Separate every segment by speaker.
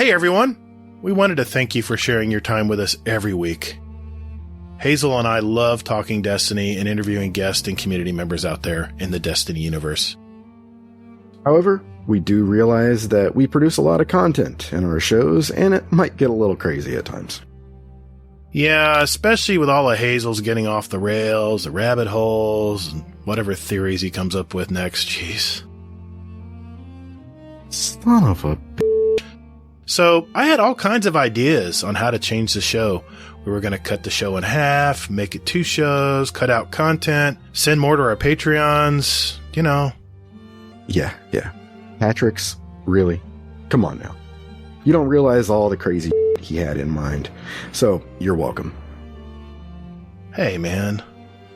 Speaker 1: Hey everyone! We wanted to thank you for sharing your time with us every week. Hazel and I love talking Destiny and interviewing guests and community members out there in the Destiny universe.
Speaker 2: However, we do realize that we produce a lot of content in our shows, and it might get a little crazy at times.
Speaker 1: Yeah, especially with all of Hazel's getting off the rails, the rabbit holes, and whatever theories he comes up with next. Jeez.
Speaker 2: Son of a bitch.
Speaker 1: So, I had all kinds of ideas on how to change the show. We were going to cut the show in half, make it 2 shows, cut out content, send more to our Patreons, you know.
Speaker 2: Yeah. Patrick's, really? Come on now. You don't realize all the crazy he had in mind. So, you're welcome.
Speaker 1: Hey, man.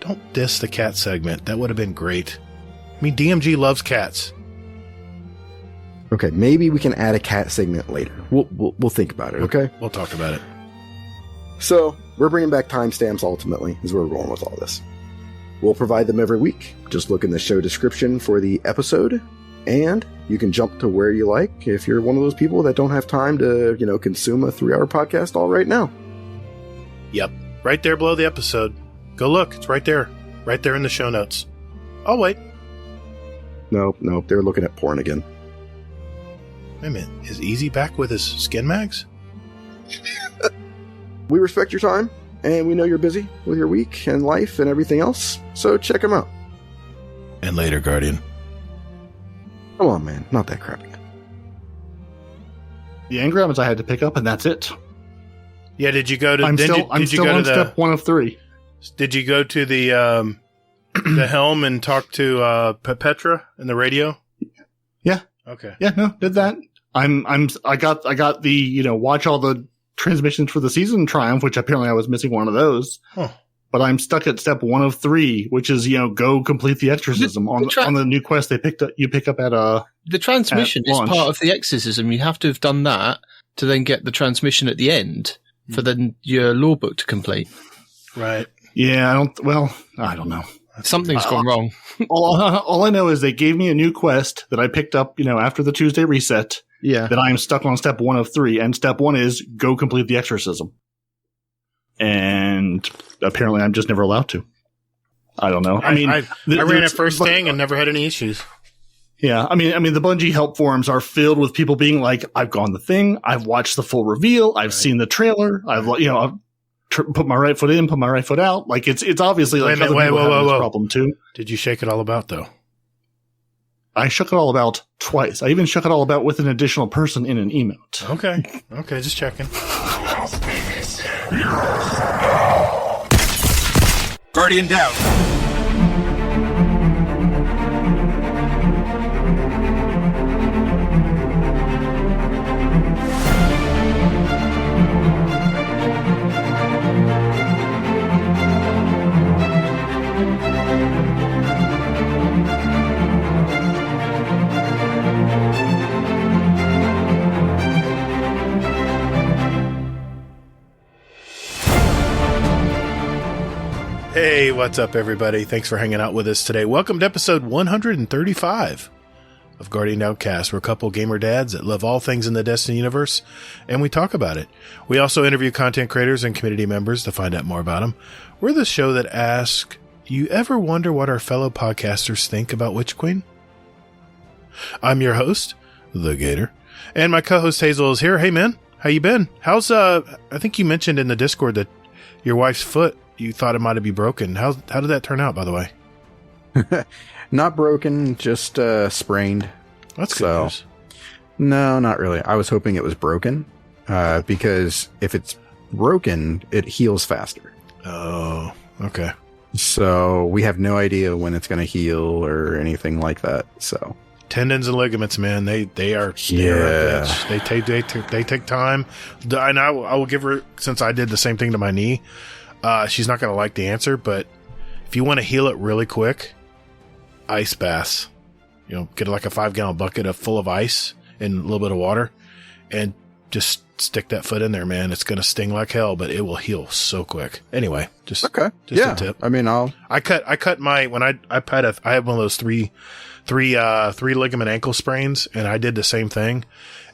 Speaker 1: Don't diss the cat segment. That would have been great. I mean, DMG loves cats.
Speaker 2: Okay, maybe we can add a cat segment later. We'll think about it, okay?
Speaker 1: We'll talk about it.
Speaker 2: So, we're bringing back timestamps ultimately, is where we're going with all this. We'll provide them every week. Just look in the show description for the episode, and you can jump to where you like if you're one of those people that don't have time to, consume a 3-hour podcast all right now.
Speaker 1: Yep, right there below the episode. Go look, it's right there. Right there in the show notes. I'll wait.
Speaker 2: Nope, they're looking at porn again.
Speaker 1: Wait a minute, is Easy back with his skin mags?
Speaker 2: We respect your time, and we know you're busy with your week and life and everything else, so check them out.
Speaker 1: And later, Guardian.
Speaker 2: Come on, man, not that crappy.
Speaker 3: The engrams I had to pick up, and that's it.
Speaker 1: Yeah, did you go to...
Speaker 3: I'm still on step 1 of 3.
Speaker 1: Did you go to the the helm and talk to Petra in the radio?
Speaker 3: Yeah.
Speaker 1: Okay.
Speaker 3: Yeah, no, did that. I got the, watch all the transmissions for the season triumph, which apparently I was missing one of those. Huh. But I'm stuck at step 1 of 3, which is, go complete the exorcism on the new quest you pick up at
Speaker 4: the transmission is part of the exorcism. You have to have done that to then get the transmission at the end for then your law book to complete.
Speaker 1: Right.
Speaker 3: Yeah, I don't know.
Speaker 4: Something's gone wrong.
Speaker 3: all I know is they gave me a new quest that I picked up, after the Tuesday reset.
Speaker 4: Yeah.
Speaker 3: That I am stuck on step 1 of 3, and step 1 is go complete the exorcism. And apparently I'm just never allowed to. I don't know.
Speaker 1: I ran it first thing and never had any issues.
Speaker 3: Yeah, I mean, the Bungie help forums are filled with people being like, "I've gone the thing, I've watched the full reveal, I've seen the trailer, I've put my right foot in, put my right foot out." Like it's obviously like other people have this problem too.
Speaker 1: Did you shake it all about though?
Speaker 3: I shook it all about twice. I even shook it all about with an additional person in an emote.
Speaker 1: Okay, just checking.
Speaker 5: Guardian down.
Speaker 1: Hey, what's up, everybody? Thanks for hanging out with us today. Welcome to episode 135 of Guardian Outcast. We're a couple gamer dads that love all things in the Destiny universe, and we talk about it. We also interview content creators and community members to find out more about them. We're the show that asks, you ever wonder what our fellow podcasters think about Witch Queen? I'm your host, The Gator, and my co-host Hazel is here. Hey, man, how you been? How's, I think you mentioned in the Discord that your wife's foot, you thought it might be broken. How did that turn out, by the way?
Speaker 2: Not broken, just sprained.
Speaker 1: That's good news.
Speaker 2: No, not really. I was hoping it was broken, because if it's broken, it heals faster.
Speaker 1: Oh, okay.
Speaker 2: So we have no idea when it's going to heal or anything like that. So
Speaker 1: tendons and ligaments, man, they are bitch. They take time. And I will give her, since I did the same thing to my knee. She's not going to like the answer, but if you want to heal it really quick, ice baths. Get like a 5-gallon bucket full of ice and a little bit of water, and just stick that foot in there, man. It's going to sting like hell, but it will heal so quick. Anyway, just a tip.
Speaker 2: I mean,
Speaker 1: I cut my, when I had one of those three ligament ankle sprains, and I did the same thing.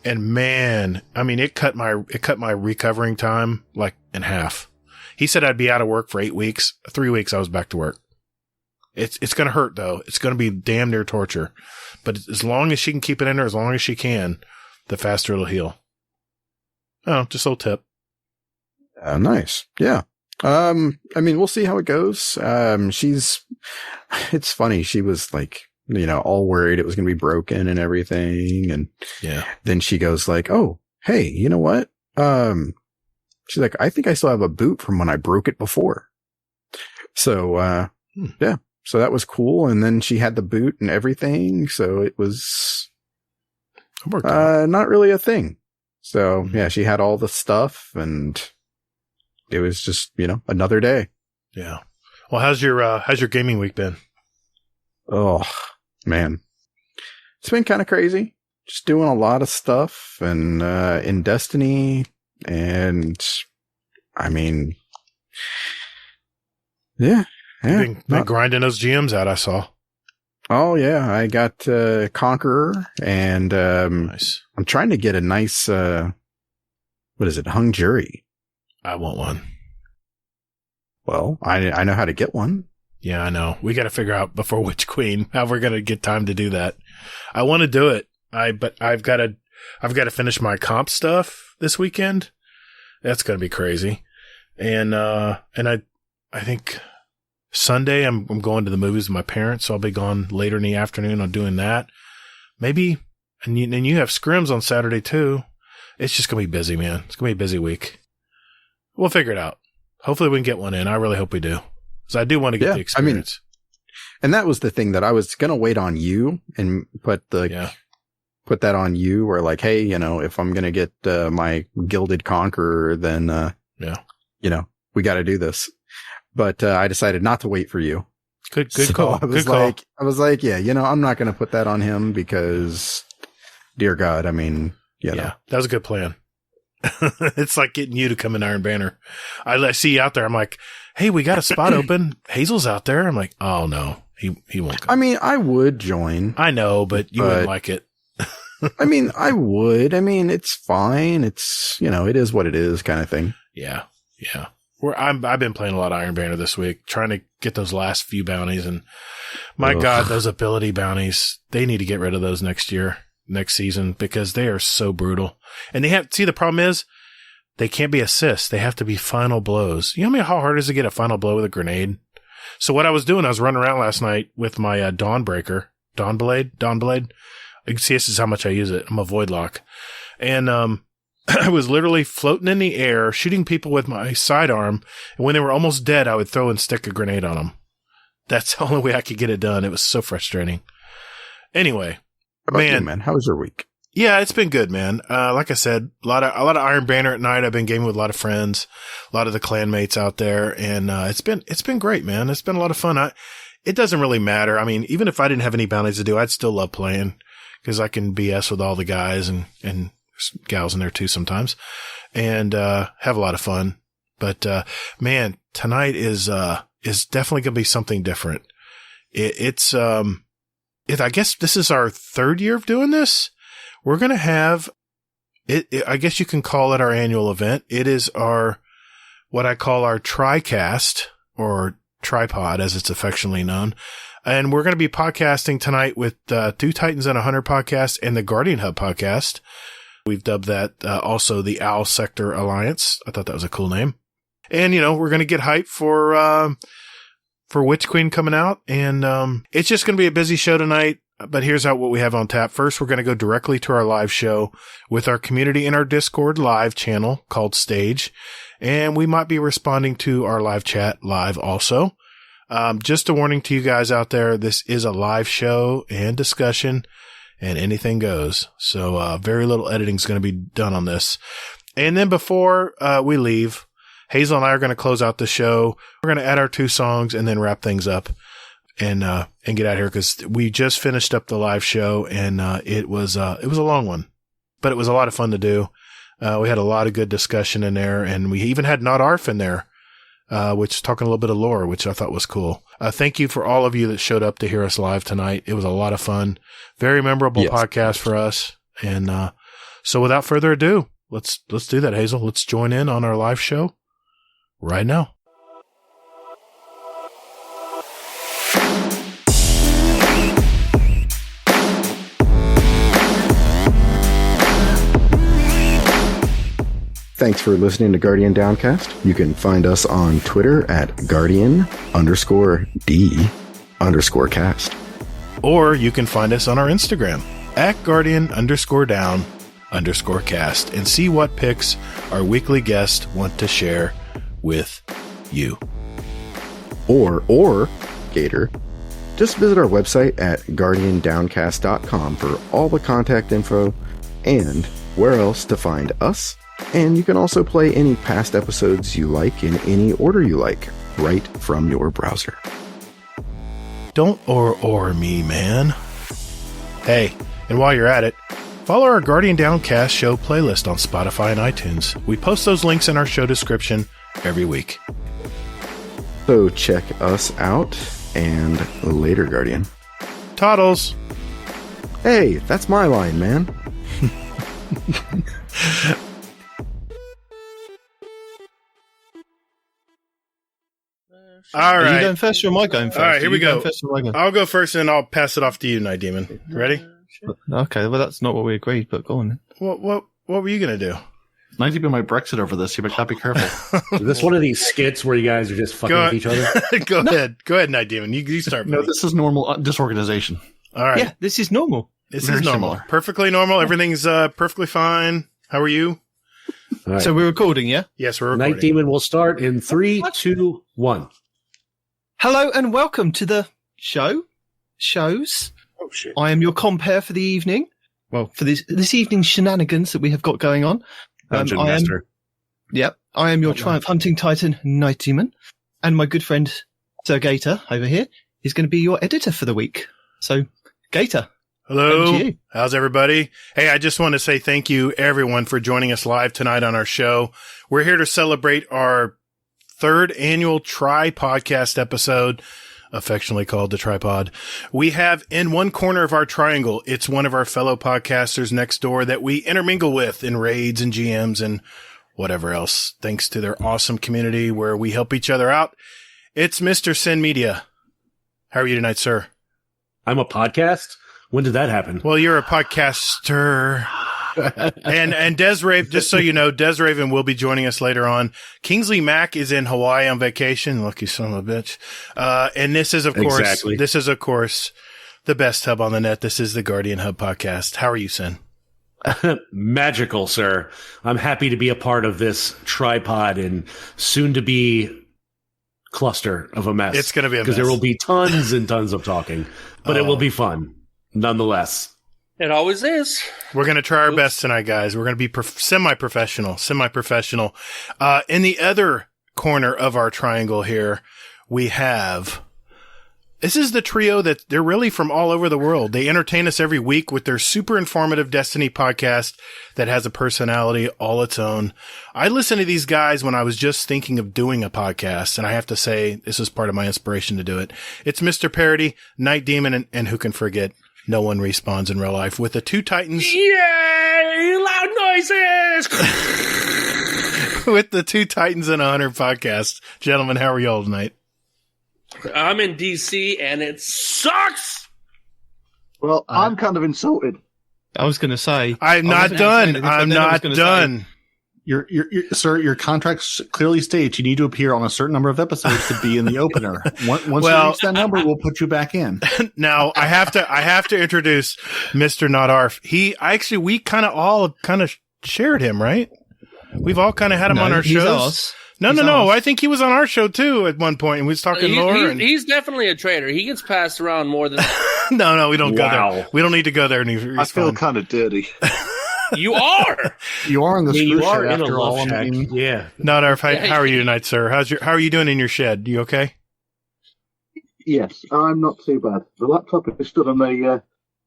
Speaker 1: And man, I mean, it cut my recovering time like in half. He said I'd be out of work for 8 weeks. 3 weeks, I was back to work. It's going to hurt though. It's going to be damn near torture, but as long as she can keep it in there, as long as she can, the faster it'll heal. Oh, just a little tip.
Speaker 2: Nice. Yeah. I mean, we'll see how it goes. It's funny. She was like, all worried it was going to be broken and everything. And then she goes like, oh, hey, you know what? She's like, I think I still have a boot from when I broke it before. So, yeah. So that was cool. And then she had the boot and everything. So it was, not really a thing. So yeah, she had all the stuff and it was just, another day.
Speaker 1: Yeah. Well, how's your gaming week been?
Speaker 2: Oh man, it's been kind of crazy. Just doing a lot of stuff and, in Destiny, and I mean, yeah.
Speaker 1: Been grinding those GMs out, I saw.
Speaker 2: Oh yeah, I got Conqueror, and
Speaker 1: nice.
Speaker 2: I'm trying to get a nice what is it, hung jury.
Speaker 1: I want one.
Speaker 2: Well, I know how to get one.
Speaker 1: Yeah, I know. We got to figure out before Witch Queen how we're gonna get time to do that. I want to do it. But I've got to finish my comp stuff this weekend. That's gonna be crazy. And I think Sunday I'm going to the movies with my parents, so I'll be gone later in the afternoon on doing that. Maybe, and you have scrims on Saturday too. It's just going to be busy, man. It's going to be a busy week. We'll figure it out. Hopefully we can get one in. I really hope we do. Because I do want to get the experience.
Speaker 2: And that was the thing that I was going to wait on you and put that on you, or like, hey, if I'm going to get my Gilded Conqueror, then, we got to do this. But I decided not to wait for you.
Speaker 1: Good call.
Speaker 2: I was like, yeah, I'm not going to put that on him because, dear God, I mean,
Speaker 1: yeah, that was a good plan. It's like getting you to come in Iron Banner. I see you out there. I'm like, hey, we got a spot open. Hazel's out there. I'm like, oh no, he won't come.
Speaker 2: I mean, I would join.
Speaker 1: I know, but you wouldn't like it.
Speaker 2: I mean, I would. I mean, it's fine. It's, it is what it is kind of thing.
Speaker 1: Yeah. Yeah. I've been playing a lot of Iron Banner this week, trying to get those last few bounties, and my God, those ability bounties, they need to get rid of those next season, because they are so brutal. And the problem is they can't be assists. They have to be final blows. You know how hard it is to get a final blow with a grenade? So what I was doing, I was running around last night with my Dawnblade. You can see this is how much I use it. I'm a void lock. And, I was literally floating in the air, shooting people with my sidearm, and when they were almost dead, I would throw and stick a grenade on them. That's the only way I could get it done. It was so frustrating. Anyway,
Speaker 2: man, how was your week?
Speaker 1: Yeah, it's been good, man. Like I said, a lot of Iron Banner at night. I've been gaming with a lot of friends, a lot of the clanmates out there, and it's been great, man. It's been a lot of fun. It doesn't really matter. I mean, even if I didn't have any bounties to do, I'd still love playing because I can BS with all the guys and gals in there too sometimes, and have a lot of fun. But man, tonight is definitely gonna be something different. I guess this is our third year of doing this. We're gonna have it. I guess you can call it our annual event. It is what I call our TriCast, or tripod as it's affectionately known. And we're going to be podcasting tonight with Two Titans and a Hunter podcast and the Guardian Hub podcast. We've dubbed that also the Owl Sector Alliance. I thought that was a cool name. And, we're going to get hyped for Witch Queen coming out. And it's just going to be a busy show tonight. But here's what we have on tap. First, we're going to go directly to our live show with our community in our Discord live channel called Stage. And we might be responding to our live chat live also. Just a warning to you guys out there. This is a live show and discussion, and anything goes. So, very little editing is going to be done on this. And then before, we leave, Hazel and I are going to close out the show. We're going to add our 2 songs and then wrap things up and get out of here, because we just finished up the live show, and, it was a long one, but it was a lot of fun to do. We had a lot of good discussion in there, and we even had Not Arf in there, which talking a little bit of lore, which I thought was cool. Thank you for all of you that showed up to hear us live tonight. It was a lot of fun. Very memorable podcast for us. And so without further ado, let's do that, Hazel. Let's join in on our live show right now.
Speaker 2: Thanks for listening to Guardian Downcast. You can find us on Twitter at Guardian_D_cast.
Speaker 1: Or you can find us on our Instagram at Guardian_Down_cast and see what picks our weekly guests want to share with you.
Speaker 2: Or, Gator, just visit our website at guardiandowncast.com for all the contact info and where else to find us. And you can also play any past episodes you like in any order you like, right from your browser.
Speaker 1: Don't or me, man. Hey, and while you're at it, follow our Guardian Downcast show playlist on Spotify and iTunes. We post those links in our show description every week.
Speaker 2: So check us out, and later, Guardian.
Speaker 1: Toddles.
Speaker 2: Hey, that's my line, man.
Speaker 1: All right.
Speaker 4: Are you going first or am I going first?
Speaker 1: All right, here we go.
Speaker 4: I'll
Speaker 1: go first and I'll pass it off to you, Night Demon. Ready?
Speaker 4: Okay, well, that's not what we agreed, but go on.
Speaker 1: What were you going to do?
Speaker 3: Night Demon might Brexit over this. You better be careful.
Speaker 5: Is this one of these skits where you guys are just fucking with each other?
Speaker 1: Go ahead, Night Demon. You start.
Speaker 3: No, this is normal disorganization.
Speaker 1: All right.
Speaker 4: Yeah, this is normal.
Speaker 1: This is normal. Similar. Perfectly normal. Everything's perfectly fine. How are you?
Speaker 5: Right.
Speaker 4: So we're recording, yeah?
Speaker 1: Yes, we're recording.
Speaker 5: Night Demon will start in 3, 2, 1.
Speaker 4: Hello and welcome to the shows.
Speaker 5: Oh shit!
Speaker 4: I am your compere for the evening. Well, for this evening's shenanigans that we have got going on.
Speaker 5: Dungeon Master.
Speaker 4: I am your Triumph Hunting Titan, Night Demon, and my good friend Sir Gator over here is going to be your editor for the week. So, Gator.
Speaker 1: Hello. How's everybody? Hey, I just want to say thank you, everyone, for joining us live tonight on our show. We're here to celebrate our 3rd annual Tri-Podcast episode, affectionately called the Tripod. We have in one corner of our triangle, it's one of our fellow podcasters next door that we intermingle with in raids and GMs and whatever else, thanks to their awesome community where we help each other out. It's Mr. Sin Media. How are you tonight, sir?
Speaker 5: I'm a podcast? When did that happen?
Speaker 1: Well, you're a podcaster. and Des Raven, just so you know, Des Raven will be joining us later on. Kingsley Mack is in Hawaii on vacation. Lucky son of a bitch. And this is, of course, the best hub on the net. This is the Guardian Hub podcast. How are you, Sin?
Speaker 5: Magical, sir. I'm happy to be a part of this tripod and soon to be cluster of a mess.
Speaker 1: It's going to be a mess.
Speaker 5: Because there will be tons and tons of talking, but it will be fun nonetheless.
Speaker 6: It always is.
Speaker 1: We're going to try our best tonight, guys. We're going to be semi-professional. In the other corner of our triangle here, we have... This is the trio that they're really from all over the world. They entertain us every week with their super informative Destiny podcast that has a personality all its own. I listened to these guys when I was just thinking of doing a podcast, and I have to say this is part of my inspiration to do it. It's Mr. Parody, Night Demon, and who can forget... No one respawns in real life with the two Titans.
Speaker 6: Yay! Loud noises!
Speaker 1: With the two Titans and 100 podcasts. Gentlemen, how are y'all tonight?
Speaker 6: I'm in DC and it sucks!
Speaker 3: Well, I'm kind of insulted.
Speaker 4: I was going to say.
Speaker 1: I'm not done. I'm not done.
Speaker 3: Sir, your contract clearly states you need to appear on a certain number of episodes to be in the opener. Once you reach that number, we'll put you back in.
Speaker 1: Now, I have to introduce Mr. Not Arf. We kind of shared him, right? We've all kind of had him on our shows. No. I think he was on our show too at one point, and we was talking lore.
Speaker 6: He's definitely a traitor. He gets passed around more than.
Speaker 1: No, we don't go there. We don't need to go there.
Speaker 3: I feel kind of dirty.
Speaker 6: You are.
Speaker 3: You are in the
Speaker 5: you are in a
Speaker 3: after
Speaker 5: love
Speaker 3: all.
Speaker 5: shack. Yeah.
Speaker 1: Not Arf. How are you tonight, sir? How are you doing in your shed? You okay?
Speaker 7: Yes, I'm not too bad. The laptop is stood on a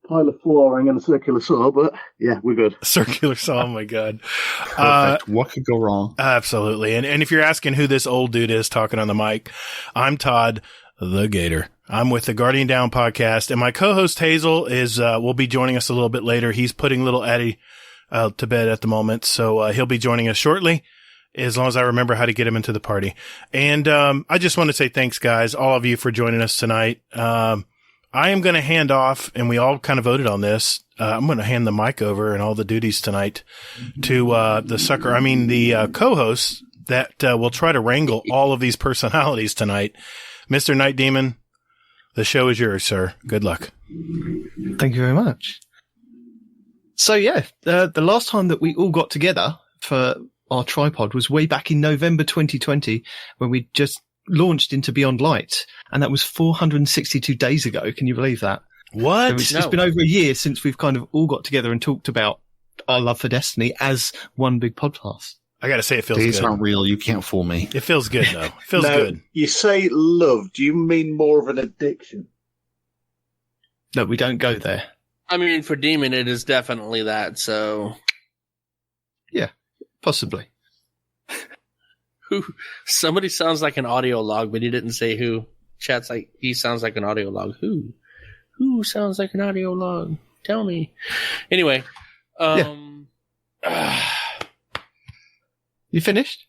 Speaker 7: pile of flooring and a circular saw, but yeah, we're good.
Speaker 1: Circular saw. Oh my god.
Speaker 3: Perfect. What could go wrong?
Speaker 1: Absolutely. And if you're asking who this old dude is talking on the mic, I'm Todd the Gator. I'm with the Guardian Down podcast, and my co-host Hazel will be joining us a little bit later. He's putting little Eddie to bed at the moment, so he'll be joining us shortly, as long as I remember how to get him into the party. And I just want to say thanks, guys, all of you, for joining us tonight. I am going to hand off, and we all kind of voted on this. I'm going to hand the mic over and all the duties tonight to the co-hosts that will try to wrangle all of these personalities tonight. Mr. Night Demon, the show is yours, sir. Good luck.
Speaker 4: Thank you very much. So yeah, the last time that we all got together for our tripod was way back in November 2020, when we just launched into Beyond Light, and that was 462 days ago. Can you believe that?
Speaker 1: What?
Speaker 4: So it's been over a year since we've kind of all got together and talked about our love for Destiny as one big podcast.
Speaker 1: I got to say, it feels
Speaker 3: Days
Speaker 1: good.
Speaker 3: aren't real. You can't fool me.
Speaker 1: It feels good, though. It feels
Speaker 7: Now,
Speaker 1: good.
Speaker 7: You say love. Do you mean more of an addiction?
Speaker 4: No, we don't go there.
Speaker 6: I mean, for Demon, it is definitely that. So,
Speaker 4: Yeah, possibly.
Speaker 6: somebody sounds like an audio log, but he didn't say who. Chat's like, he sounds like an audio log. Who sounds like an audio log? Tell me. Anyway,
Speaker 4: You finished?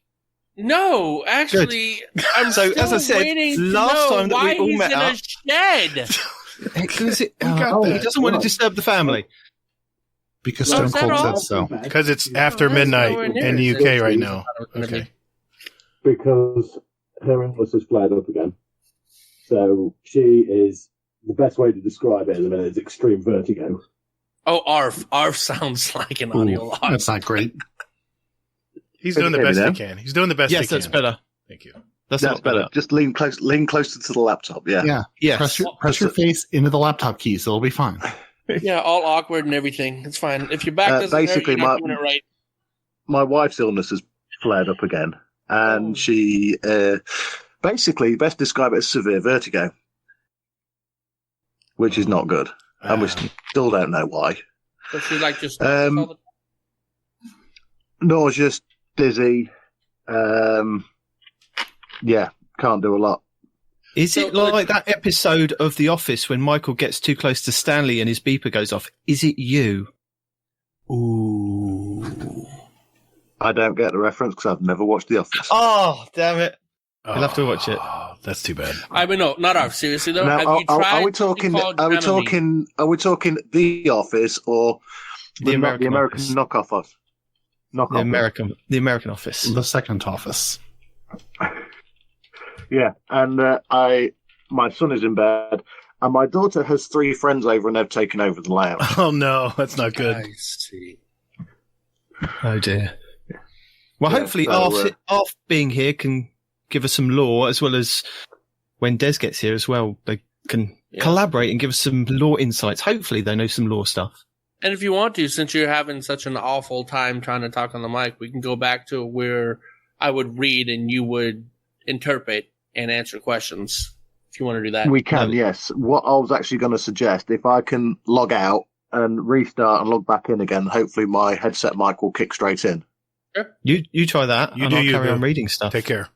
Speaker 6: no, actually, I'm
Speaker 4: So,
Speaker 6: still
Speaker 4: as I said,
Speaker 6: waiting to
Speaker 4: last
Speaker 6: know
Speaker 4: time that we
Speaker 6: why
Speaker 4: all
Speaker 6: he's
Speaker 4: met
Speaker 6: in
Speaker 4: up-
Speaker 6: a shed.
Speaker 4: Because he
Speaker 1: that.
Speaker 4: doesn't want to disturb the family.
Speaker 3: Because
Speaker 6: Well,
Speaker 3: Stone
Speaker 6: is that
Speaker 3: Cold
Speaker 6: all?
Speaker 3: said so.
Speaker 1: Because it's after midnight in the UK right now. Okay.
Speaker 7: Because her illness has flared up again. So she is, the best way to describe it is extreme vertigo.
Speaker 6: Oh, ARF. ARF sounds like an audio
Speaker 3: Ooh,
Speaker 6: log.
Speaker 3: that's not great.
Speaker 1: He's doing the best
Speaker 7: Maybe
Speaker 1: he can. He's doing the best he
Speaker 4: Yes,
Speaker 1: can.
Speaker 4: that's better.
Speaker 1: Thank you.
Speaker 4: That's
Speaker 7: That's
Speaker 4: not
Speaker 7: better. Just lean closer to the laptop. Yeah.
Speaker 3: Yeah.
Speaker 4: Yes.
Speaker 3: Press your face into the laptop keys. It'll be fine.
Speaker 6: Yeah, all awkward and everything. It's fine. If your back doesn't
Speaker 7: basically,
Speaker 6: hurt, you're not doing it right.
Speaker 7: My wife's illness has flared up again, and she basically best describe it as severe vertigo, which is not good, and we still don't know why.
Speaker 6: So she like just all the
Speaker 7: Nauseous, dizzy, yeah, can't do a lot.
Speaker 4: Is
Speaker 6: So,
Speaker 4: it like that episode of The Office when Michael gets too close to Stanley and his beeper goes off? Is it you?
Speaker 1: Ooh.
Speaker 7: I don't get the reference because I've never watched The Office.
Speaker 4: Oh, damn it. You'll have to watch it.
Speaker 1: Oh, that's too bad.
Speaker 6: I mean, no, not ARF. Seriously though,
Speaker 7: Now,
Speaker 6: have you tried?
Speaker 7: are we talking? Are we talking The Office or
Speaker 4: The American Office.
Speaker 7: knockoff of?
Speaker 4: The American Office.
Speaker 3: The second office.
Speaker 7: Yeah, and my son is in bed, and my daughter has 3 friends over, and they've taken over the lounge.
Speaker 1: Oh, no. That's not good.
Speaker 6: I see.
Speaker 4: Oh, dear. Well,
Speaker 7: Yeah,
Speaker 4: hopefully
Speaker 7: so,
Speaker 4: Arf being here can give us some lore, as well as when Des gets here as well. They can collaborate and give us some lore insights. Hopefully they know some lore stuff.
Speaker 6: And if you want to, since you're having such an awful time trying to talk on the mic, we can go back to where I would read and you would interpret and answer questions. If you want to do that,
Speaker 7: We can, yes. What I was actually going to suggest, if I can log out and restart and log back in again, hopefully my headset mic will kick straight in.
Speaker 4: You try that, and I'll carry on reading stuff.
Speaker 1: Take care.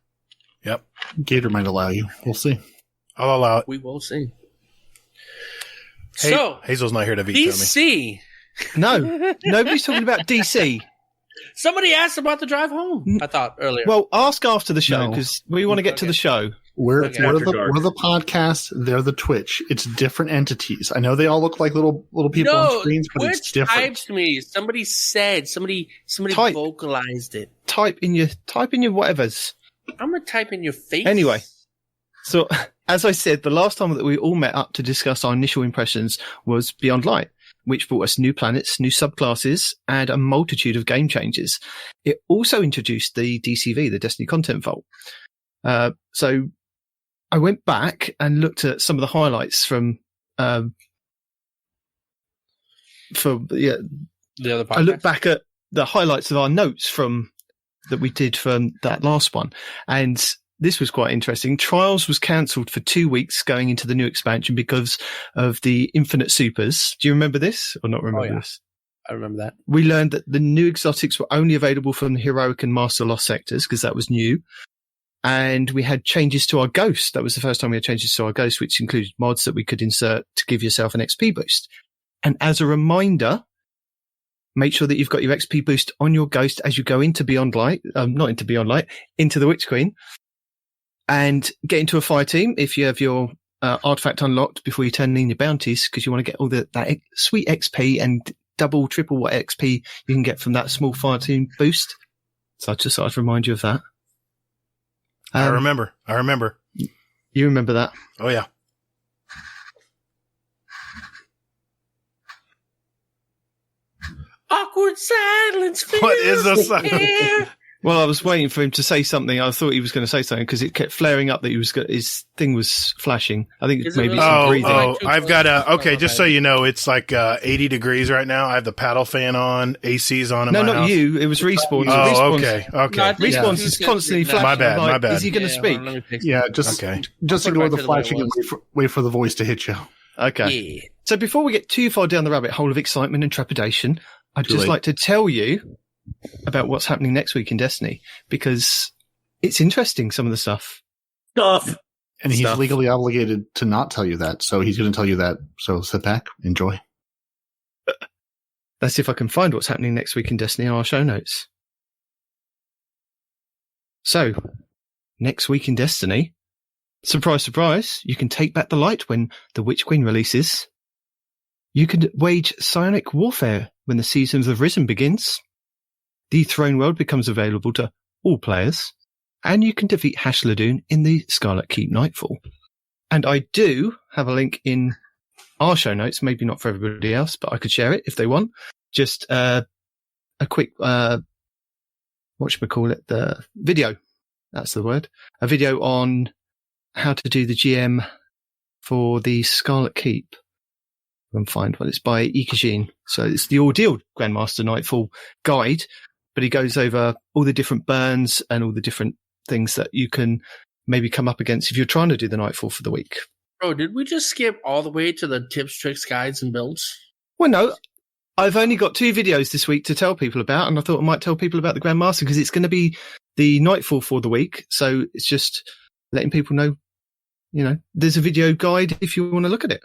Speaker 1: Yep.
Speaker 3: Gator might allow you. We'll see.
Speaker 1: I'll allow it.
Speaker 6: we will see.
Speaker 1: Hey,
Speaker 6: So
Speaker 1: Hazel's not here to veto me.
Speaker 6: DC.
Speaker 4: No, nobody's talking about DC.
Speaker 6: Somebody asked about the drive home. I thought earlier.
Speaker 4: Well, ask after the show,
Speaker 3: No.
Speaker 4: because we want to get to the show.
Speaker 3: We're
Speaker 6: Okay.
Speaker 3: we're,
Speaker 5: After
Speaker 3: the,
Speaker 5: dark.
Speaker 3: we're the podcast. They're the Twitch. It's different entities. I know they all look like little people on
Speaker 6: no,
Speaker 3: screens, but it's
Speaker 6: Twitch
Speaker 3: different.
Speaker 6: typed me. Somebody said. Somebody
Speaker 4: Type.
Speaker 6: vocalized it.
Speaker 4: Type in your whatevers.
Speaker 6: I'm gonna type in your face.
Speaker 4: Anyway. So, as I said, the last time that we all met up to discuss our initial impressions was Beyond Light, which brought us new planets, new subclasses, and a multitude of game changes. It also introduced the DCV, the Destiny Content Vault. So I went back and looked at some of the highlights from
Speaker 6: the other podcast.
Speaker 4: I looked back at the highlights of our notes from that we did from that last one, and this was quite interesting. Trials was cancelled for 2 weeks going into the new expansion because of the Infinite Supers. Do you remember this or not remember this?
Speaker 6: I remember that.
Speaker 4: We learned that the new exotics were only available from the Heroic and Master Lost sectors because that was new. And we had changes to our Ghost. That was the first time we had changes to our Ghost, which included mods that we could insert to give yourself an XP boost. And as a reminder, make sure that you've got your XP boost on your Ghost as you go into Beyond Light, not into Beyond Light, into the Witch Queen, and get into a fire team if you have your artifact unlocked before you turn in your bounties, because you want to get all that sweet XP and double, triple what XP you can get from that small fire team boost. So I just thought I'd remind you of that.
Speaker 1: I remember.
Speaker 4: You remember that?
Speaker 1: Oh, yeah.
Speaker 6: Awkward silence.
Speaker 1: What is a silence?
Speaker 4: Well, I was waiting for him to say something. I thought he was going to say something because it kept flaring up that his thing was flashing. I think
Speaker 6: Is
Speaker 4: maybe
Speaker 6: it
Speaker 4: some
Speaker 6: really?
Speaker 4: breathing.
Speaker 1: Oh, I've got okay, just so you know, it's like 80 degrees right now. I have the paddle fan on, AC's on in
Speaker 4: No,
Speaker 1: my
Speaker 4: not
Speaker 1: house.
Speaker 4: you. It was Respawn.
Speaker 1: Oh,
Speaker 4: Respawn's,
Speaker 1: okay.
Speaker 4: Respawn's is constantly flashing.
Speaker 1: My bad,
Speaker 4: I'm like,
Speaker 1: my bad.
Speaker 4: Is he going to speak?
Speaker 3: Just
Speaker 1: Okay.
Speaker 3: just
Speaker 6: Put it
Speaker 3: ignore
Speaker 6: back
Speaker 3: the
Speaker 6: to the way it
Speaker 3: flashing and
Speaker 6: was.
Speaker 3: wait for the voice to hit you.
Speaker 4: Okay.
Speaker 6: Yeah.
Speaker 4: So before we get too far down the rabbit hole of excitement and trepidation, I'd
Speaker 3: Too
Speaker 4: just
Speaker 3: late.
Speaker 4: like to tell you about what's happening next week in Destiny, because it's interesting, some of the stuff.
Speaker 5: Stuff.
Speaker 3: And he's
Speaker 4: Stuff.
Speaker 3: legally obligated to not tell you that, so he's going to tell you that. So sit back, enjoy.
Speaker 4: Let's see if I can find what's happening next week in Destiny in our show notes. So, next week in Destiny, surprise, surprise, you can take back the light when the Witch Queen releases. You can wage psionic warfare when the Seasons of Risen begins. The Throne World becomes available to all players. And you can defeat Hashladoon in the Scarlet Keep Nightfall. And I do have a link in our show notes, maybe not for everybody else, but I could share it if they want. Just a quick, the video. That's the word. A video on how to do the GM for the Scarlet Keep. I can find one. It's by Ikajin. So it's the Ordeal Grandmaster Nightfall guide, but he goes over all the different burns and all the different things that you can maybe come up against if you're trying to do the Nightfall for the week.
Speaker 6: Bro, did we just skip all the way to the tips, tricks, guides, and builds?
Speaker 4: Well, no. I've only got 2 videos this week to tell people about, and I thought I might tell people about the Grandmaster because it's going to be the Nightfall for the week. So it's just letting people know, there's a video guide if you want to look at it.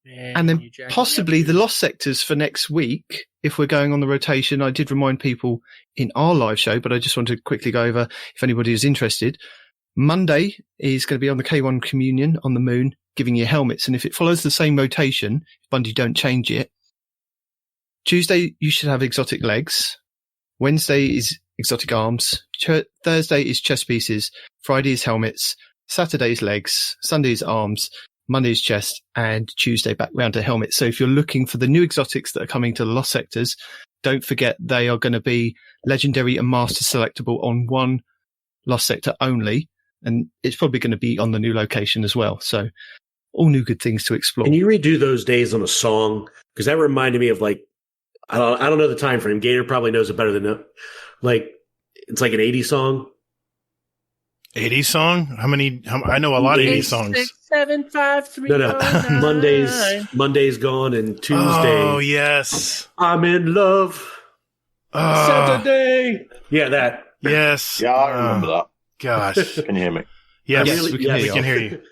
Speaker 6: Man,
Speaker 4: And then
Speaker 6: you jacked
Speaker 4: possibly
Speaker 6: me up.
Speaker 4: the Lost Sectors for next week, if we're going on the rotation. I did remind people in our live show, but I just want to quickly go over if anybody is interested. Monday is going to be on the K1 Communion on the Moon, giving you helmets. And if it follows the same rotation, if Bungie don't change it, Tuesday you should have exotic legs. Wednesday is exotic arms. Thursday is chest pieces. Friday is helmets. Saturday is legs. Sunday is arms. Monday's chest, and Tuesday back round to helmet. So if you're looking for the new exotics that are coming to the Lost Sectors, don't forget they are going to be legendary and master selectable on one Lost Sector only, and it's probably going to be on the new location as well. So all new good things to explore.
Speaker 5: Can you redo those days on a song? Because that reminded me of I don't know the time frame. Gator probably knows it better than it's like an 80s song.
Speaker 1: 80s song? I know a lot of 80s songs.
Speaker 6: 6, 7, 5, 3,
Speaker 5: No.
Speaker 6: 9.
Speaker 5: Monday's gone, and Tuesday.
Speaker 1: Oh, yes.
Speaker 5: I'm in love. Saturday. Yeah, that.
Speaker 1: Yes.
Speaker 8: Yeah, I remember that.
Speaker 1: Gosh.
Speaker 8: Can you hear me?
Speaker 1: Yes,
Speaker 4: Yes, we can hear
Speaker 1: we
Speaker 4: you.
Speaker 1: can hear you.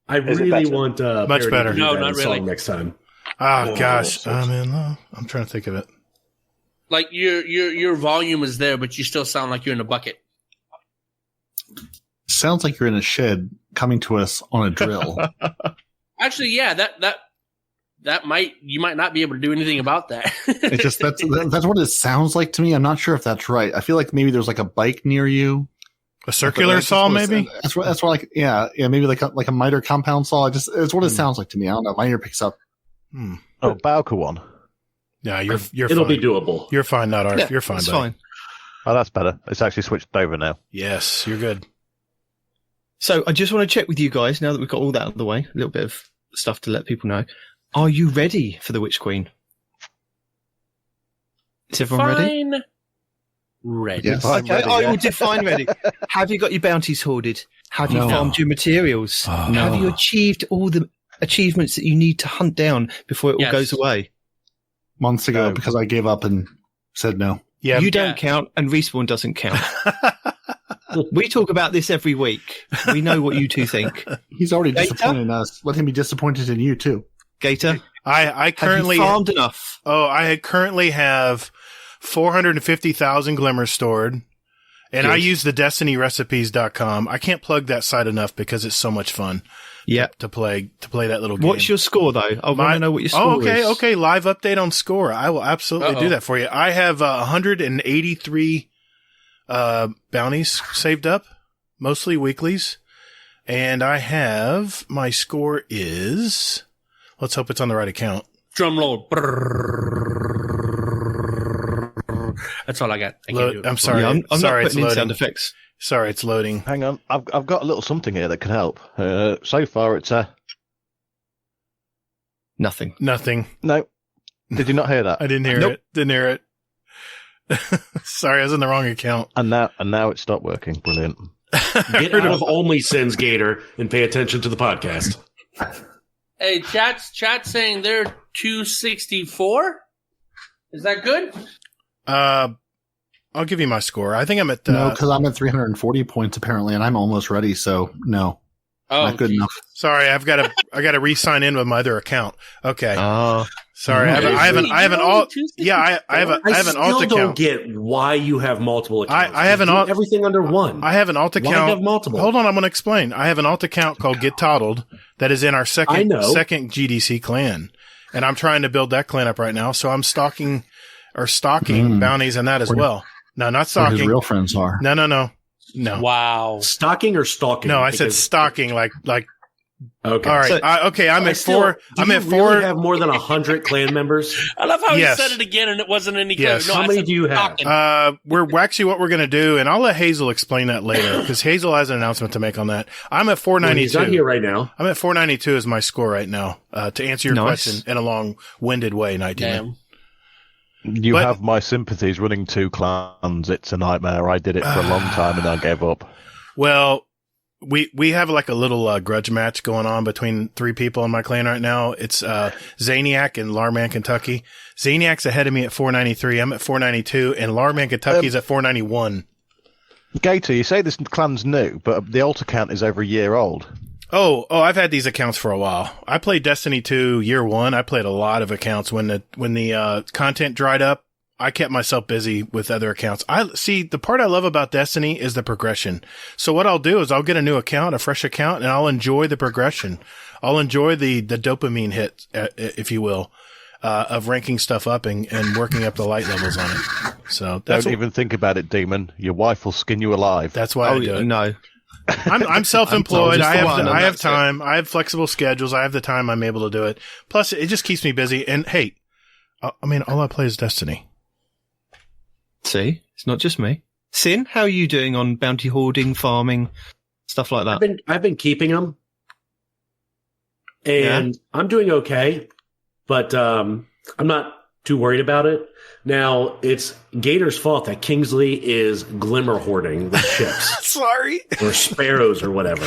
Speaker 5: I
Speaker 8: Is it
Speaker 5: really
Speaker 8: better?
Speaker 5: want
Speaker 1: Much
Speaker 5: Parody
Speaker 1: better.
Speaker 5: to do
Speaker 6: No,
Speaker 5: that
Speaker 6: not
Speaker 5: in a
Speaker 6: really.
Speaker 5: song next time.
Speaker 1: Oh,
Speaker 8: Oh,
Speaker 1: gosh.
Speaker 8: so-
Speaker 1: I'm in love. I'm trying to think of it.
Speaker 6: Like your volume is there, but you still sound like you're in a bucket.
Speaker 3: Sounds like you're in a shed coming to us on a drill.
Speaker 6: Actually, yeah, you might not be able to do anything about that.
Speaker 3: It's just that's what it sounds like to me. I'm not sure if that's right. I feel like maybe there's like a bike near you.
Speaker 1: A circular
Speaker 3: That's
Speaker 1: saw,
Speaker 3: what it-
Speaker 1: maybe?
Speaker 3: That's what like maybe like a miter compound saw. It's what it sounds like to me. I don't know. My ear picks up.
Speaker 8: Oh, Bowker one.
Speaker 1: Yeah, you're
Speaker 5: It'll
Speaker 1: fine.
Speaker 5: be doable.
Speaker 1: You're fine, not Arf.
Speaker 4: Yeah,
Speaker 1: You're fine,
Speaker 4: it's
Speaker 1: buddy.
Speaker 4: fine.
Speaker 8: Oh, that's better. It's actually switched over now.
Speaker 1: Yes, you're good.
Speaker 4: So I just want to check with you guys, now that we've got all that out of the way, a little bit of stuff to let people know. Are you ready for the Witch Queen? Is everyone ready?
Speaker 6: Fine. Ready.
Speaker 3: Yes.
Speaker 8: I'm
Speaker 4: Okay,
Speaker 8: ready,
Speaker 4: I
Speaker 8: yeah.
Speaker 4: will define ready. Have you got your bounties hoarded? Have you
Speaker 3: No.
Speaker 4: farmed your materials?
Speaker 1: Oh,
Speaker 4: Have
Speaker 3: no.
Speaker 4: you achieved all the achievements that you need to hunt down before it all
Speaker 6: Yes.
Speaker 4: goes away?
Speaker 3: Months ago
Speaker 8: No.
Speaker 3: because I gave up and said no.
Speaker 1: Yeah.
Speaker 4: You don't
Speaker 6: Yeah.
Speaker 4: count, and Respawn doesn't count. We talk about this every week. We know what you two think.
Speaker 3: He's already
Speaker 4: Data?
Speaker 3: disappointed in us. Let him be disappointed in you too.
Speaker 4: Gator,
Speaker 1: I currently
Speaker 4: have you farmed enough?
Speaker 1: I currently have 450,000 glimmers stored. And I
Speaker 4: Good.
Speaker 1: use the destinyrecipes.com. I can't plug that site enough because it's so much fun
Speaker 4: Yeah.
Speaker 1: to play that little game.
Speaker 4: What's your score, though? I want to know what your score is.
Speaker 1: Okay. Live update on score. I will absolutely do that for you. I have 183 bounties saved up, mostly weeklies. And I have, my score is, let's hope it's on the right account.
Speaker 6: Drum roll. That's all I got. I can't do it.
Speaker 1: I'm sorry.
Speaker 4: Yeah, I'm
Speaker 1: sorry,
Speaker 4: not
Speaker 1: it's
Speaker 4: putting in
Speaker 1: loading.
Speaker 4: sound effects.
Speaker 1: Sorry, it's loading.
Speaker 8: Hang on, I've got a little something here that can help. So far, it's
Speaker 4: Nothing.
Speaker 1: Nothing.
Speaker 8: no. Did you not hear that?
Speaker 1: I didn't hear
Speaker 4: Nope.
Speaker 1: it. Didn't hear it. Sorry, I was in the wrong account.
Speaker 8: And now it stopped working. Brilliant.
Speaker 5: Get out of only sins, Gator, and pay attention to the podcast.
Speaker 6: Hey, chat's saying they're 264. Is that good?
Speaker 1: I'll give you my score. I think I'm at
Speaker 3: No, because I'm at 340 points apparently, and I'm almost ready. So no, not good enough.
Speaker 1: sorry, I got to re-sign in with my other account. Okay. Sorry,
Speaker 6: Wait,
Speaker 1: I have an alt.
Speaker 6: 264?
Speaker 1: Yeah, I have an alt
Speaker 5: still don't
Speaker 1: account.
Speaker 5: get why you have multiple accounts.
Speaker 1: I have an
Speaker 5: Do
Speaker 1: alt-
Speaker 5: everything under one.
Speaker 1: I have an alt
Speaker 5: Why
Speaker 1: account.
Speaker 5: have multiple?
Speaker 1: Hold on, I'm going to explain. I have an alt account called Get Toddled that is in our
Speaker 5: I
Speaker 1: second
Speaker 5: know.
Speaker 1: GDC clan, and I'm trying to build that clan up right now. So I'm stalking bounties and that as
Speaker 3: Where-
Speaker 1: well. No, not
Speaker 3: Where his
Speaker 1: stalking.
Speaker 3: real friends are.
Speaker 1: No.
Speaker 6: Wow.
Speaker 5: Stalking or stalking?
Speaker 1: No, I said
Speaker 5: Because-
Speaker 1: stalking. Like.
Speaker 5: Okay.
Speaker 1: All right.
Speaker 4: So-
Speaker 1: I'm at four.
Speaker 5: Do
Speaker 1: I'm
Speaker 5: you
Speaker 1: at
Speaker 5: really
Speaker 1: four.
Speaker 5: have more than 100 clan members?
Speaker 6: I love how
Speaker 1: Yes.
Speaker 6: he said it again and it wasn't any
Speaker 1: Yes.
Speaker 6: clear. No,
Speaker 5: How
Speaker 6: I
Speaker 5: many
Speaker 6: said
Speaker 5: do you have?
Speaker 6: talking.
Speaker 1: We're actually what we're going to do, and I'll let Hazel explain that later because Hazel has an announcement to make on that. I'm at
Speaker 5: Well, he's not
Speaker 1: 492.
Speaker 5: here right now.
Speaker 1: I'm at 492 is my score right now. To answer your
Speaker 4: Nice.
Speaker 1: question in a long-winded way, 19.
Speaker 6: Damn.
Speaker 8: You
Speaker 1: But-
Speaker 8: have my sympathies. Running 2 clans, it's a nightmare. I did it for a long time and I gave up.
Speaker 1: Well, we have like a little grudge match going on between 3 people in my clan right now. It's Zaniac and Larman, Kentucky. Zaniac's ahead of me at 493. I'm at 492, and Larman, Kentucky's at 491.
Speaker 8: Gator, you say this clan's new, but the alt account is over a year old.
Speaker 1: Oh, I've had these accounts for a while. I played Destiny 2 year 1. I played a lot of accounts when the content dried up. I kept myself busy with other accounts. The part I love about Destiny is the progression. So what I'll do is I'll get a new account, a fresh account, and I'll enjoy the progression. I'll enjoy the dopamine hit, if you will, of ranking stuff up and working up the light levels on it. So
Speaker 8: Don't even think about it, Demon. Your wife will skin you alive.
Speaker 1: that's why I do it.
Speaker 4: No.
Speaker 1: I'm self-employed.
Speaker 4: just
Speaker 1: I
Speaker 4: the one,
Speaker 1: have
Speaker 4: and
Speaker 1: I have
Speaker 4: that's it.
Speaker 1: time. I have flexible schedules. I have the time. I'm able to do it. Plus, it just keeps me busy. And hey, I mean, all I play is Destiny.
Speaker 4: See, it's not just me. Sin, how are you doing on bounty hoarding, farming, stuff like that?
Speaker 5: I've been keeping them, and I'm doing okay, but I'm not too worried about it. Now, it's Gator's fault that Kingsley is glimmer hoarding with ships
Speaker 1: Sorry.
Speaker 5: or sparrows or whatever.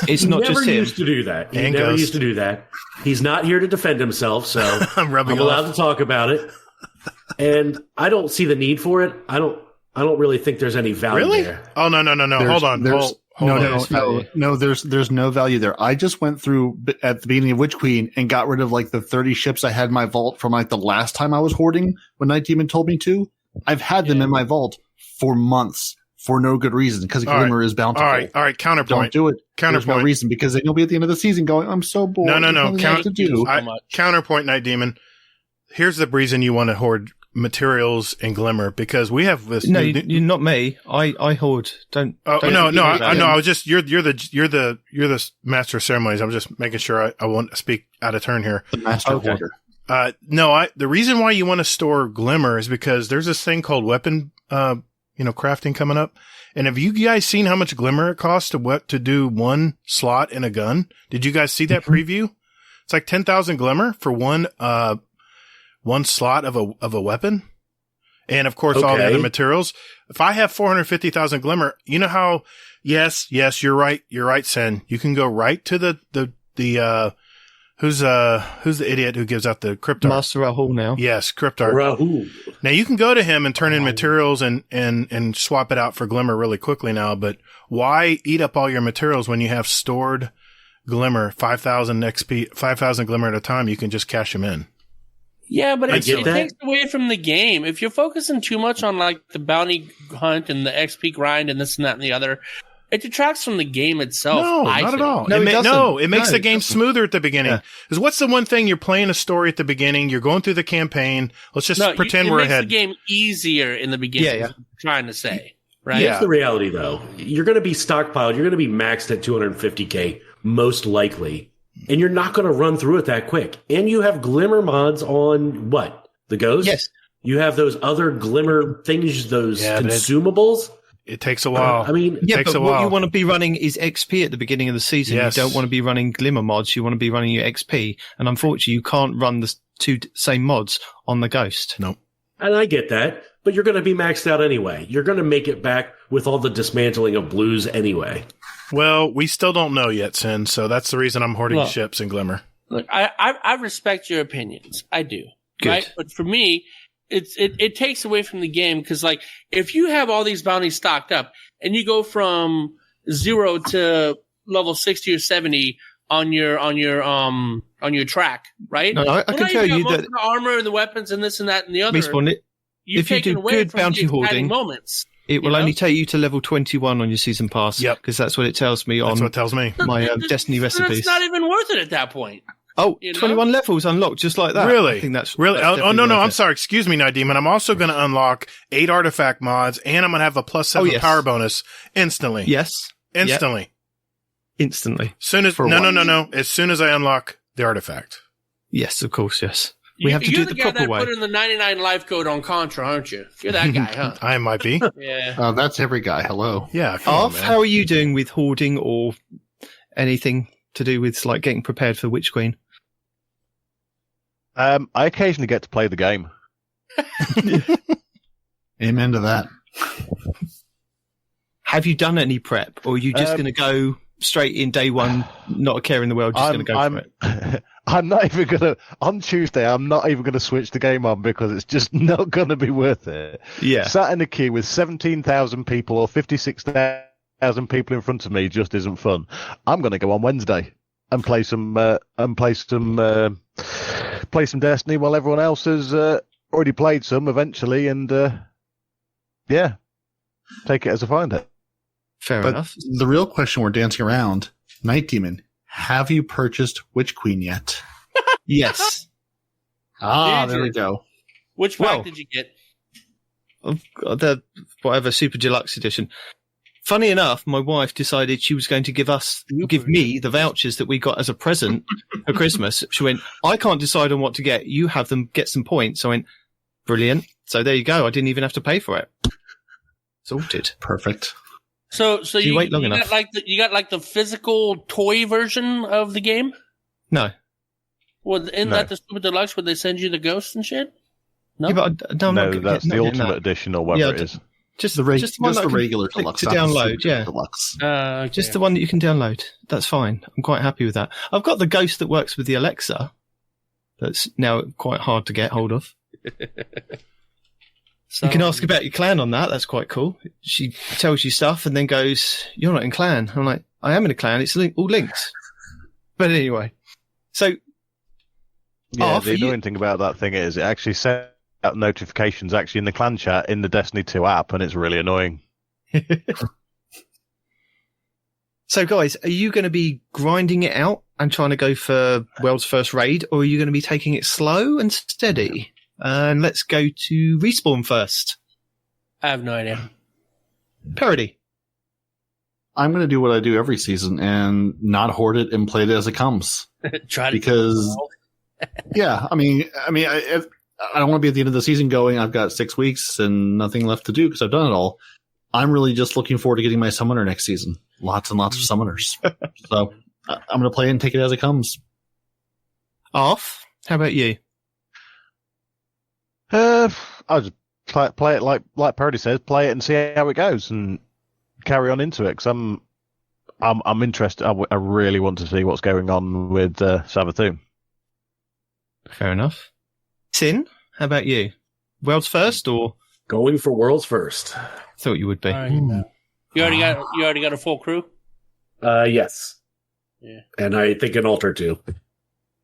Speaker 4: It's
Speaker 5: He
Speaker 4: not
Speaker 5: never
Speaker 4: just him.
Speaker 5: used to do that. He
Speaker 1: And
Speaker 5: never
Speaker 1: Ghost.
Speaker 5: used to do that. He's not here to defend himself, so
Speaker 1: I'm rubbing
Speaker 5: I'm allowed
Speaker 1: off.
Speaker 5: to talk about it. And I don't see the need for it. I don't really think there's any value
Speaker 1: Really?
Speaker 5: there.
Speaker 1: Oh no. Hold on. Hold on.
Speaker 3: No, there's no value there. I just went through at the beginning of Witch Queen and got rid of like the 30 ships I had in my vault from like the last time I was hoarding when Night Demon told me to. I've had them in my vault for months for no good reason because
Speaker 1: All
Speaker 3: Glimmer is bountiful.
Speaker 1: All right.
Speaker 3: Don't
Speaker 1: Counterpoint.
Speaker 3: do it. There's no
Speaker 1: Counterpoint.
Speaker 3: reason because then you'll be at the end of the season going, I'm so bored.
Speaker 1: No.
Speaker 3: There's nothing else to do.
Speaker 1: Counterpoint, Night Demon. Here's the reason you want to hoard materials and Glimmer because we have this.
Speaker 4: No, you're not me. I hoard. Don't.
Speaker 1: Oh
Speaker 4: don't
Speaker 1: no!
Speaker 4: think about it.
Speaker 1: I was just you're the master of ceremonies. I'm just making sure I won't speak out of turn here.
Speaker 3: The master
Speaker 4: Okay.
Speaker 3: hoarder.
Speaker 1: The reason why you want to store Glimmer is because there's this thing called weapon, crafting coming up. And have you guys seen how much Glimmer it costs to do one slot in a gun? Did you guys see that preview? It's like 10,000 Glimmer for one slot of a weapon. And of course, all the other materials. If I have 450,000 glimmer, you know how, yes, you're right. You're right, Sen. You can go right to who's the idiot who gives out the crypt art?
Speaker 4: Master Rahul now.
Speaker 1: Yes, crypt art.
Speaker 5: Rahul.
Speaker 1: Now you can go to him and turn in materials and swap it out for glimmer really quickly now, but why eat up all your materials when you have stored glimmer, 5,000 XP, 5,000 glimmer at a time? You can just cash them in.
Speaker 6: Yeah, but it takes away from the game. If you're focusing too much on like the bounty hunt and the XP grind and this and that and the other, it detracts from the game itself.
Speaker 1: No, not at all. It makes the game smoother at the beginning. Because what's the one thing? You're playing a story at the beginning. You're going through the campaign. Let's just pretend we're ahead.
Speaker 6: It makes the game easier in the beginning. Yeah. I'm trying to say, right?
Speaker 5: Here's the reality, though. You're going to be stockpiled. You're going to be maxed at 250K, most likely. And you're not going to run through it that quick. And you have glimmer mods on what? The Ghost?
Speaker 4: Yes.
Speaker 5: You have those other glimmer things, those consumables.
Speaker 1: It takes a while.
Speaker 4: It takes a while. What you want to be running is XP at the beginning of the season.
Speaker 1: Yes.
Speaker 4: You don't want to be running glimmer mods. You want to be running your XP. And unfortunately, you can't run the two same mods on the Ghost.
Speaker 1: Nope.
Speaker 5: And I get that. But you're going to be maxed out anyway. You're going to make it back with all the dismantling of blues anyway.
Speaker 1: Well, we still don't know yet, Sin. So that's the reason I'm hoarding ships in Glimmer.
Speaker 6: Look, I respect your opinions. I do.
Speaker 4: Good.
Speaker 6: Right? But for me, it takes away from the game because, like, if you have all these bounties stocked up and you go from 0 to level 60 or 70 on your track, right?
Speaker 4: No, I can tell you that
Speaker 6: the armor and the weapons and this and that and the other.
Speaker 4: If you do good bounty hoarding,
Speaker 6: moments.
Speaker 4: It will only take you to level 21 on your season pass.
Speaker 1: Yep.
Speaker 4: Because that's what it tells me
Speaker 1: That's what it tells me.
Speaker 4: My Destiny recipes.
Speaker 6: It's not even worth it at that point.
Speaker 4: Oh, 21 levels unlocked just like that.
Speaker 1: Really?
Speaker 4: I think that's
Speaker 1: really.
Speaker 4: That's
Speaker 1: no. I'm sorry. Excuse me, Nadim. And I'm also going to unlock 8 artifact mods, and I'm going to have a +7 power bonus instantly.
Speaker 4: Yes.
Speaker 1: Instantly.
Speaker 4: Yep. Instantly.
Speaker 1: Soon as no. As soon as I unlock the artifact.
Speaker 4: Yes, of course. Yes. We have to do it the proper way.
Speaker 6: You're the guy that put in the 99 life code on Contra, aren't you? You're that guy, huh?
Speaker 1: I might be.
Speaker 6: Yeah.
Speaker 3: That's every guy. Hello.
Speaker 1: Yeah.
Speaker 4: Arf, how are you doing with hoarding or anything to do with like getting prepared for Witch Queen?
Speaker 8: I occasionally get to play the game.
Speaker 3: Amen to that.
Speaker 4: Have you done any prep, or are you just going to go straight in day one, not a care in the world, just going to go for it?
Speaker 8: I'm not even going to, on Tuesday, I'm not even going to switch the game on because it's just not going to be worth it.
Speaker 4: Yeah.
Speaker 8: Sat in a queue with 17,000 people or 56,000 people in front of me just isn't fun. I'm going to go on Wednesday and play some Destiny while everyone else has already played some eventually and, take it as I find it.
Speaker 4: Fair enough.
Speaker 3: The real question we're dancing around, Night Demon, have you purchased Witch Queen yet?
Speaker 4: Yes.
Speaker 3: There we go.
Speaker 6: Which pack did you get?
Speaker 4: The whatever Super Deluxe edition. Funny enough, my wife decided she was going to give me the vouchers that we got as a present for Christmas. She went, I can't decide on what to get. You have them, get some points. I went, brilliant. So there you go. I didn't even have to pay for it. Sorted.
Speaker 3: Perfect.
Speaker 6: So you
Speaker 4: wait long enough.
Speaker 6: You got like the physical toy version of the game?
Speaker 4: No.
Speaker 6: Well, isn't that the Super Deluxe where they send you the ghosts and shit? No,
Speaker 4: yeah, but
Speaker 8: that's the Ultimate Edition or whatever it is.
Speaker 4: Just the regular
Speaker 3: deluxe
Speaker 4: to download. Yeah,
Speaker 3: deluxe.
Speaker 6: Okay.
Speaker 4: Just the one that you can download. That's fine. I'm quite happy with that. I've got the Ghost that works with the Alexa. That's now quite hard to get hold of. You can ask about your clan on that. That's quite cool. She tells you stuff and then goes, "You're not in clan." I'm like, "I am in a clan. It's all linked." But anyway, so
Speaker 8: yeah, the annoying thing about that thing is it actually sends out notifications actually in the clan chat in the Destiny 2 app, and it's really annoying.
Speaker 4: So, guys, are you going to be grinding it out and trying to go for world's first raid, or are you going to be taking it slow and steady? And let's go to Respawn first.
Speaker 6: I have no idea.
Speaker 4: Parody.
Speaker 3: I'm going to do what I do every season and not hoard it and play it as it comes. Because, yeah, I mean, I don't want to be at the end of the season going, I've got 6 weeks and nothing left to do because I've done it all. I'm really just looking forward to getting my summoner next season. Lots and lots of summoners. So I'm going to play it and take it as it comes.
Speaker 4: Off. How about you?
Speaker 8: I just play it like Parody says, play it and see how it goes, and carry on into it. Because I'm interested. I really want to see what's going on with Savathûn.
Speaker 4: Fair enough. Sin, how about you? World's first, or
Speaker 5: Going for world's first.
Speaker 4: thought you would be?
Speaker 6: You already got a full crew?
Speaker 5: Yes.
Speaker 6: Yeah.
Speaker 5: And I think an altar too.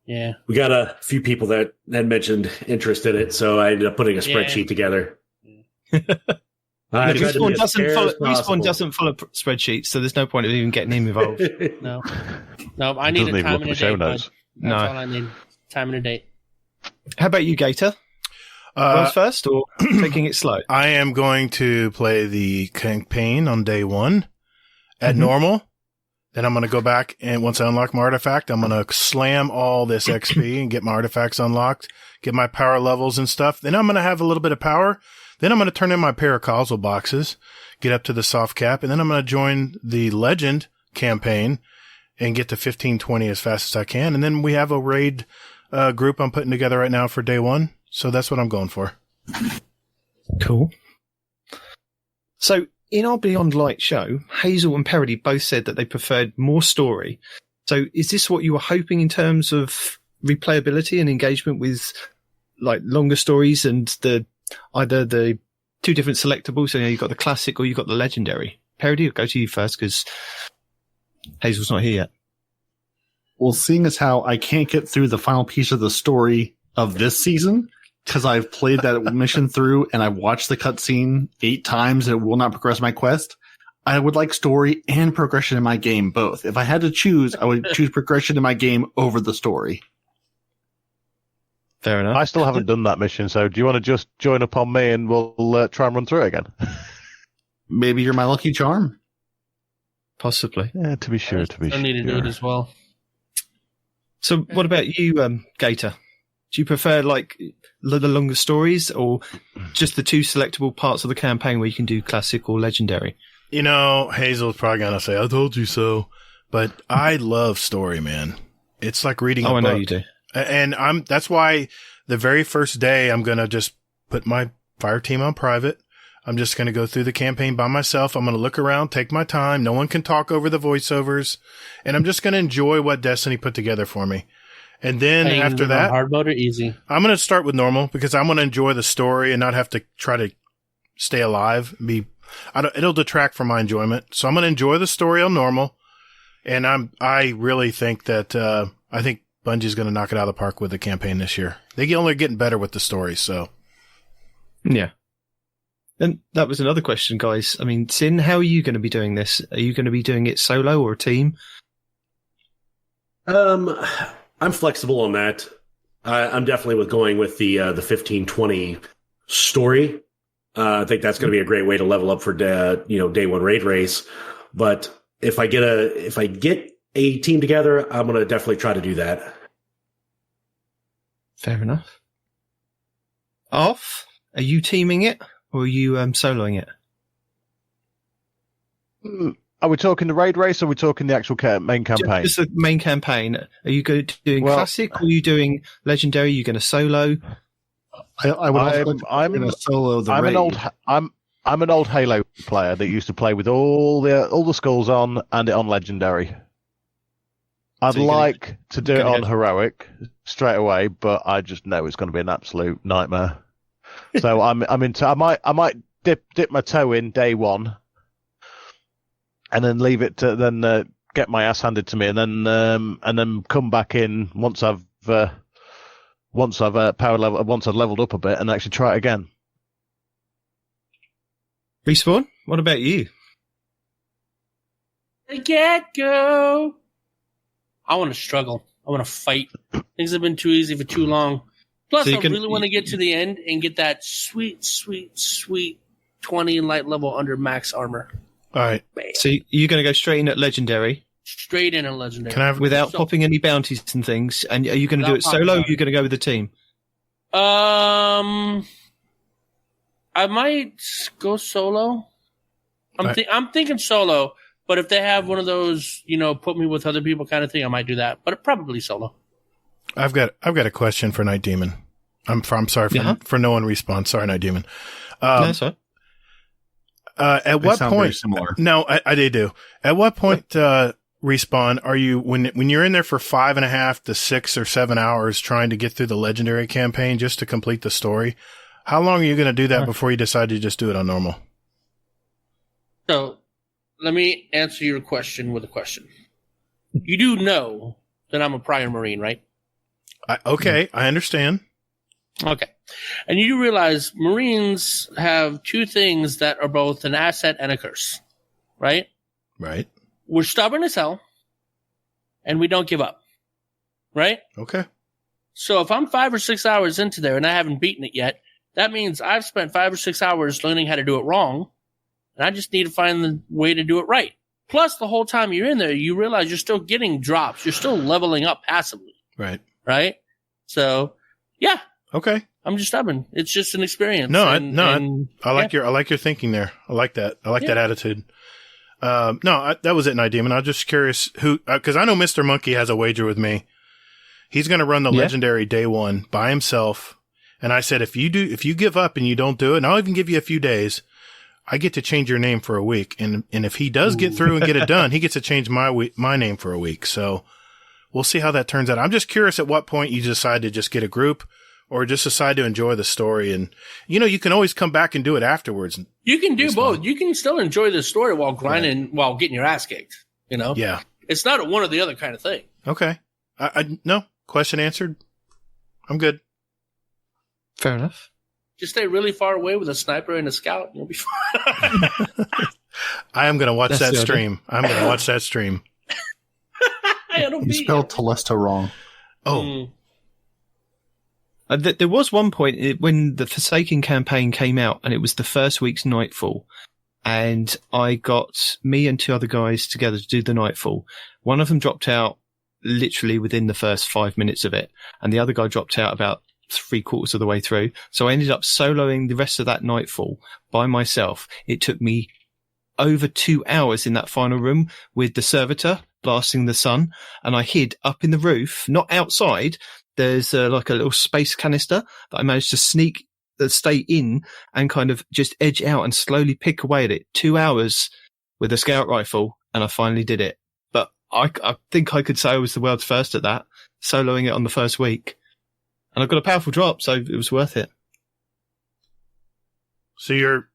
Speaker 6: Yeah.
Speaker 5: We got a few people that had mentioned interest in it, so I ended up putting a spreadsheet together.
Speaker 4: Respawn doesn't follow spreadsheets, so there's no point of even getting him involved.
Speaker 6: No, I need a time and a date. That's all I need. Time and a date.
Speaker 4: How about you, Gator? World's first, or taking it slow?
Speaker 1: I am going to play the campaign on day one at normal. Then I'm going to go back, and once I unlock my artifact, I'm going to slam all this XP and get my artifacts unlocked, get my power levels and stuff. Then I'm going to have a little bit of power. Then I'm going to turn in my paracausal boxes, get up to the soft cap, and then I'm going to join the legend campaign and get to 1520 as fast as I can. And then we have a raid group I'm putting together right now for day one. So that's what I'm going for.
Speaker 4: Cool. So in our Beyond Light show, Hazel and Parody both said that they preferred more story. So is this what you were hoping in terms of replayability and engagement with like longer stories and either the two different selectables? So you've got the classic or you've got the legendary. Parody, I'll go to you first because Hazel's not here yet.
Speaker 3: Well, seeing as how I can't get through the final piece of the story of this season, because I've played that mission through and I've watched the cutscene 8 times and it will not progress my quest, I would like story and progression in my game both. If I had to choose, I would choose progression in my game over the story.
Speaker 4: Fair enough.
Speaker 8: I still haven't done that mission, so do you want to just join up on me and we'll try and run through it again?
Speaker 3: Maybe you're my lucky charm.
Speaker 4: Possibly.
Speaker 8: Yeah, to be sure.
Speaker 6: I need to do it as well.
Speaker 4: So what about you, Gator? Do you prefer like the longer stories or just the two selectable parts of the campaign where you can do classic or legendary?
Speaker 1: You know, Hazel's probably going to say, I told you so. But I love story, man. It's like reading a book.
Speaker 4: I know you do.
Speaker 1: And that's why the very first day I'm going to just put my fire team on private. I'm just going to go through the campaign by myself. I'm going to look around, take my time. No one can talk over the voiceovers. And I'm just going to enjoy what Destiny put together for me. And then after that,
Speaker 6: hard mode or easy?
Speaker 1: I'm going to start with normal because I'm going to enjoy the story and not have to try to stay alive. It'll detract from my enjoyment. So I'm going to enjoy the story on normal. And I really think that, I think Bungie's going to knock it out of the park with the campaign this year. They only getting better with the story. So.
Speaker 4: Yeah. And that was another question, guys. I mean, Sin, how are you going to be doing this? Are you going to be doing it solo or a team?
Speaker 5: I'm flexible on that. I'm definitely going with the 1520 story. I think that's going to be a great way to level up for day one raid race. But if I get a team together, I'm going to definitely try to do that.
Speaker 4: Fair enough. Off? Are you teaming it or are you soloing it?
Speaker 8: Are we talking the raid race or are we talking the actual main campaign?
Speaker 4: Just the main campaign. Are you doing classic or are you doing legendary? Are you going to solo?
Speaker 3: I'm going to solo the raid.
Speaker 8: I'm an old Halo player that used to play with all the skulls on and it on legendary. I'd like to do it on heroic straight away, but I just know it's going to be an absolute nightmare. So I might dip my toe in day one, and then leave it to get my ass handed to me, and then come back in once I've leveled up a bit and actually try it again.
Speaker 4: Respawn, what about you?
Speaker 6: The get-go. I want to struggle. I want to fight. Things have been too easy for too long. Plus, I really want to get to the end and get that sweet, sweet, sweet 20 light level under max armor.
Speaker 1: All right.
Speaker 6: Bam.
Speaker 4: So you're going to go straight in at legendary?
Speaker 6: Straight in at legendary.
Speaker 1: Can I have,
Speaker 4: without popping any bounties and things? And are you going to do it solo or are you going to go with the team?
Speaker 6: I might go solo. I'm thinking solo, but if they have one of those, put me with other people kind of thing, I might do that. But probably solo.
Speaker 1: I've got a question for Night Demon. I'm sorry for no one respawn. Sorry, Night Demon.
Speaker 4: No, that's right.
Speaker 1: At what point?
Speaker 3: Similar.
Speaker 1: No, I do. At what point, Respawn, are you, when you're in there for 5.5 to 6 or 7 hours trying to get through the legendary campaign just to complete the story, how long are you going to do that before you decide to just do it on normal?
Speaker 6: So, let me answer your question with a question. You do know that I'm a prior Marine, right?
Speaker 1: Okay, I understand.
Speaker 6: Okay. And you do realize Marines have two things that are both an asset and a curse, right?
Speaker 1: Right.
Speaker 6: We're stubborn as hell, and we don't give up, right?
Speaker 1: Okay.
Speaker 6: So if I'm 5 or 6 hours into there and I haven't beaten it yet, that means I've spent 5 or 6 hours learning how to do it wrong, and I just need to find the way to do it right. Plus, the whole time you're in there, you realize you're still getting drops. You're still leveling up passively.
Speaker 1: Right.
Speaker 6: Right? So, yeah.
Speaker 1: Okay.
Speaker 6: I'm just stubborn. It's just an experience.
Speaker 1: I like your thinking there. I like that. I like that attitude. That was it, Night Demon. I was just curious because I know Mr. Monkey has a wager with me. He's going to run the legendary day one by himself. And I said, if you give up and you don't do it, and I'll even give you a few days, I get to change your name for a week. And if he does get through and get it done, he gets to change my name for a week. So we'll see how that turns out. I'm just curious at what point you decide to just get a group or just decide to enjoy the story. And, you can always come back and do it afterwards.
Speaker 6: You can do both. You can still enjoy the story while grinding, while getting your ass kicked, Yeah. It's not a one or the other kind of thing.
Speaker 1: Okay. No. Question answered. I'm good.
Speaker 4: Fair enough.
Speaker 6: Just stay really far away with a sniper and a scout, and you'll be fine.
Speaker 1: I am going to watch that stream. I'm going to watch that stream.
Speaker 3: You spelled Telesto wrong.
Speaker 1: Oh.
Speaker 4: There was one point when the Forsaken campaign came out, and it was the first week's Nightfall, and I got me and 2 other guys together to do the Nightfall. One of them dropped out literally within the first 5 minutes of it, and the other guy dropped out about 3/4 of the way through. So I ended up soloing the rest of that Nightfall by myself. It took me over 2 hours in that final room with the servitor blasting the sun, and I hid up in the roof, not outside. There's like a little space canister that I managed to stay in and kind of just edge out and slowly pick away at it. 2 hours with a scout rifle, and I finally did it. But I think I could say I was the world's first at that, soloing it on the first week. And I got a powerful drop, so it was worth it.
Speaker 1: So you're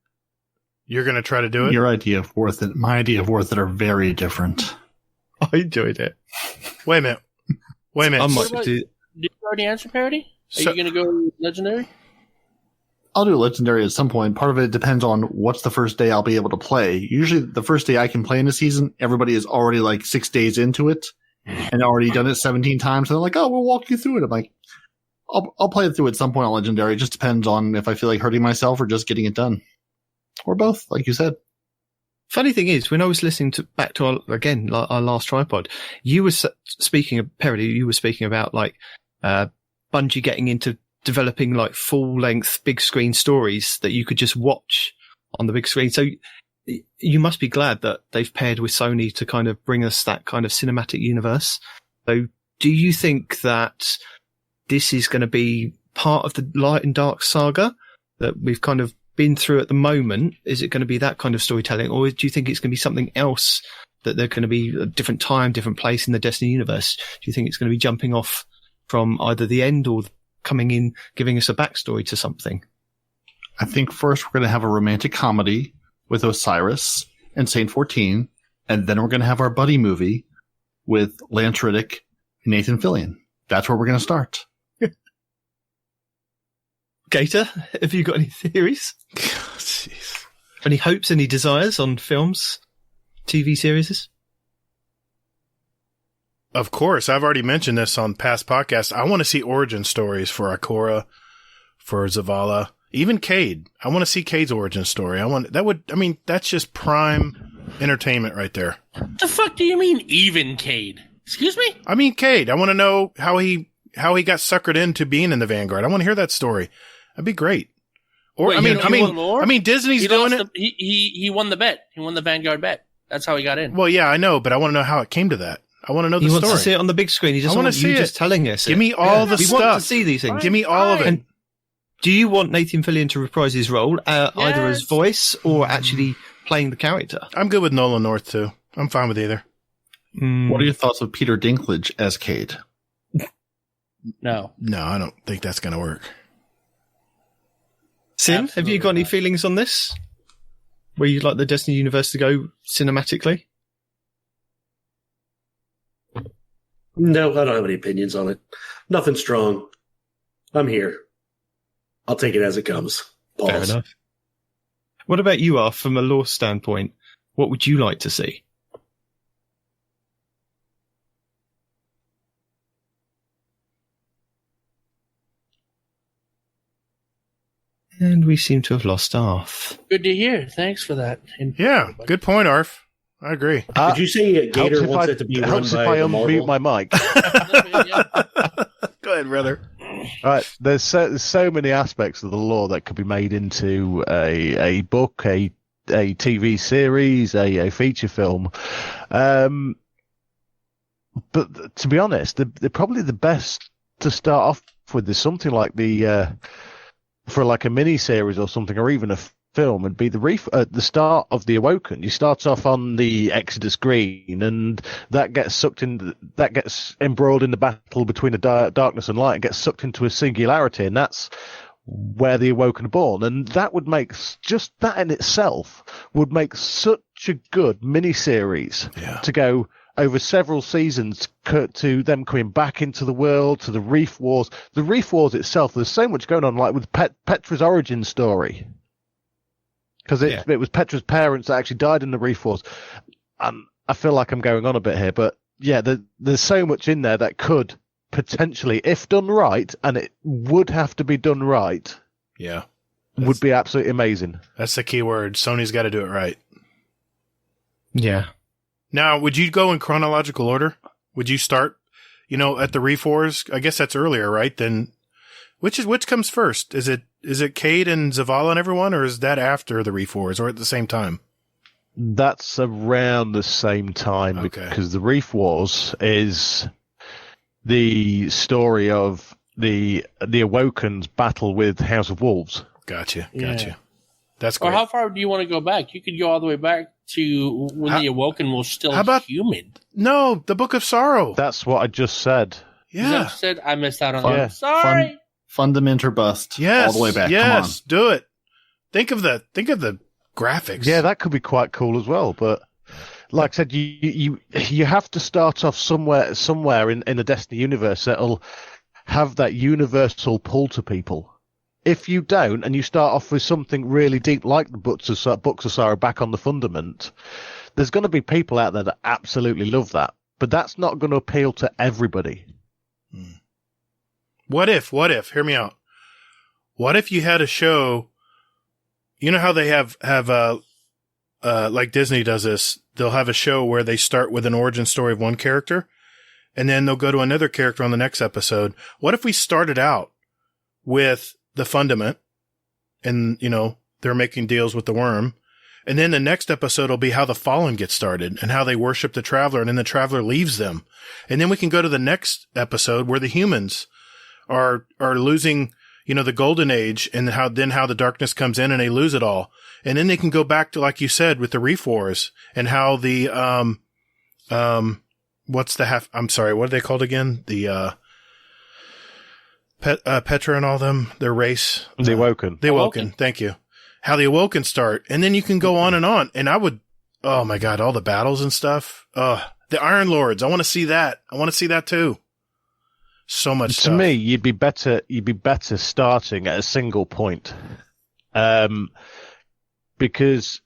Speaker 1: going to try to do it?
Speaker 3: Your idea of worth it, my idea of worth it are very different.
Speaker 4: I enjoyed it.
Speaker 1: Wait a minute.
Speaker 6: Did you already answer Parody? Are you going to go Legendary?
Speaker 3: I'll do Legendary at some point. Part of it depends on what's the first day I'll be able to play. Usually the first day I can play in a season, everybody is already like 6 days into it and already done it 17 times. So they're like, oh, we'll walk you through it. I'm like, I'll play it through at some point on Legendary. It just depends on if I feel like hurting myself or just getting it done. Or both, like you said.
Speaker 4: Funny thing is, when I was listening back to our last tripod, you were speaking of Parody. You were speaking about like Bungie getting into developing like full length big screen stories that you could just watch on the big screen. So you must be glad that they've paired with Sony to kind of bring us that kind of cinematic universe. So do you think that this is going to be part of the Light and Dark saga that we've kind of been through at the moment? Is it going to be that kind of storytelling, or do you think it's going to be something else, that they're going to be a different time, different place in the Destiny universe? Do you think it's going to be jumping off from either the end or coming in, giving us a backstory to something?
Speaker 3: I think first we're going to have a romantic comedy with Osiris and Saint 14, and then we're going to have our buddy movie with Lance Riddick and Nathan Fillion. That's where we're going to start.
Speaker 4: Gator, have you got any theories?
Speaker 1: Jeez.
Speaker 4: Any hopes, any desires on films, TV series?
Speaker 1: Of course. I've already mentioned this on past podcasts. I want to see origin stories for Ikora, for Zavala, even Cade. I want to see Cade's origin story. That's just prime entertainment right there.
Speaker 6: What the fuck do you mean, even Cade? Excuse me?
Speaker 1: I mean, Cade. I want to know how he got suckered into being in the Vanguard. I want to hear that story. That'd be great. Or
Speaker 6: Wait,
Speaker 1: I mean, Disney's doing it.
Speaker 6: He won the bet. He won the Vanguard bet. That's how he got in.
Speaker 1: Well, yeah, I know, but I want to know how it came to that. I want to know the story.
Speaker 4: He wants to see it on the big screen. He doesn't want you just telling us.
Speaker 1: Give me all the stuff.
Speaker 4: We want to see these things.
Speaker 1: Give me all of it.
Speaker 4: Do you want Nathan Fillion to reprise his role, either as voice or actually playing the character?
Speaker 1: I'm good with Nolan North, too. I'm fine with either.
Speaker 3: What are your thoughts of Peter Dinklage as Cade?
Speaker 6: No.
Speaker 1: No, I don't think that's going to work.
Speaker 4: Sin,
Speaker 6: Absolutely
Speaker 4: have you got any
Speaker 6: not.
Speaker 4: feelings on this? Where you'd like the Destiny universe to go cinematically?
Speaker 5: No, I don't have any opinions on it. Nothing strong. I'm here. I'll take it as it comes. Balls.
Speaker 4: Fair enough. What about you, Arf, from a lore standpoint? What would you like to see? And we seem to have lost Arf.
Speaker 6: Good to hear. Thanks for that.
Speaker 1: Yeah, good point, Arf. I agree.
Speaker 5: Did you say Gator
Speaker 8: Helps
Speaker 5: wants
Speaker 8: if
Speaker 5: it to be run
Speaker 8: helps if
Speaker 5: by
Speaker 8: I
Speaker 5: the
Speaker 8: unmute
Speaker 5: Marvel?
Speaker 8: my mic.
Speaker 1: Go ahead, brother.
Speaker 8: Right, there's so many aspects of the lore that could be made into a book, a TV series, a feature film. But to be honest, they're probably the best to start off with is something like for like a mini series or something, or even a film, would be the start of the Awoken. You start off on the Exodus Green, and that gets embroiled in the battle between the darkness and light, and gets sucked into a singularity, and that's where the Awoken are born. And that would make, just that in itself would make such a good mini series to go over several seasons to them coming back into the world, to the Reef Wars. The Reef Wars itself, there's so much going on, like with Petra's origin story. Because it was Petra's parents that actually died in the Reef Wars. I feel like I'm going on a bit here, but yeah, there's so much in there that could potentially, if done right, and it would have to be done right, would be absolutely amazing.
Speaker 1: That's the key word. Sony's got to do it right.
Speaker 4: Yeah.
Speaker 1: Now, would you go in chronological order? Would you start, at the Reef Wars? I guess that's earlier, right? Then, which comes first? Is it Cade and Zavala and everyone, or is that after the Reef Wars, or at the same time?
Speaker 8: That's around the same time, because the Reef Wars is the story of the Awoken's battle with House of Wolves.
Speaker 1: Gotcha.
Speaker 6: Yeah.
Speaker 1: That's great.
Speaker 6: Or how far do you want to go back? You could go all the way back to when the Awoken was still human.
Speaker 1: No, the Book of Sorrow.
Speaker 8: That's what I just said.
Speaker 6: Is that what you said? I missed out on that.
Speaker 8: Yeah.
Speaker 6: Sorry.
Speaker 3: Fundament or bust.
Speaker 1: Yes.
Speaker 3: All the way back.
Speaker 1: Yes. Do it. Think of the graphics.
Speaker 8: Yeah, that could be quite cool as well. But like I said, you have to start off somewhere in the Destiny universe that'll have that universal pull to people. If you don't, and you start off with something really deep like the Books of Sorrow back on the Fundament, there's going to be people out there that absolutely love that. But that's not going to appeal to everybody.
Speaker 1: What if, hear me out. What if you had a show, you know how they have like Disney does this, they'll have a show where they start with an origin story of one character, and then they'll go to another character on the next episode. What if we started out with the Fundament, and, they're making deals with the Worm, and then the next episode will be how the Fallen get started, and how they worship the Traveler, and then the Traveler leaves them. And then we can go to the next episode where the humans are losing, the Golden Age, and how the darkness comes in and they lose it all. And then they can go back to, like you said, with the Reef Wars, and how the, what are they called again? The, Petra and all them, their race.
Speaker 8: The Awoken.
Speaker 1: The Awoken, thank you. How the Awoken start. And then you can go on and on. And I would, oh my God, all the battles and stuff. The Iron Lords. I want to see that. I want to see that too. So much stuff.
Speaker 8: To me, you'd be better starting at a single point. Because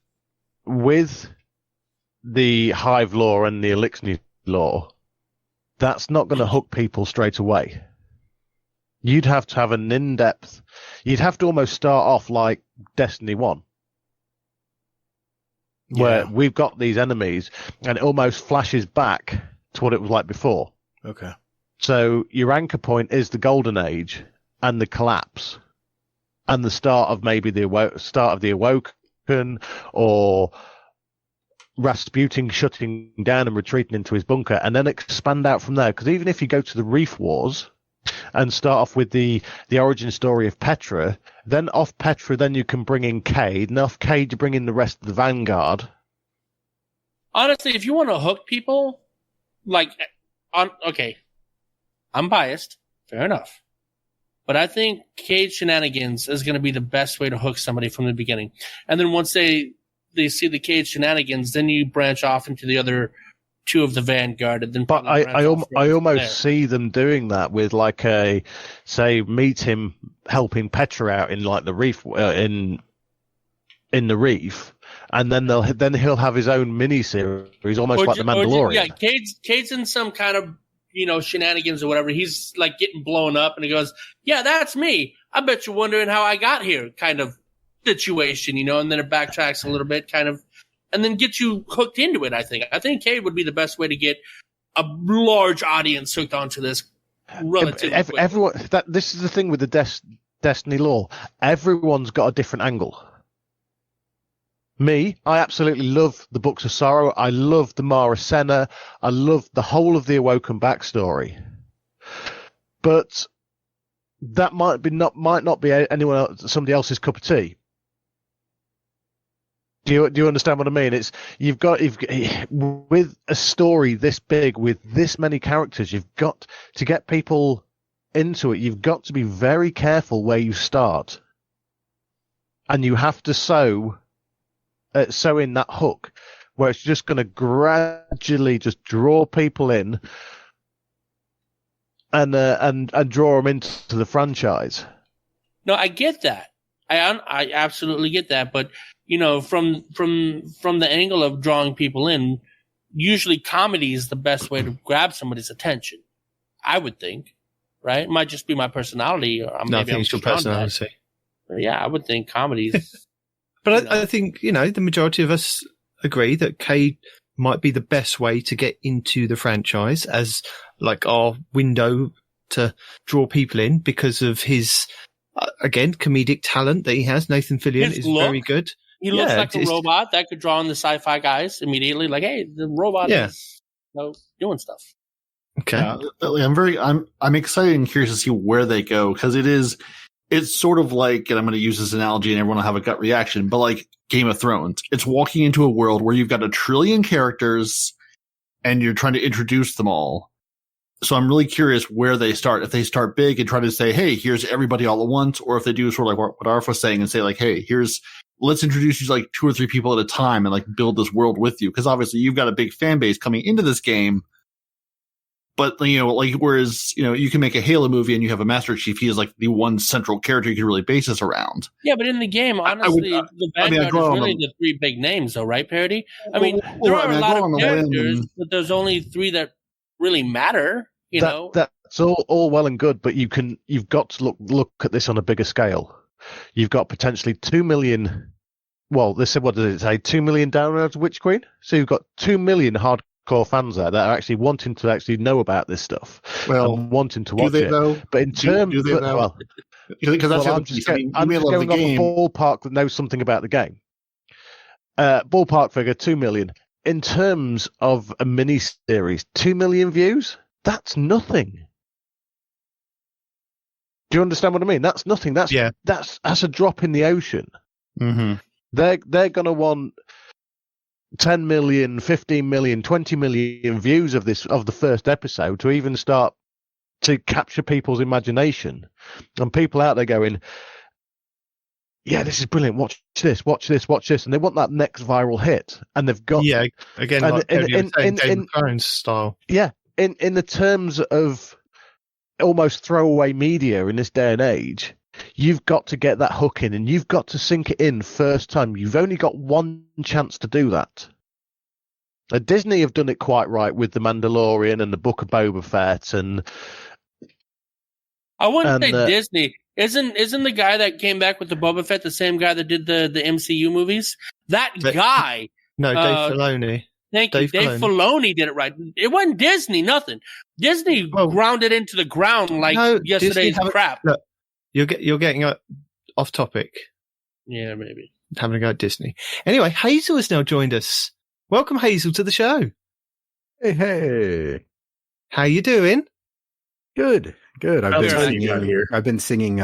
Speaker 8: with the Hive lore and the Elixir lore, that's not going to hook people straight away. You'd have to have an in-depth... You'd have to almost start off like Destiny 1. Where we've got these enemies, and it almost flashes back to what it was like before.
Speaker 1: Okay.
Speaker 8: So your anchor point is the Golden Age, and the collapse, and the start of maybe start of the Awoken, or Rasputin shutting down and retreating into his bunker, and then expand out from there. Because even if you go to the Reef Wars... and start off with the origin story of Petra. Then off Petra, then you can bring in Cade, and off Cade you bring in the rest of the Vanguard.
Speaker 6: Honestly, if you want to hook people, okay, I'm biased, fair enough. But I think Cade Shenanigans is going to be the best way to hook somebody from the beginning. And then once they see the Cade Shenanigans, then you branch off into the other two of the Vanguard. And then
Speaker 8: but I almost see them doing that with meet him helping Petra out in like the reef in the reef, and then he'll have his own mini series, almost like the Mandalorian.
Speaker 6: Cade's in some kind of shenanigans or whatever. He's like getting blown up, and he goes, "Yeah, that's me. I bet you're wondering how I got here," kind of situation, and then it backtracks a little bit, kind of, and then gets you hooked into it. I think Cade would be the best way to get a large audience hooked onto this. Relatively
Speaker 8: everyone. This is the thing with the Destiny lore. Everyone's got a different angle. Me, I absolutely love the Books of Sorrow. I love the Mara Senna. I love the whole of the Awoken backstory. But that might not be somebody else's cup of tea. Do you understand what I mean? It's with a story this big, with this many characters, you've got to get people into it. You've got to be very careful where you start, and you have to sow in that hook where it's just going to gradually just draw people in and draw them into the franchise.
Speaker 6: No, I get that. I absolutely get that. But from the angle of drawing people in, usually comedy is the best way to grab somebody's attention. I would think, right? It might just be my personality, or
Speaker 4: I think it's your personality.
Speaker 6: Yeah, I would think comedies.
Speaker 4: But I think, the majority of us agree that Cade might be the best way to get into the franchise as like our window to draw people in because of his, again, comedic talent that he has. Nathan Fillion is very good.
Speaker 6: He looks like a robot that could draw in the sci-fi guys immediately. Like, hey, the robot is doing stuff.
Speaker 3: Okay. I'm excited and curious to see where they go, because it's sort of like, and I'm going to use this analogy and everyone will have a gut reaction, but like Game of Thrones. It's walking into a world where you've got 1 trillion characters and you're trying to introduce them all. So I'm really curious where they start. If they start big and try to say, hey, here's everybody all at once, or if they do sort of like what Arf was saying and say like, hey, let's introduce you to like 2 or 3 people at a time and like build this world with you. Because obviously you've got a big fan base coming into this game. But, whereas, you can make a Halo movie and you have a Master Chief, he is like the one central character you can really base this around.
Speaker 6: Yeah, but in the game, honestly, the Vanguard is really the 3 big names, though, right, Parody? I mean, there are a lot of characters, but there's only 3 that really matter,
Speaker 8: That's all well and good, but you've got to look at this on a bigger scale. You've got potentially 2 million, well, they said, what did it say, 2 million downloads of Witch Queen? So you've got 2 million hardcore fans there that are actually wanting to actually know about this stuff, and wanting to watch it.
Speaker 3: Though?
Speaker 8: But in terms,
Speaker 3: do they though?
Speaker 8: Well,
Speaker 3: because that's
Speaker 8: I'm just going off a ballpark that knows something about the game. Ballpark figure 2 million. In terms of a mini series, 2 million views. That's nothing. Do you understand what I mean? That's nothing. That's a drop in the ocean.
Speaker 3: Mm-hmm.
Speaker 8: They're going to want 10 million, 15 million, 20 million views of the first episode to even start to capture people's imagination, and people out there going, yeah, this is brilliant. Watch this, and they want that next viral hit, and they've got
Speaker 4: again like David of Thrones style.
Speaker 8: Yeah, in the terms of almost throwaway media in this day and age, you've got to get that hook in, and you've got to sink it in first time. You've only got one chance to do that. Disney have done it quite right with The Mandalorian and the Book of Boba Fett, and
Speaker 6: I wouldn't say Disney. Isn't the guy that came back with the Boba Fett the same guy that did the MCU movies? That guy.
Speaker 4: No, Dave Filoni.
Speaker 6: Thank you. Dave Filoni did it right. It wasn't Disney, nothing. Disney ground it into the ground like yesterday's crap.
Speaker 4: Look, you're getting off topic.
Speaker 6: Yeah, maybe.
Speaker 4: Having a go at Disney. Anyway, Hazel has now joined us. Welcome, Hazel, to the show.
Speaker 9: Hey.
Speaker 4: How you doing?
Speaker 9: Good.
Speaker 2: Good.
Speaker 5: I've
Speaker 2: been singing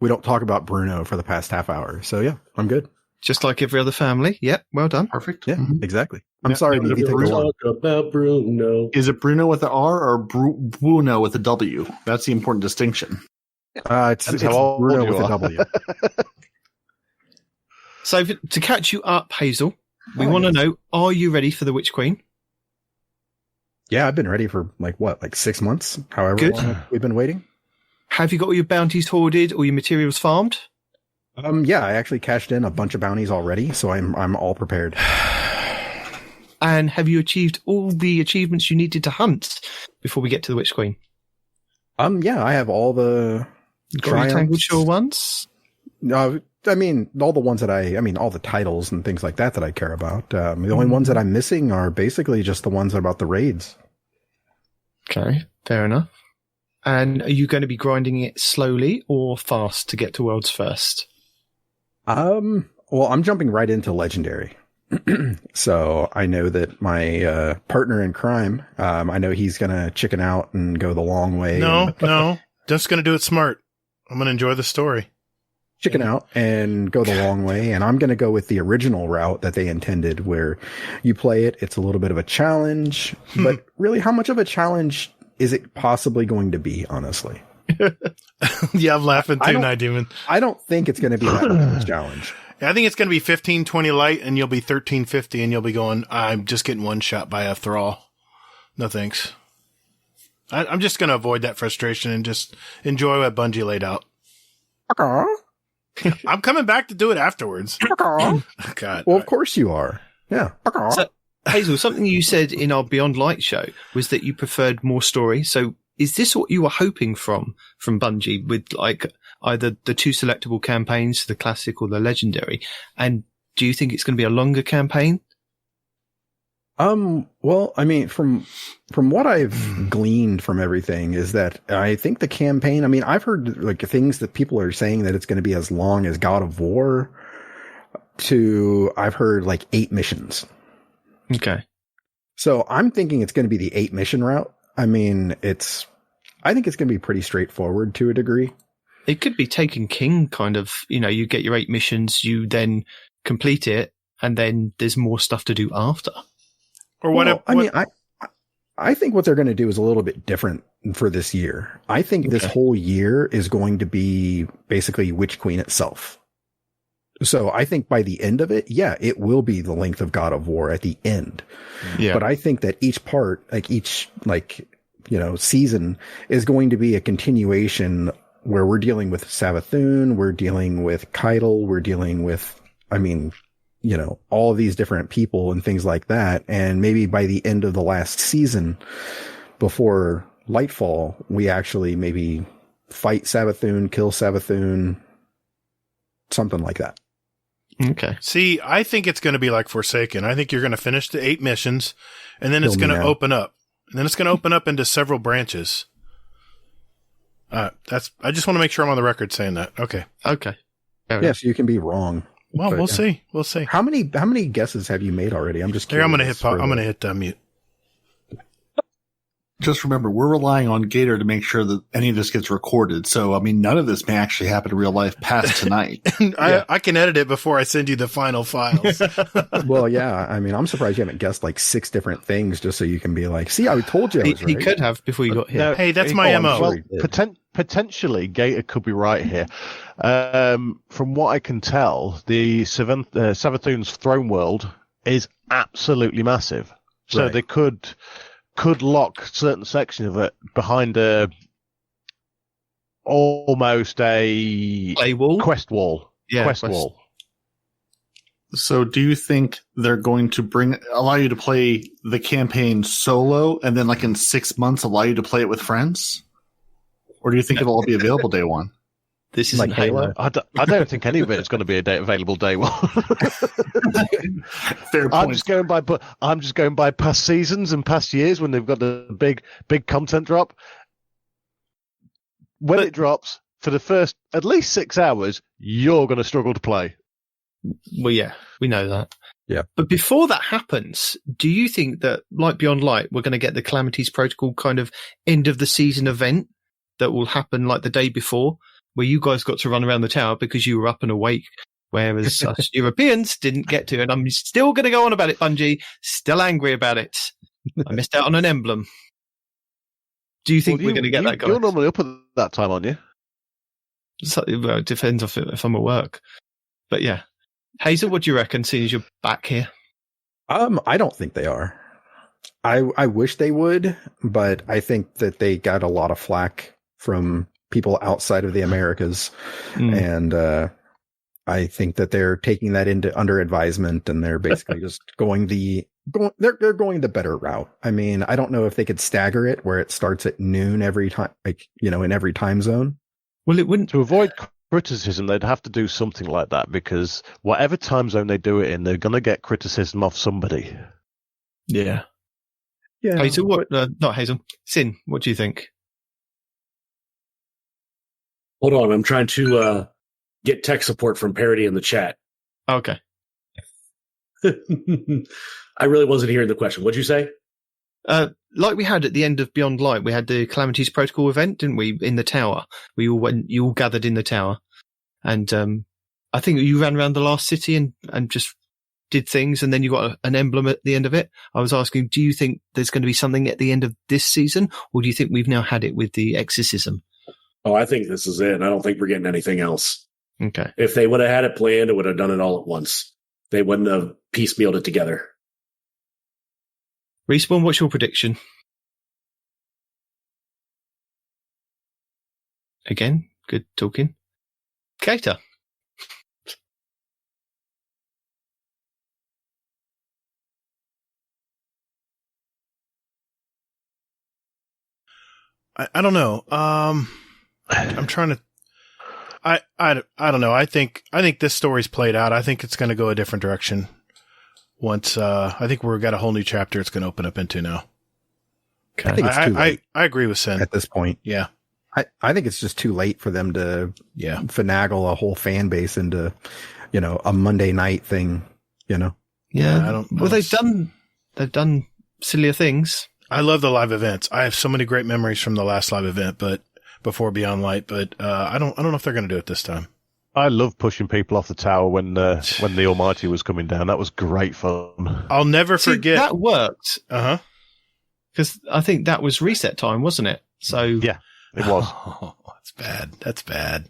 Speaker 2: We Don't Talk About Bruno for the past half hour. So yeah, I'm good.
Speaker 4: Just like every other family. Yep, well done.
Speaker 3: Perfect.
Speaker 2: Yeah, exactly. I'm sorry, Eve, you take the one.
Speaker 5: Talk about Bruno.
Speaker 3: Is it Bruno with the R or Bruno with a W? That's the important distinction.
Speaker 2: It's
Speaker 8: how old
Speaker 2: Bruno
Speaker 8: you
Speaker 2: with a
Speaker 8: are.
Speaker 2: W.
Speaker 4: So to catch you up, Hazel, we want to know, are you ready for the Witch Queen?
Speaker 2: Yeah, I've been ready for like 6 months, however
Speaker 4: Good.
Speaker 2: long we've been waiting.
Speaker 4: Have you got all your bounties hoarded or your materials farmed?
Speaker 2: Yeah, I actually cashed in a bunch of bounties already, so I'm all prepared.
Speaker 4: And have you achieved all the achievements you needed to hunt before we get to the Witch Queen?
Speaker 2: Yeah, I have all the
Speaker 4: Got all your Tangled Shore ones?
Speaker 2: I mean, all the ones all the titles and things like that I care about. The only ones that I'm missing are basically just the ones about the raids.
Speaker 4: Okay, fair enough. And are you going to be grinding it slowly or fast to get to Worlds First?
Speaker 2: Well, I'm jumping right into Legendary. So I know that my partner in crime, I know he's going to chicken out and go the long way.
Speaker 1: No. Just going to do it smart. I'm going to enjoy the story.
Speaker 2: Chicken out and go the long way. And I'm going to go with the original route that they intended, where you play it. It's a little bit of a challenge, but really, how much of a challenge is it possibly going to be, honestly?
Speaker 1: Yeah, I'm laughing too, Night Demon.
Speaker 2: I don't think it's going to be that much of a challenge.
Speaker 1: I think it's going to be 1520 light, and you'll be 1350, and you'll be going, I'm just getting one shot by a thrall. No thanks. I'm just going to avoid that frustration and just enjoy what Bungie laid out. I'm coming back to do it afterwards. God.
Speaker 2: Well, of course you are. Yeah.
Speaker 4: So, Hazel, something you said in our Beyond Light show was that you preferred more story. So is this what you were hoping from Bungie with like either the two selectable campaigns, the classic or the legendary? And do you think it's going to be a longer campaign?
Speaker 2: Well, I mean, from what I've gleaned from everything is that I think the campaign, I mean, I've heard like things that people are saying that it's going to be as long as God of War I've heard like 8 missions.
Speaker 4: Okay.
Speaker 2: So I'm thinking it's going to be the 8 mission route. I mean, I think it's going to be pretty straightforward to a degree.
Speaker 4: It could be Taken King kind of, you get your 8 missions, you then complete it, and then there's more stuff to do after.
Speaker 1: Or what?
Speaker 2: I think what they're going to do is a little bit different for this year. I think this whole year is going to be basically Witch Queen itself. So I think by the end of it, yeah, it will be the length of God of War at the end.
Speaker 4: Yeah.
Speaker 2: But I think that each part, season is going to be a continuation where we're dealing with Savathun, we're dealing with Keitel, we're dealing with, all of these different people and things like that. And maybe by the end of the last season, before Lightfall, we actually maybe fight Savathun, kill Savathun, something like that.
Speaker 4: Okay.
Speaker 1: See, I think it's going to be like Forsaken. I think you're going to finish the 8 missions, and then it's going to open up. And then it's going to open up into several branches. I just want to make sure I'm on the record saying that. Okay.
Speaker 4: Okay.
Speaker 2: Yes, you can be wrong.
Speaker 1: Well, we'll see. We'll see.
Speaker 2: How many guesses have you made already? I'm just curious.
Speaker 1: Here, I'm going to hit mute.
Speaker 3: Just remember, we're relying on Gator to make sure that any of this gets recorded. So, I mean, none of this may actually happen in real life past tonight.
Speaker 1: I can edit it before I send you the final files.
Speaker 2: Well, yeah. I mean, I'm surprised you haven't guessed like 6 different things just so you can be like, see, I told you I was right.
Speaker 4: He could have before you got here.
Speaker 1: No, hey, that's my MO.
Speaker 8: Well, potentially, Gator could be right here. From what I can tell, the Savathun's throne world is absolutely massive. So
Speaker 2: Right.
Speaker 8: they could lock certain sections of it behind almost a
Speaker 4: Play wall?
Speaker 8: quest wall.
Speaker 4: Yeah,
Speaker 8: quest wall.
Speaker 3: So do you think they're going to allow you to play the campaign solo and then like in 6 months allow you to play it with friends? Or do you think it'll all be available day one?
Speaker 4: This is
Speaker 2: Like Halo?
Speaker 8: I don't think any of it is going to be available day one.
Speaker 3: Fair
Speaker 8: I'm
Speaker 3: point.
Speaker 8: just going by past seasons and past years when they've got the big content drop. When it drops for the first at least 6 hours, you're going to struggle to play.
Speaker 4: Well, yeah, we know that.
Speaker 2: Yeah.
Speaker 4: But before that happens, do you think that, like Beyond Light, we're going to get the Calamities Protocol kind of end of the season event that will happen like the day before, where you guys got to run around the tower because you were up and awake, whereas us Europeans didn't get to. And I'm still going to go on about it, Bungie. Still angry about it. I missed out on an emblem. Do you think we're going to get that, guys?
Speaker 8: You're normally up at that time, aren't you?
Speaker 4: So, well, it depends if I'm at work. But yeah. Hazel, what do you reckon, seeing as you're back here?
Speaker 2: I don't think they are. I wish they would, but I think that they got a lot of flack from people outside of the Americas. And I think that they're taking that under advisement, and they're basically just going the better route. I mean, I don't know if they could stagger it where it starts at noon every time, like, in every time zone.
Speaker 4: Well, it wouldn't.
Speaker 8: To avoid criticism, they'd have to do something like that, because whatever time zone they do it in, they're going to get criticism off somebody.
Speaker 4: Yeah.
Speaker 2: Yeah.
Speaker 4: Hazel, what? Not Hazel. Sin, what do you think?
Speaker 5: Hold on, I'm trying to get tech support from Parody in the chat.
Speaker 4: Okay.
Speaker 5: I really wasn't hearing the question. What'd you say?
Speaker 4: Like we had at the end of Beyond Light, we had the Calamities Protocol event, didn't we? In the tower, you all gathered in the tower, and I think you ran around the last city and just did things, and then you got an emblem at the end of it. I was asking, do you think there's going to be something at the end of this season, or do you think we've now had it with the exorcism?
Speaker 5: Oh, I think this is it. I don't think we're getting anything else.
Speaker 4: Okay.
Speaker 5: If they would have had it planned, it would have done it all at once. They wouldn't have piecemealed it together.
Speaker 4: Respawn, what's your prediction? Again, good talking. Kater.
Speaker 1: I don't know. I'm trying to. I don't know. I think this story's played out. I think it's going to go a different direction. Once I think we've got a whole new chapter it's going to open up into now.
Speaker 2: I think it's too late
Speaker 1: I agree with Sin
Speaker 2: at this point.
Speaker 1: Yeah.
Speaker 2: I think it's just too late for them to finagle a whole fan base into, a Monday night thing,
Speaker 4: Yeah.
Speaker 1: Well,
Speaker 4: they've done sillier things.
Speaker 1: I love the live events. I have so many great memories from the last live event, but before Beyond Light, but I don't know if they're going to do it this time.
Speaker 8: I love pushing people off the tower when the Almighty was coming down. That was great fun.
Speaker 1: I'll never forget.
Speaker 4: That worked.
Speaker 1: Uh-huh.
Speaker 4: Because I think that was reset time, wasn't it? So
Speaker 8: yeah, it was.
Speaker 1: Oh, that's bad. That's bad.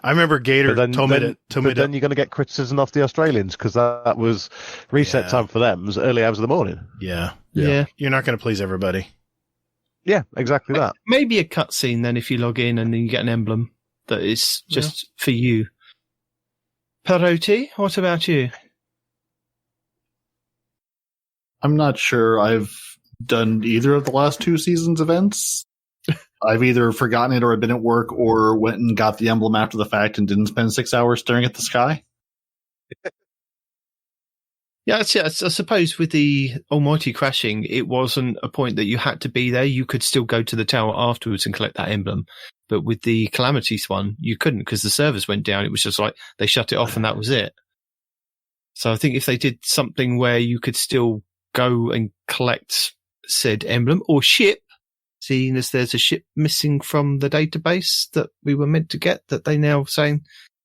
Speaker 1: I remember Gator told me to.
Speaker 8: Then you're going to get criticism off the Australians, because that was reset time for them. It was early hours of the morning.
Speaker 1: Yeah.
Speaker 4: Yeah.
Speaker 1: You're not going to please everybody.
Speaker 8: Yeah, exactly that.
Speaker 4: Maybe a cutscene then if you log in and then you get an emblem that is just for you. Paroti, what about you?
Speaker 3: I'm not sure I've done either of the last two seasons events. I've either forgotten it or I've been at work or went and got the emblem after the fact and didn't spend 6 hours staring at the sky.
Speaker 4: Yeah, I suppose with the Almighty crashing, it wasn't a point that you had to be there. You could still go to the tower afterwards and collect that emblem. But with the Calamities one, you couldn't because the servers went down. It was just like they shut it off and that was it. So I think if they did something where you could still go and collect said emblem or ship, seeing as there's a ship missing from the database that we were meant to get that they now saying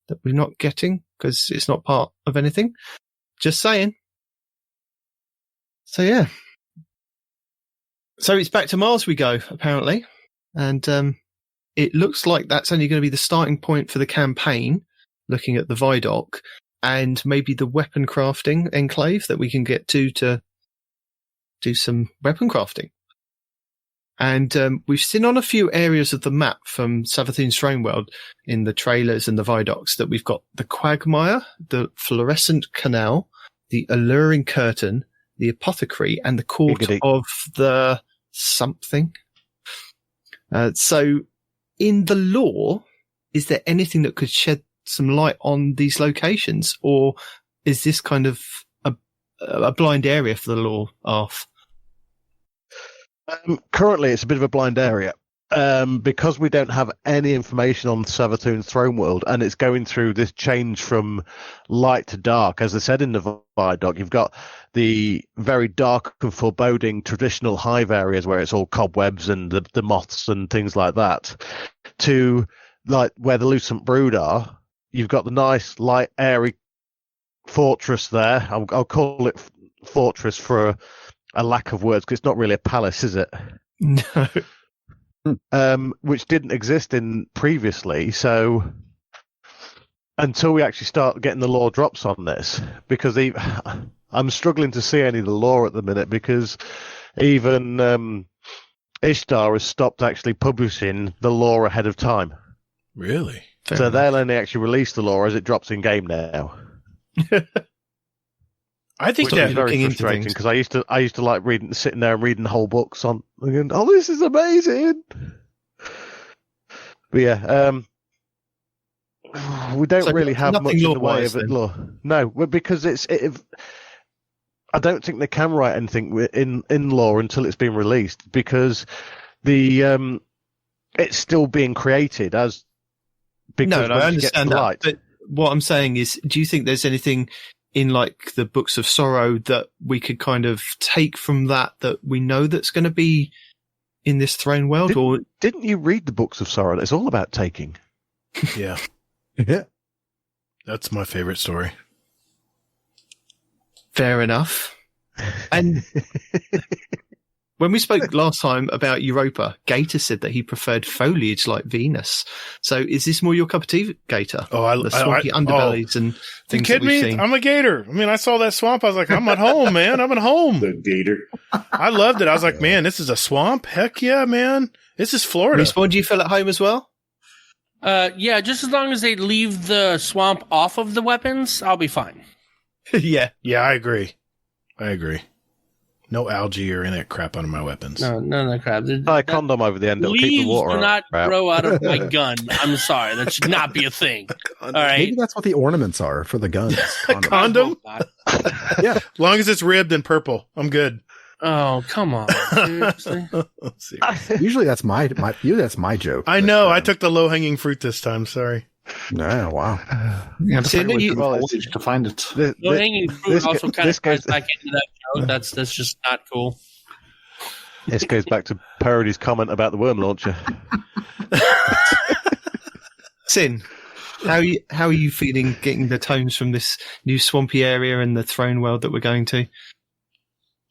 Speaker 4: that we're not getting because it's not part of anything. Just saying. So yeah. So it's back to Mars we go, apparently. And it looks like that's only going to be the starting point for the campaign, looking at the Vidoc, and maybe the weapon crafting enclave that we can get to do some weapon crafting. And we've seen on a few areas of the map from Savathun's Throne World in the trailers and the Vidocs that we've got the Quagmire, the Fluorescent Canal, the Alluring Curtain, the Apothecary, and the Court of the something. So in the lore, is there anything that could shed some light on these locations? Or is this kind of a blind area for the lore, Arth?
Speaker 8: Currently, it's a bit of a blind area. because we don't have any information on Savathûn's throne world, and it's going through this change from light to dark, as I said in the Vidoc, you've got the very dark and foreboding traditional hive areas where it's all cobwebs and the moths and things like that, to like where the Lucent Brood are. You've got the nice, light, airy fortress there. I'll call it fortress for a lack of words, because it's not really a palace, is it?
Speaker 4: No.
Speaker 8: Which didn't exist in previously. So until we actually start getting the lore drops on this, because I'm struggling to see any of the lore at the minute, because even Ishtar has stopped actually publishing the lore ahead of time.
Speaker 1: Really?
Speaker 8: So they'll only actually release the lore as it drops in game now.
Speaker 1: I think
Speaker 8: Which
Speaker 1: that
Speaker 8: is very frustrating, because I used to like sitting there and reading whole books on, thinking, oh, this is amazing. But yeah, we don't really have much in the way of it. No, because I don't think they can write anything in lore until it's been released, because it's still being created as. Because
Speaker 4: I understand that.
Speaker 8: Light,
Speaker 4: but what I'm saying is, do you think there's anything in like the Books of Sorrow that we could kind of take from that we know that's going to be in this throne world?
Speaker 8: Didn't you read the Books of Sorrow? It's all about taking.
Speaker 1: Yeah.
Speaker 2: Yeah.
Speaker 1: That's my favorite story.
Speaker 4: Fair enough. And when we spoke last time about Europa, Gator said that he preferred foliage like Venus. So is this more your cup of tea, Gator?
Speaker 1: Oh,
Speaker 4: the swampy underbellies and things.
Speaker 1: You kidding me?
Speaker 4: Seen?
Speaker 1: I'm a gator. I mean, I saw that swamp. I was like, I'm at home, man. I'm at home.
Speaker 5: The gator.
Speaker 1: I loved it. I was like, man, this is a swamp. Heck yeah, man. This is Florida.
Speaker 4: Respawn, do you feel at home as well?
Speaker 6: Yeah, just as long as they leave the swamp off of the weapons, I'll be fine.
Speaker 4: Yeah.
Speaker 1: Yeah, I agree. No algae or any of that crap under my weapons.
Speaker 6: No, none of that crap.
Speaker 8: Tie a condom over the end. It'll keep the
Speaker 6: Leaves
Speaker 8: water
Speaker 6: do not
Speaker 8: out.
Speaker 6: grow out of my gun. I'm sorry. That should not be a thing. All right.
Speaker 2: Maybe that's what the ornaments are for the guns.
Speaker 1: Condom?
Speaker 2: Yeah.
Speaker 1: As long as it's ribbed and purple, I'm good.
Speaker 6: Oh, come on. Seriously?
Speaker 2: Usually that's my joke.
Speaker 1: I know. I took the low-hanging fruit this time. Sorry.
Speaker 2: No, wow.
Speaker 3: You have to
Speaker 4: See,
Speaker 3: play with
Speaker 4: you-
Speaker 3: the foliage to find it.
Speaker 6: Low-hanging fruit also kind of ties
Speaker 8: goes,
Speaker 6: back into that joke. That's just not cool.
Speaker 8: this goes back to Parody's comment about the worm launcher.
Speaker 4: Sin, how are you feeling getting the tones from this new swampy area and the throne world that we're going to?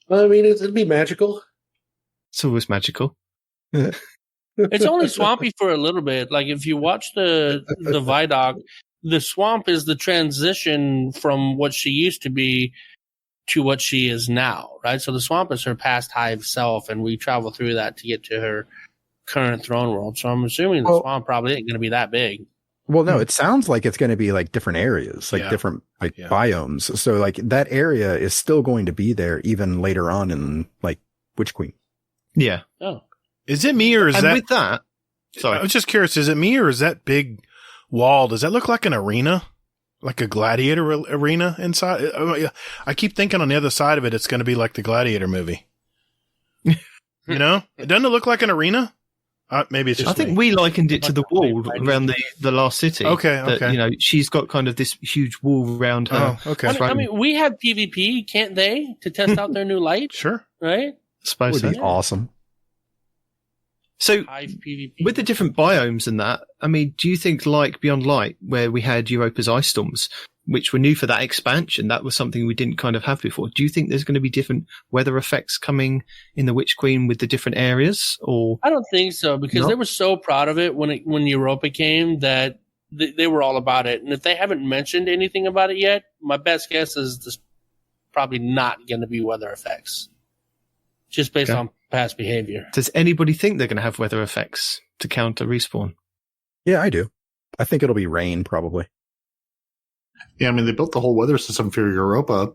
Speaker 5: I mean, it'd be magical.
Speaker 4: It's always magical.
Speaker 6: It's only swampy for a little bit. Like if you watch the Vidoc, the swamp is the transition from what she used to be to what she is now, right? So the swamp is her past hive self, and we travel through that to get to her current throne world. So I'm assuming the swamp probably ain't going to be that big.
Speaker 2: Well, no, it sounds like it's going to be like different areas, like different biomes. So like that area is still going to be there even later on in like Witch Queen.
Speaker 4: Yeah.
Speaker 6: Oh.
Speaker 1: Is it me or is
Speaker 4: and
Speaker 1: that...
Speaker 4: with that... Sorry.
Speaker 1: I was just curious, is it me or is that big wall, does that look like an arena? Like a gladiator arena inside? I keep thinking on the other side of it, it's going to be like the Gladiator movie. You know? Doesn't it look like an arena? Maybe it's just
Speaker 4: I think
Speaker 1: me.
Speaker 4: we likened it to the wall around the last city.
Speaker 1: Okay,
Speaker 4: that,
Speaker 1: okay.
Speaker 4: You know, she's got kind of this huge wall around her.
Speaker 1: Oh, okay.
Speaker 6: I mean, we have PvP, can't they, to test out their new light?
Speaker 1: Sure.
Speaker 6: Right?
Speaker 4: Suppose
Speaker 2: Would
Speaker 4: so.
Speaker 2: be awesome.
Speaker 4: So,
Speaker 6: Hive PvP.
Speaker 4: with the different biomes and that, I mean, do you think, like Beyond Light, where we had Europa's ice storms, which were new for that expansion, that was something we didn't kind of have before? Do you think there's going to be different weather effects coming in the Witch Queen with the different areas? Or
Speaker 6: I don't think so, because they were so proud of it when Europa came that they were all about it. And if they haven't mentioned anything about it yet, my best guess is there's probably not going to be weather effects, just based on past behavior.
Speaker 4: does anybody think they're going to have weather effects to counter Respawn?
Speaker 2: Yeah, I do. I think it'll be rain probably.
Speaker 3: Yeah, I mean, they built the whole weather system for Europa.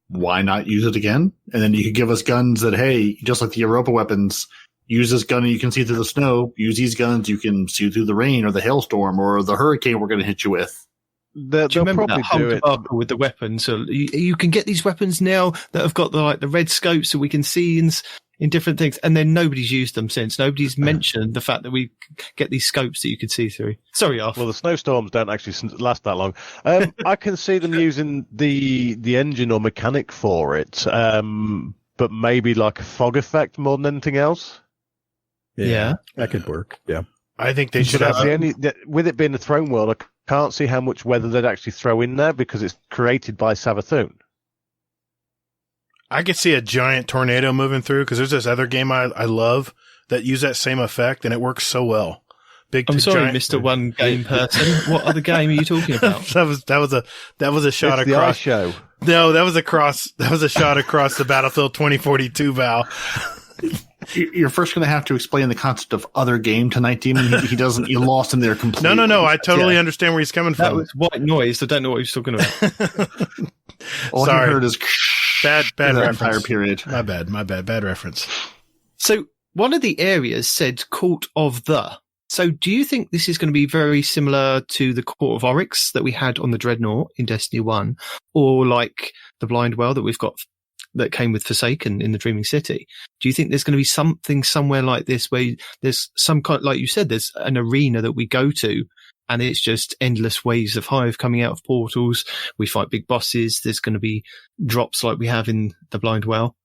Speaker 3: Why not use it again? And then you could give us guns that, hey, just like the Europa weapons, use this gun and you can see through the snow. Use these guns, you can see through the rain or the hailstorm or the hurricane we're going to hit you with.
Speaker 8: They'll
Speaker 4: Do you remember
Speaker 8: probably
Speaker 4: that
Speaker 8: do it.
Speaker 4: debacle with the weapons? So you can get these weapons now that have got the red scopes, so we can see in different things, and then nobody's used them since. Nobody's mentioned the fact that we get these scopes that you could see through. Sorry, Arf.
Speaker 8: Well, the snowstorms don't actually last that long. I can see them using the engine or mechanic for it, but maybe like a fog effect more than anything else.
Speaker 4: Yeah.
Speaker 2: That could work. Yeah.
Speaker 1: I think they should have.
Speaker 8: With it being the throne world, I can't see how much weather they'd actually throw in there because it's created by Savathun.
Speaker 1: I could see a giant tornado moving through because there's this other game I love that use that same effect and it works so well.
Speaker 4: I'm sorry, Mr. One Game Person. What other game are you talking about?
Speaker 1: that was a shot
Speaker 8: it's
Speaker 1: across
Speaker 8: the ice show.
Speaker 1: No, that was a shot across the Battlefield 2042 bow.
Speaker 3: You're first going to have to explain the concept of other game tonight, Demon. He doesn't. You lost him there completely.
Speaker 1: No. I totally understand where he's coming from.
Speaker 4: That was white noise. I don't know what he's talking about.
Speaker 3: All
Speaker 1: Sorry.
Speaker 3: I heard is
Speaker 1: bad reference.
Speaker 3: Entire period.
Speaker 1: My bad reference.
Speaker 4: So one of the areas said Court of the. So do you think this is going to be very similar to the Court of Oryx that we had on the Dreadnought in Destiny 1, or like the Blind Well that we've got that came with Forsaken in the Dreaming City? Do you think there's going to be something somewhere like this where there's some kind, like you said, there's an arena that we go to and it's just endless waves of hive coming out of portals. We fight big bosses. There's going to be drops like we have in the Blind Well.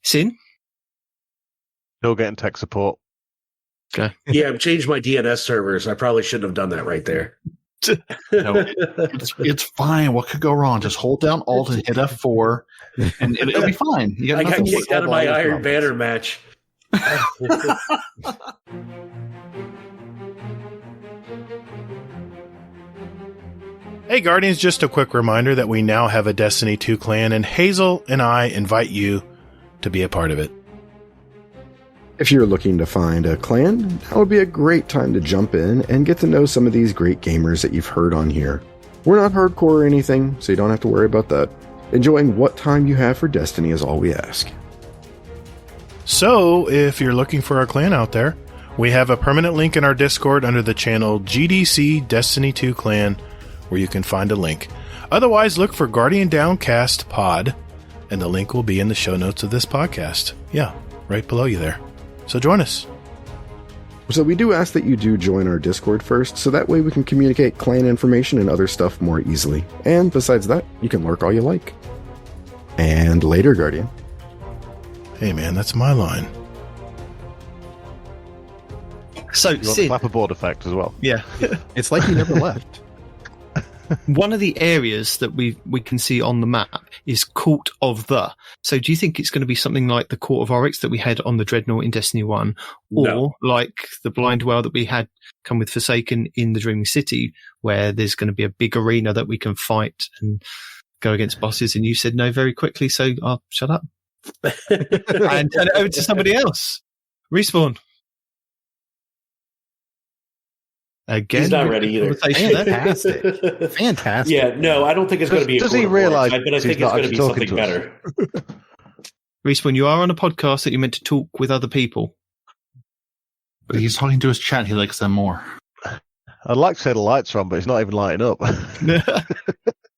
Speaker 4: Sin?
Speaker 8: Still getting tech support.
Speaker 4: Okay.
Speaker 5: Yeah, I've changed my DNS servers. I probably shouldn't have done that right there.
Speaker 3: No, it's fine. What could go wrong? Just hold down Alt and hit F4, and it'll be fine.
Speaker 5: I got kicked out of my Iron Banner match.
Speaker 1: Hey Guardians, just a quick reminder that we now have a Destiny 2 clan, and Hazel and I invite you to be a part of it.
Speaker 2: If you're looking to find a clan, that would be a great time to jump in and get to know some of these great gamers that you've heard on here. We're not hardcore or anything, so you don't have to worry about that. Enjoying what time you have for Destiny is all we ask.
Speaker 1: So, if you're looking for a clan out there, we have a permanent link in our Discord under the channel GDC Destiny 2 Clan, where you can find a link. Otherwise, look for Guardian Downcast Pod, and the link will be in the show notes of this podcast. Yeah, right below you there. So join us.
Speaker 2: So we do ask that you do join our Discord first, so that way we can communicate clan information and other stuff more easily. And besides that, you can lurk all you like. And later, Guardian.
Speaker 1: Hey man, that's my line.
Speaker 4: So,
Speaker 8: You want
Speaker 4: Sid,
Speaker 8: the clapperboard effect as well.
Speaker 4: yeah.
Speaker 2: It's like you never left.
Speaker 4: One of the areas that we can see on the map is Court of the. So do you think it's going to be something like the Court of Oryx that we had on the Dreadnought in Destiny 1? Or
Speaker 5: No.
Speaker 4: like the Blind Well that we had come with Forsaken in the Dreaming City, where there's going to be a big arena that we can fight and go against bosses? And you said no very quickly, so I'll shut up. And turn it over to somebody else. Respawn. Again,
Speaker 5: He's not ready either.
Speaker 2: Fantastic. Fantastic.
Speaker 5: Yeah, no, I don't think it's going to be.
Speaker 8: Does he realise
Speaker 5: but I
Speaker 8: he's
Speaker 5: think it's
Speaker 8: not
Speaker 5: going to be
Speaker 8: actually
Speaker 5: something
Speaker 8: talking to
Speaker 5: better.
Speaker 4: Respawn, you are on a podcast that you're meant to talk with other people.
Speaker 3: But he's talking to his chat. He likes them more.
Speaker 8: I'd like to say the lights are on, but it's not even lighting up.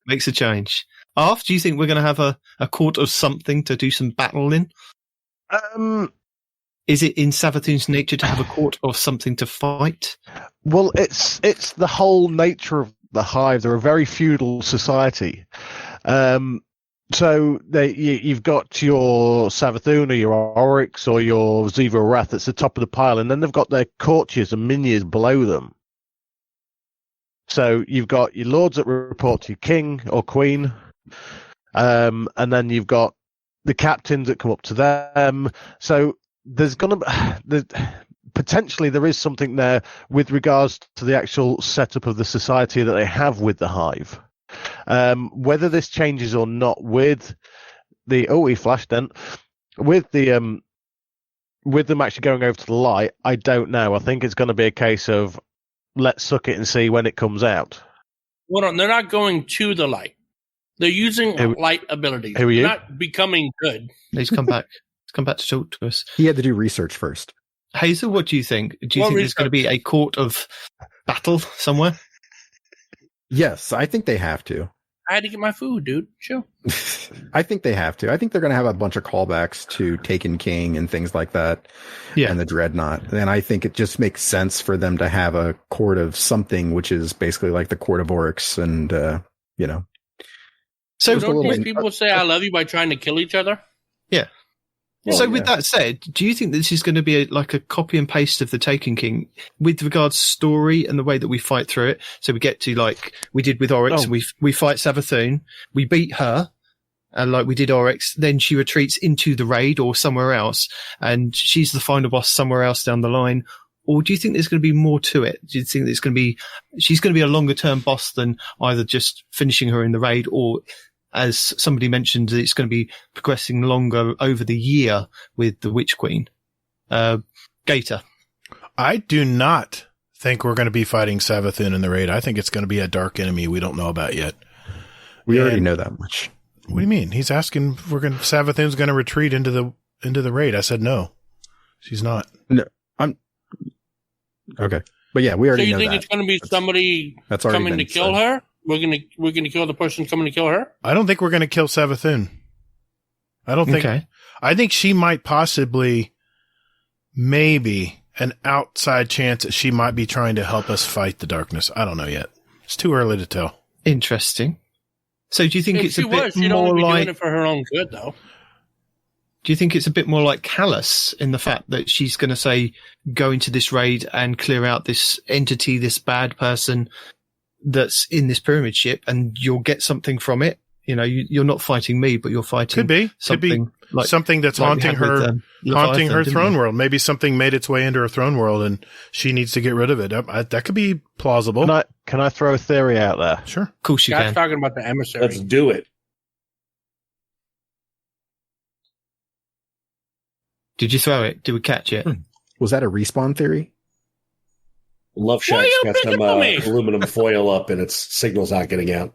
Speaker 4: Makes a change. Arf, do you think we're going to have a court of something to do some battle in? Is it in Savathun's nature to have a court of something to fight?
Speaker 8: Well, it's the whole nature of the Hive. They're a very feudal society. So you've got your Savathun or your Oryx or your Ziva Wrath that's the top of the pile, and then they've got their courtiers and minions below them. So you've got your lords that report to your king or queen, and then you've got the captains that come up to them. So there's potentially there is something there with regards to the actual setup of the society that they have with the Hive. Whether this changes or not with the he flashed then with the with them actually going over to the light, I don't know. I think it's going to be a case of let's suck it and see when it comes out.
Speaker 6: Well, no, they're not going to the light. They're using light abilities.
Speaker 8: Who are you?
Speaker 6: They're not becoming good.
Speaker 4: He's come back. He's come back to talk to us.
Speaker 2: He had to do research first.
Speaker 4: Hazel, what do you think? Do you think there's going to be a court of battle somewhere?
Speaker 2: Yes, I think they have to.
Speaker 6: I had to get my food, dude. Chill.
Speaker 2: I think they have to. I think they're going to have a bunch of callbacks to Taken King and things like that.
Speaker 4: Yeah.
Speaker 2: And the Dreadnought. And I think it just makes sense for them to have a court of something, which is basically like the court of Oryx and,
Speaker 4: So
Speaker 6: don't these people say I love you by trying to kill each other?
Speaker 4: Yeah. So with that said, do you think this is going to be like a copy and paste of the Taken King with regards to story and the way that we fight through it? So we get to like we did with Oryx, and we fight Savathun, we beat her, and like we did Oryx, then she retreats into the raid or somewhere else, and she's the final boss somewhere else down the line. Or do you think there's going to be more to it? Do you think she's going to be a longer term boss than either just finishing her in the raid, or as somebody mentioned, it's going to be progressing longer over the year with the Witch Queen? Gator.
Speaker 1: I do not think we're going to be fighting Savathun in the raid. I think it's going to be a dark enemy we don't know about yet.
Speaker 2: We already know that much.
Speaker 1: What do you mean? He's asking if Savathun's going to retreat into the raid. I said no. She's not.
Speaker 2: No, I'm okay. But yeah, we already know that. So you think
Speaker 6: it's going to be somebody coming to kill her? We're gonna kill the person coming to kill her?
Speaker 1: I don't think we're going to kill Savathun. I don't think. Okay. I think she might possibly, maybe, an outside chance that she might be trying to help us fight the darkness. I don't know yet. It's too early to tell.
Speaker 4: Interesting. So do you think it's a bit
Speaker 6: she'd
Speaker 4: more
Speaker 6: only be
Speaker 4: like
Speaker 6: doing it for her own good, though?
Speaker 4: Do you think it's a bit more like Callus in the fact that she's going to say, go into this raid and clear out this entity, this bad person that's in this pyramid ship, and you'll get something from it? You know, you're not fighting me, but you're fighting something
Speaker 1: that's haunting her, haunting her throne world. Maybe something made its way into her throne world, and she needs to get rid of it. That could be plausible.
Speaker 8: Can I throw a theory out there?
Speaker 1: Sure,
Speaker 4: of course you can.
Speaker 6: Talking about the emissary.
Speaker 5: Let's do it.
Speaker 4: Did you throw it? Did we catch it?
Speaker 2: Was that a respawn theory?
Speaker 5: Love Shack's got some aluminum foil up, and its signal's not getting out.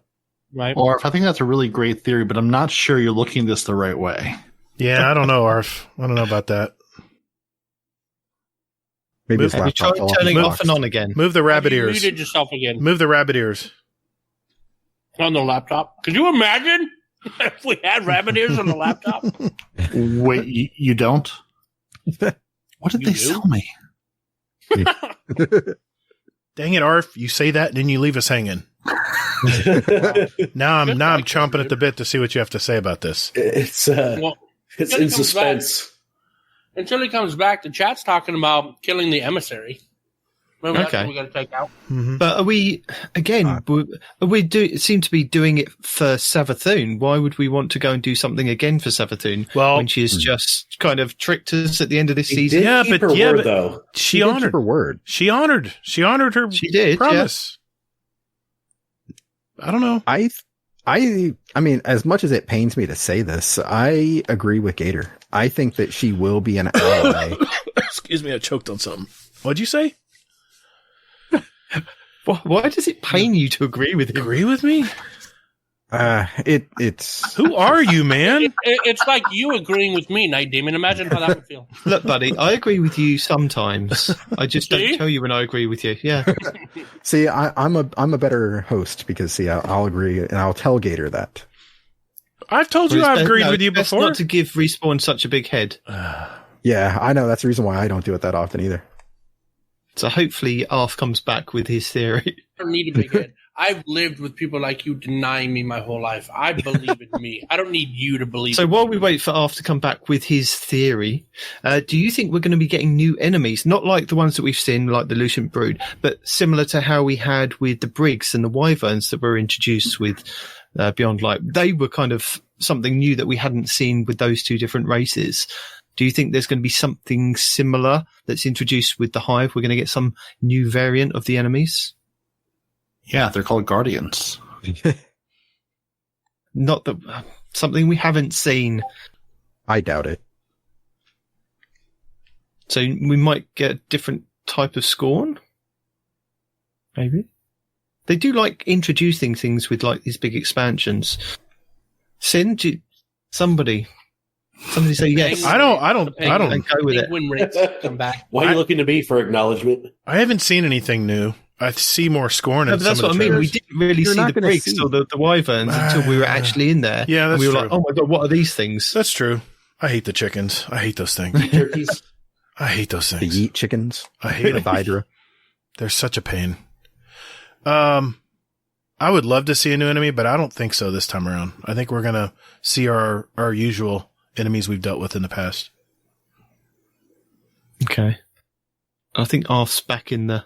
Speaker 3: Right. Arf, I think that's a really great theory, but I'm not sure you're looking at this the right way.
Speaker 1: Yeah, I don't know, Arf. I don't know about that.
Speaker 2: Maybe
Speaker 4: have you tried turning off and on again?
Speaker 1: Move the rabbit ears.
Speaker 6: You muted yourself again.
Speaker 1: Move the rabbit ears.
Speaker 6: On the laptop. Could you imagine if we had rabbit ears on the laptop?
Speaker 3: Wait, you don't? What did they sell me?
Speaker 1: Dang it, Arf! You say that, and then you leave us hanging. Now I'm chomping at the bit to see what you have to say about this.
Speaker 5: It's in suspense.
Speaker 6: Until he comes back, the chat's talking about killing the emissary. Maybe that's what we got to take out.
Speaker 4: Mm-hmm. But are we again? Seem to be doing it for Savathun. Why would we want to go and do something again for Savathun when she's just kind of tricked us at the end of this season?
Speaker 1: Yeah, but
Speaker 5: though
Speaker 1: she honored
Speaker 2: her word.
Speaker 1: She honored her.
Speaker 4: She did
Speaker 1: promise. Yeah. I don't know.
Speaker 2: I mean, as much as it pains me to say this, I agree with Gator. I think that she will be an ally.
Speaker 1: Excuse me, I choked on something. What'd you say?
Speaker 4: Why does it pain you to agree with him?
Speaker 1: Agree with me?
Speaker 2: It's.
Speaker 1: Who are you, man?
Speaker 6: It's like you agreeing with me, Night Demon. Imagine how that would feel.
Speaker 4: Look, buddy, I agree with you sometimes. I just don't tell you when I agree with you. Yeah.
Speaker 2: See, I'm a better host because I'll agree and I'll tell Gator that.
Speaker 1: I've told you I've agreed with you before.
Speaker 4: Not to give Respawn such a big head.
Speaker 2: Yeah, I know. That's the reason why I don't do it that often either.
Speaker 4: So hopefully Arf comes back with his theory.
Speaker 6: I don't need a big head. I've lived with people like you denying me my whole life. I believe in me. I don't need you to believe in me.
Speaker 4: So while we wait for Arf to come back with his theory, do you think we're going to be getting new enemies? Not like the ones that we've seen, like the Lucent Brood, but similar to how we had with the Briggs and the Wyverns that were introduced with Beyond Light. They were kind of something new that we hadn't seen with those two different races. Do you think there's going to be something similar that's introduced with the Hive? We're going to get some new variant of the enemies?
Speaker 3: Yeah, they're called Guardians.
Speaker 4: Not that something we haven't seen.
Speaker 2: I doubt it.
Speaker 4: So we might get a different type of Scorn? Maybe. They do like introducing things with like these big expansions. Sin, somebody say yes.
Speaker 1: I don't
Speaker 6: go
Speaker 1: with
Speaker 6: it. Win rates come back.
Speaker 5: Why are you looking to me for acknowledgement?
Speaker 1: I haven't seen anything new. I see more scorn
Speaker 4: No,
Speaker 1: in
Speaker 4: but that's
Speaker 1: some
Speaker 4: what
Speaker 1: of
Speaker 4: I
Speaker 1: the
Speaker 4: mean. We
Speaker 1: trailers.
Speaker 4: didn't really
Speaker 2: You're
Speaker 4: see
Speaker 2: not
Speaker 4: the
Speaker 2: gonna
Speaker 4: bricks
Speaker 2: see.
Speaker 4: or the wyverns until we were actually in there.
Speaker 1: Yeah,
Speaker 4: and
Speaker 1: that's
Speaker 4: we were
Speaker 1: true.
Speaker 4: like, oh my god, what are these things?
Speaker 1: That's true. I hate the chickens. I hate those things.
Speaker 5: Turkeys.
Speaker 1: I hate those
Speaker 2: The
Speaker 1: things.
Speaker 2: yeet chickens.
Speaker 1: I hate
Speaker 2: The
Speaker 1: them.
Speaker 2: Hydra.
Speaker 1: They're such a pain. I would love to see a new enemy, but I don't think so this time around. I think we're gonna see our usual enemies we've dealt with in the past.
Speaker 4: Okay. I think Arf's back in the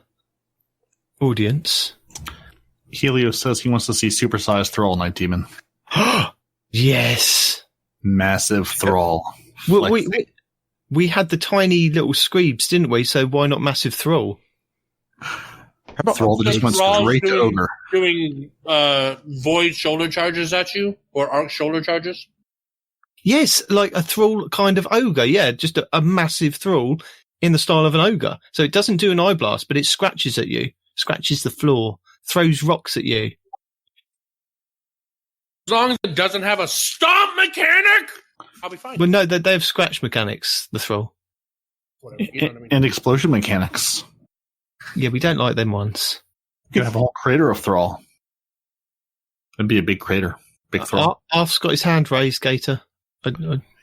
Speaker 4: audience.
Speaker 3: Helios says he wants to see supersized Thrall Night Demon.
Speaker 4: Yes.
Speaker 3: Massive Thrall.
Speaker 4: Well,
Speaker 3: Like-
Speaker 4: we had the tiny little screebs, didn't we? So why not massive Thrall?
Speaker 3: How about Thrall that just went
Speaker 6: Thrall's
Speaker 3: straight to Ogre?
Speaker 6: doing void shoulder charges at you or arc shoulder charges.
Speaker 4: Yes, like a Thrall kind of ogre. Yeah, just a massive Thrall in the style of an ogre. So it doesn't do an eye blast, but it scratches at you, scratches the floor, throws rocks at you.
Speaker 6: As long as it doesn't have a stomp mechanic, I'll be fine.
Speaker 4: Well, no, they have scratch mechanics, the Thrall.
Speaker 6: Whatever, you know what I mean?
Speaker 3: And explosion mechanics.
Speaker 4: Yeah, we don't like them ones.
Speaker 3: You could have a whole crater of Thrall. It'd be a big crater. Big Thrall.
Speaker 4: Arf's got his hand raised, Gator.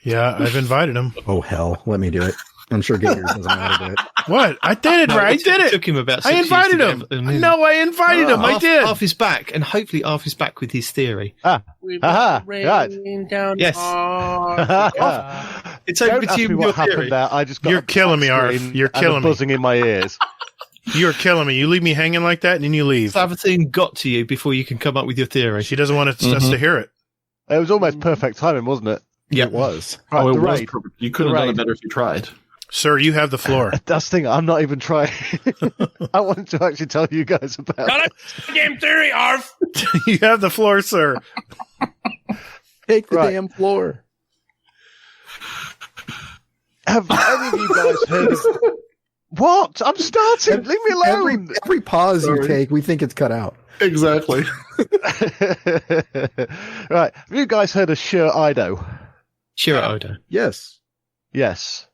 Speaker 1: Yeah, I've invited him.
Speaker 2: Oh, hell. Let me do it. I'm sure Gators doesn't know how to do it.
Speaker 1: What? I did it, right? I did it.
Speaker 4: Took him about
Speaker 1: I
Speaker 4: 6 years
Speaker 1: invited
Speaker 4: to
Speaker 1: him.
Speaker 4: get him.
Speaker 1: No, I invited him. I did.
Speaker 4: Arf is back, and hopefully Arf is back with his theory.
Speaker 6: We've
Speaker 8: Aha,
Speaker 6: got rain
Speaker 8: right.
Speaker 6: down
Speaker 4: Yes.
Speaker 8: Don't
Speaker 4: It's over to
Speaker 8: ask
Speaker 4: you
Speaker 8: me
Speaker 4: with
Speaker 8: what
Speaker 4: your theory.
Speaker 8: happened there. I just got
Speaker 1: You're
Speaker 8: a
Speaker 1: killing me,
Speaker 8: black
Speaker 1: Arf.
Speaker 8: screen
Speaker 1: You're
Speaker 8: and a
Speaker 1: killing me.
Speaker 8: buzzing in my ears.
Speaker 1: You're killing me. You leave me hanging like that, and then you leave.
Speaker 4: Savathun got to you before you can come up with your theory.
Speaker 1: She doesn't want us to hear it.
Speaker 8: It was almost perfect timing, wasn't it?
Speaker 4: Yeah,
Speaker 2: It was.
Speaker 8: Right,
Speaker 3: it
Speaker 8: the
Speaker 3: was
Speaker 8: raid.
Speaker 3: perfect. You could have
Speaker 8: The
Speaker 3: done it
Speaker 8: raid.
Speaker 3: better if you tried.
Speaker 1: Sir, you have the floor.
Speaker 8: That's the thing. I'm not even trying. I wanted to actually tell you guys about
Speaker 6: Got
Speaker 8: it.
Speaker 6: a damn theory, Arf.
Speaker 1: You have the floor, sir.
Speaker 2: Take the
Speaker 8: Right.
Speaker 2: damn floor.
Speaker 8: Have any of you guys heard of... What? I'm starting. Leave me alone.
Speaker 2: Every pause you take, we think it's cut out.
Speaker 3: Exactly.
Speaker 8: Right. Have you guys heard of Sure Ido?
Speaker 4: sure, Odo.
Speaker 2: Yes.
Speaker 8: Yes.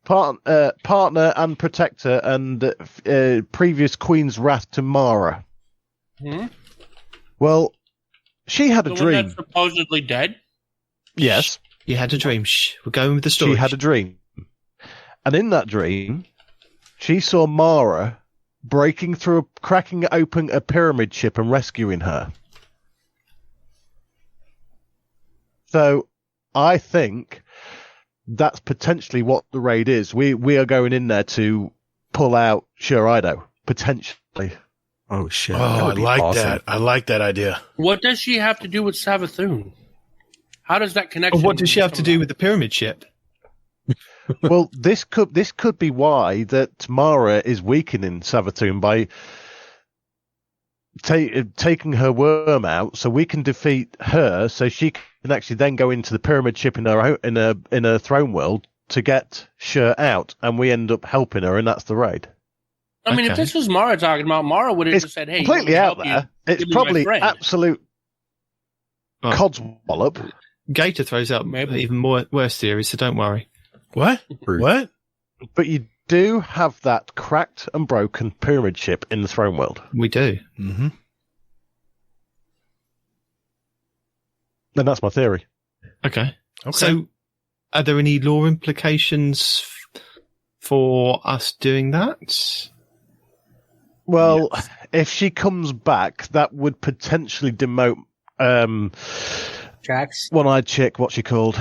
Speaker 8: Partner and protector and previous Queen's Wrath to Mara.
Speaker 6: Hmm?
Speaker 8: Well, she had a
Speaker 6: The one that's
Speaker 8: dream.
Speaker 6: supposedly dead.
Speaker 8: Yes.
Speaker 4: You had a dream. Shh, we're going with the story.
Speaker 8: She had a dream. And in that dream, she saw Mara breaking through, cracking open a pyramid ship and rescuing her. So I think that's potentially what the raid is. We are going in there to pull out Shurido, potentially.
Speaker 2: Oh, shit.
Speaker 1: Oh,
Speaker 2: That
Speaker 1: I
Speaker 2: would be
Speaker 1: like
Speaker 2: awesome.
Speaker 1: that. I like that idea.
Speaker 6: What does she have to do with Savathun? How does that
Speaker 4: Oh,
Speaker 6: connection?
Speaker 4: what does she have to
Speaker 6: come
Speaker 4: do
Speaker 6: about?
Speaker 4: with the pyramid ship?
Speaker 8: Well, this could be why that Mara is weakening Savathun by taking her worm out, so we can defeat her, so she can actually then go into the pyramid ship in her throne world to get Shur out, and we end up helping her, and that's the raid.
Speaker 6: I mean, if
Speaker 4: Okay.
Speaker 6: this was Mara talking about, Mara would have
Speaker 8: It's
Speaker 6: just said, "Hey,
Speaker 8: completely
Speaker 6: let me
Speaker 8: out
Speaker 6: help you.
Speaker 8: there. It's
Speaker 6: Give me my
Speaker 8: probably
Speaker 6: friend."
Speaker 8: absolute
Speaker 4: Oh.
Speaker 8: codswallop.
Speaker 4: Gator throws out
Speaker 6: Maybe.
Speaker 4: even more worse theories, so don't worry.
Speaker 1: What?
Speaker 2: Rude.
Speaker 1: What?
Speaker 8: But you do have that cracked and broken pyramid ship in the throne world.
Speaker 4: We do.
Speaker 1: Mm-hmm.
Speaker 8: And that's my theory.
Speaker 4: Okay.
Speaker 1: Okay.
Speaker 4: So, are there any law implications for us doing that?
Speaker 8: Well, if she comes back, that would potentially demote
Speaker 6: Jax.
Speaker 8: one-eyed chick. What's she called?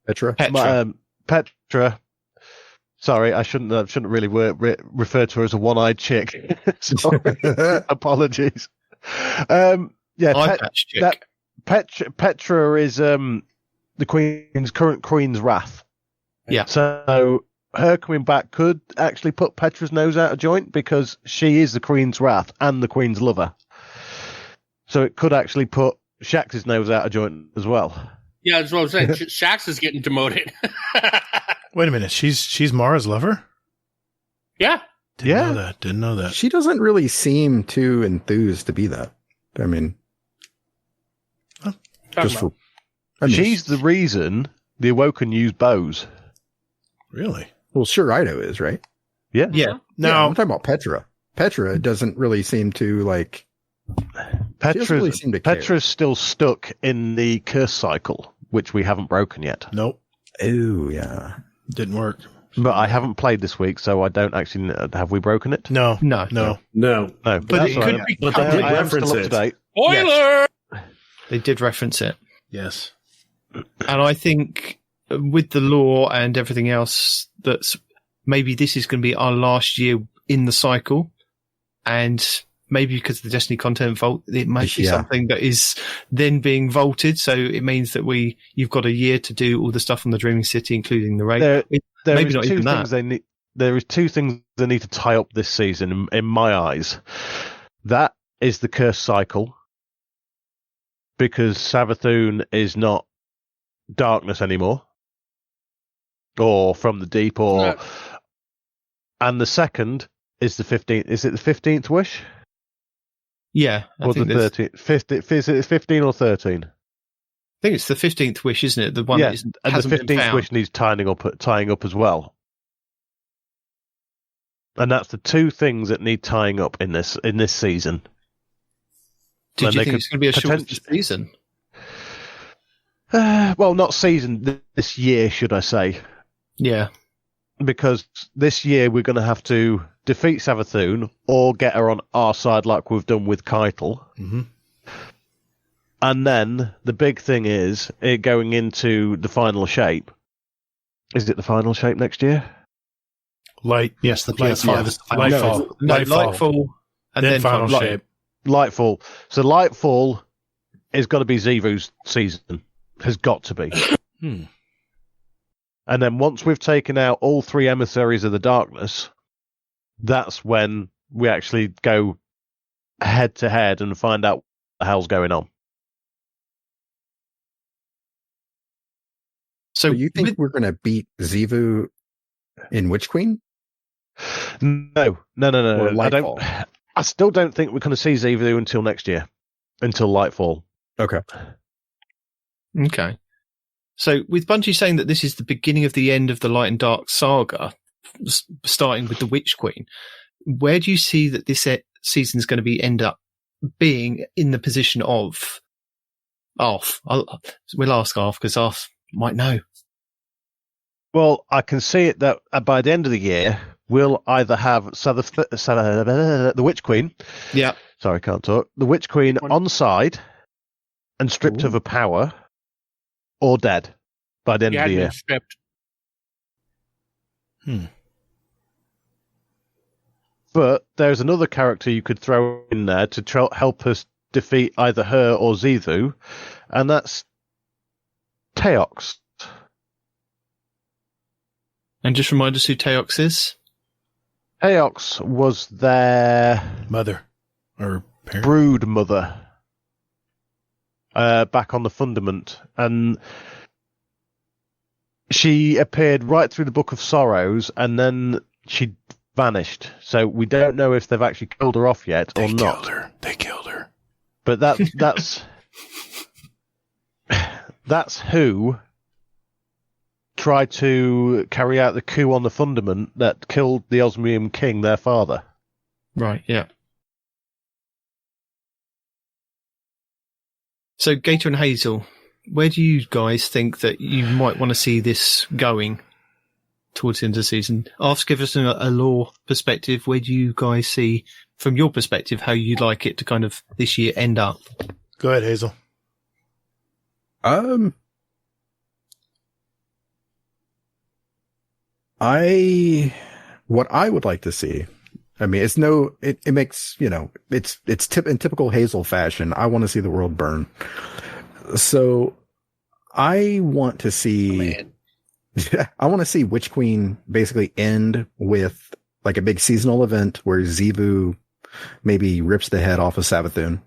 Speaker 2: Petra.
Speaker 4: Petra.
Speaker 8: Petra. Sorry, I shouldn't really refer to her as a one-eyed chick. Sorry. Apologies.
Speaker 4: Eye
Speaker 8: Yeah,
Speaker 4: patch chick.
Speaker 8: Petra is the current Queen's Wrath.
Speaker 4: Yeah.
Speaker 8: So her coming back could actually put Petra's nose out of joint because she is the Queen's Wrath and the Queen's lover. So it could actually put Shax's nose out of joint as well.
Speaker 6: Yeah, that's what I'm saying. Shax is getting demoted.
Speaker 1: Wait a minute. She's Mara's lover?
Speaker 6: Yeah.
Speaker 1: Didn't know that.
Speaker 2: She doesn't really seem too enthused to be that. I mean, just for. I mean,
Speaker 8: She's the reason the Awoken use bows.
Speaker 1: Really?
Speaker 2: well, sure, Ido is, right?
Speaker 8: Yeah.
Speaker 4: Yeah.
Speaker 1: Now,
Speaker 2: I'm talking about Petra. Petra doesn't really seem to like.
Speaker 8: Petra's still stuck in the curse cycle, which we haven't broken yet.
Speaker 1: Nope.
Speaker 2: Oh, yeah.
Speaker 1: Didn't work.
Speaker 8: But I haven't played this week, so I don't actually know. Have we broken it?
Speaker 1: No.
Speaker 5: No.
Speaker 8: But
Speaker 4: it could be.
Speaker 5: But they
Speaker 8: I
Speaker 5: did
Speaker 8: am
Speaker 5: reference
Speaker 8: still up to
Speaker 5: it.
Speaker 8: date.
Speaker 6: Spoiler!
Speaker 4: They did reference it.
Speaker 1: Yes.
Speaker 4: And I think with the lore and everything else, that's maybe this is going to be our last year in the cycle. And maybe because of the Destiny content vault, it might be something that is then being vaulted. So it means that you've got a year to do all the stuff on the Dreaming City, including the raid. Maybe not even that.
Speaker 8: There is two things they need to tie up this season, in my eyes. That is the curse cycle, because Savathûn is not darkness anymore, or from the deep, or. And the second is the 15th. Is it the 15th wish?
Speaker 4: Yeah,
Speaker 8: or the 13th? Is it 15 or 13?
Speaker 4: I think it's the 15th wish, isn't it? The one that hasn't
Speaker 8: and the 15th wish needs tying up as well. And that's the two things that need tying up in this season.
Speaker 4: Did you think it's going to be a short season?
Speaker 8: Well, not season, this year, should I say.
Speaker 4: Yeah.
Speaker 8: Because this year we're going to have to defeat Savathûn or get her on our side like we've done with Keitel.
Speaker 1: Mm-hmm.
Speaker 8: And then the big thing is it going into the final shape. Is it the final shape next year?
Speaker 3: Yes, the PS5 is the final shape.
Speaker 4: Lightfall, and then final shape.
Speaker 8: Lightfall. So Lightfall is got to be Xivu's season. Has got to be. And then once we've taken out all three emissaries of the darkness, that's when we actually go head to head and find out what the hell's going on.
Speaker 2: So you think we're going to beat Xivu in Witch Queen?
Speaker 8: No. I still don't think we're going to see Xivu until next year, until Lightfall.
Speaker 2: Okay.
Speaker 4: So with Bungie saying that this is the beginning of the end of the Light and Dark saga, starting with the Witch Queen, where do you see that this season is going to end up being in the position of Arf? We'll ask Arf because Arf might know.
Speaker 8: Well, I can see it that by the end of the year, we'll either have the Witch Queen.
Speaker 4: Yeah.
Speaker 8: Sorry, can't talk. The Witch Queen on side and stripped of her power, or dead by the end of the year.
Speaker 6: Stripped.
Speaker 8: But there's another character you could throw in there to help us defeat either her or Xivu, and that's Teox.
Speaker 4: And just remind us who Teox is.
Speaker 8: Teox was their
Speaker 1: mother or parent?
Speaker 8: Brood mother back on the Fundament, and she appeared right through the Book of Sorrows, and then she vanished. So we don't know if they've actually killed her off yet or not.
Speaker 1: They killed her.
Speaker 8: But that's that's who tried to carry out the coup on the Fundament that killed the Osmium King, their father.
Speaker 4: Right, yeah. So, Gator and Hazel, where do you guys think that you might want to see this going towards the end of the season? Give us a lore perspective. Where do you guys see, from your perspective, how you'd like it to kind of this year end up?
Speaker 1: Go ahead, Hazel.
Speaker 2: What I would like to see, I mean, it makes, it's in typical Hazel fashion. I want to see the world burn. So I want to see, I want to see Witch Queen basically end with like a big seasonal event where Xivu maybe rips the head off of Savathûn.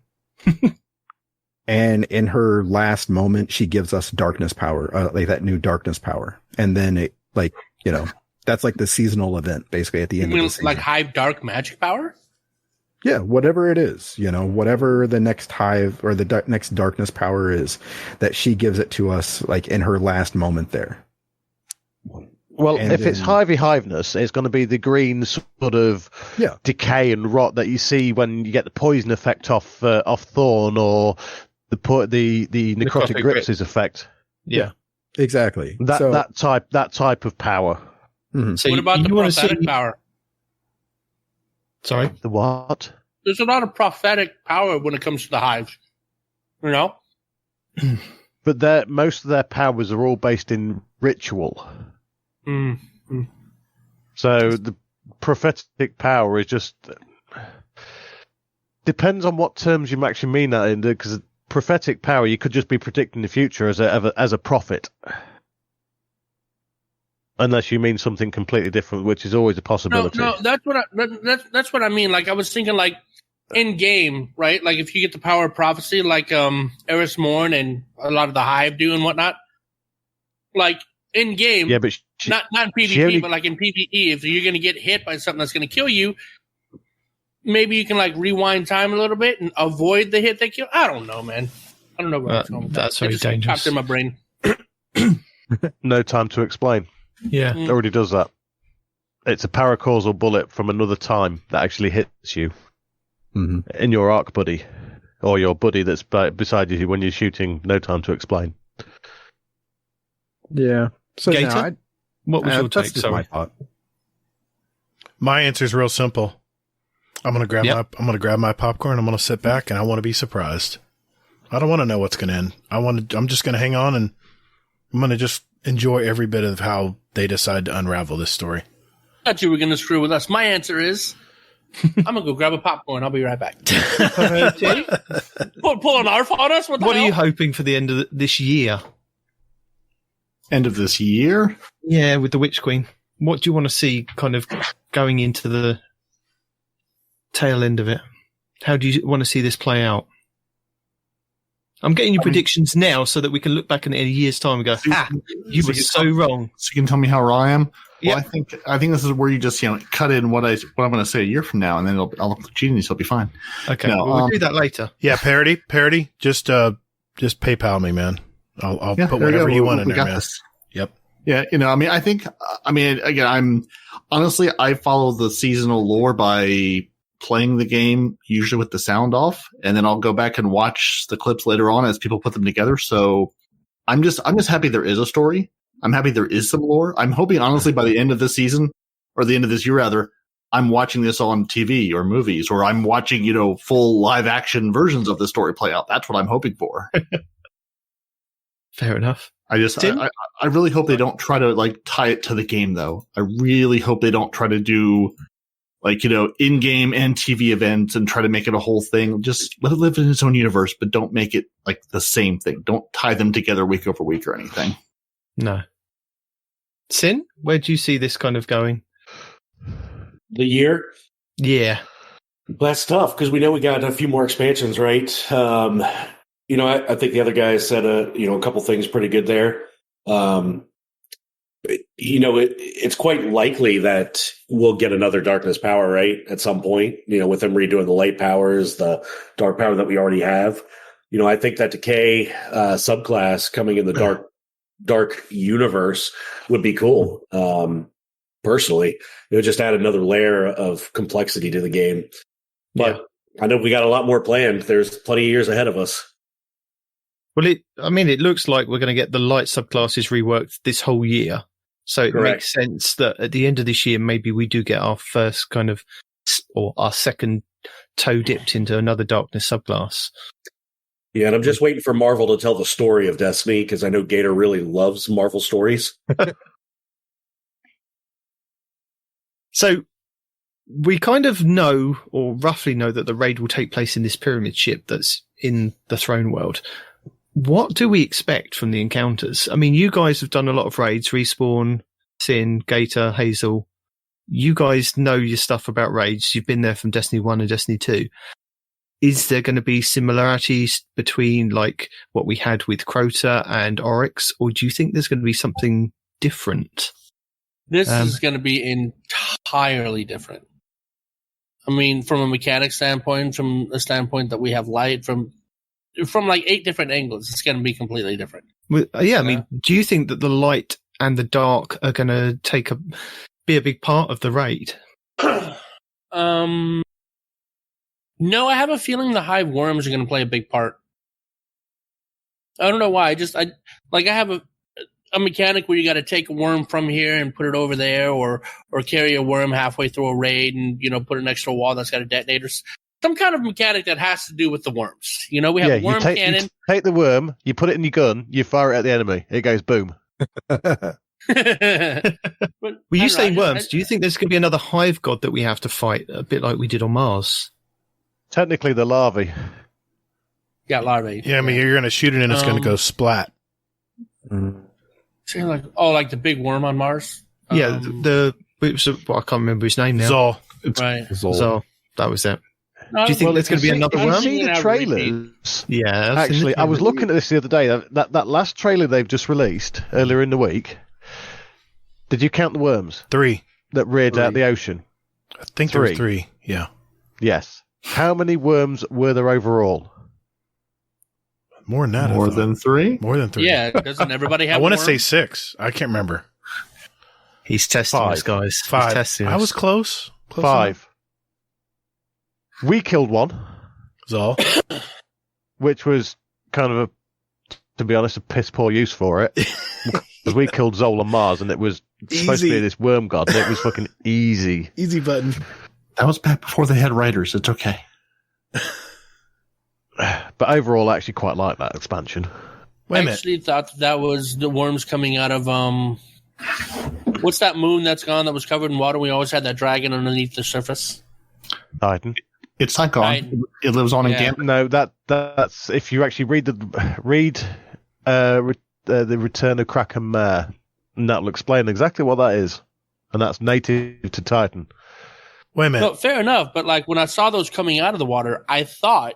Speaker 2: And in her last moment, she gives us darkness power, like that new darkness power. And then it, like, that's like the seasonal event, basically, at the end of the season.
Speaker 6: Like Hive Dark magic power?
Speaker 2: Yeah, whatever it is, whatever the next Hive or the next darkness power is, that she gives it to us, like, in her last moment there.
Speaker 8: Well,
Speaker 2: And
Speaker 8: if it's
Speaker 2: then-
Speaker 8: Hivey Hiveness, it's going to be the green sort of decay and rot that you see when you get the poison effect off Thorn or the necrotic grips' effect.
Speaker 4: Yeah.
Speaker 2: Exactly.
Speaker 8: That type of power.
Speaker 2: Mhm.
Speaker 4: So
Speaker 6: What about the
Speaker 4: you want to
Speaker 6: prophetic
Speaker 4: see?
Speaker 6: power?
Speaker 4: Sorry.
Speaker 8: The what?
Speaker 6: There's a lot of prophetic power when it comes to the hives. You know?
Speaker 8: But most of their powers are all based in ritual.
Speaker 6: Mm.
Speaker 8: So the prophetic power is just depends on what terms you actually mean that in. Because prophetic power, you could just be predicting the future as a prophet, unless you mean something completely different, which is always a possibility.
Speaker 6: No, that's what I mean. Like I was thinking, like in game, right? Like if you get the power of prophecy, like Eris Morn and a lot of the Hive do and whatnot. Like in game,
Speaker 8: Yeah, but
Speaker 6: not in PvP, but like in PvE, if you're going to get hit by something that's going to kill you, maybe you can like rewind time a little bit and avoid the hit that kill. I don't know, man. I don't know where I'm going with
Speaker 4: that's
Speaker 6: that.
Speaker 4: very
Speaker 6: It just
Speaker 4: dangerous.
Speaker 6: popped in my brain.
Speaker 8: No time to explain.
Speaker 4: Yeah.
Speaker 8: It already does that. It's a paracausal bullet from another time that actually hits you in your arc buddy, or your buddy that's beside you when you're shooting. No time to explain.
Speaker 2: Yeah. So
Speaker 4: Gator? What was your
Speaker 2: that's
Speaker 4: take?
Speaker 2: just
Speaker 4: Sorry.
Speaker 2: my thought.
Speaker 1: My answer is real simple. I'm gonna grab my popcorn. I'm gonna sit back and I want to be surprised. I don't want to know what's gonna end. I'm just gonna hang on and I'm gonna just enjoy every bit of how they decide to unravel this story.
Speaker 6: Thought you were going to screw with us. My answer is, I'm gonna go grab a popcorn. I'll be right back. Pull an ARF on us. What
Speaker 4: What are
Speaker 6: hell?
Speaker 4: you hoping for the end of this year?
Speaker 3: End of this year?
Speaker 4: Yeah, with the Witch Queen. What do you want to see kind of going into the tail end of it? How do you want to see this play out? I'm getting your predictions now so that we can look back in a year's time and go, you were so wrong.
Speaker 3: So you can tell me how wrong I am? Well,
Speaker 4: Yep.
Speaker 3: I think this is where you just cut in what I'm going to say a year from now, and then I'll look like genius. It'll be fine.
Speaker 4: Okay,
Speaker 3: No,
Speaker 4: we'll do that later.
Speaker 1: Yeah, parody. Just PayPal me, man. I'll put whatever you want in there, man.
Speaker 3: This.
Speaker 1: Yep.
Speaker 3: Yeah, again, I follow the seasonal lore by playing the game, usually with the sound off, and then I'll go back and watch the clips later on as people put them together. So I'm just happy there is a story. I'm happy there is some lore. I'm hoping, honestly, by the end of this season, or the end of this year, rather, I'm watching this on TV or movies, or I'm watching, full live action versions of the story play out. That's what I'm hoping for.
Speaker 4: Fair enough.
Speaker 3: I really hope they don't try to tie it to the game, though. I really hope they don't try to do in-game and TV events and try to make it a whole thing. Just let it live in its own universe, but don't make it the same thing. Don't tie them together week over week or anything.
Speaker 4: No. Sin, where do you see this kind of going?
Speaker 5: The year?
Speaker 4: Yeah.
Speaker 5: That's tough because we know we got a few more expansions, right? I think the other guys said a couple things pretty good there. It's quite likely that we'll get another darkness power, right? At some point, with them redoing the light powers, the dark power that we already have. I think that decay subclass coming in the dark universe would be cool. Personally, it would just add another layer of complexity to the game. But I know we got a lot more planned. There's plenty of years ahead of us.
Speaker 4: Well, it looks like we're going to get the light subclasses reworked this whole year. So it
Speaker 5: Correct.
Speaker 4: makes sense that at the end of this year, maybe we do get our first or our second toe dipped into another darkness subclass.
Speaker 5: Yeah, and I'm just waiting for Marvel to tell the story of Destiny because I know Gator really loves Marvel stories.
Speaker 4: So we kind of know, or roughly know, that the raid will take place in this pyramid ship that's in the throne world. What do we expect from the encounters? I mean, you guys have done a lot of raids, Respawn, Sin, Gator, Hazel. You guys know your stuff about raids. You've been there from Destiny 1 and Destiny 2. Is there going to be similarities between what we had with Crota and Oryx, or do you think there's going to be something different?
Speaker 6: This is going to be entirely different. I mean, from a mechanic standpoint, from a standpoint that we have light, from 8 different angles, it's going to be completely different.
Speaker 4: Well, yeah, I mean, do you think that the light and the dark are going to be a big part of the raid?
Speaker 6: No, I have a feeling the hive worms are going to play a big part. I don't know why. I have a mechanic where you got to take a worm from here and put it over there, or carry a worm halfway through a raid and put it next to a wall that's got a detonator. Some kind of mechanic that has to do with the worms. We have a worm cannon.
Speaker 8: You take the worm, you put it in your gun, you fire it at the enemy. It goes boom.
Speaker 6: But,
Speaker 4: you saying worms? Do you think there's going to be another hive god that we have to fight, a bit like we did on Mars?
Speaker 8: Technically, the larvae.
Speaker 6: Yeah, larvae.
Speaker 1: Yeah, I mean, you're going to shoot it and it's going to go splat.
Speaker 6: So like the big worm on Mars?
Speaker 4: Yeah, I can't remember his name now.
Speaker 1: Zol.
Speaker 6: Right.
Speaker 4: Zol. That was it.
Speaker 6: No,
Speaker 4: do you think there's going to be another
Speaker 8: Have
Speaker 4: worm?
Speaker 8: you seen the trailers?
Speaker 4: Yeah.
Speaker 8: Actually, I was looking at this the other day. That last trailer they've just released earlier in the week. Did you count the worms?
Speaker 1: 3.
Speaker 8: That reared out the ocean?
Speaker 1: I think there were 3. Yeah.
Speaker 8: Yes. How many worms were there overall?
Speaker 1: More than that.
Speaker 3: More than 3?
Speaker 1: More than 3.
Speaker 6: Yeah, doesn't everybody have
Speaker 1: I want to
Speaker 6: worm?
Speaker 1: say 6. I can't remember.
Speaker 4: He's testing
Speaker 8: 5.
Speaker 4: us, guys.
Speaker 1: 5.
Speaker 4: He's testing
Speaker 1: I
Speaker 4: us.
Speaker 1: was close.
Speaker 8: 5. We killed one.
Speaker 1: Zol.
Speaker 8: Which was kind of to be honest, a piss poor use for it. Because we killed Zol on Mars and it was supposed to be this worm god and it was fucking easy.
Speaker 1: Easy button.
Speaker 3: That was back before they had writers. It's okay.
Speaker 8: But overall, I actually quite like that expansion.
Speaker 1: Wait a
Speaker 6: I
Speaker 1: minute.
Speaker 6: actually thought that was the worms coming out of what's that moon that's gone that was covered in water? We always had that dragon underneath the surface.
Speaker 8: Titan.
Speaker 3: It's not gone.
Speaker 6: Right.
Speaker 3: It lives on in
Speaker 6: Yeah.
Speaker 3: Gambit.
Speaker 8: No, that's if you actually read the Return of Kraken Mare, and that'll explain exactly what that is, and that's native to Titan.
Speaker 1: Wait a minute.
Speaker 6: No, fair enough. But like when I saw those coming out of the water, I thought,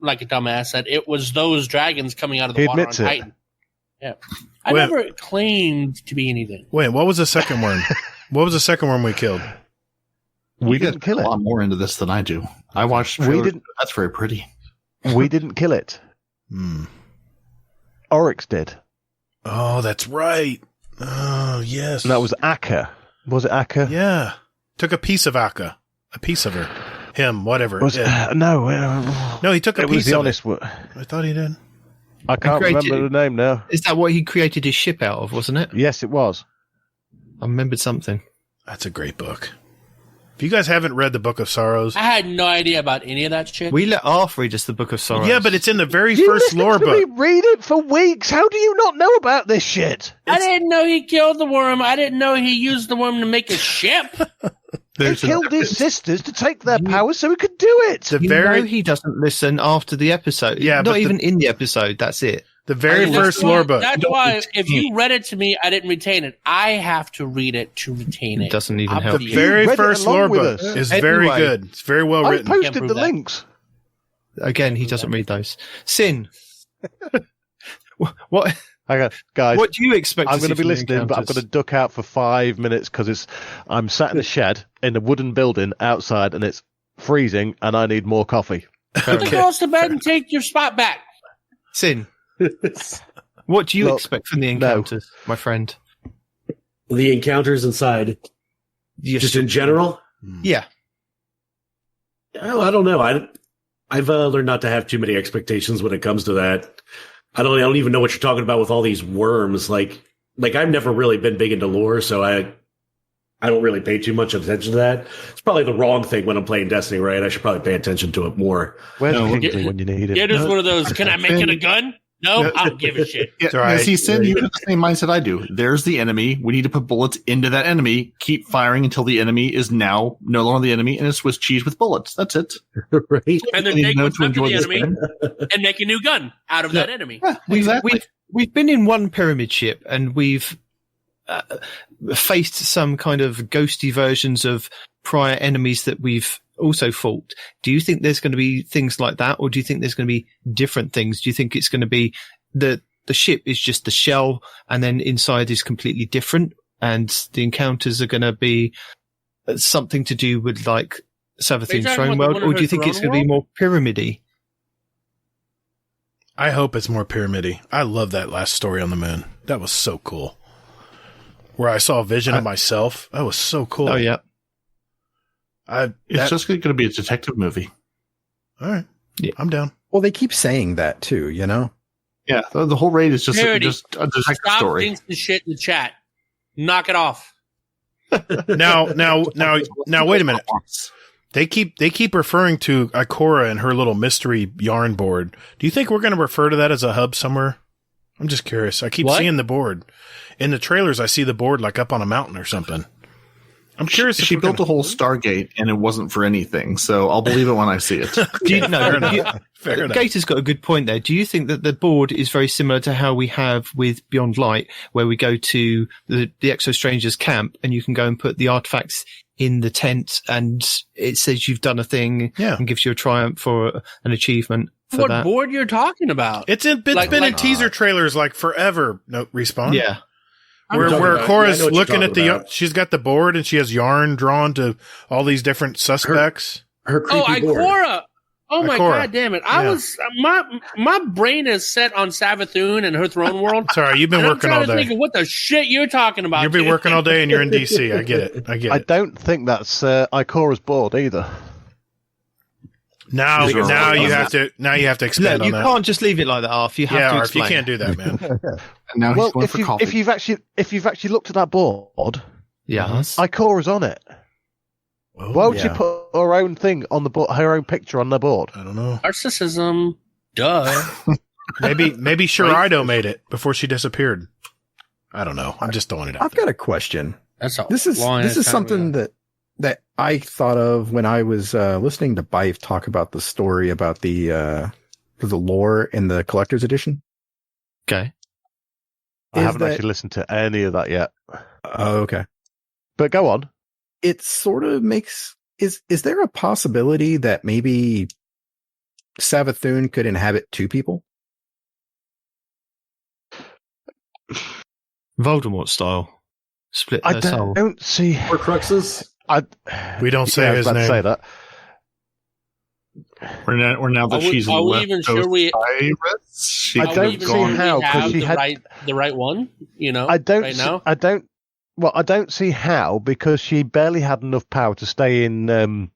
Speaker 6: like a dumbass, that it was those dragons coming out of the
Speaker 8: He
Speaker 6: water on
Speaker 8: admits it.
Speaker 6: Titan. Yeah, I
Speaker 1: Well-
Speaker 6: never claimed to be anything.
Speaker 1: Wait, what was the second worm? What was the second worm we killed?
Speaker 8: We
Speaker 3: You get
Speaker 8: didn't kill
Speaker 3: a
Speaker 8: it.
Speaker 3: lot more into this than I do. I watched.
Speaker 8: We
Speaker 3: trailers.
Speaker 8: didn't-
Speaker 3: That's very pretty.
Speaker 8: We didn't kill it.
Speaker 1: Hmm.
Speaker 8: Oryx did.
Speaker 1: Oh, that's right. Oh, yes.
Speaker 8: And that was Akka. Was it Akka?
Speaker 1: Yeah. Took a piece of Akka. A piece of her. Him, whatever.
Speaker 8: Was,
Speaker 1: Yeah.
Speaker 8: no.
Speaker 1: No, he took a
Speaker 8: It was
Speaker 1: piece
Speaker 8: the
Speaker 1: of
Speaker 8: honest
Speaker 1: it.
Speaker 8: one.
Speaker 1: I thought he did.
Speaker 8: I can't
Speaker 4: created-
Speaker 8: remember the name now.
Speaker 4: Is that what he created his ship out of, wasn't it?
Speaker 8: Yes, it was.
Speaker 4: I remembered something.
Speaker 1: That's a great book. If you guys haven't read the Book of Sorrows,
Speaker 6: I had no idea about any of that shit.
Speaker 4: We let Arf read us the Book of Sorrows.
Speaker 1: yeah, but it's in the very
Speaker 8: You
Speaker 1: first
Speaker 8: listened
Speaker 1: lore
Speaker 8: to me
Speaker 1: book.
Speaker 8: read it for weeks. How do you not know about this shit?
Speaker 6: I didn't know he killed the worm. I didn't know he used the worm to make a ship.
Speaker 8: He killed his sisters to take their powers so he could do it.
Speaker 1: The
Speaker 4: You
Speaker 1: very,
Speaker 4: know he doesn't listen after the episode.
Speaker 1: Yeah, but
Speaker 4: not even in the episode. That's it.
Speaker 1: the very
Speaker 6: That's
Speaker 1: first
Speaker 6: why-
Speaker 1: lore book.
Speaker 6: That's why if you read it to me, I didn't retain it. I have to read it to retain
Speaker 4: It
Speaker 6: it.
Speaker 4: doesn't even
Speaker 6: I'm
Speaker 4: help
Speaker 1: The
Speaker 6: the-
Speaker 4: you.
Speaker 1: very
Speaker 8: read it
Speaker 1: first
Speaker 8: along
Speaker 1: lore
Speaker 8: with
Speaker 1: book
Speaker 8: us.
Speaker 1: is very
Speaker 4: Anyway.
Speaker 1: good. It's very well
Speaker 8: I
Speaker 1: written.
Speaker 8: posted
Speaker 6: prove
Speaker 8: the
Speaker 6: that.
Speaker 8: links.
Speaker 4: Again, he doesn't read those. Sin. What?
Speaker 8: Okay, guys,
Speaker 4: What do you expect?
Speaker 8: I'm
Speaker 4: going to
Speaker 8: be listening, but I'm going to duck out for 5 minutes because I'm sat in a shed in a wooden building outside and it's freezing and I need more coffee.
Speaker 6: Put the girls to bed and take your spot back.
Speaker 4: Sin. What do you
Speaker 8: Look,
Speaker 4: expect from the encounters, my friend?
Speaker 5: The encounters inside, just in general.
Speaker 4: Yeah.
Speaker 5: Oh, I don't know. I've learned not to have too many expectations when it comes to that. I don't even know what you're talking about with all these worms. Like I've never really been big into lore, so I don't really pay too much attention to that. It's probably the wrong thing when I'm playing Destiny, right? I should probably pay attention to it more.
Speaker 8: Where's
Speaker 3: No,
Speaker 8: Kingsley when you need it?
Speaker 6: It is one of those. Can I make it a gun? No, I don't give a shit.
Speaker 3: Yeah,
Speaker 1: It's all right.
Speaker 3: See, Sin, you have the same mindset I do. There's the enemy. We need to put bullets into that enemy. Keep firing until the enemy is now no longer the enemy, and it's Swiss cheese with bullets. That's it.
Speaker 5: Right?
Speaker 6: And then
Speaker 3: You
Speaker 6: take
Speaker 3: know
Speaker 6: what's
Speaker 3: to
Speaker 6: left of
Speaker 3: enjoy
Speaker 6: the
Speaker 3: this
Speaker 6: enemy
Speaker 3: game.
Speaker 6: and make a new gun out of that enemy.
Speaker 3: Yeah, exactly.
Speaker 4: We've been in one pyramid ship and we've faced some kind of ghosty versions of prior enemies that we've also fought. Do you think there's going to be things like that, or do you think there's going to be different things? Do you think it's going to be the ship is just the shell and then inside is completely different and the encounters are going to be something to do with like Savathin's
Speaker 6: talking
Speaker 4: Throne
Speaker 6: about the
Speaker 4: World,
Speaker 6: one in
Speaker 4: or do
Speaker 6: her
Speaker 4: you think it's
Speaker 6: throne
Speaker 4: going to be more pyramidy?
Speaker 1: I hope it's more pyramidy. I love that last story on the moon. That was so cool. where I saw a vision of myself. That was so cool.
Speaker 4: Oh yeah.
Speaker 3: It's just going to be a detective movie.
Speaker 1: All right. Yeah. I'm down.
Speaker 2: Well, they keep saying that too, you know?
Speaker 3: Yeah, the whole raid is just a detective
Speaker 6: Stop
Speaker 3: story.
Speaker 6: Stop the shit in the chat. Knock it off.
Speaker 1: Now, wait a minute. They keep referring to Ikora and her little mystery yarn board. Do you think we're going to refer to that as a hub somewhere? I'm just curious. I keep seeing the board. In the trailers, I see the board like up on a mountain or something. I'm curious.
Speaker 3: She built a whole Stargate, and it wasn't for anything, so I'll believe it when I see it.
Speaker 1: Fair enough.
Speaker 4: Gator's got a good point there. Do you think that the board is very similar to how we have with Beyond Light, where we go to the Exo Strangers camp, and you can go and put the artifacts in the tent, and it says you've done a thing, and gives you a triumph for an achievement?
Speaker 6: What board you're talking about?
Speaker 1: It's been in teaser trailers like forever. No, Respawn.
Speaker 4: Yeah.
Speaker 1: Where Cora's looking at she's got the board and she has yarn drawn to all these different suspects.
Speaker 2: Her creepy board.
Speaker 6: Ikora. Oh my god damn it. I was my brain is set on Savathun and her throne world.
Speaker 1: Sorry, you've been working all day.
Speaker 6: I'm thinking what the shit you're talking about.
Speaker 1: You've been working all day and you're in DC. I get it.
Speaker 8: I don't think that's Ikora's board either.
Speaker 1: Now you have to expand on that.
Speaker 4: You can't just leave it like that, Arf. You have to explain.
Speaker 1: You can't do that, man.
Speaker 3: Now he's going for coffee.
Speaker 8: If you've actually looked at that board,
Speaker 4: yes,
Speaker 8: Ikora's on it. Why would she put her own thing on the board, her own picture on the board?
Speaker 1: I don't know.
Speaker 6: Narcissism. Duh.
Speaker 1: maybe Shiraido made it before she disappeared. I don't know. I'm just throwing it out.
Speaker 2: I've got a question. This is something that I thought of when I was listening to Bife talk about the story about the lore in the collector's edition.
Speaker 4: Okay.
Speaker 8: I haven't actually listened to any of that yet.
Speaker 2: Oh, okay.
Speaker 8: But go on.
Speaker 2: It sort of makes... Is there a possibility that maybe Savathun could inhabit two people?
Speaker 4: Voldemort style. Split her soul.
Speaker 8: I don't see...
Speaker 7: Horcruxes?
Speaker 1: We don't say his name.
Speaker 8: Say that.
Speaker 3: We're now that she's
Speaker 6: are we even sure we?
Speaker 8: I don't see how because she had
Speaker 6: the right one. You know,
Speaker 8: I don't.
Speaker 6: Right now?
Speaker 8: I don't. Well, I don't see how because she barely had enough power to stay in.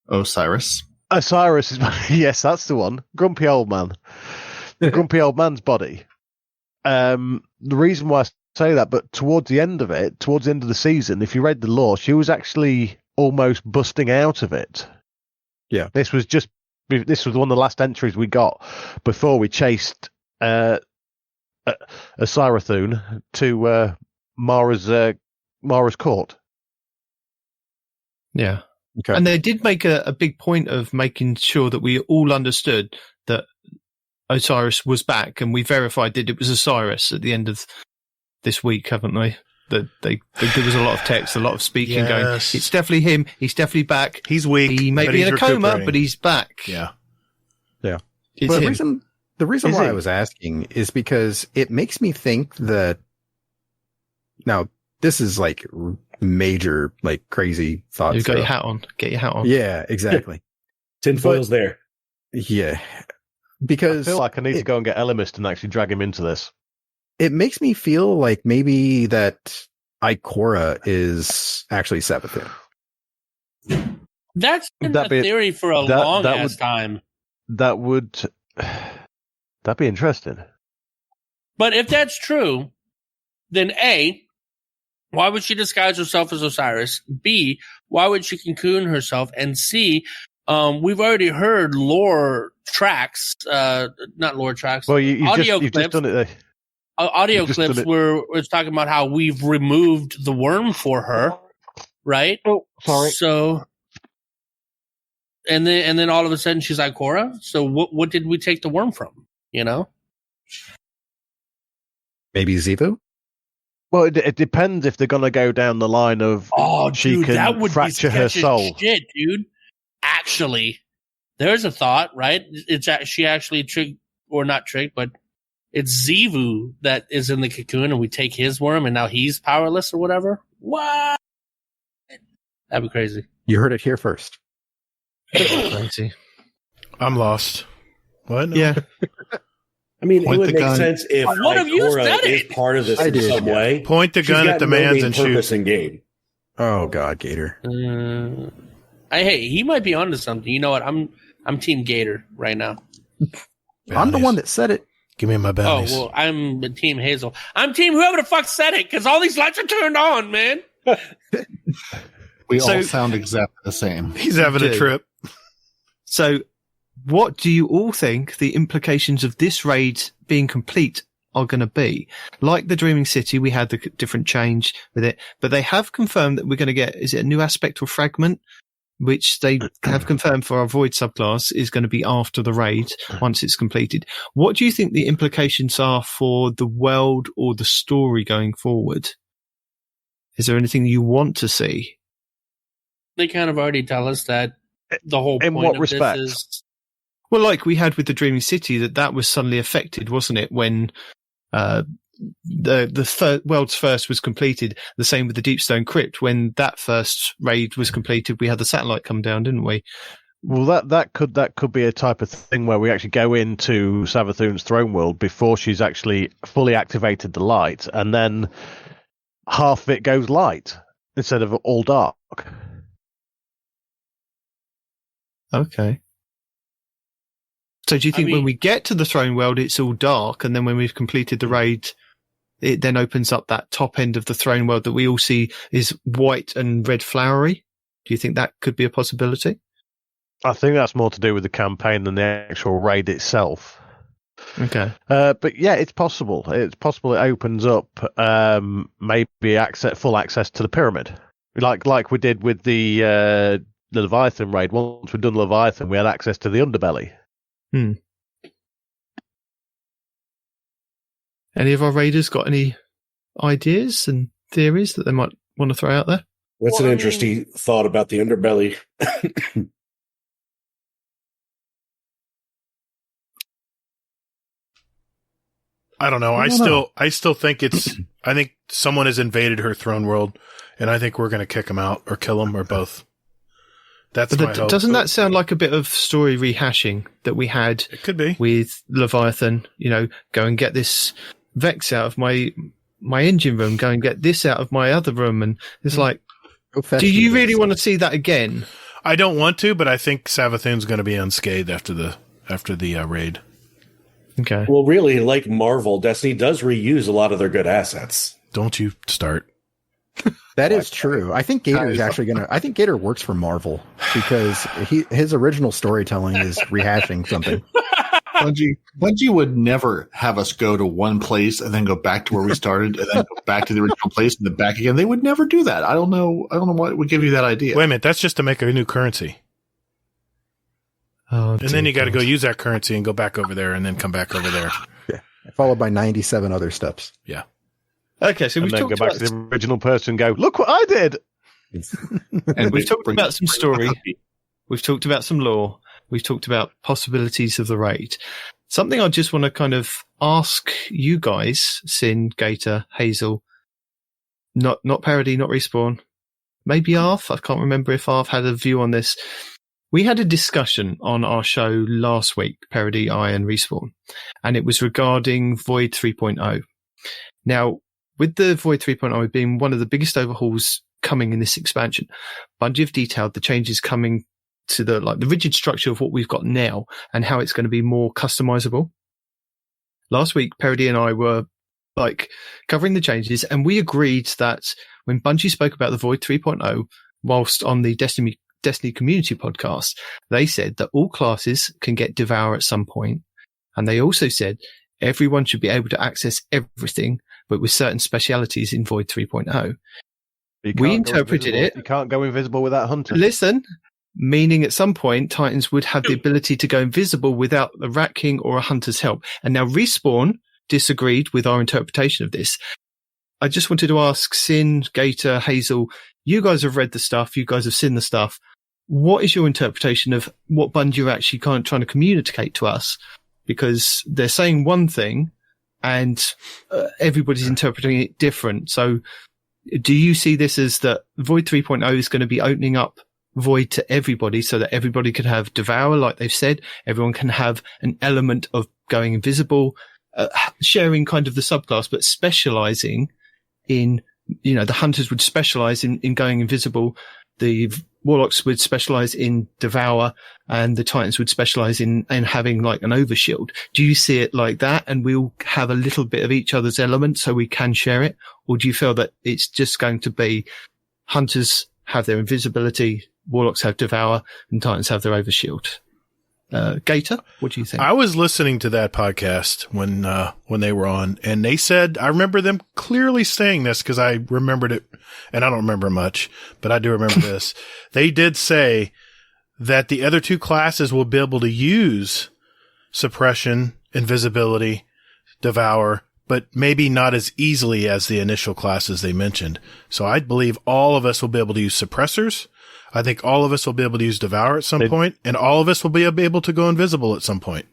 Speaker 3: Osiris.
Speaker 8: Osiris is yes, that's the one. Grumpy old man. The grumpy old man's body. The reason why I say that, but towards the end of the season, if you read the lore, she was actually almost busting out of it.
Speaker 2: Yeah.
Speaker 8: This was one of the last entries we got before we chased Sirathun to Mara's court.
Speaker 4: Yeah.
Speaker 2: Okay.
Speaker 4: And they did make a big point of making sure that we all understood that Osiris was back, and we verified that it was Osiris at the end of this week, haven't they? That there was a lot of text, a lot of speaking going, it's definitely him, he's definitely back.
Speaker 1: He's weak.
Speaker 4: He may be in a coma, but he's back.
Speaker 1: Yeah.
Speaker 2: Yeah.
Speaker 4: It's
Speaker 2: him. The reason why I was asking is because it makes me think that now this is like major, like crazy thoughts.
Speaker 4: You've got your hat on. Get your hat on.
Speaker 2: Yeah, exactly.
Speaker 5: Tinfoil's there.
Speaker 2: Yeah. Because
Speaker 8: I feel like I need to go and get Elemist and actually drag him into this.
Speaker 2: It makes me feel like maybe that Ikora is actually Savathun.
Speaker 6: That's been the theory for a long time.
Speaker 8: That'd be interesting.
Speaker 6: But if that's true, then A, why would she disguise herself as Osiris? B, why would she cocoon herself? And C, we've already heard lore tracks, not lore tracks.
Speaker 8: Well, you've just done it there.
Speaker 6: Audio clips where it's talking about how we've removed the worm for her, right?
Speaker 8: Oh, sorry.
Speaker 6: So, and then all of a sudden she's Ikora. So what did we take the worm from? You know,
Speaker 2: maybe Zivu.
Speaker 8: Well, it depends if they're going to go down the line of she can fracture her soul.
Speaker 6: Shit, dude. Actually, there's a thought, right? She actually tricked, or not tricked, but it's Zivu that is in the cocoon, and we take his worm, and now he's powerless or whatever. What? That'd be crazy.
Speaker 2: You heard it here first.
Speaker 4: Crazy.
Speaker 1: I'm lost. What? No.
Speaker 4: Yeah.
Speaker 5: I mean,
Speaker 3: Point
Speaker 5: it would
Speaker 3: the
Speaker 5: make
Speaker 3: gun.
Speaker 5: sense if
Speaker 6: One of you
Speaker 5: Cora
Speaker 6: said
Speaker 5: is
Speaker 6: it.
Speaker 5: part of this
Speaker 2: I
Speaker 5: in
Speaker 2: did,
Speaker 5: some
Speaker 2: yeah.
Speaker 5: way.
Speaker 1: Point the
Speaker 5: She's
Speaker 1: gun
Speaker 5: got
Speaker 1: at the
Speaker 5: no
Speaker 1: man's
Speaker 5: main
Speaker 1: and shoot.
Speaker 5: purpose in game.
Speaker 2: Oh God, Gator.
Speaker 6: Hey, he might be onto something. You know what? I'm Team Gator right now.
Speaker 2: I'm the one that said it.
Speaker 1: Give me my
Speaker 6: Oh
Speaker 1: bounties.
Speaker 6: well, I'm Team Hazel. I'm Team whoever the fuck said it because all these lights are turned on, man.
Speaker 3: We
Speaker 4: So-
Speaker 3: all sound exactly the same.
Speaker 1: He's having a
Speaker 4: do.
Speaker 1: trip.
Speaker 4: So, what do you all think the implications of this raid being complete are going to be? Like the Dreaming City, we had the different change with it, but they have confirmed that we're going to get, is it a new aspect or fragment? Which they have confirmed for our Void subclass is going to be after the raid once it's completed. What do you think the implications are for the world or the story going forward? Is there anything you want to see?
Speaker 6: They kind of already tell us that the whole
Speaker 8: In
Speaker 6: point
Speaker 8: what
Speaker 6: of
Speaker 8: respect?
Speaker 6: this is
Speaker 4: Well, like we had with the Dreaming City, that was suddenly affected, wasn't it? When the world's first was completed. The same with the Deepstone Crypt. When that first raid was completed, we had the satellite come down, didn't we?
Speaker 8: Well, that could be a type of thing where we actually go into Savathun's throne world before she's actually fully activated the light, and then half of it goes light instead of all dark.
Speaker 4: Okay. So do you think when we get to the throne world, it's all dark, and then when we've completed the raid, it then opens up that top end of the throne world that we all see is white and red flowery? Do you think that could be a possibility?
Speaker 8: I think that's more to do with the campaign than the actual raid itself.
Speaker 4: Okay.
Speaker 8: But yeah, it's possible. It's possible it opens up maybe full access to the pyramid, like we did with the Leviathan raid. Once we'd done Leviathan, we had access to the underbelly.
Speaker 4: Any of our raiders got any ideas and theories that they might want to throw out there?
Speaker 5: What's an interesting thought about the underbelly?
Speaker 1: I don't know. I still think I think someone has invaded her throne world, and I think we're going to kick him out or kill him or both. That's my hope.
Speaker 4: Doesn't that sound like a bit of story rehashing that we had?
Speaker 1: It could be
Speaker 4: with Leviathan. You know, go and get this Vex out of my engine room. Go and get this out of my other room, and it's like, do you really want to see that again?
Speaker 1: I don't want to, but I think Savathun's going to be unscathed after the raid.
Speaker 4: Okay.
Speaker 5: Well, really, like Marvel, Destiny does reuse a lot of their good assets.
Speaker 1: Don't you start.
Speaker 2: That is true. I think Gator is actually I think Gator works for Marvel because his original storytelling is rehashing something.
Speaker 3: Bungie would never have us go to one place and then go back to where we started and then go back to the original place and then back again. They would never do that. I don't know what would give you that idea.
Speaker 1: Wait a minute. That's just to make a new currency.
Speaker 4: Oh,
Speaker 1: and then you got to go use that currency and go back over there and then come back over there.
Speaker 2: Yeah. Followed by 97 other steps.
Speaker 1: Yeah.
Speaker 4: Okay, so
Speaker 8: And
Speaker 4: we've
Speaker 8: then
Speaker 4: talked
Speaker 8: go back
Speaker 4: about
Speaker 8: to the original person and go, look what I did!
Speaker 4: and we've talked about some story. We've talked about some lore. We've talked about possibilities of the raid. Something I just want to kind of ask you guys, Sin, Gator, Hazel, not Parody, not Respawn, maybe Arth. I can't remember if Arth had a view on this. We had a discussion on our show last week, Parody, I, and Respawn, and it was regarding Void 3.0. Now, with the Void 3.0 being one of the biggest overhauls coming in this expansion, Bungie have detailed the changes coming to the rigid structure of what we've got now and how it's going to be more customizable. Last week, Parody and I were covering the changes, and we agreed that when Bungie spoke about the Void 3.0, whilst on the Destiny Community podcast, they said that all classes can get Devour at some point, and they also said everyone should be able to access everything, but with certain specialities in Void 3.0. We interpreted it.
Speaker 8: You can't go invisible without hunting.
Speaker 4: Listen, meaning at some point, Titans would have the ability to go invisible without a Rat King or a Hunter's help. And now Respawn disagreed with our interpretation of this. I just wanted to ask Sin, Gator, Hazel, you guys have read the stuff, you guys have seen the stuff. What is your interpretation of what Bungie are actually kind of trying to communicate to us? Because they're saying one thing and everybody's interpreting it different. So do you see this as that Void 3.0 is going to be opening up void to everybody so that everybody can have devour, like they've said. Everyone can have an element of going invisible, sharing kind of the subclass, but specializing in, the hunters would specialize in going invisible. The warlocks would specialize in devour, and the titans would specialize in having like an overshield. Do you see it like that? And we'll have a little bit of each other's element so we can share it? Or do you feel that it's just going to be hunters have their invisibility, warlocks have devour, and titans have their overshield? Gator, what do you think?
Speaker 1: I was listening to that podcast when they were on, and they said, I remember them clearly saying this because I remembered it, and I don't remember much, but I do remember this. They did say that the other two classes will be able to use suppression, invisibility, devour, but maybe not as easily as the initial classes they mentioned. So I believe all of us will be able to use suppressors. I think all of us will be able to use devour at some point, and all of us will be able to go invisible at some point.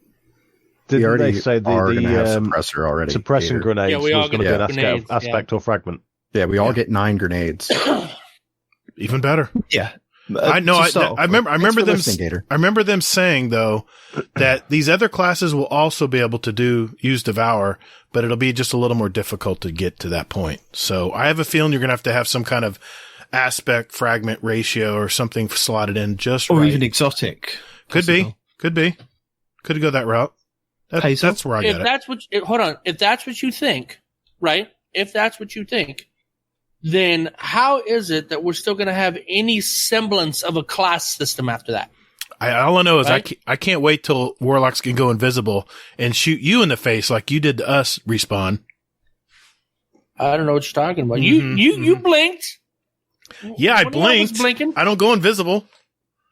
Speaker 8: Didn't they say the
Speaker 2: suppressor already?
Speaker 8: Suppressing grenades was going to be an aspect or fragment?
Speaker 2: Yeah, we all get 9 grenades.
Speaker 1: Even better.
Speaker 4: Yeah.
Speaker 1: I remember them saying though that these other classes will also be able to use devour, but it'll be just a little more difficult to get to that point. So I have a feeling you're going to have some kind of aspect fragment ratio or something slotted in just
Speaker 4: or
Speaker 1: right.
Speaker 4: even exotic.
Speaker 1: Could be. Could go that route. That's where I got it.
Speaker 6: Hold on. If that's what you think, right? If that's what you think, then how is it that we're still going to have any semblance of a class system after that?
Speaker 1: All I know is right? I can't wait till warlocks can go invisible and shoot you in the face like you did to us, Respawn.
Speaker 6: I don't know what you're talking about. You blinked.
Speaker 1: Yeah, I blinked. I don't go invisible.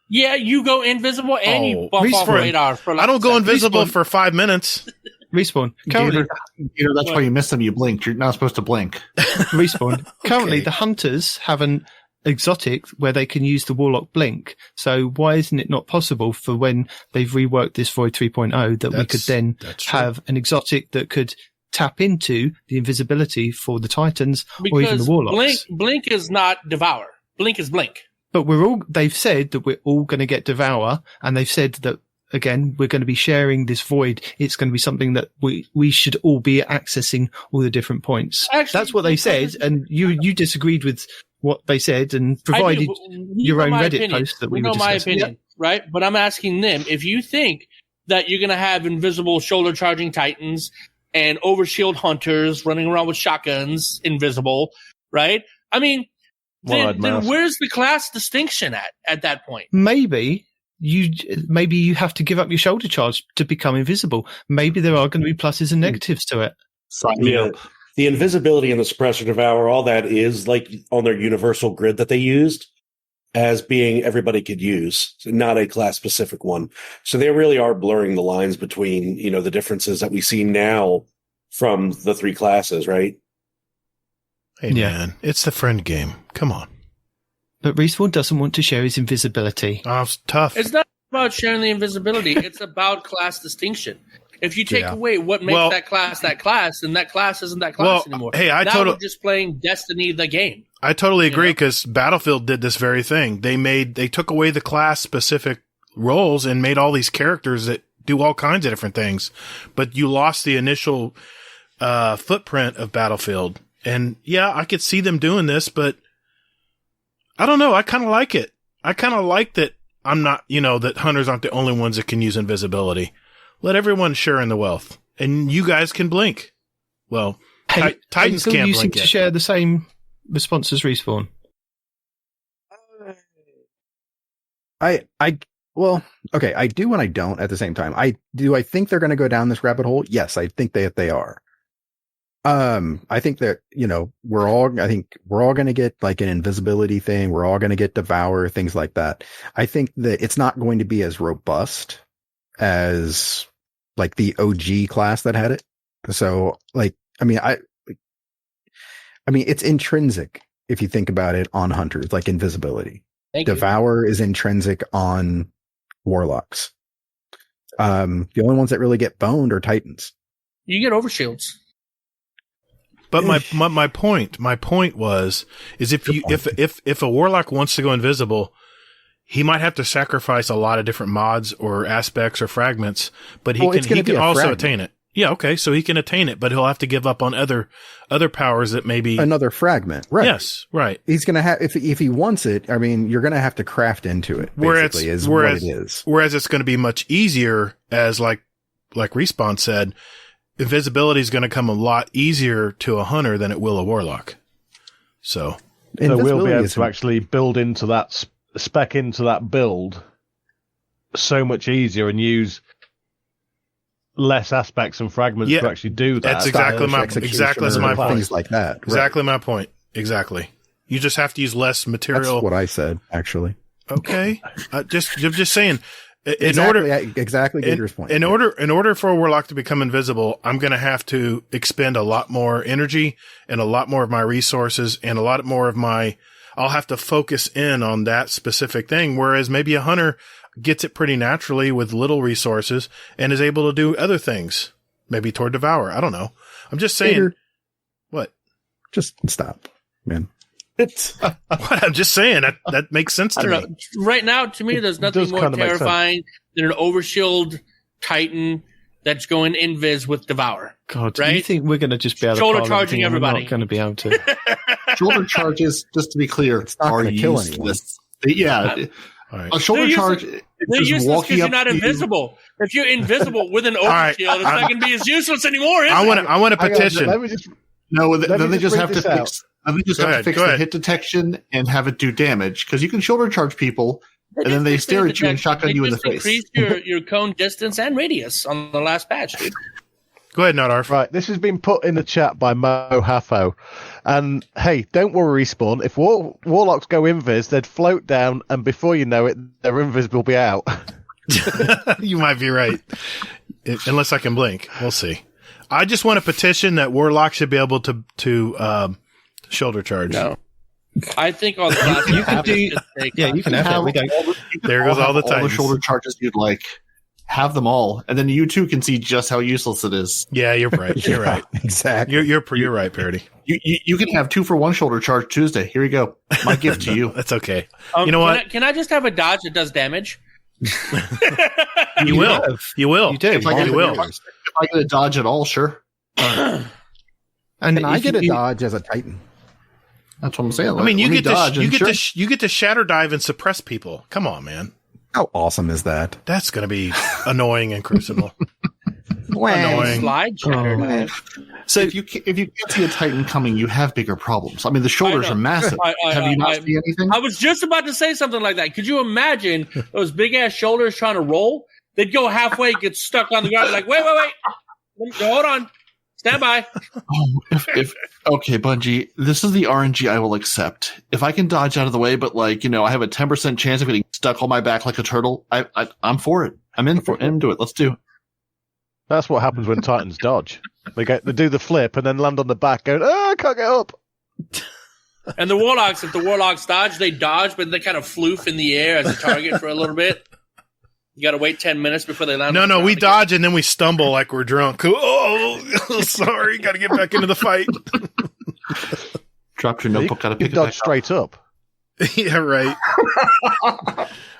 Speaker 6: Yeah, you go invisible and you bump off radar.
Speaker 1: I don't go invisible for 5 minutes.
Speaker 4: Respawn.
Speaker 3: Currently, that's why you missed them. You blinked. You're not supposed to blink.
Speaker 4: Respawn. Currently, the hunters have an exotic where they can use the warlock blink. So why isn't it not possible for when they've reworked this Void 3.0 that we could then have an exotic that could tap into the invisibility for the titans or even the warlocks?
Speaker 6: Blink is not devour. Blink is blink.
Speaker 4: But they've said that we're all going to get devour, and they've said that, again, we're going to be sharing this void. It's going to be something that we should all be accessing all the different points. Actually, that's what they said, and you disagreed with what they said and provided your own Reddit post that we were discussing.
Speaker 6: My opinion, right? But I'm asking them, if you think that you're going to have invisible shoulder charging titans and overshield hunters running around with shotguns, invisible, right? I mean, then where's the class distinction at that point? Maybe
Speaker 4: you have to give up your shoulder charge to become invisible. Maybe there are going to be pluses and negatives to it.
Speaker 5: The invisibility and the suppressor devour, all that is like on their universal grid that they used as being everybody could use, not a class specific one. So they really are blurring the lines between, the differences that we see now from the 3 classes, right?
Speaker 1: Hey, man, it's the friend game. Come on.
Speaker 4: But Respawn doesn't want to share his invisibility.
Speaker 1: Oh, it's tough.
Speaker 6: It's not about sharing the invisibility. It's about class distinction. If you take away what makes that class, then that class isn't that class anymore.
Speaker 1: Hey,
Speaker 6: we're just playing Destiny the game.
Speaker 1: I totally agree because Battlefield did this very thing. They took away the class specific roles and made all these characters that do all kinds of different things. But you lost the initial footprint of Battlefield. And yeah, I could see them doing this, but I don't know. I kind of like it. I kind of like that I'm not, that hunters aren't the only ones that can use invisibility. Let everyone share in the wealth. And you guys can blink. Well, Titans can't blink
Speaker 4: to share the same response as Respawn.
Speaker 2: I do and I don't at the same time. I think they're going to go down this rabbit hole? Yes, I think that they are. I think that, we're all going to get like an invisibility thing. We're all going to get devour, things like that. I think that it's not going to be as robust as like the OG class that had it. So it's intrinsic if you think about it on hunters, like invisibility. Devour is intrinsic on warlocks. The only ones that really get boned are titans.
Speaker 6: You get overshields.
Speaker 1: But my point was if a warlock wants to go invisible, he might have to sacrifice a lot of different mods or aspects or fragments, but he can also attain it. Yeah, okay, so he can attain it, but he'll have to give up on other powers that maybe
Speaker 2: another fragment. Right.
Speaker 1: Yes, right.
Speaker 2: He's going to have if he wants it, I mean, you're going to have to craft into it, basically, what it is.
Speaker 1: Whereas it's going to be much easier, as like Respawn said, invisibility is going to come a lot easier to a hunter than it will a warlock. So
Speaker 8: we'll be able to actually build into that spec into that build so much easier and use less aspects and fragments to actually do that.
Speaker 1: That's exactly my point.
Speaker 2: Things like that.
Speaker 1: Exactly my point. Exactly. You just have to use less material.
Speaker 2: That's what I said, actually.
Speaker 1: Okay. I'm just saying.
Speaker 2: Exactly Gator's point.
Speaker 1: In order for a warlock to become invisible, I'm going to have to expend a lot more energy and a lot more of my resources and a lot more of I'll have to focus in on that specific thing. Whereas maybe a hunter gets it pretty naturally with little resources and is able to do other things, maybe toward devour. I don't know. I'm just saying.
Speaker 2: Gator,
Speaker 1: what?
Speaker 2: Just stop, man.
Speaker 1: What? I'm just saying that makes sense to me.
Speaker 6: Right now, to me, there's nothing more terrifying than an overshield Titan that's going invis with devour.
Speaker 4: God,
Speaker 6: right?
Speaker 4: Do you think we're going to just be able to
Speaker 6: shoulder charging everybody?
Speaker 4: We're not going to be able to.
Speaker 3: Shoulder charges, just to be clear,
Speaker 2: it's not going to kill anyone.
Speaker 3: Yeah.
Speaker 1: Right.
Speaker 3: A shoulder charge is
Speaker 6: useless because you're not invisible. If you're invisible with an overshield, it's not going to be as useless anymore, is it?
Speaker 1: I want to petition.
Speaker 3: Then they just have to fix the hit detection and have it do damage, because you can shoulder charge people and then they stare at you and shotgun you in the face.
Speaker 6: Increase your cone distance and radius on the last patch, dude.
Speaker 1: Go ahead, Nodarf.
Speaker 8: Right, this has been put in the chat by Mo Haffo. And hey, don't worry, Respawn. If warlocks go invis, they'd float down, and before you know it, their invis will be out.
Speaker 1: You might be right. Unless I can blink. We'll see. I just want to petition that warlocks should be able to shoulder charge.
Speaker 6: No. I think all the classes
Speaker 4: you can do. Yeah, you can have it.
Speaker 1: There goes all the
Speaker 3: Titans. All the shoulder charges you'd like. Have them all, and then you too can see just how useless it is.
Speaker 1: Yeah, you're right. You're right.
Speaker 2: Exactly.
Speaker 1: You're right, Parody.
Speaker 3: You can have 2-for-1 shoulder charge Tuesday. Here you go. My gift to you.
Speaker 1: That's okay. You know what?
Speaker 6: Can I just have a dodge that does damage?
Speaker 1: You will. You will.
Speaker 4: You do.
Speaker 3: If I get a dodge at all, sure.
Speaker 2: And I get a dodge as a Titan?
Speaker 3: That's what I'm saying.
Speaker 1: I mean, you get to shatter dive and suppress people. Come on, man.
Speaker 2: How awesome is that?
Speaker 1: That's going to be annoying in Crucible. Annoying.
Speaker 6: Slide shatter.
Speaker 3: So if you can't see a Titan coming, you have bigger problems. I mean, the shoulders are massive. Have you not seen anything?
Speaker 6: I was just about to say something like that. Could you imagine those big ass shoulders trying to roll? They'd go halfway, get stuck on the ground, like, wait. Hold on. Stand by.
Speaker 3: Okay, Bungie, this is the RNG I will accept. If I can dodge out of the way, but I have a 10% chance of getting stuck on my back like a turtle, I'm for it. I'm into it. Let's do it.
Speaker 8: That's what happens when Titans dodge. They do the flip and then land on the back going, I can't get up.
Speaker 6: And the warlocks, if the warlocks dodge, they dodge, but they kind of floof in the air as a target for a little bit. You got to wait 10 minutes before they land.
Speaker 1: No, we dodge and then we stumble like we're drunk. Oh, sorry. Got to get back into the fight.
Speaker 3: Drop your notebook. Got to pick it
Speaker 8: dodge
Speaker 3: back
Speaker 8: straight up.
Speaker 1: Yeah, right.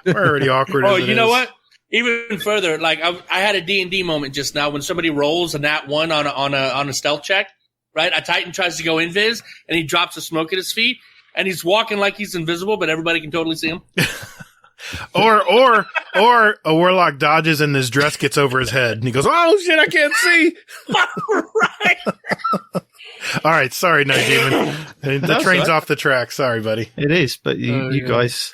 Speaker 1: We're already awkward.
Speaker 6: Oh, you know what? Even further, like I had a D&D moment just now when somebody rolls a nat 1 on a stealth check, right? A Titan tries to go invis and he drops a smoke at his feet and he's walking like he's invisible, but everybody can totally see him.
Speaker 1: Or a warlock dodges and his dress gets over his head and he goes, "Oh shit, I can't see."
Speaker 6: Right.
Speaker 1: All right, sorry, Night Demon. The train's off the track. Sorry, buddy.
Speaker 4: It is, but you guys.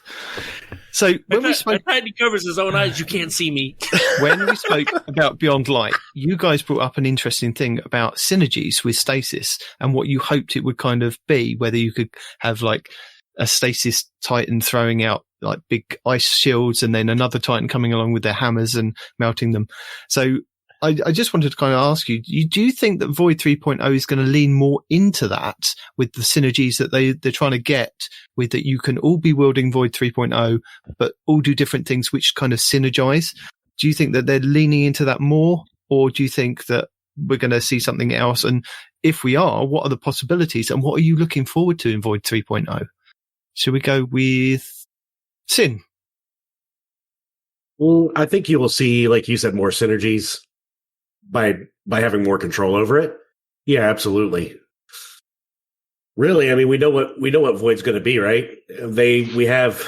Speaker 4: So when we spoke,
Speaker 6: Titan covers his own eyes. You can't see me.
Speaker 4: When we spoke about Beyond Light, you guys brought up an interesting thing about synergies with stasis and what you hoped it would kind of be. Whether you could have like a stasis Titan throwing out like big ice shields and then another Titan coming along with their hammers and melting them. So I just wanted to kind of ask you, do you think that Void 3.0 is going to lean more into that with the synergies that they're trying to get with that you can all be wielding Void 3.0, but all do different things which kind of synergize? Do you think that they're leaning into that more, or do you think that we're going to see something else? And if we are, what are the possibilities and what are you looking forward to in Void 3.0? Should we go with Sin?
Speaker 5: I think you will see, like you said, more synergies by having more control over it. Yeah, absolutely. Really, I mean, we know what Void's going to be, right? We have,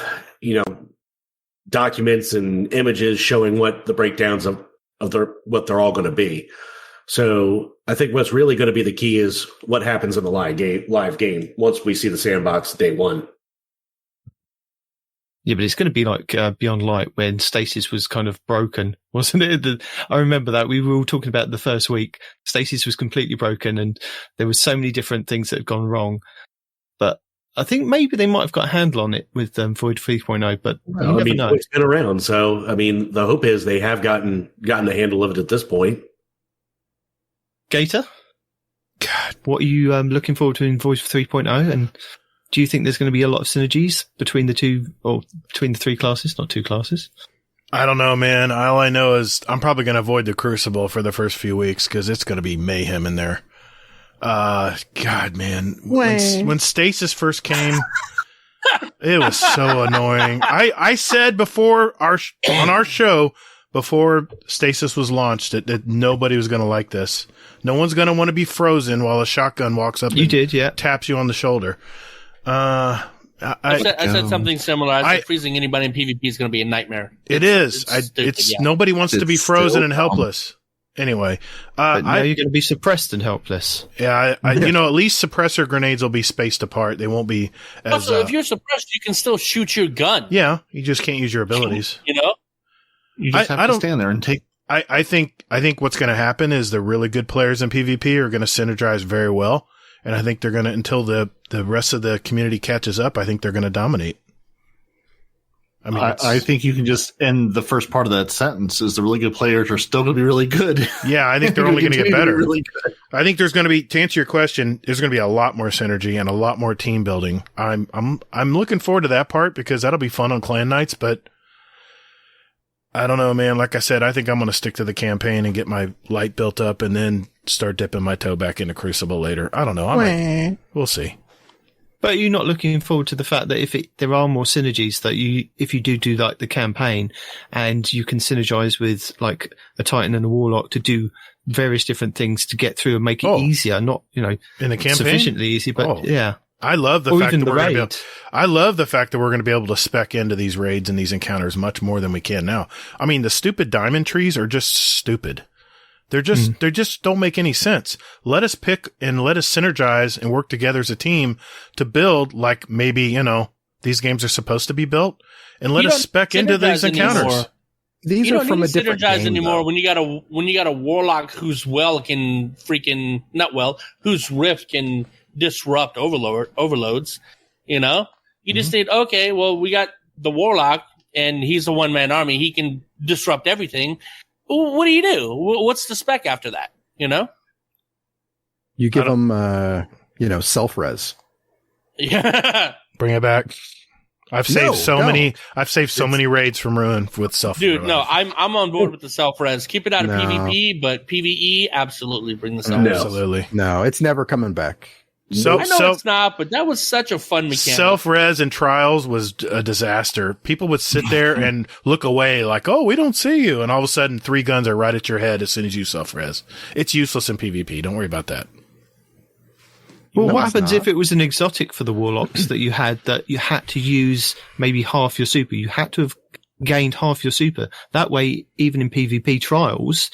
Speaker 5: documents and images showing what the breakdowns of what they're all going to be. So I think what's really going to be the key is what happens in the live game once we see the sandbox day one.
Speaker 4: Yeah, but it's going to be like Beyond Light when Stasis was kind of broken, wasn't it? I remember that. We were all talking about the first week. Stasis was completely broken and there were so many different things that had gone wrong. But I think maybe they might have got a handle on it with Void 3.0, but you never know.
Speaker 5: It's been around. So, I mean, the hope is they have gotten a handle of it at this point.
Speaker 4: Gator? God, what are you looking forward to in Void 3.0? And do you think there's going to be a lot of synergies between the two, or between the three classes, not two classes?
Speaker 1: I don't know, man. All I know is I'm probably going to avoid the Crucible for the first few weeks because it's going to be mayhem in there. God, man. When Stasis first came, it was so annoying. I said before on our show, before Stasis was launched, that nobody was going to like this. No one's going to want to be frozen while a shotgun walks up and taps you on the shoulder. I
Speaker 6: said something similar. I said freezing anybody in PvP is going to be a nightmare.
Speaker 1: Nobody wants to be frozen and helpless. Anyway,
Speaker 4: but now you're going to be suppressed and helpless.
Speaker 1: Yeah, at least suppressor grenades will be spaced apart. They won't be as.
Speaker 6: Also, if you're suppressed, you can still shoot your gun.
Speaker 1: Yeah, you just can't use your abilities.
Speaker 3: You just have to stand there and take.
Speaker 1: I think what's going to happen is the really good players in PvP are going to synergize very well. And I think they're going to, until the rest of the community catches up, I think they're going to dominate.
Speaker 3: I mean, I think you can just end the first part of that sentence is the really good players are still going to be really good.
Speaker 1: Yeah, I think they're only going to get better.
Speaker 3: Really good.
Speaker 1: I think there's going to be, to answer your question, there's going to be a lot more synergy and a lot more team building. I'm looking forward to that part because that'll be fun on clan nights, but I don't know, man. Like I said, I think I'm going to stick to the campaign and get my light built up and then start dipping my toe back into Crucible later. I don't know. We'll see.
Speaker 4: But you're not looking forward to the fact that there are more synergies that if you do like the campaign and you can synergize with like a Titan and a Warlock to do various different things to get through and make it easier, not, in the campaign sufficiently easy, but yeah.
Speaker 1: I love the fact that we're going to be able to spec into these raids and these encounters much more than we can now. I mean, the stupid diamond trees are just stupid. They just don't make any sense. Let us pick and let us synergize and work together as a team to build like maybe, these games are supposed to be built and let us spec into these encounters.
Speaker 2: These are from a different game
Speaker 6: anymore. When you got a Warlock whose whose Rift can disrupt overloads, you just need, okay, well, we got the Warlock and he's a one-man army. He can disrupt everything. What do you do? What's the spec after that?
Speaker 2: You give them, self-res.
Speaker 6: Yeah.
Speaker 1: Bring it back. I've saved so many raids from ruin with self-res.
Speaker 6: Dude, no, I'm on board with the self-res. Keep it out of PvP, but PvE, absolutely bring the self-res.
Speaker 1: Absolutely.
Speaker 2: No, it's never coming back.
Speaker 6: I know it's not, but that was such a fun mechanic.
Speaker 1: Self-res and trials was a disaster. People would sit there and look away like, oh, we don't see you. And all of a sudden, 3 guns are right at your head as soon as you self-res. It's useless in PvP. Don't worry about that.
Speaker 4: Well, what happens if it was an exotic for the Warlocks that you had to use maybe half your super? You had to have gained half your super. That way, even in PvP trials,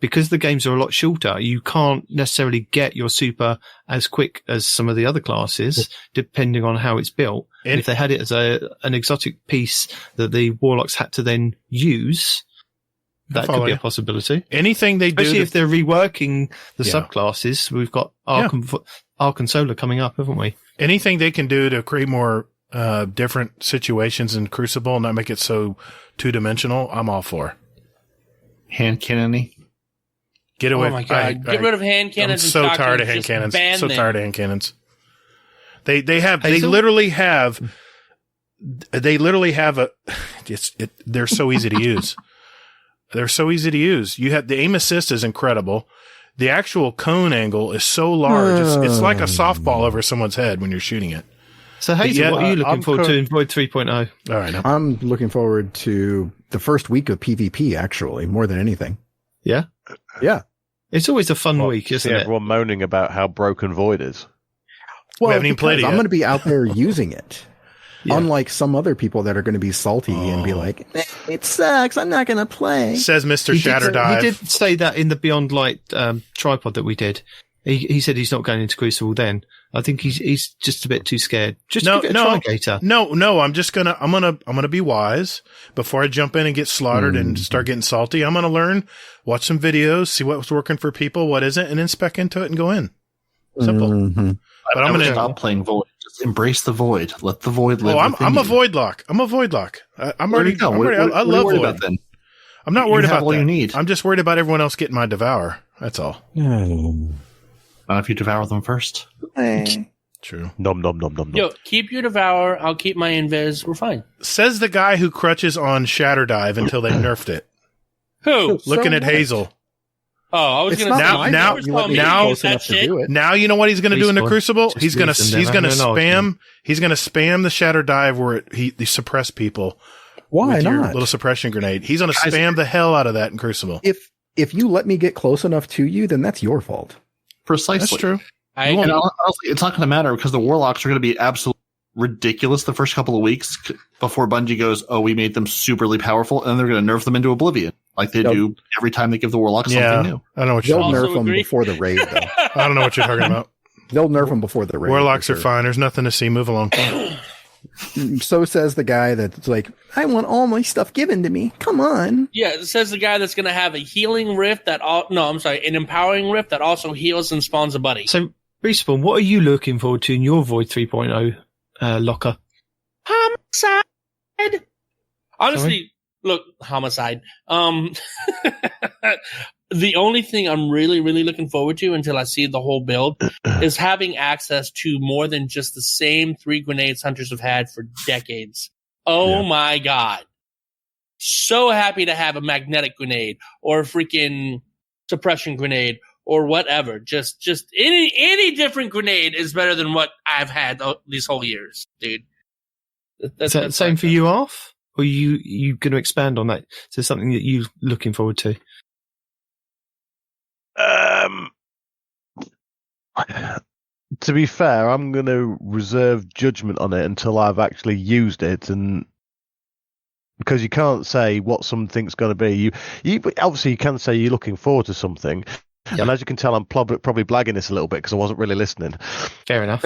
Speaker 4: because the games are a lot shorter, you can't necessarily get your super as quick as some of the other classes, depending on how it's built. And if they had it as an exotic piece that the Warlocks had to then use, that could be a possibility.
Speaker 1: Anything they do,
Speaker 4: especially if they're reworking the subclasses. We've got Arc and Solar coming up, haven't we?
Speaker 1: Anything they can do to create more different situations in Crucible and not make it so two-dimensional, I'm all for.
Speaker 3: Hand cannon-y.
Speaker 1: Get away!
Speaker 6: Oh my god! Get rid of hand cannons.
Speaker 1: I'm so tired of hand cannons. So tired of hand cannons. They literally have a. They're so easy to use. They're so easy to use. You have the aim assist is incredible. The actual cone angle is so large. It's like a softball over someone's head when you're shooting it.
Speaker 4: So, Hazel, what are you looking forward to in Void 3.0?
Speaker 1: All right.
Speaker 2: I'm looking forward to the first week of PvP, actually, more than anything.
Speaker 4: Yeah?
Speaker 2: Yeah.
Speaker 4: It's always a fun week, isn't it?
Speaker 8: Everyone moaning about how broken Void is.
Speaker 2: Well,
Speaker 1: we haven't even played it yet.
Speaker 2: I'm going to be out there using it.
Speaker 4: Yeah.
Speaker 2: Unlike some other people that are going to be salty and be like, it sucks, I'm not going to play.
Speaker 1: Says Mr. Shatterdive.
Speaker 4: He did say that in the Beyond Light tripod that we did. He said he's not going into Crucible then. I think he's just a bit too scared. Just give it a try, Gator.
Speaker 1: No, I'm gonna be wise before I jump in and get slaughtered and start getting salty. I'm gonna learn, watch some videos, see what's working for people, what isn't, and then spec into it and go in. Simple.
Speaker 2: Mm-hmm.
Speaker 3: But I'm going to stop playing Void. Just embrace the Void. Let the Void live.
Speaker 1: I'm a Void lock. I love Void.
Speaker 3: Void.
Speaker 1: I'm not worried about
Speaker 3: all
Speaker 1: that.
Speaker 3: You need.
Speaker 1: I'm just worried about everyone else getting my devour. That's all.
Speaker 3: If you devour them first.
Speaker 1: True.
Speaker 8: Nom.
Speaker 6: Yo, keep your devour. I'll keep my invis. We're fine.
Speaker 1: Says the guy who crutches on Shatterdive until they nerfed it.
Speaker 6: Who?
Speaker 1: Looking at Hazel.
Speaker 6: Oh, I was going to say
Speaker 1: now you know what he's going to do in the Crucible?
Speaker 4: Just
Speaker 1: He's going to spam the Shatterdive where he suppress people.
Speaker 2: Why
Speaker 1: with
Speaker 2: not?
Speaker 1: Your little suppression grenade. He's going to spam the hell out of that in Crucible.
Speaker 2: If you let me get close enough to you, then that's your fault.
Speaker 3: Precisely.
Speaker 1: That's true.
Speaker 3: And honestly, it's not going to matter because the Warlocks are going to be absolutely ridiculous the first couple of weeks before Bungie goes, oh, we made them superly powerful, and they're going to nerf them into oblivion like they do every time they give the Warlocks something new.
Speaker 1: I don't know what you're
Speaker 2: They'll nerf them before the raid, though.
Speaker 1: I don't know what you're talking about.
Speaker 2: They'll nerf them before the raid.
Speaker 1: Warlocks are fine. There's nothing to see. Move along.
Speaker 2: So says the guy that's like, I want all my stuff given to me. Come on.
Speaker 6: Yeah, it says the guy that's going to have a healing rift an empowering rift that also heals and spawns a buddy.
Speaker 4: So, Respawn, what are you looking forward to in your Void 3.0 locker?
Speaker 6: Homicide. Honestly, look, homicide. The only thing I'm really, really looking forward to until I see the whole build is having access to more than just the same 3 grenades hunters have had for decades. Oh my God. So happy to have a magnetic grenade or a freaking suppression grenade or whatever. Just any different grenade is better than what I've had these whole years, dude.
Speaker 4: Is that the same for you, Arf? Or are you going to expand on that? Is there something that you're looking forward to?
Speaker 8: To be fair, I'm going to reserve judgment on it until I've actually used it, and because you can't say what something's going to be. You obviously you can say you're looking forward to something, and as you can tell, I'm probably blagging this a little bit because I wasn't really listening.
Speaker 4: Fair enough.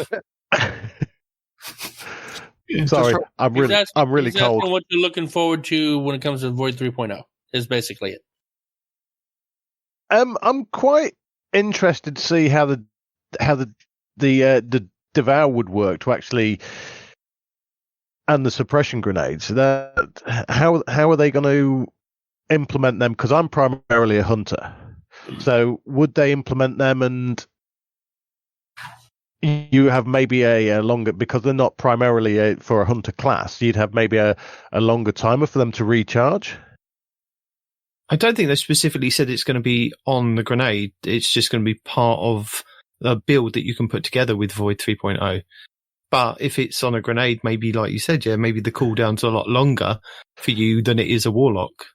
Speaker 8: Sorry, I'm really cold.
Speaker 6: What you're looking forward to when it comes to Void 3.0 is basically it.
Speaker 8: I'm quite interested to see how the devour would work to actually, and the suppression grenades. How are they going to implement them? Because I'm primarily a hunter, so would they implement them? And you have maybe a longer, because they're not primarily for a hunter class. You'd have maybe a longer timer for them to recharge.
Speaker 4: I don't think they specifically said it's going to be on the grenade. It's just going to be part of a build that you can put together with Void 3.0. But if it's on a grenade, maybe, like you said, maybe the cooldown's a lot longer for you than it is a Warlock.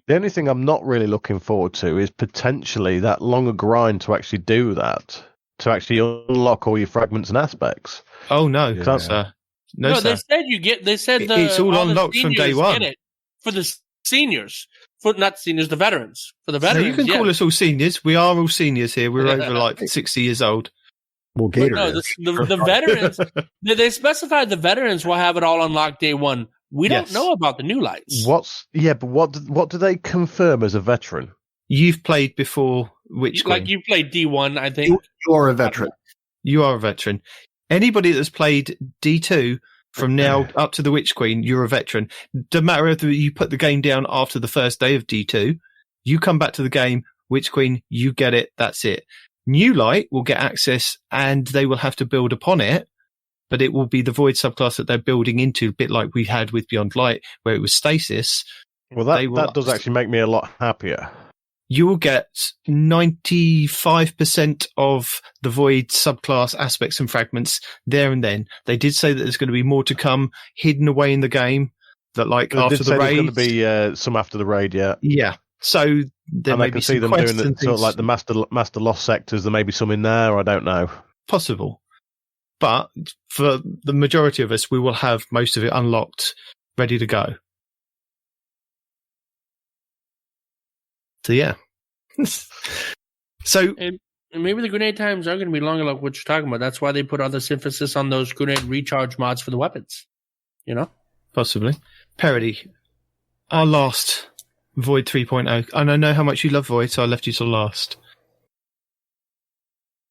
Speaker 8: The only thing I'm not really looking forward to is potentially that longer grind to actually do that, to actually unlock all your fragments and aspects.
Speaker 4: Oh, no.
Speaker 8: Yeah.
Speaker 6: No,
Speaker 4: sir.
Speaker 6: they said
Speaker 4: it's all unlocked from day one.
Speaker 6: For the seniors. Not the seniors, the veterans. For the veterans,
Speaker 4: you can call us all seniors. We are all seniors here. We're over like 60 years old.
Speaker 2: Well, Gator
Speaker 6: the veterans, they specified the veterans will have it all unlocked day one. We don't know about the new lights.
Speaker 8: What do they confirm as a veteran?
Speaker 4: You've played before Witch Queen.
Speaker 6: Like you played D1, I think.
Speaker 3: You are a veteran.
Speaker 4: You are a veteran. Anybody that's played D2 from now up to the Witch Queen, you're a veteran. Doesn't matter if you put the game down after the first day of D2, you come back to the game, Witch Queen, you get it, that's it. New Light will get access and they will have to build upon it, but it will be the Void subclass that they're building into, a bit like we had with Beyond Light, where it was Stasis.
Speaker 8: Well, that does actually make me a lot happier.
Speaker 4: you will get 95% of the Void subclass aspects and fragments there and then. They did say that there's going to be more to come hidden away in the game. That like
Speaker 8: They
Speaker 4: after
Speaker 8: did
Speaker 4: the
Speaker 8: say
Speaker 4: raid,
Speaker 8: there's going to be some after the raid, yeah.
Speaker 4: Yeah. So there
Speaker 8: and
Speaker 4: may
Speaker 8: I can
Speaker 4: be
Speaker 8: see
Speaker 4: some
Speaker 8: them
Speaker 4: quests
Speaker 8: doing
Speaker 4: and
Speaker 8: it, sort of
Speaker 4: things
Speaker 8: like the master lost sectors. There may be some in there. I don't know.
Speaker 4: possible. But for the majority of us, we will have most of it unlocked, ready to go. So yeah. So
Speaker 6: And maybe the grenade times are going to be longer, like what you're talking about. That's why they put all this emphasis on those grenade recharge mods for the weapons. You know?
Speaker 4: possibly. Parody, our last Void 3.0. And I know how much you love Void, so I left you till last.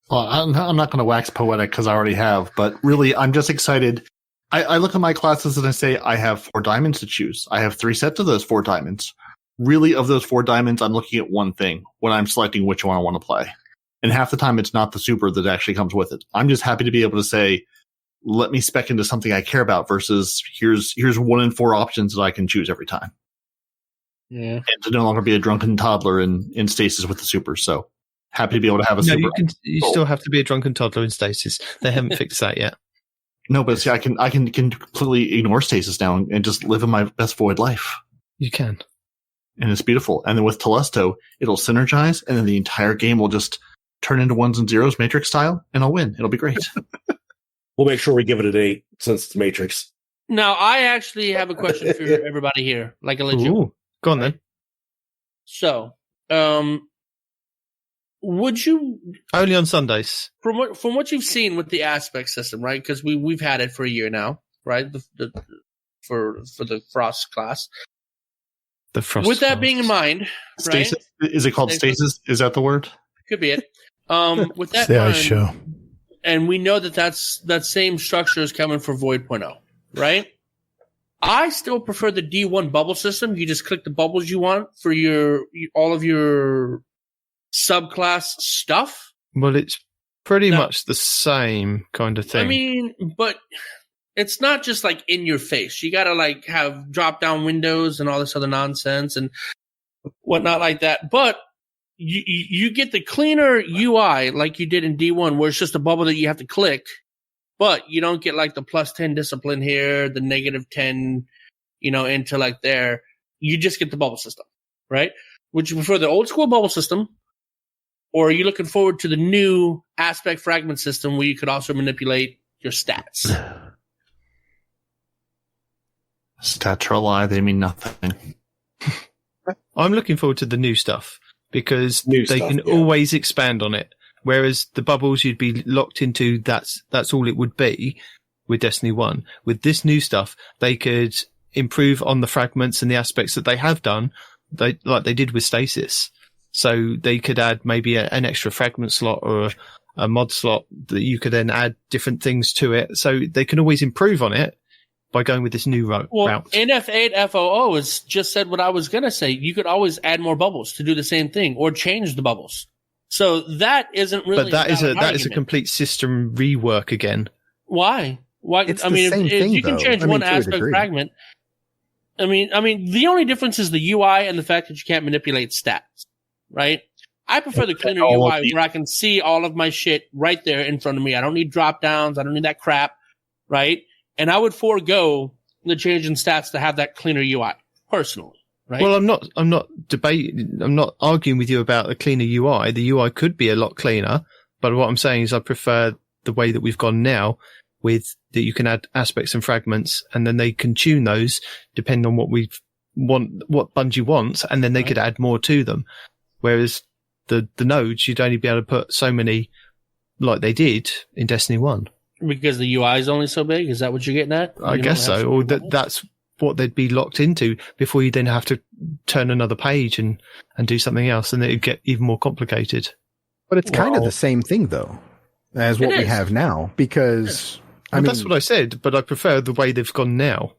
Speaker 3: Well, I'm not going to wax poetic because I already have, but really, I'm just excited. I look at my classes and I say, I have 4 diamonds to choose. I have 3 sets of those 4 diamonds. Really, of those 4 diamonds, I'm looking at one thing when I'm selecting which one I want to play. And half the time, it's not the super that actually comes with it. I'm just happy to be able to say, let me spec into something I care about versus here's 1 in 4 options that I can choose every time.
Speaker 6: Yeah.
Speaker 3: And to no longer be a drunken toddler in stasis with the super. So happy to be able to have a super.
Speaker 4: No, you still have to be a drunken toddler in stasis. They haven't fixed that yet.
Speaker 3: No, but see, I can completely ignore stasis now and just live in my best Void life.
Speaker 4: You can.
Speaker 3: And it's beautiful. And then with Telesto, it'll synergize, and then the entire game will just turn into 1s and 0s Matrix style, and I'll win. It'll be great.
Speaker 5: We'll make sure we give it an 8 since it's Matrix.
Speaker 6: Now, I actually have a question for everybody here, like a legit.
Speaker 4: Ooh, go on then.
Speaker 6: So, would you
Speaker 4: Only on Sundays.
Speaker 6: from what you've seen with the aspect system, right? Because we've had it for a year now, right? For the Frost class.
Speaker 4: The Frost
Speaker 6: With that
Speaker 4: class.
Speaker 6: being in mind, right?
Speaker 3: Stasis? Is it called stasis? Is that the word?
Speaker 6: Could be it. With that
Speaker 1: It's the
Speaker 6: in
Speaker 1: ice
Speaker 6: mind,
Speaker 1: show.
Speaker 6: and we know that same structure is coming for Void.0, right? I still prefer the D1 bubble system. You just click the bubbles you want for all of your subclass stuff.
Speaker 4: Well, it's pretty
Speaker 6: No.
Speaker 4: much the same kind of thing.
Speaker 6: I mean, but it's not just like in your face. You gotta like have drop down windows and all this other nonsense and whatnot like that. But you get the cleaner UI like you did in D1, where it's just a bubble that you have to click, but you don't get like the plus 10 discipline here, the negative 10, into like there. You just get the bubble system, right? Would you prefer the old school bubble system, or are you looking forward to the new aspect fragment system where you could also manipulate your stats?
Speaker 3: Stats are a lie. They mean nothing.
Speaker 4: I'm looking forward to the new stuff because
Speaker 5: New
Speaker 4: they
Speaker 5: stuff,
Speaker 4: can
Speaker 5: yeah.
Speaker 4: always expand on it. Whereas the bubbles you'd be locked into, that's all it would be with Destiny 1. With this new stuff, they could improve on the fragments and the aspects that they have done, like they did with Stasis. So they could add maybe an extra fragment slot or a mod slot that you could then add different things to it. So they can always improve on it by going with this new route.
Speaker 6: NF8 FOO has just said what I was going to say. You could always add more bubbles to do the same thing or change the bubbles. So that isn't really.
Speaker 4: But that is a
Speaker 6: argument.
Speaker 4: complete system rework again.
Speaker 6: Why?
Speaker 2: It's the same thing,
Speaker 6: if you can
Speaker 2: though.
Speaker 6: change
Speaker 2: I mean,
Speaker 6: one
Speaker 2: to a
Speaker 6: aspect
Speaker 2: degree.
Speaker 6: fragment. I mean, the only difference is the UI and the fact that you can't manipulate stats, right? I prefer the cleaner UI where I can see all of my shit right there in front of me. I don't need drop downs. I don't need that crap, right? And I would forego the change in stats to have that cleaner UI personally, right?
Speaker 4: Well, I'm not debating. I'm not arguing with you about a cleaner UI. The UI could be a lot cleaner, but what I'm saying is I prefer the way that we've gone now, with that you can add aspects and fragments, and then they can tune those depending on what what Bungie wants, and then they could add more to them. Whereas the nodes, you'd only be able to put so many, like they did in Destiny 1.
Speaker 6: Because the UI is only so big? Is that what you're getting at?
Speaker 4: I guess so. Or that's what they'd be locked into before you then have to turn another page and do something else, and it'd get even more complicated.
Speaker 2: But it's kind of the same thing, though, as what we have now, because I mean,
Speaker 4: that's what I said, but I prefer the way they've gone now.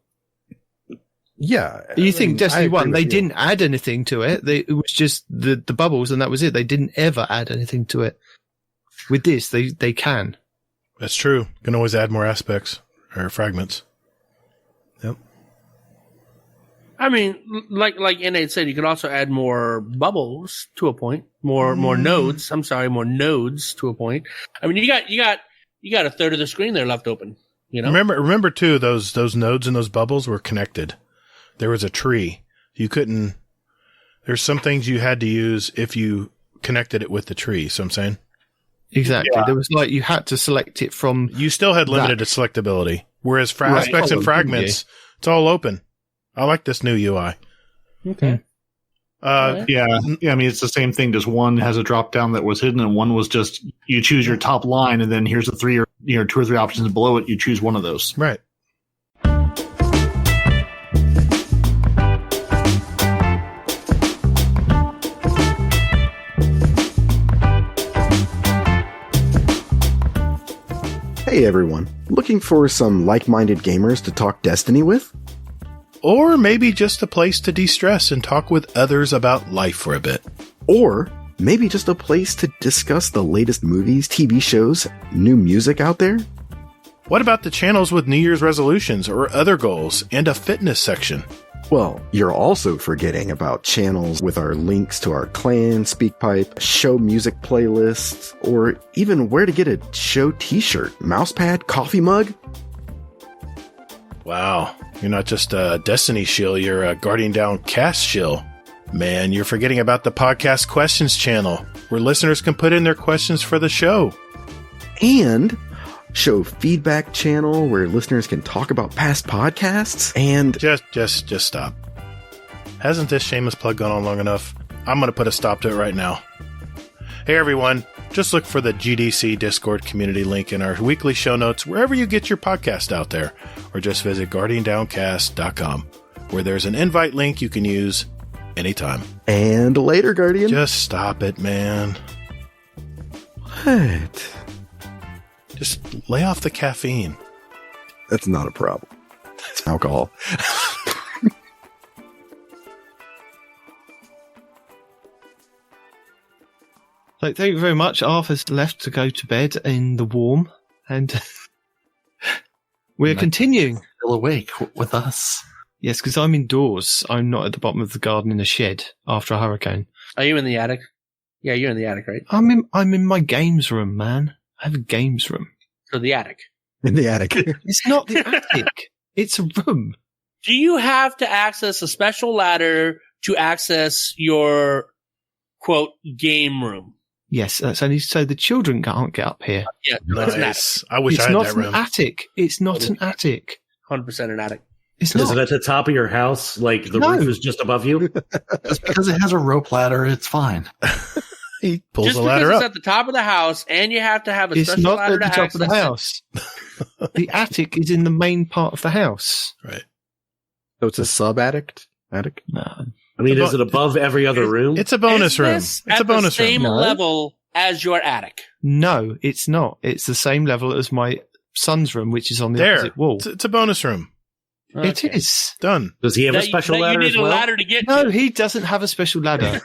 Speaker 2: Yeah.
Speaker 4: You think Destiny 1, they didn't add anything to it. It was just the bubbles, and that was it. They didn't ever add anything to it. With this, they can.
Speaker 1: That's true. Can always add more aspects or fragments. Yep.
Speaker 6: I I mean, like Nate said, you could also add more bubbles to a point, more nodes. I'm sorry, more nodes to a point. I mean, you got a third of the screen there left open. You know,
Speaker 1: remember too, those nodes and those bubbles were connected. There was a tree. You couldn't. There's some things you had to use if you connected it with the tree. So I'm saying
Speaker 4: exactly. Yeah. There was like you had to select it from.
Speaker 1: You still had limited selectability, whereas for aspects and fragments, it's all open. I like this new UI.
Speaker 6: Okay.
Speaker 3: Yeah. I mean, it's the same thing. Just one has a drop down that was hidden, and one was just you choose your top line, and then here's the 3 or 2 or 3 options below it. You choose one of those.
Speaker 1: Right.
Speaker 2: Hey everyone, looking for some like-minded gamers to talk Destiny with?
Speaker 1: Or maybe just a place to de-stress and talk with others about life for a bit.
Speaker 2: Or maybe just a place to discuss the latest movies, TV shows, new music out there?
Speaker 1: What about the channels with New Year's resolutions or other goals and a fitness section?
Speaker 2: Well, you're also forgetting about channels with our links to our clan, SpeakPipe, show music playlists, or even where to get a show t-shirt, mousepad, coffee mug.
Speaker 1: Wow, you're not just a Destiny shill, you're a Guardian Down cast shill. Man, you're forgetting about the podcast questions channel, where listeners can put in their questions for the show.
Speaker 2: And show feedback channel where listeners can talk about past podcasts. And
Speaker 1: just stop. Hasn't this shameless plug gone on long enough? I'm going to put a stop to it right now. Hey everyone, just look for the GDC Discord community link in our weekly show notes wherever you get your podcast out there, or just visit guardiandowncast.com, where there's an invite link you can use anytime.
Speaker 2: And later, Guardian.
Speaker 1: Just stop it, man.
Speaker 2: What?
Speaker 1: Just lay off the caffeine.
Speaker 2: That's not a problem. It's alcohol.
Speaker 4: So thank you very much. Arthur's left to go to bed in the warm, and we're continuing.
Speaker 3: Still awake with us.
Speaker 4: Yes, because I'm indoors. I'm not at the bottom of the garden in a shed after a hurricane.
Speaker 6: Are you in the attic? Yeah, you're in the attic, right?
Speaker 4: I'm in my games room, man. I have a games room.
Speaker 6: So the attic.
Speaker 2: In the attic.
Speaker 4: It's not the attic. It's a room.
Speaker 6: Do you have to access a special ladder to access your, quote, game room?
Speaker 4: Yes, that's only so the children can't get up here.
Speaker 6: Yeah,
Speaker 1: nice. I wish I had that room.
Speaker 4: It's not an attic. It's not an attic.
Speaker 6: 100% an attic.
Speaker 4: It's not.
Speaker 5: Is it at the top of your house? Like the roof is just above you?
Speaker 3: Just because it has a rope ladder, it's fine.
Speaker 1: He pulls
Speaker 6: just
Speaker 1: the ladder
Speaker 6: because
Speaker 1: up.
Speaker 6: it's at the top of the house, and you have to have a special ladder to access it.
Speaker 4: It's not at the top of the house. The attic is in the main part of the house.
Speaker 1: Right.
Speaker 2: So it's a sub-attic? Attic?
Speaker 4: No.
Speaker 5: I mean, is it above every other room?
Speaker 1: It's a bonus room.
Speaker 6: It's
Speaker 1: a bonus room.
Speaker 6: Same level as your attic.
Speaker 4: No, it's not. It's the same level as my son's room, which is on the opposite wall.
Speaker 1: It's a bonus room.
Speaker 6: Okay.
Speaker 4: It is.
Speaker 1: Done.
Speaker 5: Does he have a special ladder
Speaker 6: you
Speaker 5: as
Speaker 6: need
Speaker 5: well?
Speaker 6: a ladder to get
Speaker 4: No,
Speaker 6: to.
Speaker 4: he doesn't have a special ladder.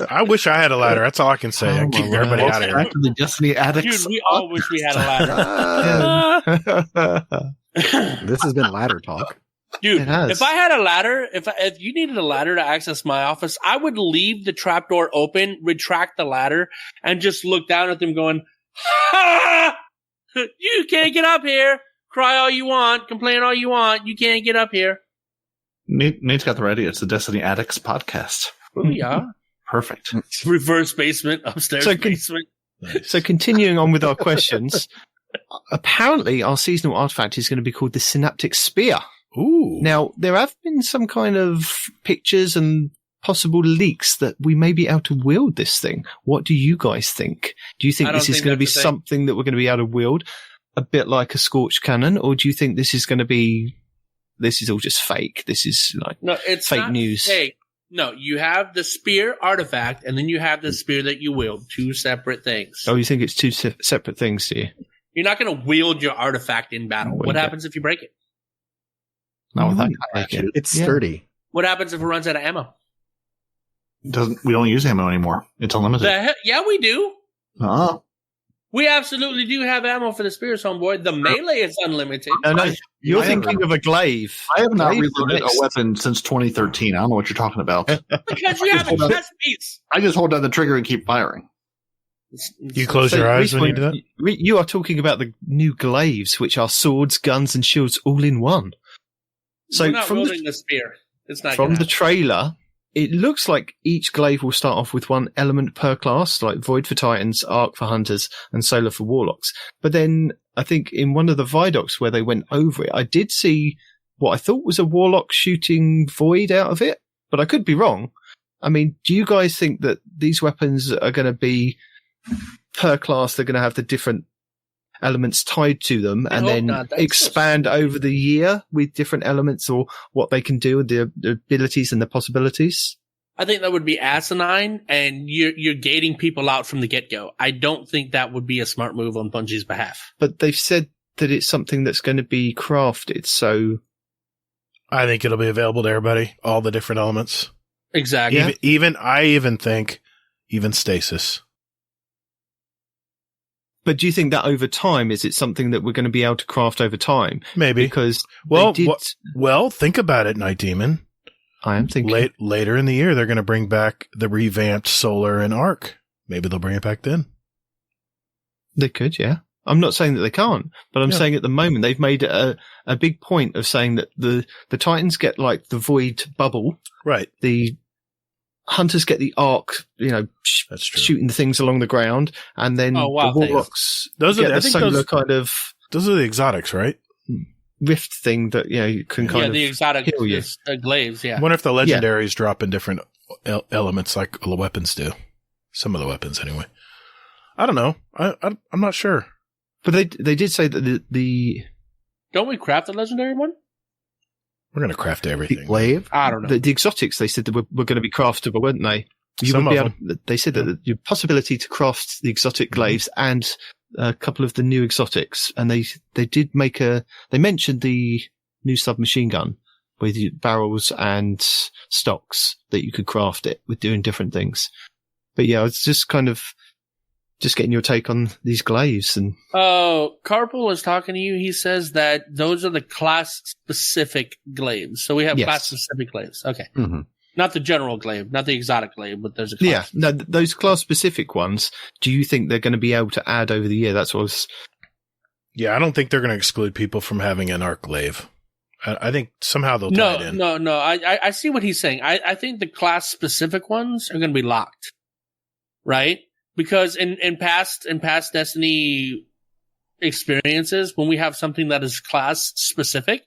Speaker 1: I wish I had a ladder. That's all I can say. I keep everybody out of here.
Speaker 3: Back to the Destiny attics.
Speaker 6: Dude, we all wish we had a ladder.
Speaker 2: This has been ladder talk.
Speaker 6: Dude,
Speaker 4: It has.
Speaker 6: if I had a ladder, if you needed a ladder to access my office, I would leave the trapdoor open, retract the ladder, and just look down at them going, ha! You can't get up here. Cry all you want, complain all you want. You can't get up here.
Speaker 3: Nate's got the idea. It's the Destiny Addicts podcast.
Speaker 6: Oh, yeah.
Speaker 3: Perfect.
Speaker 6: Reverse basement, upstairs basement.
Speaker 4: So continuing on with our questions, apparently our seasonal artifact is going to be called the Synaptic Spear.
Speaker 1: Ooh.
Speaker 4: Now, there have been some kind of pictures and possible leaks that we may be able to wield this thing. What do you guys think? Do you think this is going to be something that we're going to be able to wield? A bit like a Scorch Cannon, or do you think this is going to be, this is all just fake? This is like
Speaker 6: it's
Speaker 4: fake
Speaker 6: not
Speaker 4: news.
Speaker 6: Fake. No, you have the spear artifact, and then you have the spear that you wield. Two separate things.
Speaker 4: Oh, you think it's two separate things, do you?
Speaker 6: You're not going to wield your artifact in battle. What happens if you break it?
Speaker 3: Not with that
Speaker 4: break
Speaker 3: kind of
Speaker 2: It's sturdy.
Speaker 6: What happens if it runs out of ammo?
Speaker 3: We don't use ammo anymore. It's unlimited.
Speaker 6: Yeah, we do.
Speaker 3: Uh-huh.
Speaker 6: We absolutely do have ammo for the spears, homeboy. The melee is unlimited.
Speaker 4: No, you're thinking of a glaive.
Speaker 3: I have not
Speaker 4: Glaive's
Speaker 3: reloaded a
Speaker 4: next.
Speaker 3: weapon since 2013. I don't know what you're talking about.
Speaker 6: Because you have a chest piece.
Speaker 3: I just hold down the trigger and keep firing.
Speaker 1: You close your eyes when you do that?
Speaker 4: You are talking about the new glaives, which are swords, guns, and shields all in one. So
Speaker 6: We're not
Speaker 4: from
Speaker 6: wielding the spear. It's not
Speaker 4: from
Speaker 6: gonna
Speaker 4: the
Speaker 6: happen.
Speaker 4: trailer, it looks like each glaive will start off with one element per class, like Void for Titans, Arc for Hunters, and Solar for Warlocks. But then I think in one of the Vidocs where they went over it, I did see what I thought was a Warlock shooting Void out of it, but I could be wrong. I mean, do you guys think that these weapons are going to be per class? They're going to have the different elements tied to them
Speaker 6: I
Speaker 4: and
Speaker 6: hope
Speaker 4: then
Speaker 6: not. That's
Speaker 4: expand over the year with different elements or what they can do with the abilities and the possibilities?
Speaker 6: I think that would be asinine, and you're gating people out from the get-go. I don't think that would be a smart move on Bungie's behalf.
Speaker 4: But they've said that it's something that's going to be crafted, so
Speaker 1: I think it'll be available to everybody, all the different elements.
Speaker 6: Exactly.
Speaker 1: I even think stasis.
Speaker 4: But do you think that over time, is it something that we're going to be able to craft over time?
Speaker 1: Maybe.
Speaker 4: Because
Speaker 1: Well,
Speaker 4: they did,
Speaker 1: well, think about it, Night Demon.
Speaker 4: I am thinking
Speaker 1: Later in the year, they're going to bring back the revamped Solar and Arc. Maybe they'll bring it back then.
Speaker 4: they could, yeah. I'm not saying that they can't, but I'm saying at the moment they've made a big point of saying that the Titans get like the Void bubble,
Speaker 1: Right.
Speaker 4: the Hunters get the Arc,
Speaker 1: That's true.
Speaker 4: shooting the things along the ground, and then
Speaker 6: Oh, wow,
Speaker 4: the Warlocks
Speaker 1: Those are-
Speaker 4: get
Speaker 1: I
Speaker 4: the
Speaker 1: think
Speaker 4: solar
Speaker 1: those-
Speaker 4: kind of
Speaker 1: Those are the exotics, right?
Speaker 4: rift thing that you can kind
Speaker 6: Yeah,
Speaker 4: of
Speaker 6: the exotic
Speaker 4: heal you.
Speaker 6: glaives, yeah.
Speaker 1: I wonder if the legendaries drop in different elements like the weapons do. Some of the weapons, anyway. I don't know. I'm not sure.
Speaker 4: But they did say that the
Speaker 6: Don't we craft a legendary one?
Speaker 1: We're going to craft everything.
Speaker 2: Glaive?
Speaker 6: I don't know.
Speaker 4: the exotics, they said that were going to be craftable, weren't they?
Speaker 1: Some
Speaker 4: would
Speaker 1: of
Speaker 4: they said that the possibility to craft the exotic glaives and a couple of the new exotics, and they did make they mentioned the new submachine gun with barrels and stocks that you could craft it with doing different things. But yeah, it's just kind of just getting your take on these glaives. And
Speaker 6: Carpool is talking to you. He says that those are the class-specific glaives. So we have
Speaker 4: Yes.
Speaker 6: class-specific glaives. Okay.
Speaker 2: Mm-hmm.
Speaker 6: Not the general glaive, not the exotic glaive, but there's a class.
Speaker 4: yeah, no, those class specific ones, do you think they're going to be able to add over the year? That's what I was.
Speaker 1: Yeah, I don't think they're going to exclude people from having an arc glaive. I think somehow they'll tie it in.
Speaker 6: No. I see what he's saying. I think the class-specific ones are going to be locked. Right? Because in past Destiny experiences, when we have something that is class specific,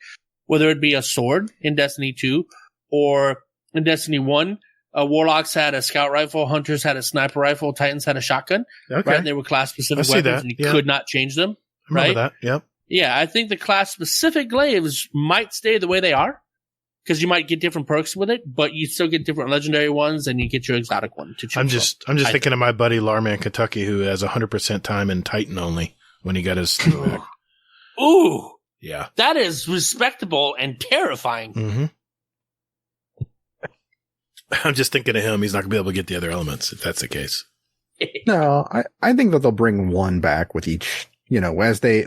Speaker 6: whether it be a sword in Destiny 2 or in Destiny 1, Warlocks had a scout rifle, Hunters had a sniper rifle, Titans had a shotgun.
Speaker 1: Okay.
Speaker 6: Right? They were class
Speaker 1: I
Speaker 6: specific
Speaker 1: see
Speaker 6: weapons
Speaker 1: that,
Speaker 6: and you
Speaker 1: yeah.
Speaker 6: could not change them.
Speaker 1: I remember
Speaker 6: right?
Speaker 1: that. Yep.
Speaker 6: Yeah, I think the class specific glaives might stay the way they are. Because you might get different perks with it, but you still get different legendary ones, and you get your exotic one to choose.
Speaker 1: I'm just thinking of my buddy Larman Kentucky, who has 100% time in Titan only when he got his thing back.
Speaker 6: Ooh,
Speaker 1: Yeah.
Speaker 6: that is respectable and terrifying.
Speaker 1: Mm-hmm. I'm just thinking of him. He's not going to be able to get the other elements if that's the case.
Speaker 2: No, I think that they'll bring one back with each, as they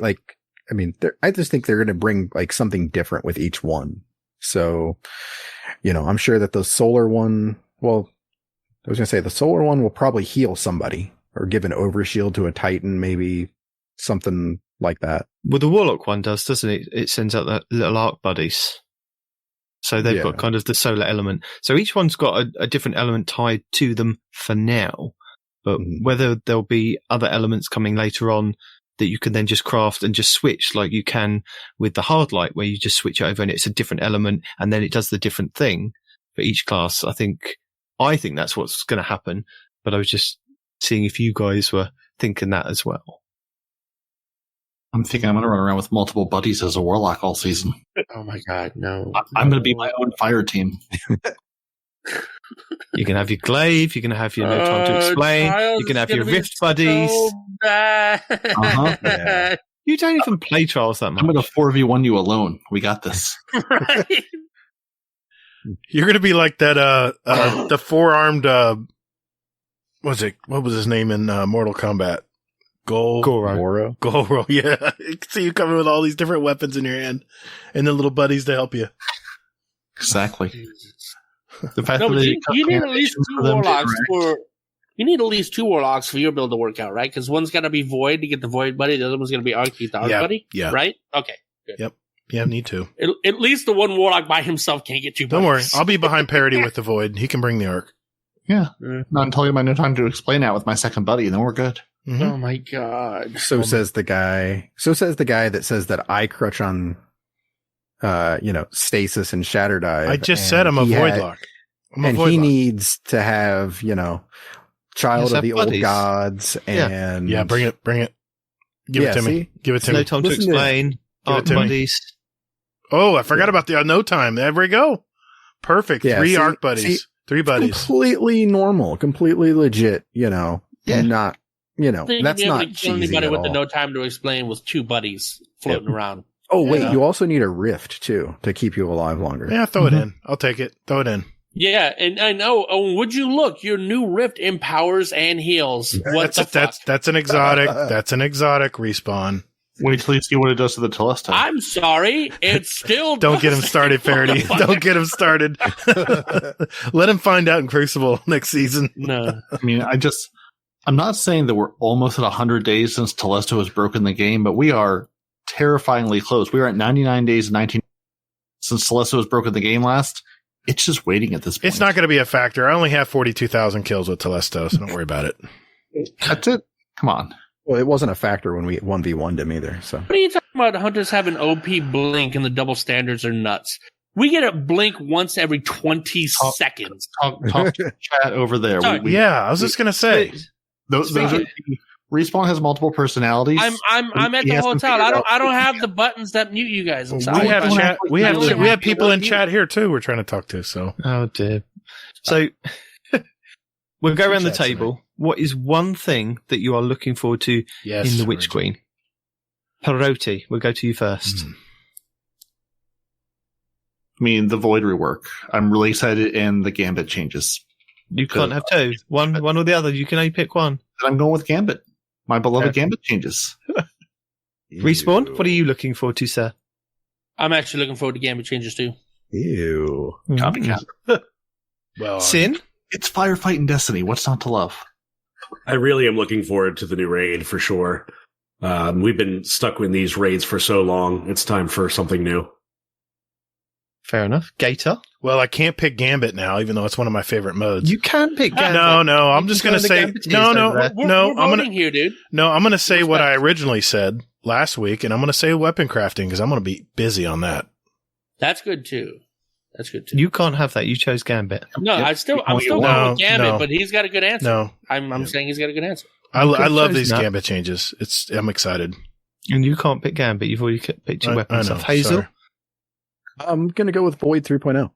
Speaker 2: I just think they're going to bring like something different with each one. So, I'm sure that the solar one, well, I was going to say the solar one will probably heal somebody or give an overshield to a Titan, maybe something like that.
Speaker 4: Well, the Warlock one does, doesn't it? It sends out the little arc buddies. So they've got kind of the solar element. So each one's got a different element tied to them for now. But whether there'll be other elements coming later on that you can then just craft and just switch like you can with the hard light, where you just switch over and it's a different element and then it does the different thing for each class. I think that's what's going to happen. But I was just seeing if you guys were thinking that as well.
Speaker 3: I'm thinking I'm going to run around with multiple buddies as a warlock all season.
Speaker 6: Oh my god, no.
Speaker 3: I'm going to be my own fire team.
Speaker 4: You can have your glaive, you can have your no time to explain, you can have your rift buddies.
Speaker 6: So bad.
Speaker 3: Uh-huh.
Speaker 2: Yeah.
Speaker 4: You don't even play Trials that much.
Speaker 3: I'm going to 4v1 you alone. We got this.
Speaker 6: Right?
Speaker 1: You're going to be like that, the four-armed, what was his name in Mortal Kombat? Goro. Yeah. See you coming with all these different weapons in your hand, and the little buddies to help you.
Speaker 3: Exactly. The
Speaker 6: fact that you need at least 2 warlocks for. You need at least 2 warlocks for your build to work out, right? Because one's got to be void to get the void buddy. The other one's going to be arc the arc buddy. Yeah. Right. Okay. Good.
Speaker 1: Yep. Yeah. Need to.
Speaker 6: At least the one warlock by himself can't get 2 buddies.
Speaker 1: Don't worry. I'll be behind parity with the void. He can bring the arc.
Speaker 3: Yeah. Not until you have no time to explain that with my second buddy, and then we're good.
Speaker 6: Mm-hmm. Oh my god.
Speaker 2: So says the guy that says that I crutch on stasis and shatter dive.
Speaker 1: I just said I'm a void lock.
Speaker 2: He needs to have, Child of the Old Gods and
Speaker 1: bring it. Give it to me. Give it to me.
Speaker 4: No time to explain. Arc buddies.
Speaker 1: Oh, I forgot about the no time. There we go. Perfect. 3 arc buddies. 3 buddies.
Speaker 2: Completely normal, completely legit, not that's not cheesy
Speaker 6: anybody
Speaker 2: at
Speaker 6: with
Speaker 2: all.
Speaker 6: the no time to explain with 2 buddies floating around.
Speaker 2: Oh wait, you also need a rift too to keep you alive longer.
Speaker 1: Yeah, throw it in. I'll take it. Throw it in.
Speaker 6: Yeah, and I know. Oh, would you look? Your new rift empowers and heals. What the fuck?
Speaker 1: That's an exotic. That's an exotic respawn.
Speaker 3: Wait till you see what it does to the Telesto.
Speaker 6: I'm sorry, it's still.
Speaker 1: Don't get him started, Faraday. Don't get him started. Let him find out in Crucible next season.
Speaker 6: No,
Speaker 3: I mean, I'm not saying that we're almost at 100 days since Telesto has broken the game, but we are terrifyingly close. We are at 99 days and 19 since Telesto has broken the game last. It's just waiting at this point.
Speaker 1: It's not going to be a factor. I only have 42,000 kills with Telesto, so don't worry about it.
Speaker 3: That's it. Come on.
Speaker 2: Well, it wasn't a factor when we 1v1'd him either. So
Speaker 6: what are you talking about? Hunters have an OP blink and the double standards are nuts. We get a blink once every 20 seconds.
Speaker 3: Talk to chat over there.
Speaker 1: I was just going to say.
Speaker 3: Respawn has multiple personalities.
Speaker 6: I'm at the hotel. I don't have the buttons that mute you guys.
Speaker 1: We have chat. We have people in chat here too. We're trying to talk to. So
Speaker 4: dear. So we'll go around the table. What is one thing that you are looking forward to in the Witch Queen? Paroti, we'll go to you first.
Speaker 3: I mean, the Void rework. I'm really excited, and the Gambit changes.
Speaker 4: You can't have 2. One or the other. You can only pick one.
Speaker 3: I'm going with Gambit. My beloved Gambit changes.
Speaker 4: Respawn, what are you looking forward to, sir?
Speaker 6: I'm actually looking forward to Gambit changes too.
Speaker 2: Ew.
Speaker 3: Copycat.
Speaker 4: Well, Sin?
Speaker 3: It's Firefight and Destiny. What's not to love?
Speaker 5: I really am looking forward to the new raid for sure. We've been stuck with these raids for so long. It's time for something new.
Speaker 4: Fair enough. Gator?
Speaker 1: Well, I can't pick Gambit now, even though it's one of my favorite modes.
Speaker 4: You can pick Gambit.
Speaker 1: No. I'm just going to say no.
Speaker 6: We're voting here, dude.
Speaker 1: No, I'm going to say what I originally said last week, and I'm going to say weapon crafting because I'm going to be busy on that.
Speaker 6: That's good too.
Speaker 4: You can't have that. You chose Gambit.
Speaker 6: No, I'm still going with Gambit, but he's got a good answer.
Speaker 1: No,
Speaker 6: I'm saying he's got a good answer.
Speaker 1: I love these Gambit changes. I'm excited.
Speaker 4: And you can't pick Gambit. You've already picked your weapon stuff. Hazel?
Speaker 1: Sorry.
Speaker 2: I'm going to go with Void 3.0.
Speaker 1: Of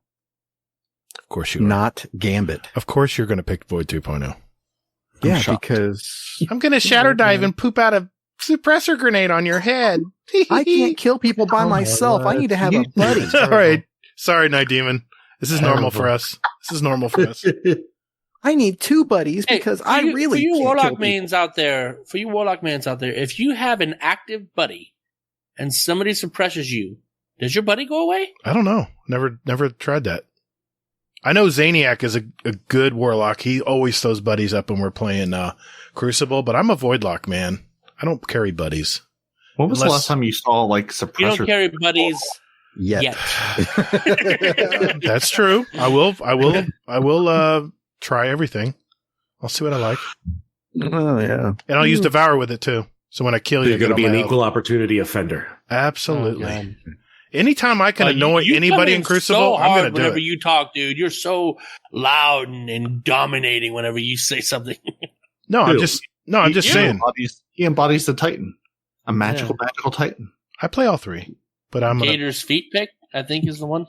Speaker 1: course you are.
Speaker 2: Not Gambit.
Speaker 1: Of course you're going to pick Void 2.0.
Speaker 2: Yeah, because
Speaker 1: I'm going to shatter dive and poop out a suppressor grenade on your head.
Speaker 2: I can't kill people by myself. I need to have a buddy.
Speaker 1: All right. Sorry, Night Demon. This is normal for us.
Speaker 2: I need 2 buddies because I really
Speaker 6: for you
Speaker 2: can't
Speaker 6: Warlock
Speaker 2: kill
Speaker 6: mains out there. For you Warlock mains out there, if you have an active buddy and somebody suppresses you, does your buddy go away?
Speaker 1: I don't know. Never tried that. I know Zaniac is a good Warlock. He always throws buddies up when we're playing Crucible, but I'm a Voidlock, man. I don't carry buddies.
Speaker 3: When was the last time you saw suppressors?
Speaker 6: You don't carry buddies yet.
Speaker 1: That's true. I will try everything. I'll see what I like.
Speaker 2: Oh yeah.
Speaker 1: And I'll use Devour with it too. So when I kill you,
Speaker 5: you're going to be an equal opportunity offender.
Speaker 1: Absolutely. Anytime I can annoy anybody in Crucible, I'm going to do it.
Speaker 6: Whenever you talk, dude, you're so loud and dominating whenever you say something.
Speaker 1: I'm just saying.
Speaker 3: He embodies the Titan, a magical Titan.
Speaker 1: I play all 3, but I'm
Speaker 6: Gator's feet pick, I think, is the one.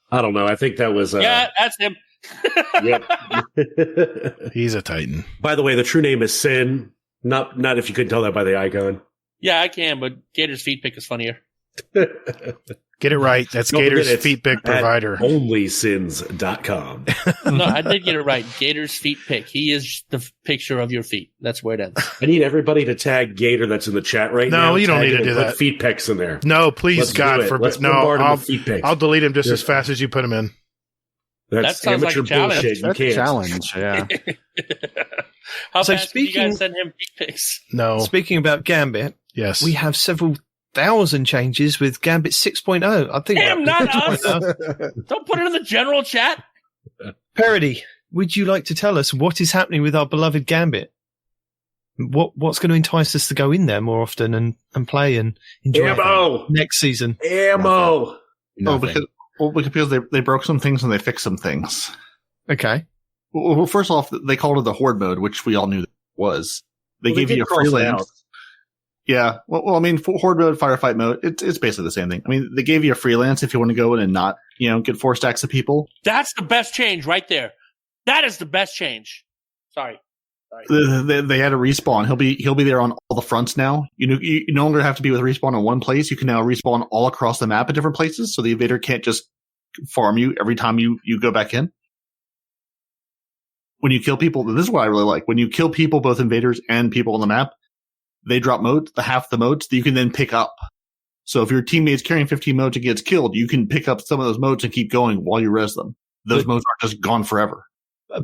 Speaker 5: I don't know. I think that was.
Speaker 6: That's him.
Speaker 5: Yep.
Speaker 1: He's a Titan.
Speaker 5: By the way, the true name is Sin. Not if you couldn't tell that by the icon.
Speaker 6: Yeah, I can, but Gator's feet pick is funnier.
Speaker 1: Get it right. That's
Speaker 5: Don't
Speaker 1: Gator's
Speaker 5: forget it's
Speaker 1: feet pick provider.
Speaker 5: onlysins.com.
Speaker 6: No, I did get it right. Gator's feet pick. He is the picture of your feet. That's where it ends.
Speaker 5: I need everybody to tag Gator that's in the chat right now.
Speaker 1: No, you don't
Speaker 5: Tag
Speaker 1: need
Speaker 5: him
Speaker 1: to
Speaker 5: and
Speaker 1: do
Speaker 5: put
Speaker 1: that.
Speaker 5: feet pics in there.
Speaker 1: No, please,
Speaker 5: Let's
Speaker 1: God
Speaker 5: do it.
Speaker 1: forbid.
Speaker 5: Let's
Speaker 1: No,
Speaker 5: bombard him with feet pics.
Speaker 1: I'll delete him just as fast as you put him in.
Speaker 6: That
Speaker 5: That's
Speaker 6: sounds like
Speaker 5: amateur
Speaker 6: a challenge.
Speaker 5: bullshit. You
Speaker 2: That's a
Speaker 5: can't.
Speaker 2: challenge. Yeah.
Speaker 6: How
Speaker 4: So
Speaker 6: fast can you
Speaker 4: speaking-
Speaker 6: guys send him feet pics?
Speaker 1: No.
Speaker 4: Speaking about Gambit,
Speaker 1: Yes.
Speaker 4: we have several thousand changes with Gambit 6.0. I think
Speaker 6: Damn,
Speaker 4: that-
Speaker 6: not us. Don't put it in the general chat.
Speaker 4: Parody, would you like to tell us what is happening with our beloved Gambit? What's going to entice us to go in there more often and play and enjoy
Speaker 5: Ammo!
Speaker 4: next season?
Speaker 5: Ammo!
Speaker 2: Nothing.
Speaker 3: Because they broke some things and they fixed some things.
Speaker 4: Okay.
Speaker 3: Well, first off, they called it the Horde mode, which we all knew it was. They gave you a
Speaker 5: cross it
Speaker 3: freelance.
Speaker 5: out.
Speaker 3: Yeah. Well, I mean, for Horde mode, firefight mode, it's basically the same thing. I mean, they gave you a freelance if you want to go in and not, get 4 stacks of people.
Speaker 6: That's the best change right there. That is the best change. Sorry.
Speaker 3: They had a respawn. He'll be there on all the fronts now. You no longer have to be with respawn in one place. You can now respawn all across the map at different places, so the invader can't just farm you every time you go back in. When you kill people, this is what I really like. When you kill people, both invaders and people on the map, they drop modes, half the modes that you can then pick up. So if your teammate's carrying 15 modes and gets killed, you can pick up some of those modes and keep going while you res them. Those modes aren't just gone forever.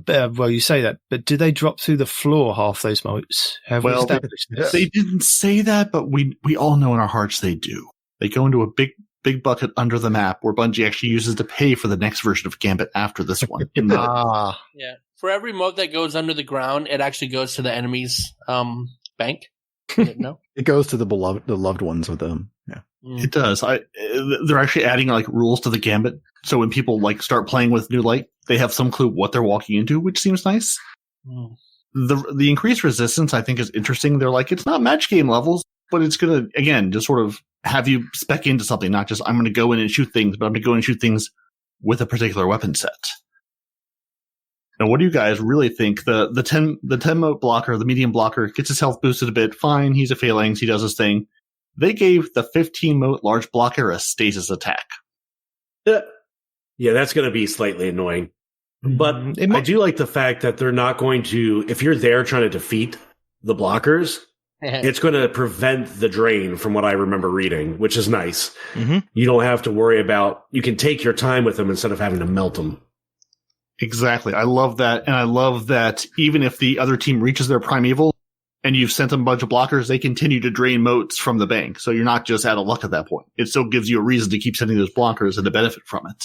Speaker 4: Well, you say that, but do they drop through the floor, half those modes? Have we established this?
Speaker 3: They didn't say that, but we all know in our hearts they do. They go into a big bucket under the map where Bungie actually uses to pay for the next version of Gambit after this one.
Speaker 4: Ah.
Speaker 6: Yeah. For every mode that goes under the ground, it actually goes to the enemy's bank. No?
Speaker 2: It goes to the loved ones with them. Yeah.
Speaker 3: It does. They're actually adding rules to the Gambit, so when people start playing with New Light, they have some clue what they're walking into, which seems nice.
Speaker 6: Mm.
Speaker 3: The increased resistance, I think, is interesting. They're it's not match game levels, but it's going to, again, just sort of have you spec into something, not just I'm going to go in and shoot things, but I'm going to go in and shoot things with a particular weapon set. Now, what do you guys really think? The 10 mote blocker, the medium blocker, gets his health boosted a bit. Fine, he's a phalanx, he does his thing. They gave the 15 mote large blocker a stasis attack.
Speaker 5: Yeah, that's going to be slightly annoying. But I do like the fact that they're not going to, if you're there trying to defeat the blockers, it's going to prevent the drain from what I remember reading, which is nice.
Speaker 4: Mm-hmm.
Speaker 5: You don't have to worry about, you can take your time with them instead of having to melt them.
Speaker 3: Exactly. I love that. And I love that even if the other team reaches their primeval and you've sent them a bunch of blockers, they continue to drain motes from the bank. So you're not just out of luck at that point. It still gives you a reason to keep sending those blockers and to benefit from it.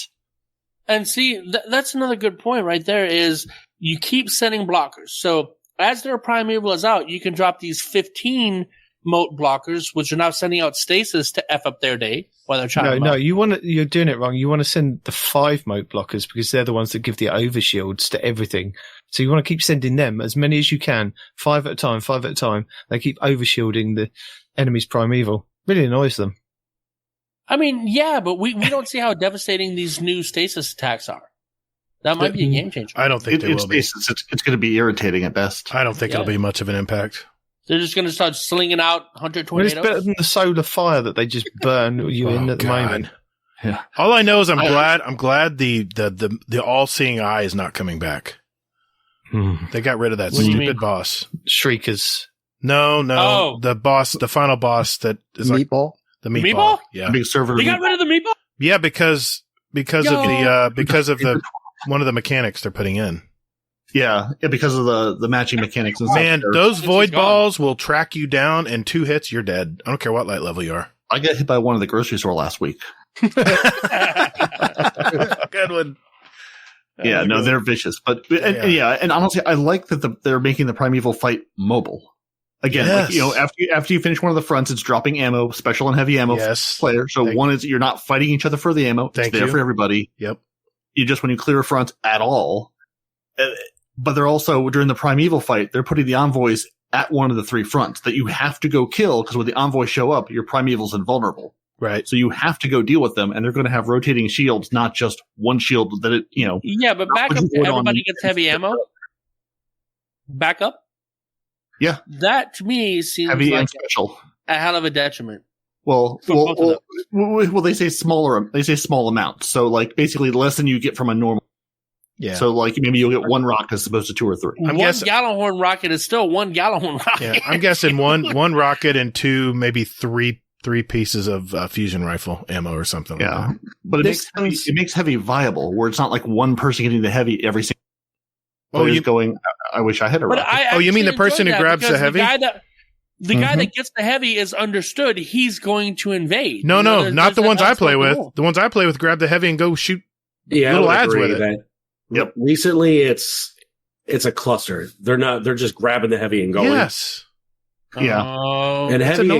Speaker 6: And see, that's another good point right there is you keep sending blockers. So as their primeval is out, you can drop these 15 mote blockers, which are now sending out stasis to F up their day while they're trying
Speaker 4: you're doing it wrong. You want to send the 5 mote blockers because they're the ones that give the overshields to everything. So you want to keep sending them as many as you can, 5 at a time. They keep overshielding the enemy's primeval. Really annoys them.
Speaker 6: I mean, yeah, but we don't see how devastating these new stasis attacks are. That might be a game changer.
Speaker 1: I don't think they will be.
Speaker 3: It's going to be irritating at best.
Speaker 1: I don't think it'll be much of an impact.
Speaker 6: They're just going to start slinging out 100
Speaker 4: Well,
Speaker 6: tornadoes.
Speaker 4: it's better than the solar fire that they just burn you in at the moment.
Speaker 3: Yeah.
Speaker 1: All I know is I'm glad the all-seeing eye is not coming back. They got rid of that
Speaker 6: What do you
Speaker 1: stupid
Speaker 6: mean?
Speaker 1: boss.
Speaker 4: Shriekers.
Speaker 1: No,
Speaker 6: Oh.
Speaker 1: the final boss that is
Speaker 2: Meatball?
Speaker 1: the meatball.
Speaker 6: Meatball?
Speaker 1: Yeah,
Speaker 3: Big server.
Speaker 6: They got rid of the meatball?
Speaker 1: yeah, because of the one of the mechanics they're putting in.
Speaker 3: Yeah, because of the matching mechanics. And
Speaker 1: Man,
Speaker 3: stuff.
Speaker 1: those
Speaker 6: Since
Speaker 1: void
Speaker 6: he's gone.
Speaker 1: balls will track you down, and 2 hits, you're dead. I don't care what light level you are.
Speaker 3: I got hit by one at the grocery store last week.
Speaker 1: Good one.
Speaker 3: Yeah, no, they're vicious. But and honestly, I like that they're making the primeval fight mobile. Again,
Speaker 1: Yes.
Speaker 3: after you finish one of the fronts, it's dropping ammo, special and heavy ammo
Speaker 1: Yes.
Speaker 3: player. So
Speaker 1: Thank
Speaker 3: one is you're not fighting each other for the ammo. It's
Speaker 1: Thank
Speaker 3: there
Speaker 1: you.
Speaker 3: for everybody.
Speaker 1: Yep.
Speaker 3: You just when you clear a front at all. But they're also during the primeval fight, they're putting the envoys at one of the 3 fronts that you have to go kill because when the envoys show up, your primeval's invulnerable.
Speaker 1: Right.
Speaker 3: So you have to go deal with them, and they're going to have rotating shields, not just one shield that it,
Speaker 6: Yeah, but back up to everybody gets heavy ammo. Back up?
Speaker 3: Yeah.
Speaker 6: That to me seems
Speaker 3: heavy
Speaker 6: like
Speaker 3: and special.
Speaker 6: a hell of a detriment.
Speaker 3: Well, they say smaller. They say small amounts. So, like, basically less than you get from a normal.
Speaker 1: Yeah.
Speaker 3: So, like, maybe you'll get one rocket as opposed to 2 or 3.
Speaker 6: One Gjallarhorn rocket is still one Gjallarhorn rocket.
Speaker 1: Yeah, I'm guessing one rocket and 2, maybe three pieces of fusion rifle ammo or something.
Speaker 3: Yeah,
Speaker 1: like that.
Speaker 3: but it makes heavy viable, where it's not like one person getting the heavy every single. Oh, you going? I wish I had a rocket.
Speaker 1: You mean the person who grabs the heavy?
Speaker 6: The guy that gets the heavy is understood. He's going to invade.
Speaker 1: No, not the ones I play with. The ones I play with grab the heavy and go shoot little ads with it.
Speaker 5: Yep. Recently, it's a cluster. They're just grabbing the heavy and going.
Speaker 1: Yes.
Speaker 3: Yeah.
Speaker 5: And heavy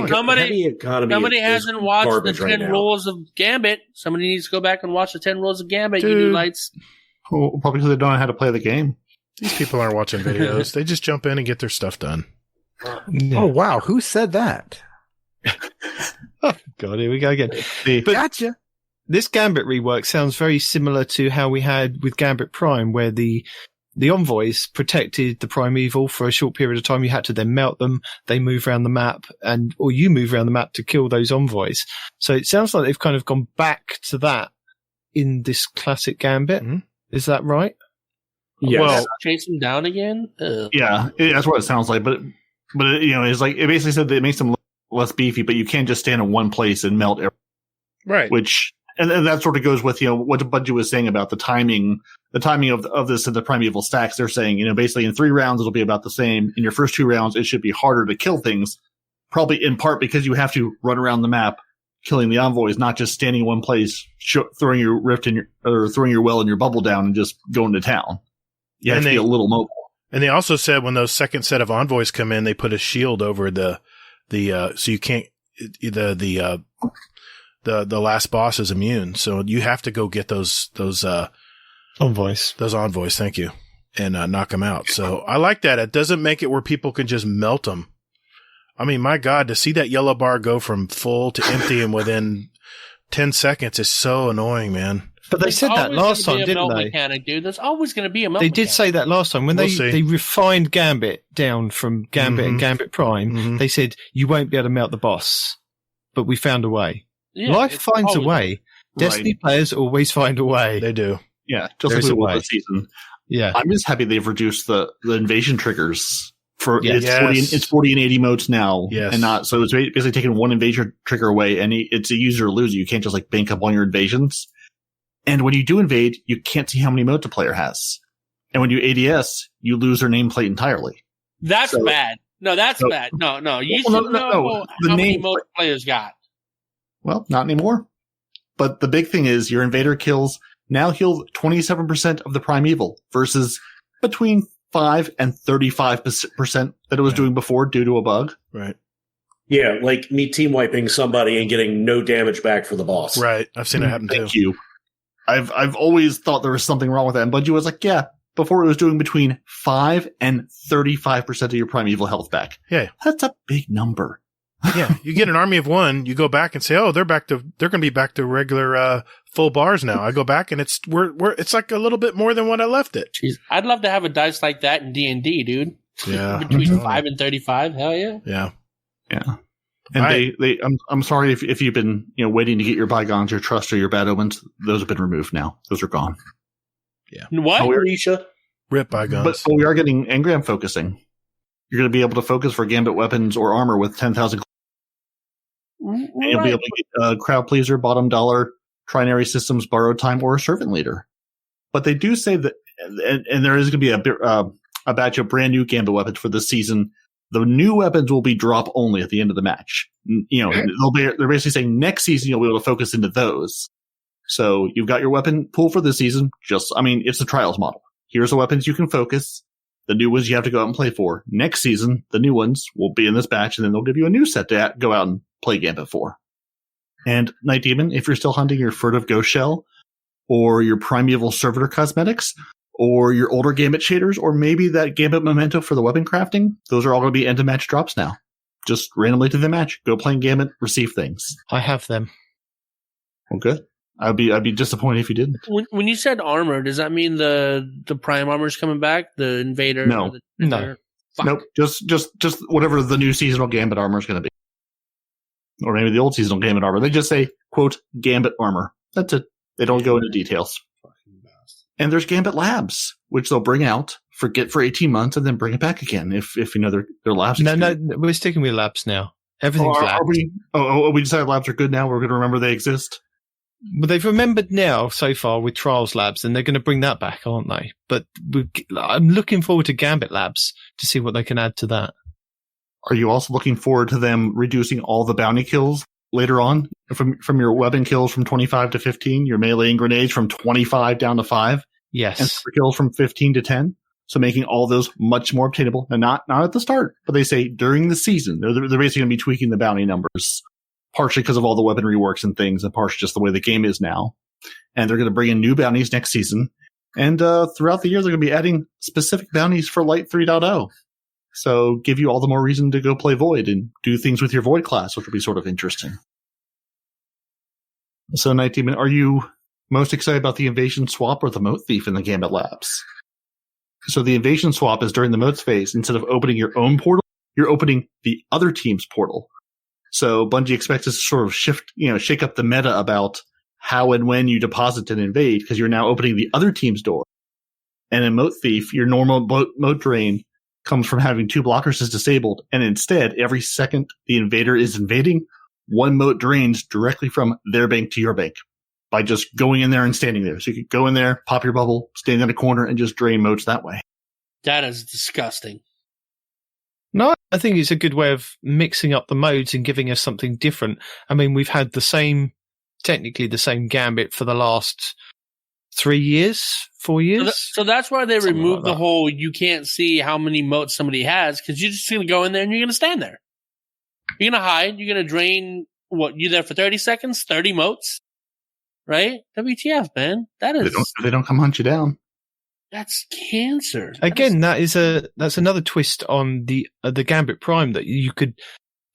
Speaker 5: economy.
Speaker 6: Somebody hasn't watched the 10 rules of Gambit. Somebody needs to go back and watch the 10 rules of Gambit. You do lights.
Speaker 3: Well, probably because they don't know how to play the game.
Speaker 1: These people aren't watching videos. They just jump in and get their stuff done.
Speaker 9: Oh, wow. Who said that?
Speaker 4: Oh, God, here we go again. But
Speaker 9: gotcha.
Speaker 4: This Gambit rework sounds very similar to how we had with Gambit Prime, where the envoys protected the primeval for a short period of time. You had to then melt them. They move around the map, or you move around the map to kill those envoys. So it sounds like they've kind of gone back to that in this classic Gambit. Mm-hmm. Is that right?
Speaker 5: Yes.
Speaker 6: Well, chase them down again.
Speaker 3: Yeah, that's what it sounds like. But it's like it basically said that it makes them less beefy, but you can't just stand in one place and melt everything.
Speaker 1: Right.
Speaker 3: Which and that sort of goes with what Bungie was saying about the timing of this and the primeval stacks. They're saying basically in 3 rounds it'll be about the same. In your first 2 rounds it should be harder to kill things, probably in part because you have to run around the map killing the envoys, not just standing in one place, throwing your rift or throwing your well in your bubble down and just going to town. You have to be a little mobile. And
Speaker 1: they also said when those second set of envoys come in, they put a shield over the so you can't the last boss is immune. So you have to go get those
Speaker 4: envoys.
Speaker 1: Those envoys, thank you, and knock them out. So I like that. It doesn't make it where people can just melt them. I mean, my God, to see that yellow bar go from full to empty and within 10 seconds is so annoying, man.
Speaker 4: But they said that last time, didn't they?
Speaker 6: Mechanic, dude. There's always going to be a melt
Speaker 4: They did say that last time when they refined Gambit down from Gambit and Gambit Prime. Mm-hmm. They said you won't be able to melt the boss, but we found a way. Yeah, Life finds a way. Destiny players always find a way.
Speaker 1: They do.
Speaker 3: Yeah, just like we will this season. Yeah, I'm just happy they've reduced the invasion triggers. It's 40 and 80 modes now, and not so it's basically taking one invasion trigger away, and it's a user or loser. You can't just like bank up on your invasions. And when you do invade, you can't see how many modes a player has. And when you ADS, you lose their nameplate entirely.
Speaker 6: That's bad. No, that's bad. No. You should know how many modes players got.
Speaker 3: Well, not anymore. But the big thing is your invader kills now heal 27% of the primeval versus between 5 and 35% that it was doing before due to a bug.
Speaker 1: Right.
Speaker 5: Yeah, like me team wiping somebody and getting no damage back for the boss.
Speaker 1: Right. I've seen it happen too.
Speaker 3: Thank you. I've always thought there was something wrong with that. And Bungie was like, yeah, before it was doing between 5 and 35% of your primeval health back.
Speaker 1: Yeah.
Speaker 3: That's a big number.
Speaker 1: Yeah. You get an army of 1, you go back and say, oh, they're going to be back to regular, full bars now. I go back and it's like a little bit more than what I left it.
Speaker 6: Jeez. I'd love to have a dice like that in D&D, dude.
Speaker 1: Yeah.
Speaker 6: Between 5 and 35. Hell yeah.
Speaker 1: Yeah.
Speaker 3: Yeah. And I'm sorry if you've been waiting to get your bygones, your trust, or your bad omens. Those have been removed now. Those are gone.
Speaker 1: Yeah.
Speaker 6: What?
Speaker 5: Alicia?
Speaker 1: Rip bygones.
Speaker 3: But we are getting engram focusing. You're going to be able to focus for Gambit weapons or armor with 10,000. And you'll be able to get crowd pleaser, bottom dollar, trinary systems, borrowed time, or a servant leader. But they do say that, and there is going to be a batch of brand new Gambit weapons for this season. The new weapons will be drop only at the end of the match. They're basically saying next season you'll be able to focus into those. So you've got your weapon pool for this season. It's the trials model. Here's the weapons you can focus. The new ones you have to go out and play for. Next season, the new ones will be in this batch, and then they'll give you a new set to go out and play Gambit for. And Night Demon, if you're still hunting your furtive ghost shell, or your primeval servitor cosmetics, or your older Gambit shaders, or maybe that Gambit memento for the weapon crafting, those are all going to be end-of-match drops now. Just randomly to the match. Go playing Gambit, receive things.
Speaker 4: I have them.
Speaker 3: Well, good. I'd be disappointed if you didn't.
Speaker 6: When you said armor, does that mean the prime armor's coming back? The invader?
Speaker 3: No.
Speaker 4: No.
Speaker 3: Nope. Just whatever the new seasonal Gambit armor is going to be. or maybe the old seasonal Gambit armor. They just say, quote, Gambit armor. That's it. They don't go into details. And there's Gambit Labs, which they'll bring out, forget for 18 months, and then bring it back again if their labs.
Speaker 4: No, we're sticking with labs now. Everything's labs.
Speaker 3: We decided labs are good now. We're going to remember they exist.
Speaker 4: Well, they've remembered now so far with Trials Labs, and they're going to bring that back, aren't they? But I'm looking forward to Gambit Labs to see what they can add to that.
Speaker 3: Are you also looking forward to them reducing all the bounty kills later on from your weapon kills from 25 to 15, your melee and grenades from 25 down to 5?
Speaker 4: Yes.
Speaker 3: And super kills from 15 to 10. So making all those much more obtainable, and not at the start, but they say during the season. They're basically going to be tweaking the bounty numbers, partially because of all the weapon reworks and things, and partially just the way the game is now. And they're going to bring in new bounties next season. And throughout the year, they're going to be adding specific bounties for Light 3.0. So give you all the more reason to go play Void and do things with your Void class, which will be sort of interesting. So, Night Demon, are you most excited about the Invasion Swap or the Moat Thief in the Gambit Labs? So the Invasion Swap is during the Moats phase. Instead of opening your own portal, you're opening the other team's portal. So Bungie expects us to sort of shake up the meta about how and when you deposit and invade, because you're now opening the other team's door. And in Moat Thief, your normal moat drain comes from having 2 blockers is disabled, and instead, every second the invader is invading, 1 moat drains directly from their bank to your bank by just going in there and standing there. So you could go in there, pop your bubble, stand in a corner, and just drain moats that way.
Speaker 6: That is disgusting.
Speaker 4: No, I think it's a good way of mixing up the modes and giving us something different. I mean, we've had technically the same Gambit for the last 3 years, 4 years.
Speaker 6: So that's why they removed the whole you can't see how many moats somebody has, because you're just going to go in there and you're going to stand there. You're going to hide. You're going to drain, you're there for 30 seconds, 30 moats, right? WTF, man. That is...
Speaker 3: They don't come hunt you down.
Speaker 6: That's cancer.
Speaker 4: Again, that's another twist on the Gambit Prime, that you could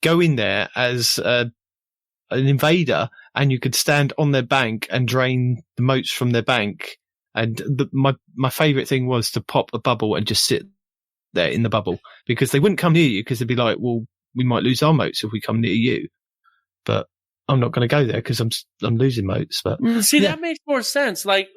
Speaker 4: go in there as an invader and you could stand on their bank and drain the moats from their bank. And my favourite thing was to pop a bubble and just sit there in the bubble, because they wouldn't come near you, because they'd be like, well, we might lose our moats if we come near you. But I'm not going to go there because I'm losing moats. But
Speaker 6: see, that makes more sense. Like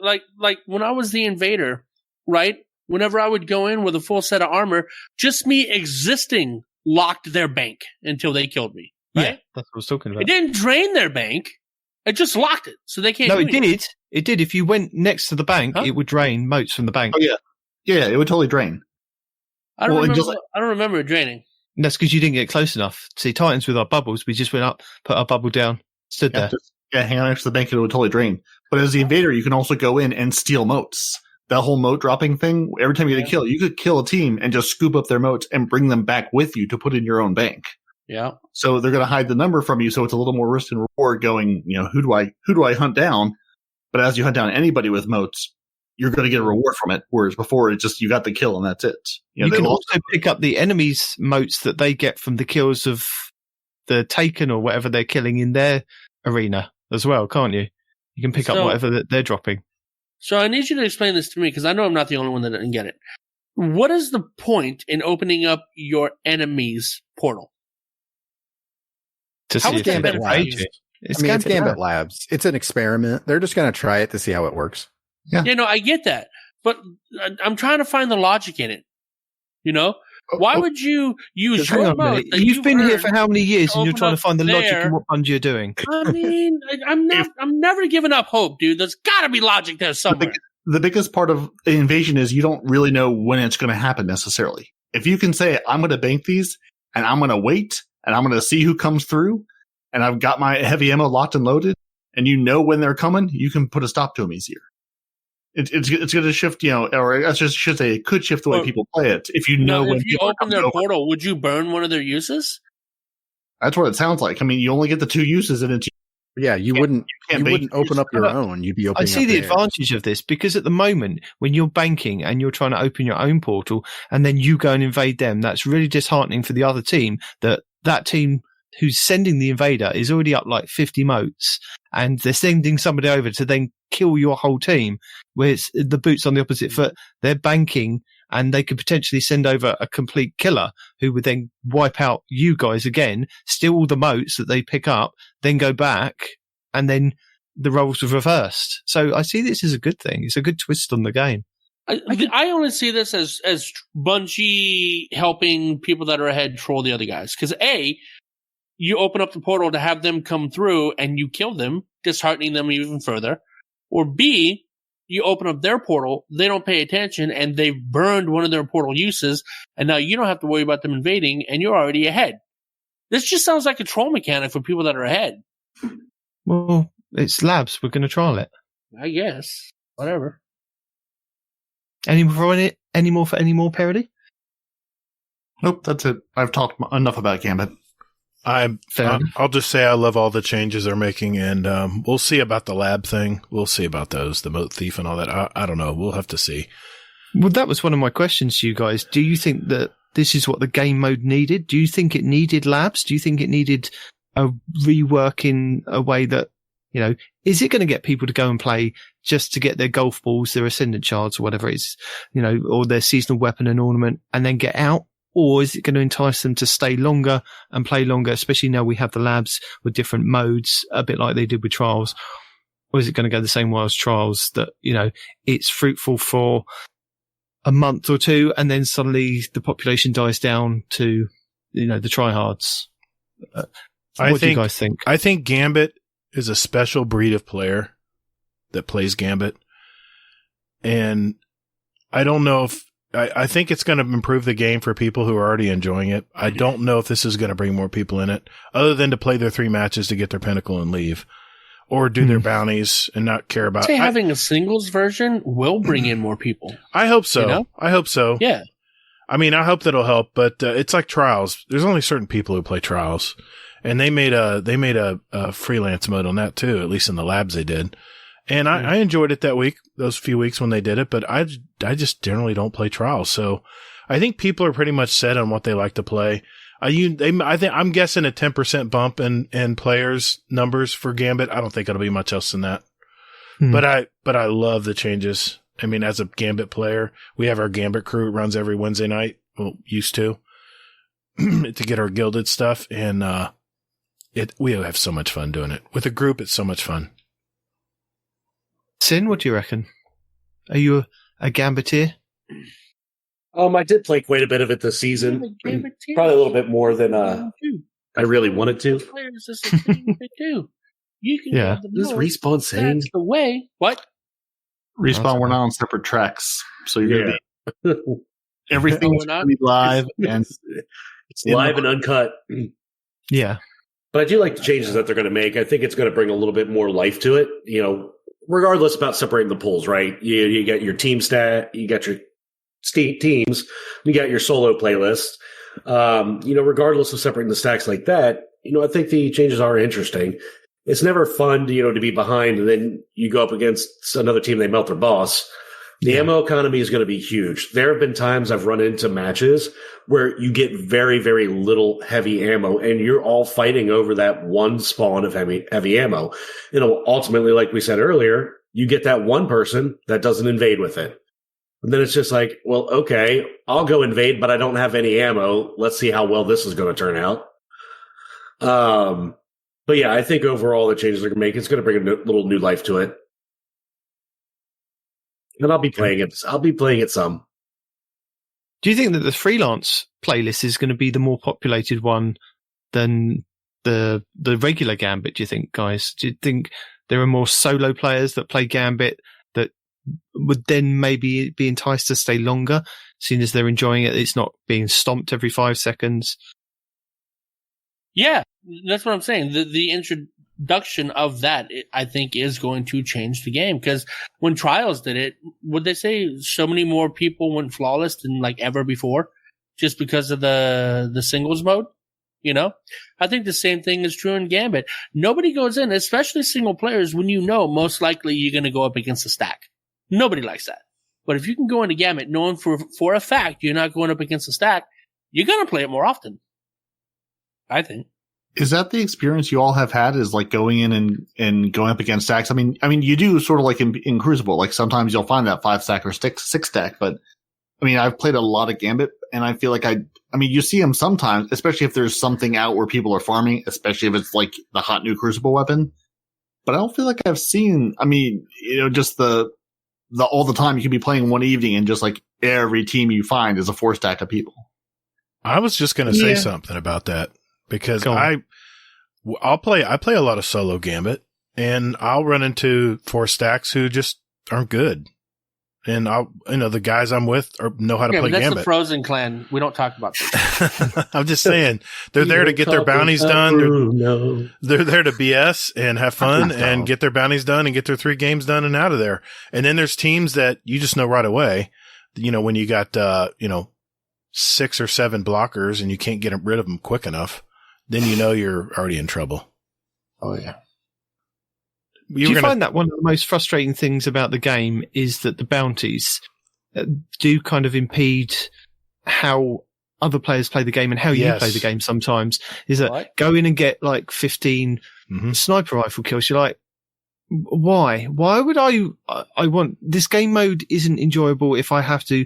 Speaker 6: when I was the invader, right? Whenever I would go in with a full set of armor, just me existing locked their bank until they killed me. Right?
Speaker 4: Yeah, that's what I was talking about.
Speaker 6: It didn't drain their bank. It just locked it, so they can't.
Speaker 4: No, it did. It did. If you went next to the bank, it would drain moats from the bank.
Speaker 3: Oh yeah, it would totally drain.
Speaker 6: I don't remember it draining.
Speaker 4: And that's because you didn't get close enough. See, Titans with our bubbles, we just went up, put our bubble down, stood there.
Speaker 3: Hang on next to the bank, and it would totally drain. But as the invader, you can also go in and steal moats. That whole moat dropping thing, every time you get a kill, you could kill a team and just scoop up their moats and bring them back with you to put in your own bank.
Speaker 6: Yeah.
Speaker 3: So they're going to hide the number from you, so it's a little more risk and reward going, who do I hunt down? But as you hunt down anybody with moats, you're going to get a reward from it, whereas before it's just you got the kill and that's it.
Speaker 4: You can also pick up the enemy's moats that they get from the kills of the Taken or whatever they're killing in their arena as well, can't you? You can pick up whatever they're dropping.
Speaker 6: So I need you to explain this to me, because I know I'm not the only one that didn't get it. What is the point in opening up your enemy's portal?
Speaker 9: How is Gambit Labs? It's Gambit Labs. It's an experiment. They're just going to try it to see how it works.
Speaker 6: Yeah, I get that, but I'm trying to find the logic in it. Why would you use your mode?
Speaker 4: You've been here for how many years, and you're trying to find the logic in what Bungie are doing?
Speaker 6: I mean, I'm never giving up hope, dude. There's got to be logic there somewhere.
Speaker 3: The biggest part of the invasion is you don't really know when it's going to happen necessarily. If you can say, I'm going to bank these, and I'm going to wait, and I'm going to see who comes through, and I've got my heavy ammo locked and loaded, and you know when they're coming, you can put a stop to them easier. It's going to shift, or I should say, it could shift the way people play it. If you know when
Speaker 6: if you open their portal, would you burn one of their uses?
Speaker 3: That's what it sounds like. I mean, you only get the 2 uses, and
Speaker 9: you wouldn't open up your own. You'd be opening.
Speaker 4: I see the advantage of this, because at the moment, when you're banking and you're trying to open your own portal, and then you go and invade them, that's really disheartening for the other team. That team who's sending the invader is already up like 50 moats, and they're sending somebody over to then kill your whole team, where it's the boots on the opposite foot. They're banking and they could potentially send over a complete killer who would then wipe out you guys again, steal all the motes that they pick up, then go back, and then the roles were reversed. So I see this as a good thing. It's a good twist on the game.
Speaker 6: I only see this as Bungie helping people that are ahead troll the other guys. Because A, you open up the portal to have them come through and you kill them, disheartening them even further. Or B, you open up their portal, they don't pay attention, and they've burned one of their portal uses, and now you don't have to worry about them invading, and you're already ahead. This just sounds like a troll mechanic for people that are ahead.
Speaker 4: Well, it's labs. We're going to trial it.
Speaker 6: I guess. Whatever.
Speaker 4: Any more for any more parody?
Speaker 3: Nope, that's it. I've talked enough about Gambit.
Speaker 1: I'll just say I love all the changes they're making, and we'll see about the lab thing. We'll see about those, the moat thief and all that. I don't know. We'll have to see.
Speaker 4: Well, that was one of my questions to you guys. Do you think that this is what the game mode needed? Do you think it needed labs? Do you think it needed a rework in a way that, is it going to get people to go and play just to get their golf balls, their ascendant shards or whatever it is, or their seasonal weapon and ornament and then get out? Or is it going to entice them to stay longer and play longer, especially now we have the labs with different modes, a bit like they did with Trials? Or is it going to go the same way as Trials that, it's fruitful for a month or two and then suddenly the population dies down to, the tryhards? What do you guys think?
Speaker 1: I think Gambit is a special breed of player that plays Gambit. And I don't know if, I think it's going to improve the game for people who are already enjoying it. I don't know if this is going to bring more people in it, other than to play their 3 matches to get their pinnacle and leave, or do their bounties and not care about.
Speaker 6: Having a singles version will bring in more people.
Speaker 1: I hope so. I hope so.
Speaker 6: Yeah.
Speaker 1: I mean, I hope that'll help, but it's like Trials. There's only certain people who play Trials, and they made a freelance mode on that too. At least in the labs they did. And I enjoyed it that week, those few weeks when they did it, but I just generally don't play Trials. So I think people are pretty much set on what they like to play. I'm guessing a 10% bump in players numbers for Gambit. I don't think it'll be much else than that. But I love the changes. I mean, as a Gambit player, we have our Gambit crew. It runs every Wednesday night. Well, used to get our gilded stuff. And, we have so much fun doing it with a group. It's so much fun.
Speaker 4: Sin, what do you reckon? Are you a Gambiteer?
Speaker 5: I did play quite a bit of it this season. Probably a little bit more than I really wanted to.
Speaker 6: Players is a thing to do. You can
Speaker 5: This Respawn saying
Speaker 6: that's the way. What?
Speaker 3: Respawn, we're not on separate tracks, so you're going to be everything's going to be live and
Speaker 5: it's live and uncut.
Speaker 4: Yeah,
Speaker 5: but I do like the changes that they're going to make. I think it's going to bring a little bit more life to it. Regardless about separating the pools, right? You get your team stat, you got your teams, you got your solo playlist. Regardless of separating the stacks like that, I think the changes are interesting. It's never fun to be behind and then you go up against another team, they melt their boss. The ammo economy is going to be huge. There have been times I've run into matches where you get very, very little heavy ammo and you're all fighting over that one spawn of heavy ammo. Ultimately, like we said earlier, you get that one person that doesn't invade with it. And then it's just like, well, okay, I'll go invade, but I don't have any ammo. Let's see how well this is going to turn out. But yeah, I think overall the changes they're going to make, it's going to bring a little new life to it. And I'll be playing it. I'll be playing it some.
Speaker 4: Do you think that the freelance playlist is going to be the more populated one than the regular Gambit? Do you think, guys? Do you think there are more solo players that play Gambit that would then maybe be enticed to stay longer, seeing as they're enjoying it? It's not being stomped every 5 seconds.
Speaker 6: Yeah, that's what I'm saying. The introduction of that, I think, is going to change the game. Because when Trials did it, would they say so many more people went flawless than like ever before, just because of the singles mode? I think the same thing is true in Gambit. Nobody goes in, especially single players, when most likely you're going to go up against a stack. Nobody likes that. But if you can go into Gambit knowing for a fact you're not going up against a stack, you're going to play it more often. I think.
Speaker 3: Is that the experience you all have had, is like going in and going up against stacks? I mean, you do sort of like in Crucible, like sometimes you'll find that 5 stack or 6 stack, but I mean, I've played a lot of Gambit, and I feel like I mean, you see them sometimes, especially if there's something out where people are farming, especially if it's like the hot new Crucible weapon. But I don't feel like I've seen, I mean, just the all the time you could be playing one evening and just like every team you find is a 4-stack of people.
Speaker 1: I was just going to say something about that because I play a lot of solo Gambit, and I'll run into 4-stacks who just aren't good. And the guys I'm with know how to play
Speaker 6: that's
Speaker 1: Gambit.
Speaker 6: the Frozen clan. We don't talk about that.
Speaker 1: I'm just saying they're there to get their bounties done. They're there to BS and have fun and get their bounties done and get their 3 games done and out of there. And then there's teams that you just know right away, when you got, 6 or 7 blockers and you can't get rid of them quick enough, then you're already in trouble.
Speaker 6: Oh yeah.
Speaker 4: Do you find that one of the most frustrating things about the game is that the bounties do kind of impede how other players play the game and how you play the game sometimes? Is that go in and get like 15 sniper rifle kills? You're like, why? Why would I want this game mode isn't enjoyable if I have to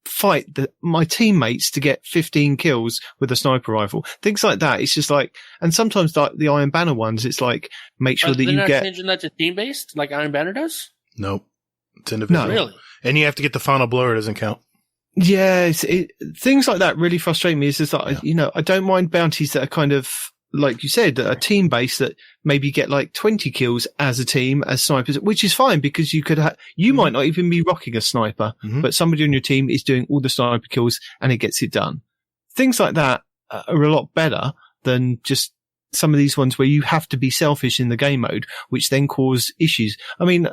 Speaker 4: fight my teammates to get 15 kills with a sniper rifle, things like that. It's just like, and sometimes like the Iron Banner ones, it's like make sure that you get. They're not
Speaker 6: changing that to team based like Iron Banner does.
Speaker 1: Nope, it's individual.
Speaker 6: No, really.
Speaker 1: And you have to get the final blow, or it doesn't count.
Speaker 4: Yeah, things like that really frustrate me. It's just like I don't mind bounties that are kind of like you said, a team base that maybe get like 20 kills as a team as snipers, which is fine because you could you might not even be rocking a sniper, but somebody on your team is doing all the sniper kills and it gets it done. Things like that are a lot better than just some of these ones where you have to be selfish in the game mode, which then cause issues. I mean,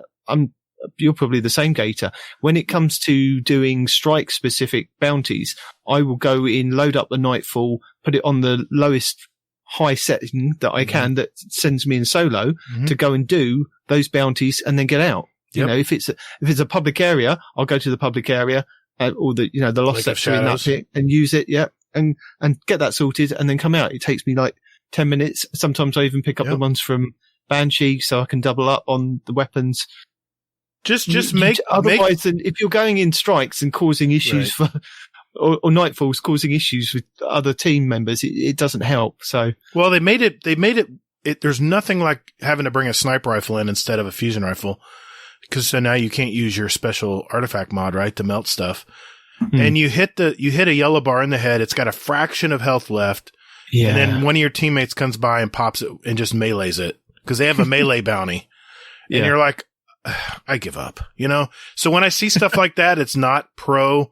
Speaker 4: you're probably the same, Gator. When it comes to doing strike specific bounties, I will go in, load up the Nightfall, put it on the lowest high setting that I can that sends me in solo to go and do those bounties and then get out. If it's a public area, I'll go to the public area or the lost sector in that pit and use it. And get that sorted and then come out. It takes me like 10 minutes. Sometimes I even pick up the ones from Banshee so I can double up on the weapons. Otherwise, if you're going in strikes and causing issues for, or Nightfalls causing issues with other team members, it doesn't help. So,
Speaker 1: well, they made it. There's nothing like having to bring a sniper rifle in instead of a fusion rifle, because so now you can't use your special artifact mod, right, to melt stuff. And you hit a yellow bar in the head. It's got a fraction of health left. Yeah. And then one of your teammates comes by and pops it and just melees it because they have a melee bounty. And you're like, I give up, So when I see stuff like that, it's not pro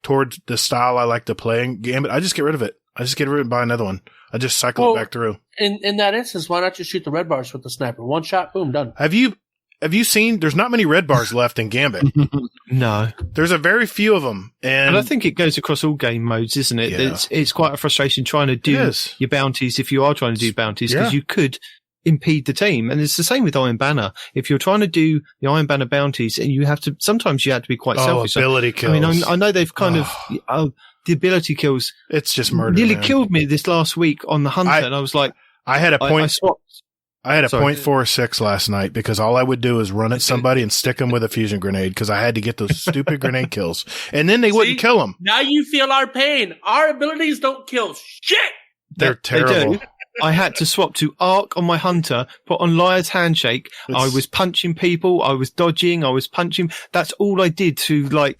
Speaker 1: towards the style I like to play in Gambit. I just get rid of it. I just get rid of it and buy another one. I just cycle it back through.
Speaker 6: In that instance, why not just shoot the red bars with the sniper? One shot, boom, done.
Speaker 1: Have you seen, there's not many red bars left in Gambit.
Speaker 4: No.
Speaker 1: There's a very few of them. And
Speaker 4: I think it goes across all game modes, isn't it? Yeah. It's quite a frustration trying to do your bounties if you are trying to do bounties, because you could impede the team. And it's the same with Iron Banner. If you're trying to do the Iron Banner bounties and sometimes you have to be quite selfish.
Speaker 1: Ability kills.
Speaker 4: I mean, I know they've kind of, the ability kills.
Speaker 1: It's just murder.
Speaker 4: Nearly killed me this last week on the Hunter. And I was like,
Speaker 1: I had a point. I had a .46 last night because all I would do is run at somebody and stick them with a fusion grenade because I had to get those stupid grenade kills. And then they wouldn't kill them.
Speaker 6: Now you feel our pain. Our abilities don't kill shit.
Speaker 1: They're terrible.
Speaker 4: They do. I had to swap to Arc on my Hunter, put on Liar's Handshake. I was punching people. I was dodging. I was punching. That's all I did to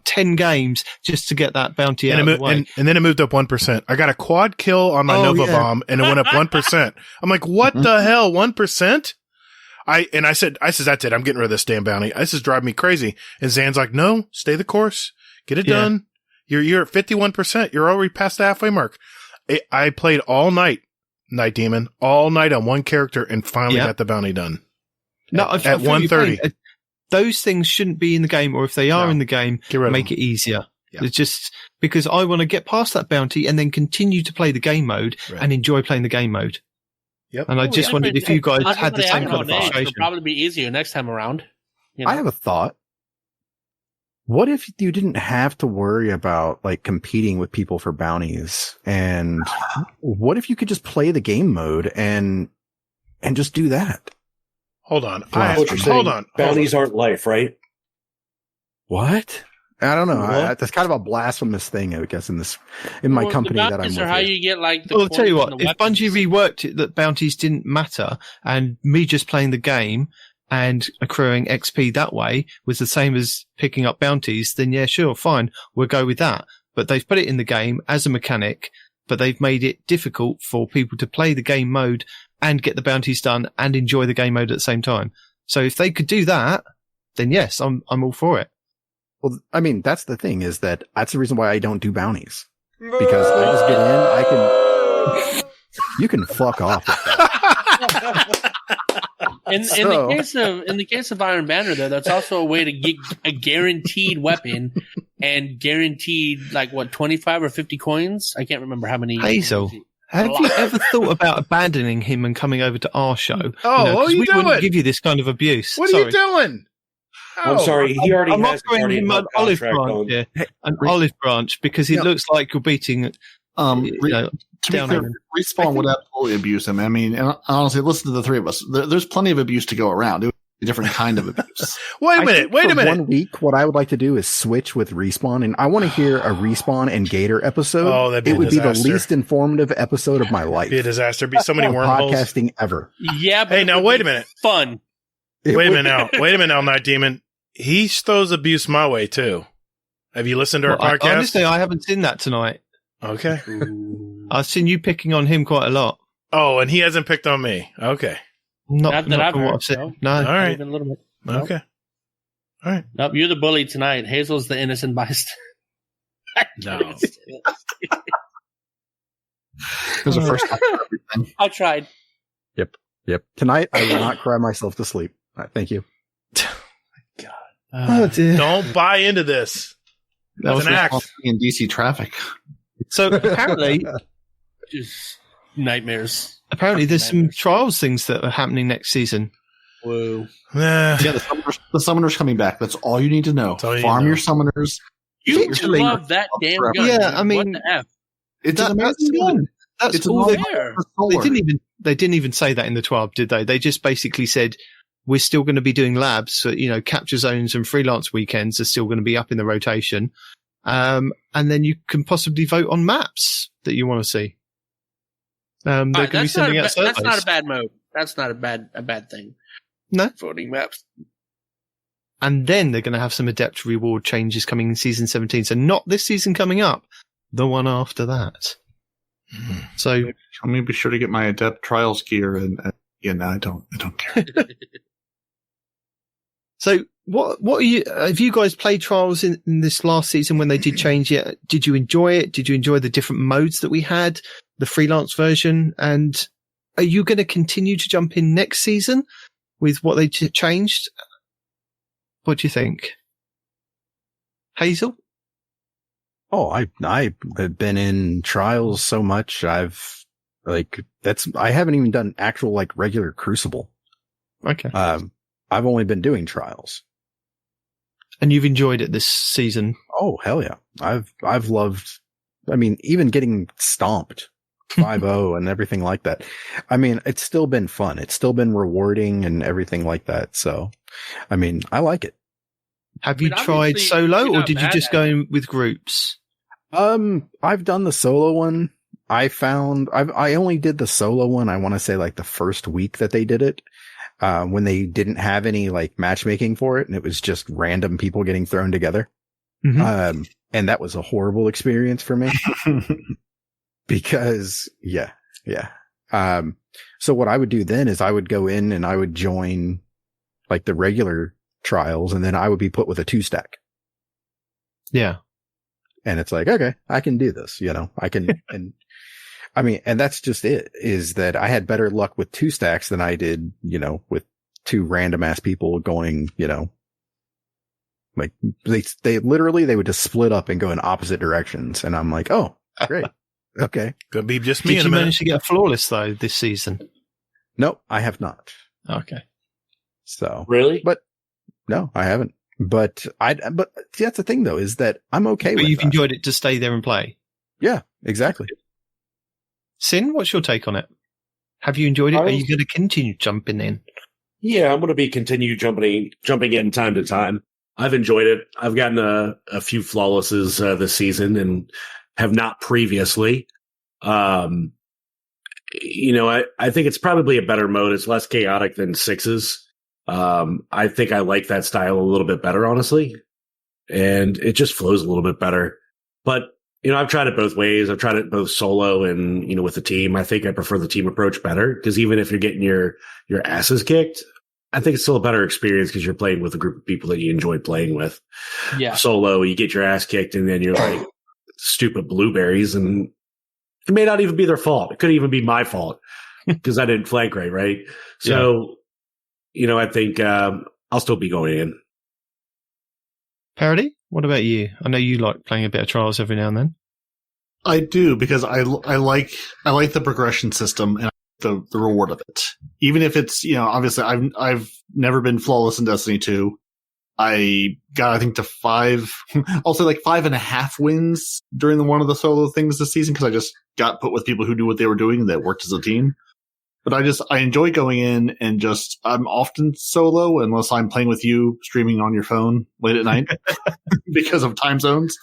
Speaker 4: 10 games just to get that bounty out of the way.
Speaker 1: And then it moved up 1%. I got a quad kill on my Nova Bomb and it went up 1%. I'm like, what the hell? 1%? I said, that's it. I'm getting rid of this damn bounty. This is driving me crazy. And Zan's like, no, stay the course. Get it done. You're at 51%. You're already past the halfway mark. I played all night. Night Demon all night on one character and finally got the bounty done.
Speaker 4: No, at 1:30. Those things shouldn't be in the game, or if they are in the game, make it easier. Yeah. It's just because I want to get past that bounty and then continue to play the game mode and enjoy playing the game mode. Yep. And I just wondered if you guys had the same kind of frustration.
Speaker 6: It'll probably be easier next time around.
Speaker 9: I have a thought. What if you didn't have to worry about competing with people for bounties? And what if you could just play the game mode and just do that?
Speaker 1: Hold on.
Speaker 5: Hold on.
Speaker 7: Bounties aren't life, right?
Speaker 9: What? I don't know. That's kind of a blasphemous thing, I guess, in my company that I'm with.
Speaker 6: How you get like the
Speaker 4: I'll tell you what, if
Speaker 6: weapons.
Speaker 4: Bungie reworked it that bounties didn't matter and me just playing the game and accruing XP that way was the same as picking up bounties, then yeah, sure, fine, we'll go with that. But they've put it in the game as a mechanic, but they've made it difficult for people to play the game mode and get the bounties done and enjoy the game mode at the same time. So if they could do that, then yes, I'm all for it.
Speaker 9: Well, I mean, that's the thing that's the reason why I don't do bounties. Because I just get in, you can fuck off with that.
Speaker 6: In the case of Iron Banner, though, that's also a way to get a guaranteed weapon and guaranteed 25 or 50 coins. I can't remember how many.
Speaker 4: Hazel, have you ever thought about abandoning him and coming over to our show?
Speaker 1: Oh, what are you doing?
Speaker 4: We wouldn't give you this kind of abuse.
Speaker 1: What are you doing?
Speaker 5: I'm sorry. He already has
Speaker 4: him an olive branch. Yeah, an olive branch because it looks like you're beating.
Speaker 3: To be clear, Respawn would absolutely abuse him. I mean, and honestly, listen to the three of us. There's plenty of abuse to go around. It would be a different kind of abuse.
Speaker 1: Wait a minute.
Speaker 9: 1 week, what I would like to do is switch with Respawn, and I want to hear a Respawn and Gator episode.
Speaker 1: Oh, that'd be
Speaker 9: it would be the least informative episode of my life.
Speaker 1: It'd be a disaster. It'd be so many wormholes.
Speaker 9: Podcasting ever.
Speaker 6: Yeah, but
Speaker 1: hey, now wait a minute.
Speaker 6: Fun.
Speaker 1: Wait a minute now, Night Demon. He throws abuse my way too. Have you listened to our podcast?
Speaker 4: Honestly, I haven't seen that tonight.
Speaker 1: Okay.
Speaker 4: I've seen you picking on him quite a lot.
Speaker 1: Oh, and he hasn't picked on me. Okay.
Speaker 6: Not that I've heard.
Speaker 4: No.
Speaker 1: All right.
Speaker 6: Even a little bit.
Speaker 1: Okay. All right.
Speaker 6: Nope, you're the bully tonight. Hazel's the innocent bystander.
Speaker 1: No.
Speaker 3: There's a first time for everything.
Speaker 6: I tried.
Speaker 9: Yep. Tonight, I will not cry myself to sleep. All right, thank you.
Speaker 4: Oh, dear.
Speaker 1: Don't buy into this.
Speaker 3: That was
Speaker 1: an act.
Speaker 3: In DC traffic.
Speaker 4: So apparently,
Speaker 6: Just nightmares.
Speaker 4: apparently there's some trials things that are happening next season.
Speaker 6: Whoa.
Speaker 3: Yeah, the summoner's coming back. That's all you need to know. Farm your summoners.
Speaker 6: You love that damn gun.
Speaker 4: Yeah, I mean,
Speaker 6: what the F?
Speaker 3: It's an amazing gun.
Speaker 4: That's all they didn't even say that in the 12, did they? They just basically said, we're still going to be doing labs. So, capture zones and freelance weekends are still going to be up in the rotation. And then you can possibly vote on maps that you want to see. They're going to be sending out surveys.
Speaker 6: That's not a bad mode. That's not a bad thing.
Speaker 4: No.
Speaker 6: Voting maps.
Speaker 4: And then they're going to have some adept reward changes coming in season 17. So not this season coming up, the one after that. So
Speaker 3: I'm going to be sure to get my adept trials gear and I don't care.
Speaker 4: So what are you, have you guys played trials in this last season when they did change it? Did you enjoy it? Did you enjoy the different modes that we had, the freelance version? And are you going to continue to jump in next season with what they changed? What do you think? Hazel?
Speaker 9: Oh, I've been in trials so much. I haven't even done actual regular Crucible.
Speaker 4: Okay.
Speaker 9: I've only been doing trials.
Speaker 4: And you've enjoyed it this season?
Speaker 9: Oh, hell yeah. I've loved, even getting stomped 5-0 and everything like that. It's still been fun. It's still been rewarding and everything like that. So, I like it.
Speaker 4: Have you tried solo or did you just go in with groups?
Speaker 9: I've done the solo one. I only did the solo one. I want to say the first week that they did it. When they didn't have any matchmaking for it and it was just random people getting thrown together. Mm-hmm. And that was a horrible experience for me because yeah. So what I would do then is I would go in and I would join the regular trials and then I would be put with a 2-stack.
Speaker 4: Yeah.
Speaker 9: And it's okay, I can do this, I can, and that's just it, is that I had better luck with 2 stacks than I did, with 2 random ass people going, they would just split up and go in opposite directions. And I'm like, oh, great. Okay.
Speaker 1: Could be just me.
Speaker 4: Did you manage to get a flawless though this season?
Speaker 9: No, I have not.
Speaker 4: Okay.
Speaker 9: So
Speaker 5: really,
Speaker 9: but no, I haven't. But see, that's the thing though, is that I'm okay with it. But
Speaker 4: you've enjoyed it to stay there and play.
Speaker 9: Yeah, exactly.
Speaker 4: Sin, what's your take on it? Have you enjoyed it? Are you going to continue jumping in?
Speaker 5: Yeah, I'm going to be continue jumping in time to time. I've enjoyed it. I've gotten a few flawlesses this season and have not previously. I think it's probably a better mode. It's less chaotic than 6s. I think I like that style a little bit better, honestly. And it just flows a little bit better. But, I've tried it both ways. I've tried it both solo and, with the team. I think I prefer the team approach better because even if you're getting your asses kicked, I think it's still a better experience because you're playing with a group of people that you enjoy playing with.
Speaker 6: Yeah.
Speaker 5: Solo, you get your ass kicked and then you're like stupid blueberries, and it may not even be their fault. It could even be my fault because I didn't flank right? So, I think I'll still be going in.
Speaker 4: Parody, what about you? I know you like playing a bit of Trials every now and then.
Speaker 3: I do, because I like the progression system and the reward of it. Even if it's, obviously I've never been flawless in Destiny 2. I got, I think, to 5, I'll say like 5.5 wins during one of the solo things this season because I just got put with people who knew what they were doing and that worked as a team. But I enjoy going in and I'm often solo unless I'm playing with you streaming on your phone late at night because of time zones.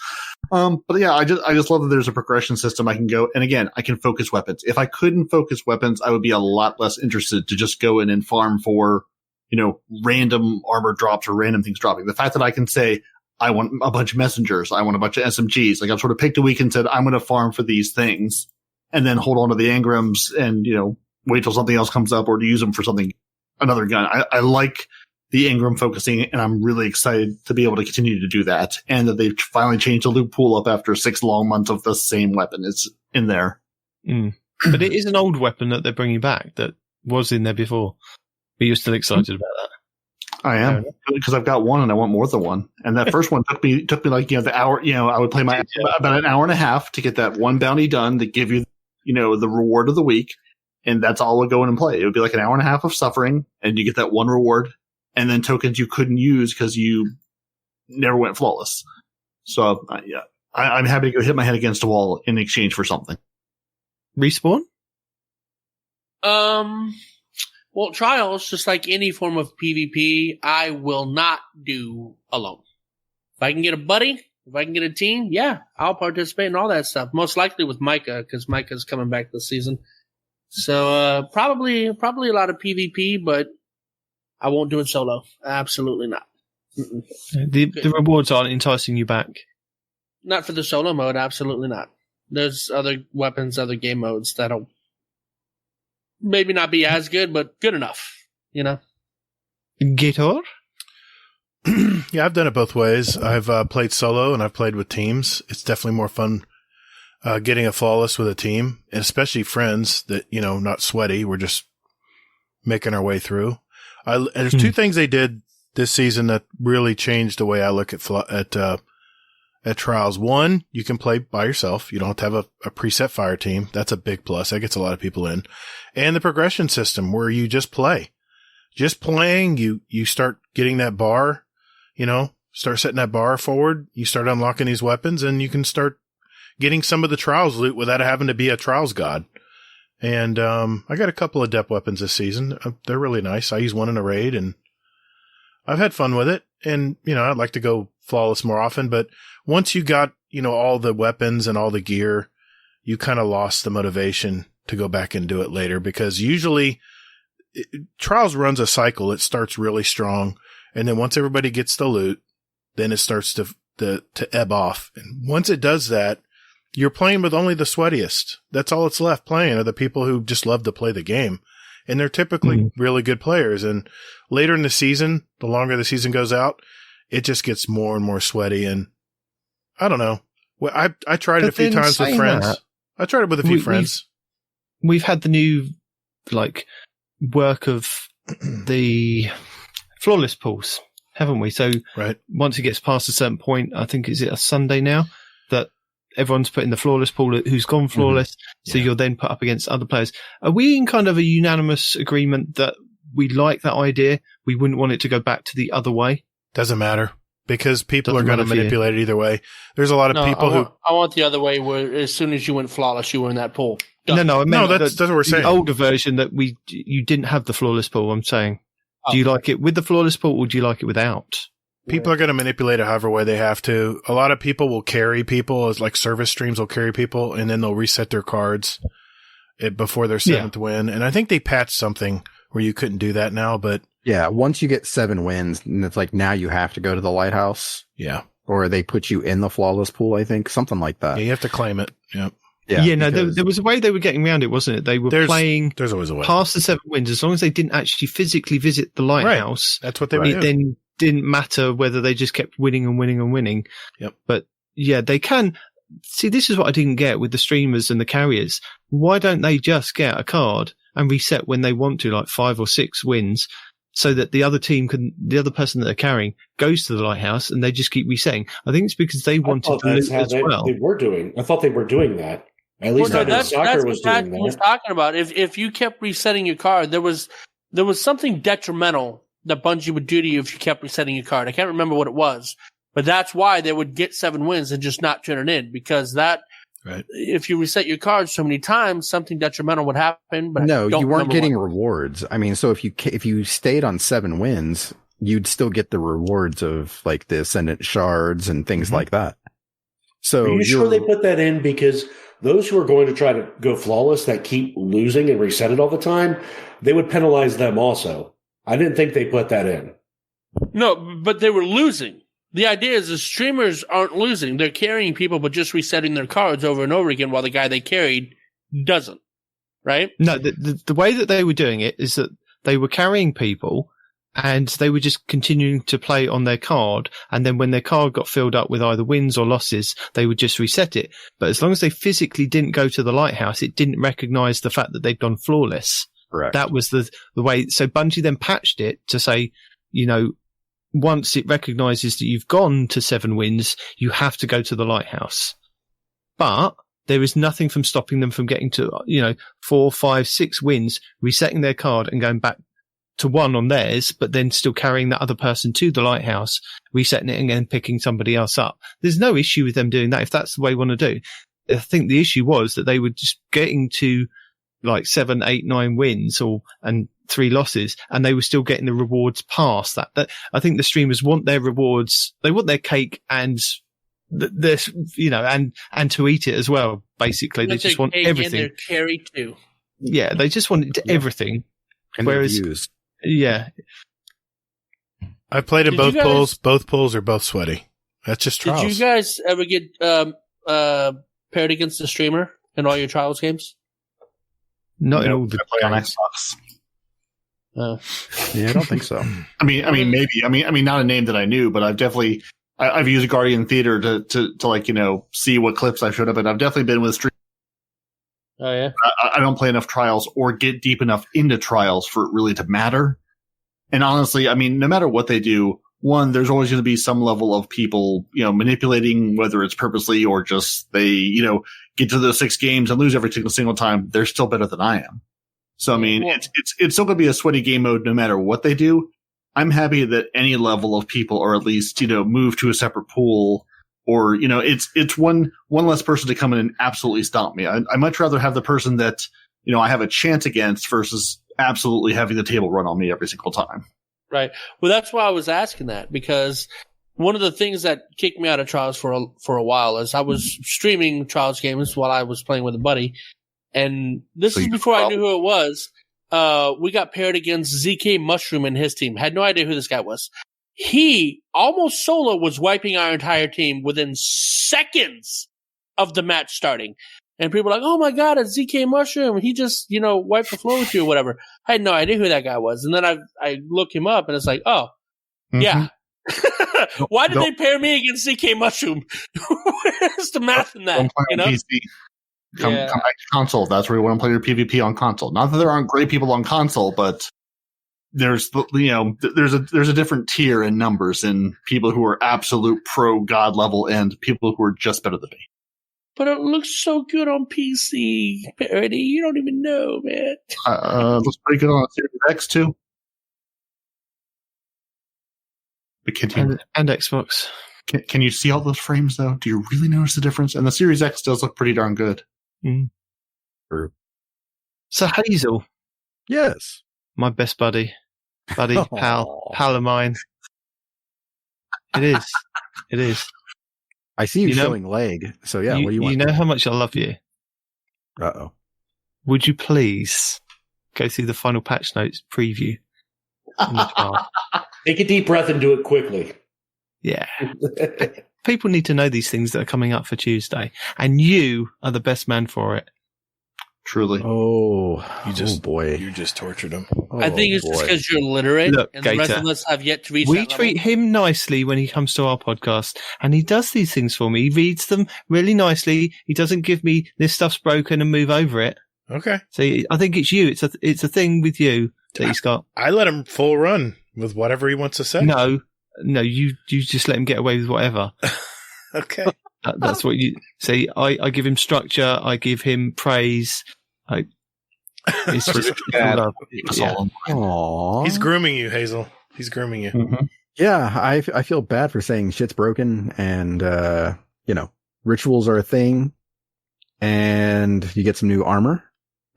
Speaker 3: But yeah, I just love that there's a progression system I can go. And again, I can focus weapons. If I couldn't focus weapons, I would be a lot less interested to just go in and farm for, random armor drops or random things dropping. The fact that I can say, I want a bunch of messengers, I want a bunch of SMGs. Like I've sort of picked a week and said, I'm going to farm for these things and then hold on to the engrams and, wait till something else comes up or to use them for another gun. I like the engram focusing, and I'm really excited to be able to continue to do that. And that they've finally changed the loot pool up after 6 long months of the same weapon. It's in there.
Speaker 4: Mm. But it is an old weapon that they're bringing back that was in there before. But you're still excited about that.
Speaker 3: I am, because I've got one and I want more than one. And that first one took me like, the hour, I would play about an hour and a half to get that one bounty done to give you, the reward of the week. And that's all would go in and play. It would be like an hour and a half of suffering, and you get that one reward, and then tokens you couldn't use because you never went flawless. So, I'm happy to go hit my head against a wall in exchange for something.
Speaker 4: Respawn?
Speaker 6: Well, Trials, just like any form of PvP, I will not do alone. If I can get a buddy, if I can get a team, yeah, I'll participate in all that stuff. Most likely with Micah, because Micah's coming back this season. So, probably a lot of PvP, but I won't do it solo. Absolutely not.
Speaker 4: The rewards aren't enticing you back.
Speaker 6: Not for the solo mode. Absolutely not. There's other weapons, other game modes that'll maybe not be as good, but good enough,
Speaker 4: Gator?
Speaker 1: Yeah, I've done it both ways. I've played solo and I've played with teams. It's definitely more fun getting a flawless with a team, and especially friends that, not sweaty. We're just making our way through. There's 2 things they did this season that really changed the way I look at Trials. One, you can play by yourself. You don't have to have a preset fire team. That's a big plus. That gets a lot of people in. And the progression system where you just play. Just playing, you start getting that bar, start setting that bar forward. You start unlocking these weapons, and you can start getting some of the Trials loot without having to be a Trials god. And I got a couple of depth weapons this season. They're really nice. I use one in a raid, and I've had fun with it. And, I'd like to go flawless more often. But once you got, all the weapons and all the gear, you kind of lost the motivation to go back and do it later. Because usually Trials runs a cycle. It starts really strong. And then once everybody gets the loot, then it starts to ebb off. And once it does that, you're playing with only the sweatiest. That's all it's left playing are the people who just love to play the game. And they're typically really good players. And later in the season, the longer the season goes out, it just gets more and more sweaty. And I don't know. Well, I tried it a few times with friends. I tried it with a few friends.
Speaker 4: We've had the new, work of the flawless pools, haven't we? So once it gets past a certain point, I think, is it a Sunday now, that everyone's put in the flawless pool who's gone flawless. So you're then put up against other players. Are we in kind of a unanimous agreement that we like that idea? We wouldn't want it to go back to the other way?
Speaker 1: Doesn't matter, because people are going to manipulate it either way. There's a lot of people who...
Speaker 6: I want the other way, where as soon as you went flawless, you were in that pool.
Speaker 4: No,
Speaker 1: that's what we're saying.
Speaker 4: The older version that you didn't have the flawless pool, I'm saying. Do you like it with the flawless pool, or do you like it without?
Speaker 1: People are going to manipulate it however way they have to. A lot of people will carry people, as like service streams will carry people, and then they'll reset their cards before their 7th win. And I think they patched something where you couldn't do that now, but
Speaker 9: yeah, once you get 7 wins, and it's like now you have to go to the lighthouse.
Speaker 1: Yeah.
Speaker 9: Or they put you in the flawless pool, I think. Something like that.
Speaker 1: Yeah, you have to claim it. Yep.
Speaker 4: Yeah, no, there was a way they were getting around it, wasn't it? They were playing
Speaker 1: there's always a way.
Speaker 4: past the 7 wins, as long as they didn't actually physically visit the lighthouse.
Speaker 1: Right. That's what they would do.
Speaker 4: It then didn't matter whether they just kept winning and winning and winning.
Speaker 1: Yep.
Speaker 4: But yeah, they can. See, this is what I didn't get with the streamers and the carriers. Why don't they just get a card and reset when they want to, like 5 or 6 wins, so that the other person that they're carrying goes to the lighthouse and they just keep resetting? I think it's because they wanted to lose as well.
Speaker 5: They were doing. I thought they were doing that. At least soccer was doing that.
Speaker 6: Was talking about. If you kept resetting your card, there was something detrimental that Bungie would do to you if you kept resetting your card. I can't remember what it was, but that's why they would get 7 wins and just not turn it in, because if you reset your card so many times, something detrimental would happen. But
Speaker 9: no, you weren't getting rewards. I mean, so if you stayed on 7 wins, you'd still get the rewards of like the Ascendant shards and things like that. So
Speaker 5: are you sure they put that in? Because those who are going to try to go flawless that keep losing and reset it all the time, they would penalize them also. I didn't think they put that in.
Speaker 6: No, but they were losing. The idea is the streamers aren't losing. They're carrying people, but just resetting their cards over and over again while the guy they carried doesn't. Right?
Speaker 4: No, the way that they were doing it is that they were carrying people and they were just continuing to play on their card. And then when their card got filled up with either wins or losses, they would just reset it. But as long as they physically didn't go to the lighthouse, it didn't recognize the fact that they'd gone flawless.
Speaker 9: Correct.
Speaker 4: That was the way. So Bungie then patched it to say, once it recognizes that you've gone to 7 wins, you have to go to the lighthouse. But there is nothing from stopping them from getting to, 4, 5, 6 wins, resetting their card and going back to 1 on theirs, but then still carrying that other person to the lighthouse, resetting it and then picking somebody else up. There's no issue with them doing that if that's the way you want to do. I think the issue was that they were just getting to like 7, 8, 9 wins and 3 losses, and they were still getting the rewards past that. I think the streamers want their rewards. They want their cake and this, and to eat it as well. Basically, they just want everything.
Speaker 6: And their carry too.
Speaker 4: Yeah, they just want everything.
Speaker 9: And
Speaker 4: whereas, yeah,
Speaker 1: I played in both pools. Both pools are both sweaty. That's just trials.
Speaker 6: Did you guys ever get paired against the streamer in all your trials games?
Speaker 4: Not in all the
Speaker 3: play on Xbox.
Speaker 9: Yeah, I don't think so.
Speaker 3: I mean, maybe. I mean, not a name that I knew, but I've used Guardian Theater to see what clips I should have, and I've definitely been with stream.
Speaker 6: Oh yeah.
Speaker 3: I don't play enough trials or get deep enough into trials for it really to matter. And honestly, I mean, no matter what they do, one, there's always going to be some level of people, manipulating, whether it's purposely or just they, get to those 6 games and lose every single time. They're still better than I am. So, I mean, it's still going to be a sweaty game mode no matter what they do. I'm happy that any level of people are at least, move to a separate pool or, it's one less person to come in and absolutely stomp me. I much rather have the person that, I have a chance against versus absolutely having the table run on me every single time.
Speaker 6: Right. Well, that's why I was asking that, because one of the things that kicked me out of Trials for a while is I was streaming Trials games while I was playing with a buddy. And this is before I knew who it was. We got paired against ZK Mushroom and his team. Had no idea who this guy was. He almost solo was wiping our entire team within seconds of the match starting. And people were like, oh my God, it's ZK Mushroom. He just, wiped the floor with you or whatever. I had no idea who that guy was. And then I look him up and it's like, oh, yeah. Why did they pair me against ZK Mushroom? Where's the math in that?
Speaker 3: PC. Come back to console. That's where you want to play your PvP on console. Not that there aren't great people on console, but there's a different tier in numbers in people who are absolute pro god level and people who are just better than me.
Speaker 6: But it looks so good on PC, Parody. You don't even know, man.
Speaker 3: Looks pretty good on Series X too. But
Speaker 4: and Xbox.
Speaker 3: Can you see all those frames though? Do you really notice the difference? And the Series X does look pretty darn good.
Speaker 9: True.
Speaker 4: So Hazel,
Speaker 9: yes,
Speaker 4: my best buddy, pal of mine. It is. It is.
Speaker 9: I see you showing leg. So yeah, what do you want?
Speaker 4: You know how much I love you.
Speaker 9: Uh-oh.
Speaker 4: Would you please go through the final patch notes preview in the trial?
Speaker 5: Take a deep breath and do it quickly.
Speaker 4: Yeah. People need to know these things that are coming up for Tuesday, and you are the best man for it.
Speaker 3: Truly.
Speaker 9: Oh boy.
Speaker 1: You just tortured him.
Speaker 6: I think it's just because you're literate,
Speaker 4: Look,
Speaker 6: and the rest
Speaker 4: Gator,
Speaker 6: of us have yet to reach
Speaker 4: we
Speaker 6: that
Speaker 4: treat
Speaker 6: level.
Speaker 4: him nicely when he comes to our podcast, and he does these things for me. He reads them really nicely. He doesn't give me this stuff's broken and move over it.
Speaker 1: Okay.
Speaker 4: So I think it's you. It's a thing with you that he's got.
Speaker 1: I let him full run with whatever he wants to say.
Speaker 4: No, you just let him get away with whatever.
Speaker 1: Okay.
Speaker 4: That's what you see. I give him structure. I give him praise. It's just love. Yeah.
Speaker 9: Aww.
Speaker 1: He's grooming you, Hazel. He's grooming you.
Speaker 3: Mm-hmm.
Speaker 9: Yeah, I feel bad for saying shit's broken, and rituals are a thing, and you get some new armor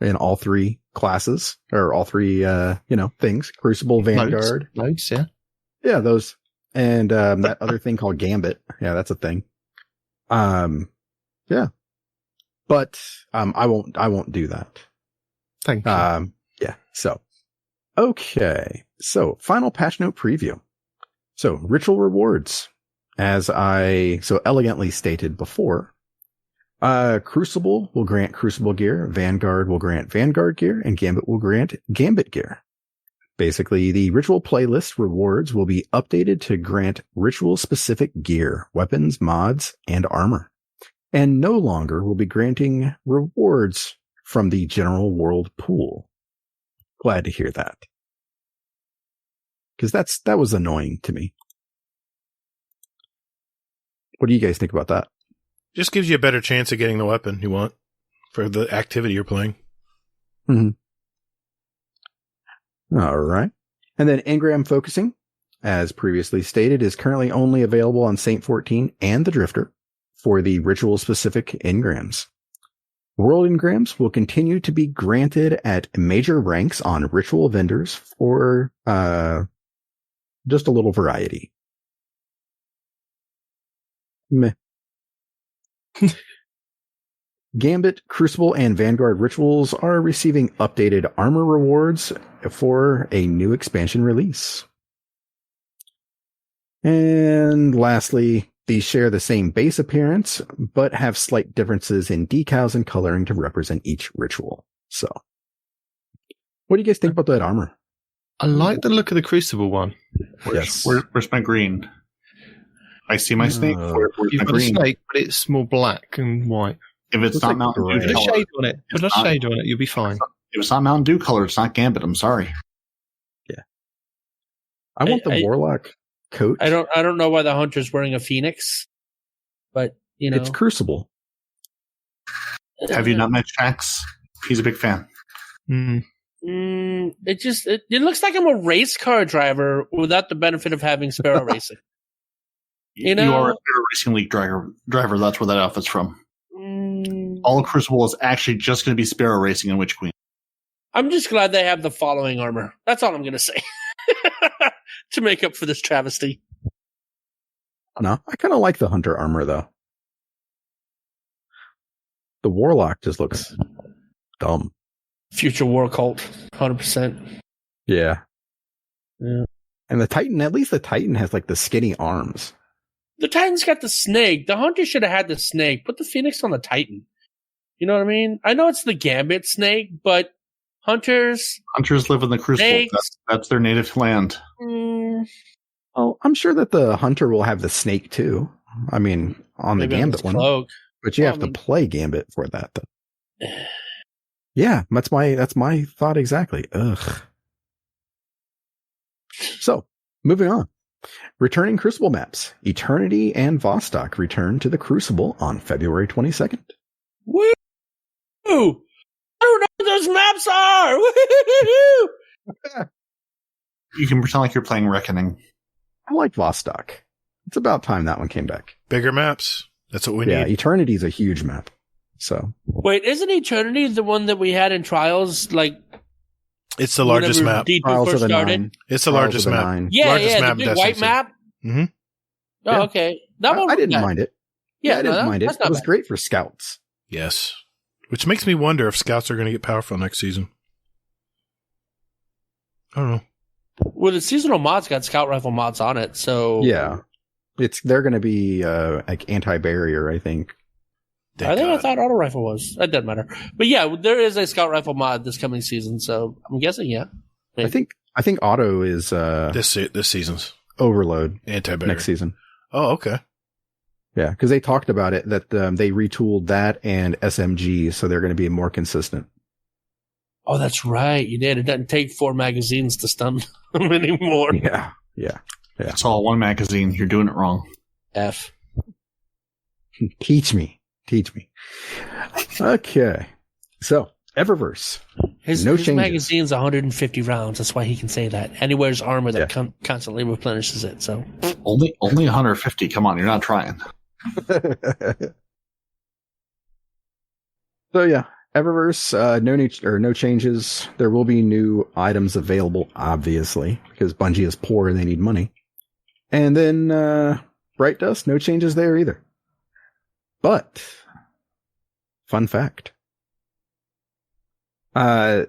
Speaker 9: in all three classes, or all three things: Crucible, Vanguard,
Speaker 4: Loads,
Speaker 9: yeah, those, and that other thing called Gambit. Yeah, that's a thing. Yeah, but I won't do that.
Speaker 4: Thank you.
Speaker 9: Yeah. So, okay. So, final patch note preview. So, ritual rewards, as I so elegantly stated before. Crucible will grant Crucible gear, Vanguard will grant Vanguard gear, and Gambit will grant Gambit gear. Basically, the ritual playlist rewards will be updated to grant ritual-specific gear, weapons, mods, and armor, and no longer will be granting rewards from the general world pool. Glad to hear that. Because that was annoying to me. What do you guys think about that?
Speaker 1: Just gives you a better chance of getting the weapon you want for the activity you're playing.
Speaker 9: Mm-hmm. All right. And then engram focusing, as previously stated, is currently only available on Saint 14 and the Drifter for the ritual-specific engrams. World engrams will continue to be granted at major ranks on ritual vendors for just a little variety. Meh. Gambit, Crucible, and Vanguard rituals are receiving updated armor rewards for a new expansion release. And lastly, these share the same base appearance, but have slight differences in decals and coloring to represent each ritual. So, what do you guys think about that armor?
Speaker 4: I like the look of the Crucible one.
Speaker 3: Where's my green? I see my snake. Where's
Speaker 4: You've
Speaker 3: my
Speaker 4: got
Speaker 3: green?
Speaker 4: a snake, but it's more black and white.
Speaker 3: If it's not Mountain Dew
Speaker 4: Put a
Speaker 3: color,
Speaker 4: shade on it. Put a shade on it. You'll be fine.
Speaker 3: if it's not Mountain Dew color, it's not Gambit. I'm sorry.
Speaker 9: Yeah, I want the Warlock coat.
Speaker 6: I don't know why the Hunter's wearing a Phoenix, but
Speaker 9: it's Crucible.
Speaker 3: Have you not met Shax? He's a big fan.
Speaker 6: It looks like I'm a race car driver without the benefit of having Sparrow Racing. You know,
Speaker 3: You are a Racing League driver. That's where that outfit's from. All of Crucible is actually just going to be Sparrow Racing and Witch Queen.
Speaker 6: I'm just glad they have the following armor. That's all I'm going to say to make up for this travesty.
Speaker 9: I don't know. I kind of like the Hunter armor though. The Warlock just looks dumb.
Speaker 6: Future War Cult, 100%.
Speaker 9: Yeah.
Speaker 6: Yeah.
Speaker 9: And the Titan, at least the Titan has like the skinny arms.
Speaker 6: The Titan's got the snake. The Hunter should have had the snake. Put the Phoenix on the Titan. You know what I mean? I know it's the Gambit snake, but Hunters
Speaker 3: live in the Crucible. That's their native land.
Speaker 9: Oh, I'm sure that the Hunter will have the snake too. I mean, on the Gambit one.
Speaker 6: Cloak.
Speaker 9: But you have to play Gambit for that though. Yeah, that's my thought exactly. Ugh. So, moving on. Returning Crucible maps. Eternity and Vostok return to the Crucible on February 22nd.
Speaker 6: Woo! I don't know what those maps are! Woo-hoo-hoo-hoo!
Speaker 3: You can pretend like you're playing Reckoning.
Speaker 9: I like Vostok. It's about time that one came back.
Speaker 1: Bigger maps. That's what we need.
Speaker 9: Yeah, Eternity's a huge map. So
Speaker 6: Wait, isn't Eternity the one that we had in Trials? Like,
Speaker 1: it's the largest map.
Speaker 6: D2
Speaker 9: Trials
Speaker 6: first
Speaker 9: of the
Speaker 6: started?
Speaker 9: Nine.
Speaker 1: It's the
Speaker 9: Trials
Speaker 1: largest
Speaker 9: of the
Speaker 1: map.
Speaker 9: Nine.
Speaker 6: Yeah,
Speaker 1: Largest
Speaker 6: yeah,
Speaker 1: map
Speaker 6: the
Speaker 1: in
Speaker 6: big white
Speaker 1: Destiny 2.
Speaker 6: map.
Speaker 1: Mm-hmm.
Speaker 6: Oh,
Speaker 9: Yeah.
Speaker 6: okay. That one
Speaker 9: I didn't mind it.
Speaker 6: Yeah,
Speaker 9: I didn't mind it.
Speaker 6: that's
Speaker 9: It
Speaker 6: not
Speaker 9: was
Speaker 6: bad.
Speaker 9: great for scouts.
Speaker 1: Yes. Which makes me wonder if scouts are going to get powerful next season. I don't know.
Speaker 6: Well, the seasonal mods got scout rifle mods on it, so
Speaker 9: Yeah. They're going to be like anti-barrier, I think.
Speaker 6: I thought auto rifle was. That doesn't matter. But yeah, there is a scout rifle mod this coming season, so I'm guessing
Speaker 9: I think auto is
Speaker 1: This season's
Speaker 9: overload
Speaker 1: anti-barrier.
Speaker 9: next season.
Speaker 1: Oh, okay.
Speaker 9: Yeah, because they talked about it that they retooled that and SMG, so they're going to be more consistent.
Speaker 6: Oh, that's right. You did. It doesn't take 4 magazines to stun them anymore.
Speaker 9: Yeah.
Speaker 3: It's all one magazine. You're doing it wrong.
Speaker 6: F.
Speaker 9: Teach me. Okay. So, Eververse.
Speaker 6: His
Speaker 9: changes.
Speaker 6: magazine's 150 rounds. That's why he can say that. And he wears armor that constantly replenishes it. So
Speaker 3: Only 150. Come on, you're not trying.
Speaker 9: So yeah, Eververse, no changes. There will be new items available, obviously, because Bungie is poor and they need money. And then Bright Dust, no changes there either. But fun fact. Actually,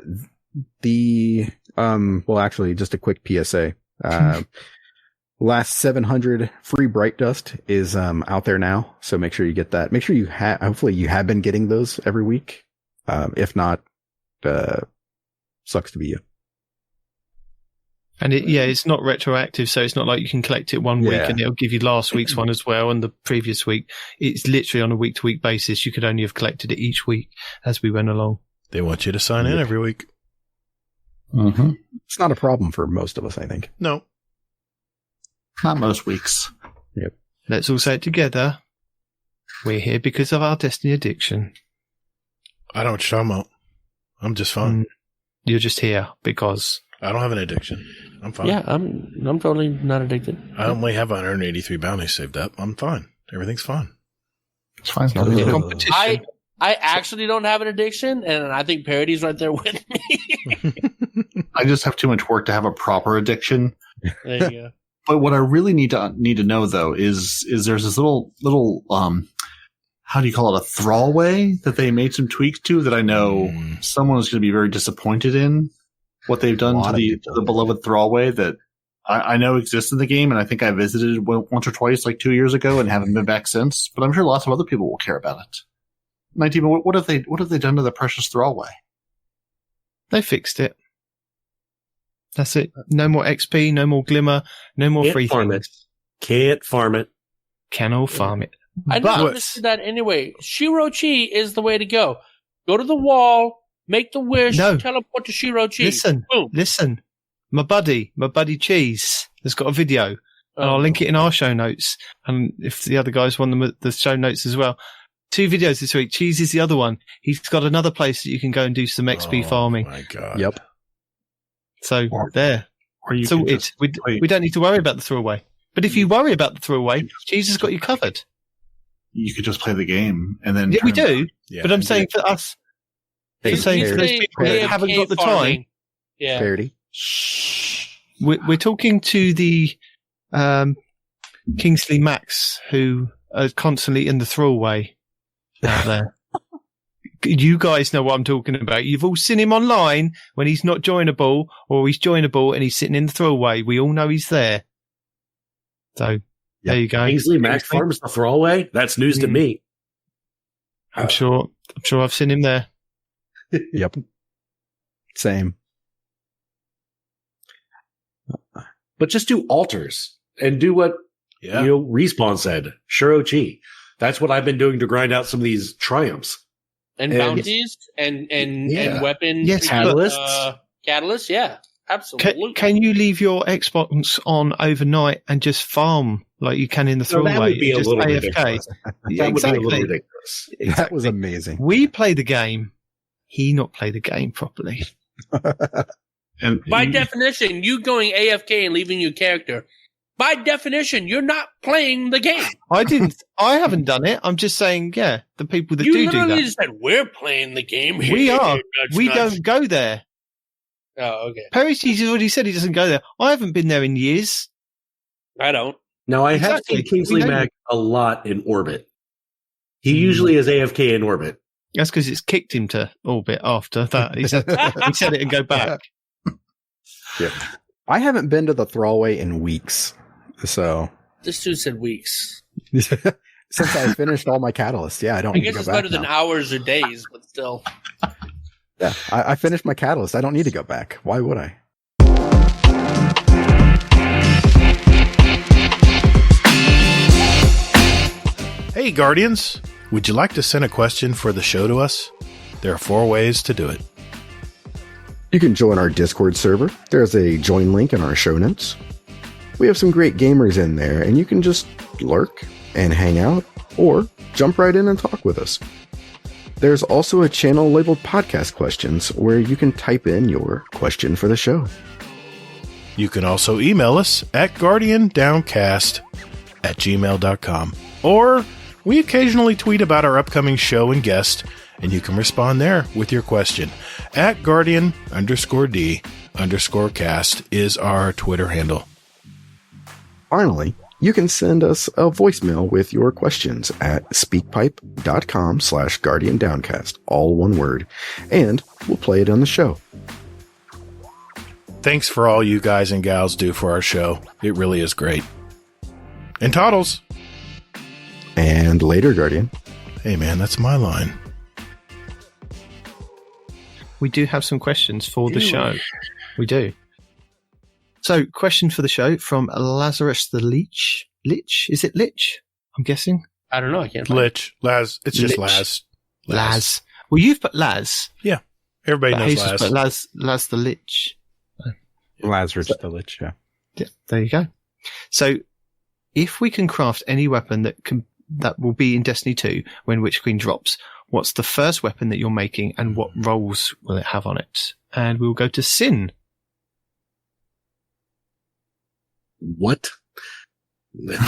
Speaker 9: just a quick PSA. Last 700 free Bright Dust is out there now, so make sure you get that. Make sure you hopefully you have been getting those every week. If not, sucks to be you.
Speaker 4: And it's not retroactive, so it's not like you can collect it one week and it'll give you last week's one as well and the previous week. It's literally on a week-to-week basis. You could only have collected it each week as we went along.
Speaker 1: They want you to sign in every week.
Speaker 9: Mm-hmm. It's not a problem for most of us, I think.
Speaker 1: No.
Speaker 3: Not most weeks.
Speaker 9: Yep.
Speaker 4: Let's all say it together. We're here because of our Destiny addiction.
Speaker 1: I don't know what you're talking about. I'm just fine.
Speaker 4: You're just here because...
Speaker 1: I don't have an addiction. I'm fine.
Speaker 6: Yeah, I'm totally not addicted.
Speaker 1: I only have 183 bounties saved up. I'm fine. Everything's fine.
Speaker 3: It's fine.
Speaker 4: Competition.
Speaker 6: I actually don't have an addiction, and I think Parody's right there with me.
Speaker 3: I just have too much work to have a proper addiction.
Speaker 6: There you go.
Speaker 3: But what I really need to know though is there's this little how do you call it, a throwaway that they made some tweaks to that I know someone is going to be very disappointed in what they've done to the beloved throwaway that I know exists in the game, and I think I visited once or twice like 2 years ago and haven't been back since. But I'm sure lots of other people will care about it. 19, what have they done to the precious throwaway?
Speaker 4: They fixed it. That's it. No more XP, no more glimmer, no more free things.
Speaker 5: Can't farm it.
Speaker 4: Can all farm it.
Speaker 6: I didn't understand that anyway. Shiro-Chi is the way to go. Go to the wall, make the wish, teleport to Shiro-Chi.
Speaker 4: Listen. My buddy Cheese has got a video, and I'll link it in our show notes. And if the other guys want the show notes as well. 2 videos this week. Cheese is the other one. He's got another place that you can go and do some XP farming.
Speaker 1: Oh my god.
Speaker 9: Yep.
Speaker 4: So there. So we don't need to worry about the throwaway. But if you worry about the throwaway, Cheese has got you covered.
Speaker 3: You could just play the game and then.
Speaker 4: Yeah, we do. Yeah, but I'm saying for us, for those people that haven't got the time.
Speaker 6: Yeah.
Speaker 9: Parody.
Speaker 4: We're talking to the Kingsley Max who are constantly in the throwaway out there. You guys know what I'm talking about. You've all seen him online when he's not joinable, or he's joinable and he's sitting in the throwaway. We all know he's there. So there you go.
Speaker 5: Kingsley Max farms the throwaway? That's news to me.
Speaker 4: I'm sure I've seen him there.
Speaker 9: Yep. Same.
Speaker 5: But just do altars and do what Respawn said. Shiro-Chi. That's what I've been doing to grind out some of these triumphs.
Speaker 6: And bounties and weapons.
Speaker 4: Yes,
Speaker 5: catalysts.
Speaker 6: Catalysts, yeah. Absolutely.
Speaker 4: Can you leave your Xbox on overnight and just farm like you can in the throwaway?
Speaker 5: That would be a little ridiculous.
Speaker 4: Yeah, exactly.
Speaker 5: Would be a little ridiculous.
Speaker 9: That was amazing.
Speaker 4: We play the game. He not play the game properly.
Speaker 6: And by definition, you going AFK and leaving your character, by definition, you're not playing the game.
Speaker 4: I haven't done it. I'm just saying, the people that do that.
Speaker 6: You literally just said, we're playing the game here.
Speaker 4: We are. We don't go there.
Speaker 6: Oh, okay.
Speaker 4: Perry's already said he doesn't go there. I haven't been there in years.
Speaker 6: I don't.
Speaker 5: Now, I have
Speaker 4: Exactly.
Speaker 5: seen Kingsley
Speaker 4: We know
Speaker 5: Mac a lot in orbit. He usually is AFK in orbit.
Speaker 4: That's because it's kicked him to orbit after that. He said it and go back.
Speaker 9: Yeah. I haven't been to the Thrallway in weeks, so
Speaker 6: This dude said weeks.
Speaker 9: since I finished all my catalysts, I don't
Speaker 6: I
Speaker 9: need to
Speaker 6: guess
Speaker 9: go
Speaker 6: it's
Speaker 9: back
Speaker 6: better than
Speaker 9: now.
Speaker 6: hours or days, but still.
Speaker 9: Yeah, I finished my catalyst. I don't need to go back. Why would I?
Speaker 1: Hey, Guardians! Would you like to send a question for the show to us? There are 4 ways to do it.
Speaker 2: You can join our Discord server. There's a join link in our show notes. We have some great gamers in there, and you can just lurk and hang out, or jump right in and talk with us. There's also a channel labeled Podcast Questions where you can type in your question for the show.
Speaker 1: You can also email us at guardiandowncast@gmail.com. Or we occasionally tweet about our upcoming show and guest, and you can respond there with your question. At Guardian_D_cast is our Twitter handle.
Speaker 2: Finally, you can send us a voicemail with your questions at speakpipe.com/guardiandowncast, all one word, and we'll play it on the show.
Speaker 1: Thanks for all you guys and gals do for our show. It really is great. And Toddles.
Speaker 2: And later, Guardian.
Speaker 1: Hey man, that's my line.
Speaker 4: We do have some questions for the show. We do. So, question for the show from Lazarus the Leech. Lich? Is it Lich? I'm guessing.
Speaker 6: I don't know. I can't find
Speaker 1: Lich. Laz. It's just
Speaker 4: Lich.
Speaker 1: Laz.
Speaker 4: Laz. Well, you've put Laz.
Speaker 1: Yeah. Everybody
Speaker 4: But
Speaker 1: knows
Speaker 4: Jesus
Speaker 1: Laz.
Speaker 4: put Laz the Lich.
Speaker 9: Lazarus the Lich, yeah.
Speaker 4: Yeah, there you go. So, if we can craft any weapon that will be in Destiny 2 when Witch Queen drops, what's the first weapon that you're making and what roles will it have on it? And we'll go to Sin.
Speaker 5: What?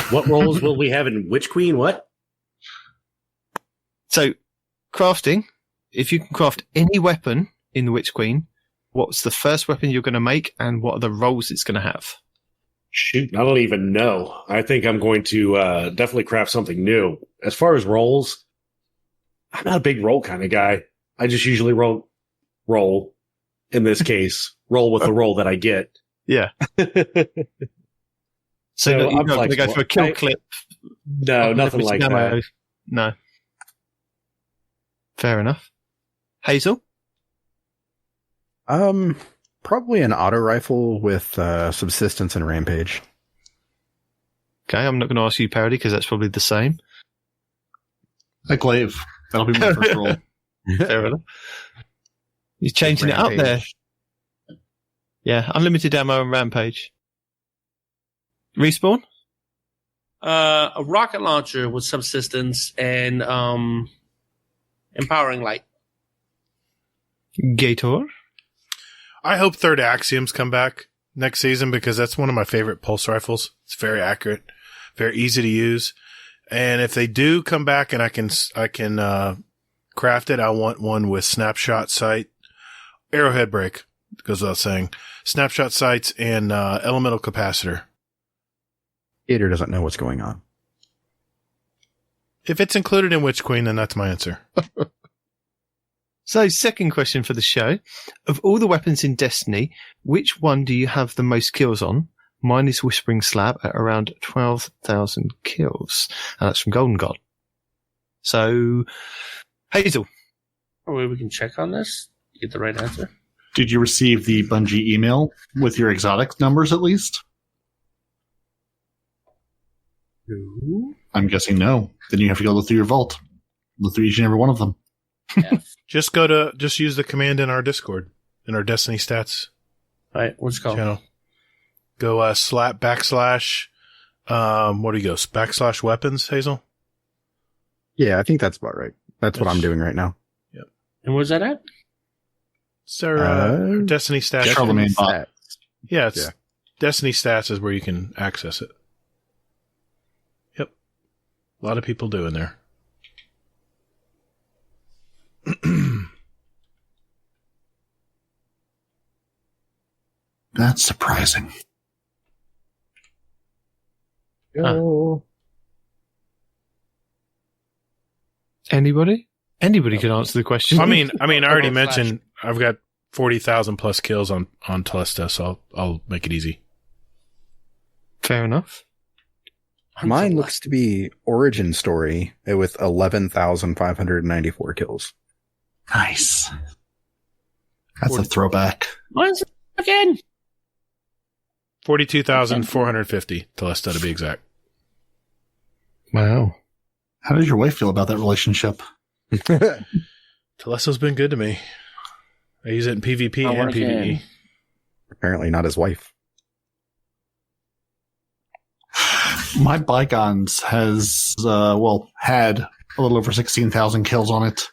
Speaker 5: What roles will we have in Witch Queen? What?
Speaker 4: So, crafting, if you can craft any weapon in the Witch Queen, what's the first weapon you're going to make and what are the roles it's going to have?
Speaker 5: Shoot, I don't even know. I think I'm going to definitely craft something new. As far as roles, I'm not a big roll kind of guy. I just usually roll. In this case, roll with the roll that I get.
Speaker 4: Yeah. So you're
Speaker 5: I'm
Speaker 4: not going to go
Speaker 5: flexible.
Speaker 4: for a kill clip?
Speaker 5: No, nothing like that.
Speaker 4: No. Fair enough. Hazel?
Speaker 9: Probably an auto rifle with subsistence and rampage.
Speaker 4: Okay, I'm not going to ask you, Parody, because that's probably the same.
Speaker 3: A glaive. That'll be my first roll.
Speaker 4: Fair enough. You're changing it up there. Yeah, unlimited ammo and rampage. Respawn?
Speaker 6: a rocket launcher with subsistence and empowering light.
Speaker 4: Gator?
Speaker 1: I hope Third Axiom's come back next season because that's one of my favorite pulse rifles. It's very accurate, very easy to use. And if they do come back and I can craft it, I want one with snapshot sight, arrowhead break, goes without saying, snapshot sights and elemental capacitor.
Speaker 9: Gator doesn't know what's going on.
Speaker 1: If it's included in Witch Queen, then that's my answer.
Speaker 4: So, second question for the show. Of all the weapons in Destiny, which one do you have the most kills on? Mine is Whispering Slab at around 12,000 kills. And that's from Golden God. So, Hazel.
Speaker 6: Oh, wait, we can check on this? Get the right answer?
Speaker 3: Did you receive the Bungie email with your exotic numbers at least?
Speaker 6: No.
Speaker 3: I'm guessing no. Then you have to go look through your vault. Look through each and every one of them.
Speaker 1: Just use the command in our Discord, in our Destiny stats
Speaker 6: Right, what's it called?
Speaker 1: channel. Go what do you go? Backslash weapons, Hazel?
Speaker 9: Yeah, I think that's about right. That's what I'm doing right now.
Speaker 6: And where's that at?
Speaker 1: It's our Destiny stats.
Speaker 3: Charlemagne bot.
Speaker 1: Yeah, Destiny stats is where you can access it. Yep. A lot of people doing there.
Speaker 3: That's surprising.
Speaker 2: go.
Speaker 4: Anybody can answer the question.
Speaker 1: I mean, I already mentioned I've got 40,000 plus kills on Telesta, so I'll make it easy.
Speaker 4: Fair enough.
Speaker 9: Mine looks to be Origin Story with 11,594 kills.
Speaker 3: Nice. That's a throwback.
Speaker 6: Once again.
Speaker 1: 42,450 Telesta to be exact.
Speaker 4: Wow.
Speaker 3: How does your wife feel about that relationship?
Speaker 1: Telesta's been good to me. I use it in PvP and PvE.
Speaker 9: Apparently not his wife.
Speaker 3: My Bygones has, had a little over 16,000 kills on it.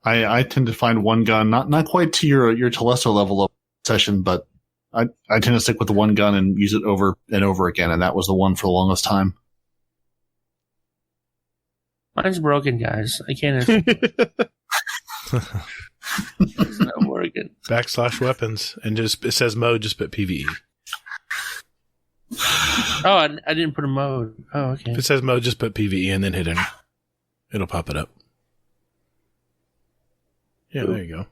Speaker 3: I tend to find one gun, not quite to your Telesto level of session, but I tend to stick with the one gun and use it over and over again, and that was the one for the longest time.
Speaker 6: Mine's broken, guys. I can't. It's not working.
Speaker 1: /weapons, and it says mode, just put PvE.
Speaker 6: Oh, I didn't put a mode. Oh, okay.
Speaker 1: If it says mode, just put PvE and then hit enter. It'll pop it up. Yeah, there you go.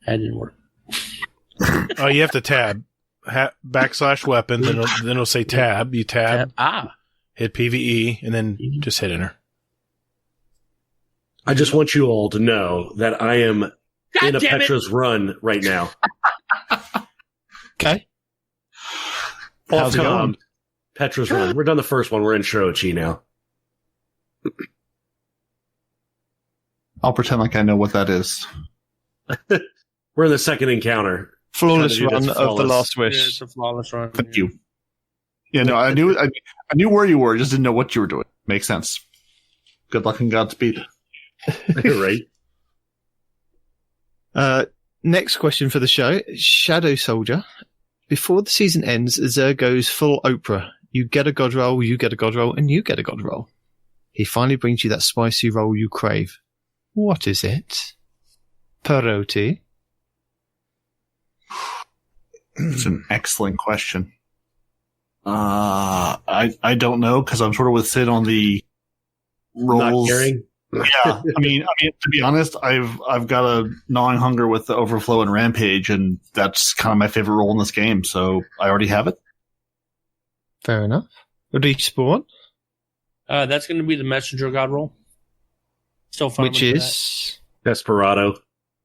Speaker 6: That didn't work.
Speaker 1: Oh, you have to tab. /weapon, then it'll say tab. You tab. Hit PvE, and then just hit enter.
Speaker 5: I just want you all to know that I am in a Petra's run right now.
Speaker 4: Okay.
Speaker 3: How's it going?
Speaker 5: Petra's run. We're done the first one. We're in Shirochi now.
Speaker 3: I'll pretend like I know what that is.
Speaker 5: We're in the second encounter.
Speaker 4: Flawless run of the Last Wish.
Speaker 6: Yeah, it's a flawless run.
Speaker 3: Thank you. Yeah, no, I knew where you were, just didn't know what you were doing. Makes sense. Good luck and Godspeed.
Speaker 5: Right.
Speaker 4: Next question for the show. Shadow Soldier. Before the season ends, Zer goes full Oprah. You get a god roll, you get a god roll, and you get a god roll. He finally brings you that spicy roll you crave. What is it? Perotti?
Speaker 3: It's an excellent question. I don't know, because I'm sort of with Sid on the rolls.
Speaker 5: Not caring.
Speaker 3: Yeah, I mean, to be honest, I've got a gnawing hunger with the Overflow and Rampage, and that's kind of my favorite role in this game, so I already have it.
Speaker 4: Fair enough. Respawn?
Speaker 6: That's going to be the Messenger God roll. Still fun.
Speaker 4: Which is
Speaker 5: Desperado.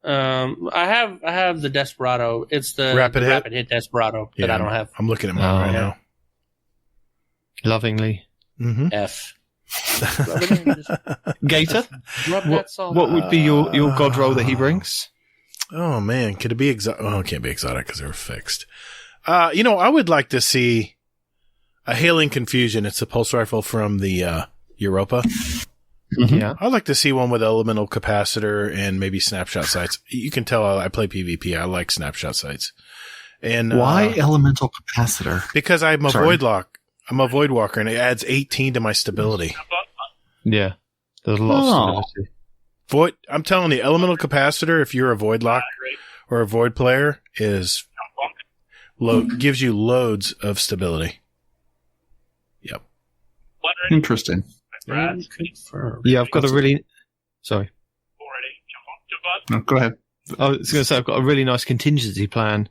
Speaker 6: I have the Desperado. It's the
Speaker 1: Rapid
Speaker 6: hit Desperado that I don't have.
Speaker 1: I'm looking at mine right now.
Speaker 4: Lovingly.
Speaker 1: Mm-hmm.
Speaker 6: F.
Speaker 4: Gator? What would be your god roll that he brings?
Speaker 1: Oh man, could it be exotic? Oh, it can't be exotic because they're fixed. I would like to see a Hailing Confusion. It's a pulse rifle from the Europa.
Speaker 4: Mm-hmm. Yeah,
Speaker 1: I'd like to see one with elemental capacitor and maybe snapshot sights. You can tell I play PvP. I like snapshot sights. And
Speaker 3: why elemental capacitor?
Speaker 1: Because I'm a void lock. I'm a void walker, and it adds 18 to my stability.
Speaker 4: Yeah, there's a lot of stability.
Speaker 1: Void. I'm telling you, elemental capacitor. If you're a void lock or a void player, gives you loads of stability. Yep.
Speaker 3: Interesting.
Speaker 4: Yeah, I've got a really. Sorry.
Speaker 3: No, go ahead.
Speaker 4: I was going to say I've got a really nice contingency plan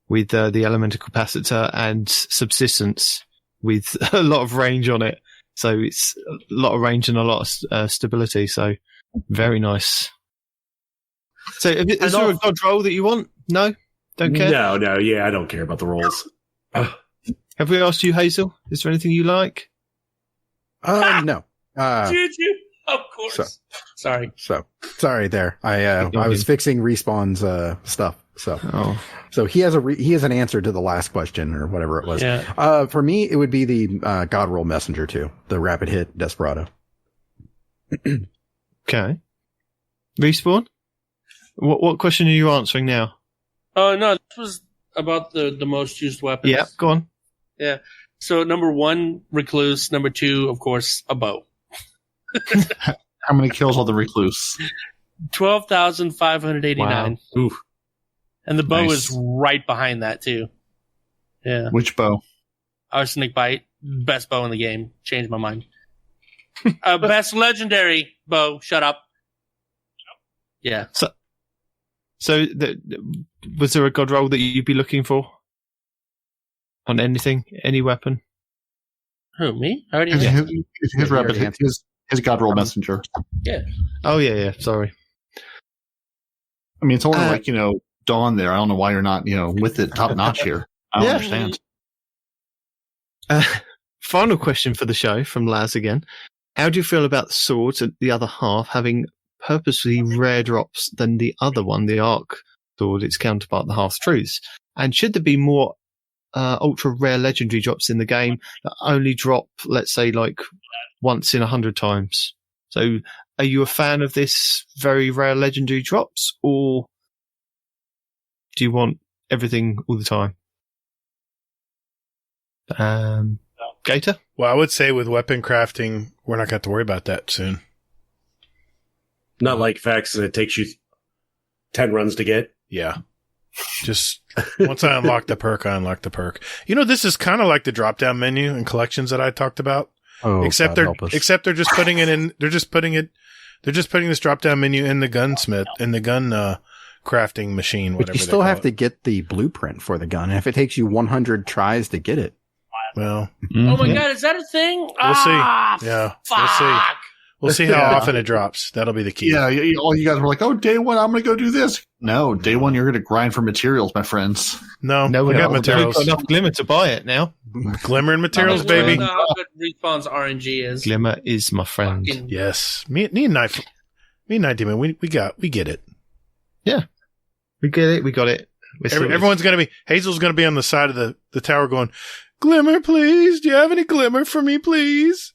Speaker 4: with the elemental capacitor and subsistence with a lot of range on it. So it's a lot of range and a lot of stability. So very nice. So is there a god roll that you want? No? Don't care?
Speaker 5: No. Yeah, I don't care about the rolls.
Speaker 4: Have we asked you, Hazel? Is there anything you like?
Speaker 2: No.
Speaker 6: Did you? Of course. Sorry
Speaker 2: there. I was fixing Respawn's stuff. So he has an answer to the last question or whatever it was.
Speaker 6: Yeah.
Speaker 2: For me, it would be the God Roll Messenger too, the rapid hit Desperado.
Speaker 4: Okay. Respawn? What question are you answering now?
Speaker 6: Oh no, this was about the most used weapons.
Speaker 4: Yeah, go on.
Speaker 6: Yeah. So number 1, Recluse. Number 2, of course, a bow.
Speaker 3: How many kills on the Recluse?
Speaker 6: 12,589.
Speaker 4: Wow.
Speaker 6: And the bow
Speaker 3: Nice.
Speaker 6: is right behind that too. Yeah.
Speaker 3: Which bow?
Speaker 6: Arsenic Bite. Best bow in the game. Changed my mind. Best legendary bow. Shut up. Yeah.
Speaker 4: So was there a god roll that you'd be looking for? On anything? Any weapon?
Speaker 6: Who, me? I already
Speaker 3: His,
Speaker 6: answered.
Speaker 3: his weapon, his god roll messenger.
Speaker 6: Yeah.
Speaker 4: Oh, yeah. Sorry.
Speaker 3: I mean, it's only like, Dawn there. I don't know why you're not, with it top notch here. I don't understand.
Speaker 4: Final question for the show from Laz again. How do you feel about the swords at the other half having purposely rare drops than the other one, the Arc sword, its counterpart, the Half Truths? And should there be more ultra rare legendary drops in the game that only drop, let's say, like once in 100 times? So are you a fan of this very rare legendary drops, or do you want everything all the time? Gator?
Speaker 1: Well, I would say with weapon crafting, we're not going to have to worry about that soon.
Speaker 5: Not like Vex, and it takes you 10 runs to get.
Speaker 1: Yeah. Just once I unlock the perk, I unlock the perk. This is kind of like the drop-down menu and collections that I talked about.
Speaker 9: Oh,
Speaker 1: except they're just putting it in. They're just putting this drop-down menu in the gunsmith, in the gun crafting machine.
Speaker 9: But you still have to get the blueprint for the gun, and if it takes you 100 tries to get it,
Speaker 1: well,
Speaker 6: oh my god, is that a thing?
Speaker 1: We'll see. Yeah,
Speaker 6: fuck.
Speaker 1: we'll see. We'll see how often it drops. That'll be the key.
Speaker 3: Yeah, all you guys were like, "Oh, day one, I'm going to go do this." No, day one, you're going to grind for materials, my friends.
Speaker 1: No, we got materials.
Speaker 4: We've got enough Glimmer to buy it now.
Speaker 1: Glimmer and materials, baby.
Speaker 6: I don't know how good Respawn's RNG is.
Speaker 4: Glimmer is my friend.
Speaker 1: Yes, me and Demon, we get it.
Speaker 4: Yeah, we get it. We got it.
Speaker 1: Everyone's going to be. Hazel's going to be on the side of the tower going, "Glimmer, please. Do you have any glimmer for me, please?"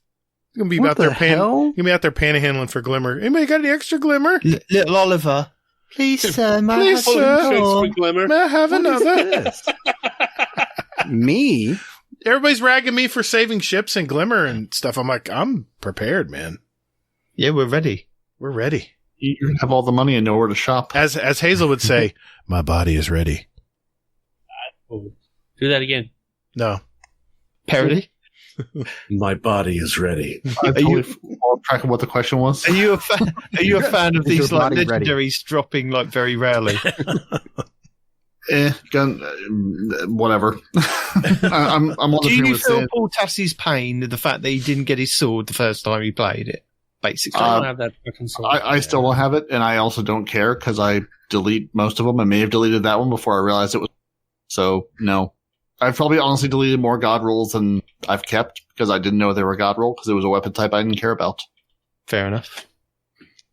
Speaker 1: Gonna be out there panhandling for glimmer. Anybody got any extra glimmer?
Speaker 4: Little Oliver, please, sir.
Speaker 1: May I have another?
Speaker 9: Me?
Speaker 1: Everybody's ragging me for saving ships and glimmer and stuff. I'm like, I'm prepared, man.
Speaker 4: Yeah, we're ready.
Speaker 1: We're ready.
Speaker 3: You have all the money and nowhere to shop.
Speaker 1: As Hazel would say, my body is ready.
Speaker 6: Do that again.
Speaker 1: No.
Speaker 4: Parody?
Speaker 5: My body is ready.
Speaker 3: I totally lost track of what the question was.
Speaker 4: Are you a fan of these like legendaries
Speaker 9: ready?
Speaker 4: Dropping like very rarely?
Speaker 3: Whatever. I'm on
Speaker 4: Do you
Speaker 3: with
Speaker 4: feel Paul Tassie's pain the fact that he didn't get his sword the first time he played it? Basically,
Speaker 6: I don't have that fucking sword.
Speaker 3: I still don't have it, and I also don't care because I delete most of them. I may have deleted that one before I realized it was. So no. I've probably honestly deleted more god rolls than I've kept because I didn't know they were god roll because it was a weapon type I didn't care about.
Speaker 4: Fair enough.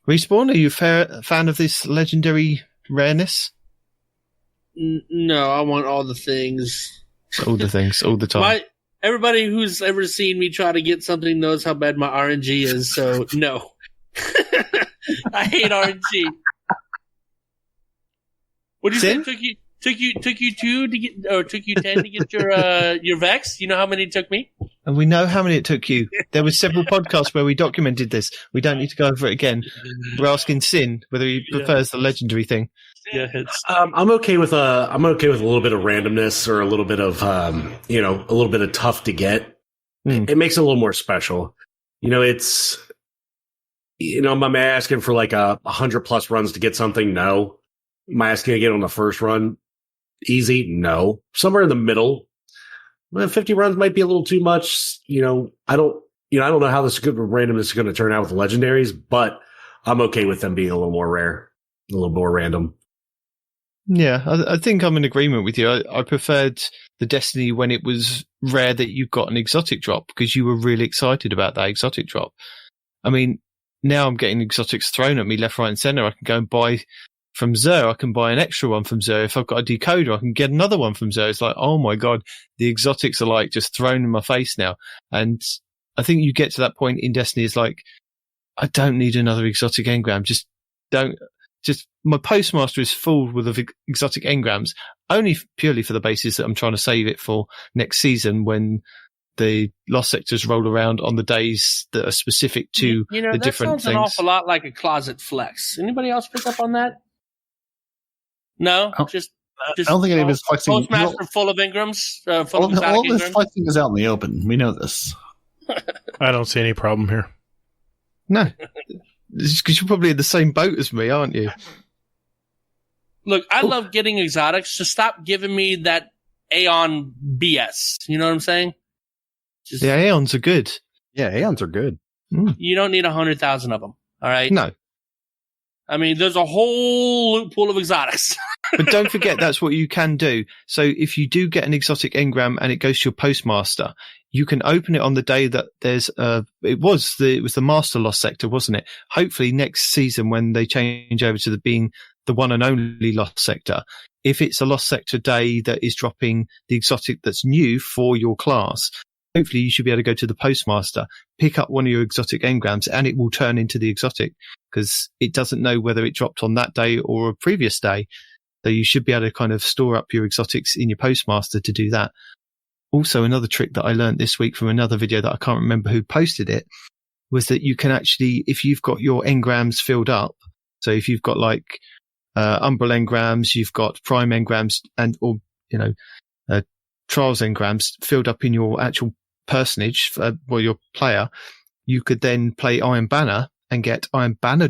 Speaker 4: Respawn, are you a fan of this legendary rareness?
Speaker 6: No, I want all the things.
Speaker 4: All the things, all the time.
Speaker 6: Everybody who's ever seen me try to get something knows how bad my RNG is, so no. I hate RNG. What do you say? Took you 2 to get, or took you 10 to get your Vex? You know how many it took me?
Speaker 4: And we know how many it took you. There were several podcasts where we documented this. We don't need to go over it again. We're asking Sin whether he prefers the legendary thing.
Speaker 6: Yeah,
Speaker 5: I'm okay with a little bit of randomness or a little bit of a little bit of tough to get. It makes it a little more special. It's am I asking for like 100+ runs to get something? No. Am I asking to get on the first run? Easy? No. Somewhere in the middle. 50 runs might be a little too much. I don't know how this randomness is going to turn out with the legendaries, but I'm okay with them being a little more rare, a little more random.
Speaker 4: Yeah, I think I'm in agreement with you. I preferred the Destiny when it was rare that you got an exotic drop because you were really excited about that exotic drop. I mean, now I'm getting exotics thrown at me left, right, and center. I can go and buy from Xur. I can buy an extra one from Xur. If I've got a decoder, I can get another one from Xur. It's like, oh my God, the exotics are like just thrown in my face now. And I think you get to that point in Destiny, it's like, I don't need another exotic engram. Just my postmaster is full with exotic engrams, only purely for the basis that I'm trying to save it for next season when the lost sectors roll around on the days that are specific to the different things.
Speaker 6: That sounds an awful lot like a closet flex. Anybody else pick up on that? No, just
Speaker 3: I don't think any of his flexing.
Speaker 6: Postmaster full of engrams.
Speaker 3: All of his flexing is out in the open. We know this.
Speaker 1: I don't see any problem here.
Speaker 4: No, because you're probably in the same boat as me, aren't you?
Speaker 6: Look, I love getting exotics. Just stop giving me that Aeon BS. You know what I'm saying?
Speaker 4: The Aeons are good.
Speaker 9: Yeah, Aeons are good.
Speaker 6: You don't need 100,000 of them. All right.
Speaker 4: No.
Speaker 6: I mean, there's a whole loot pool of exotics.
Speaker 4: But don't forget, that's what you can do. So if you do get an exotic engram and it goes to your postmaster, you can open it on the day that there's it was the master lost sector, wasn't it? Hopefully next season when they change over to being the one and only lost sector, if it's a lost sector day that is dropping the exotic that's new for your class, hopefully you should be able to go to the postmaster, pick up one of your exotic engrams, and it will turn into the exotic because it doesn't know whether it dropped on that day or a previous day. So you should be able to kind of store up your exotics in your postmaster to do that. Also, another trick that I learned this week from another video that I can't remember who posted it was that you can actually, if you've got your engrams filled up, so if you've got like Umbral engrams, you've got Prime engrams, or Trials engrams filled up in your actual personage, your player, you could then play Iron Banner and get Iron Banner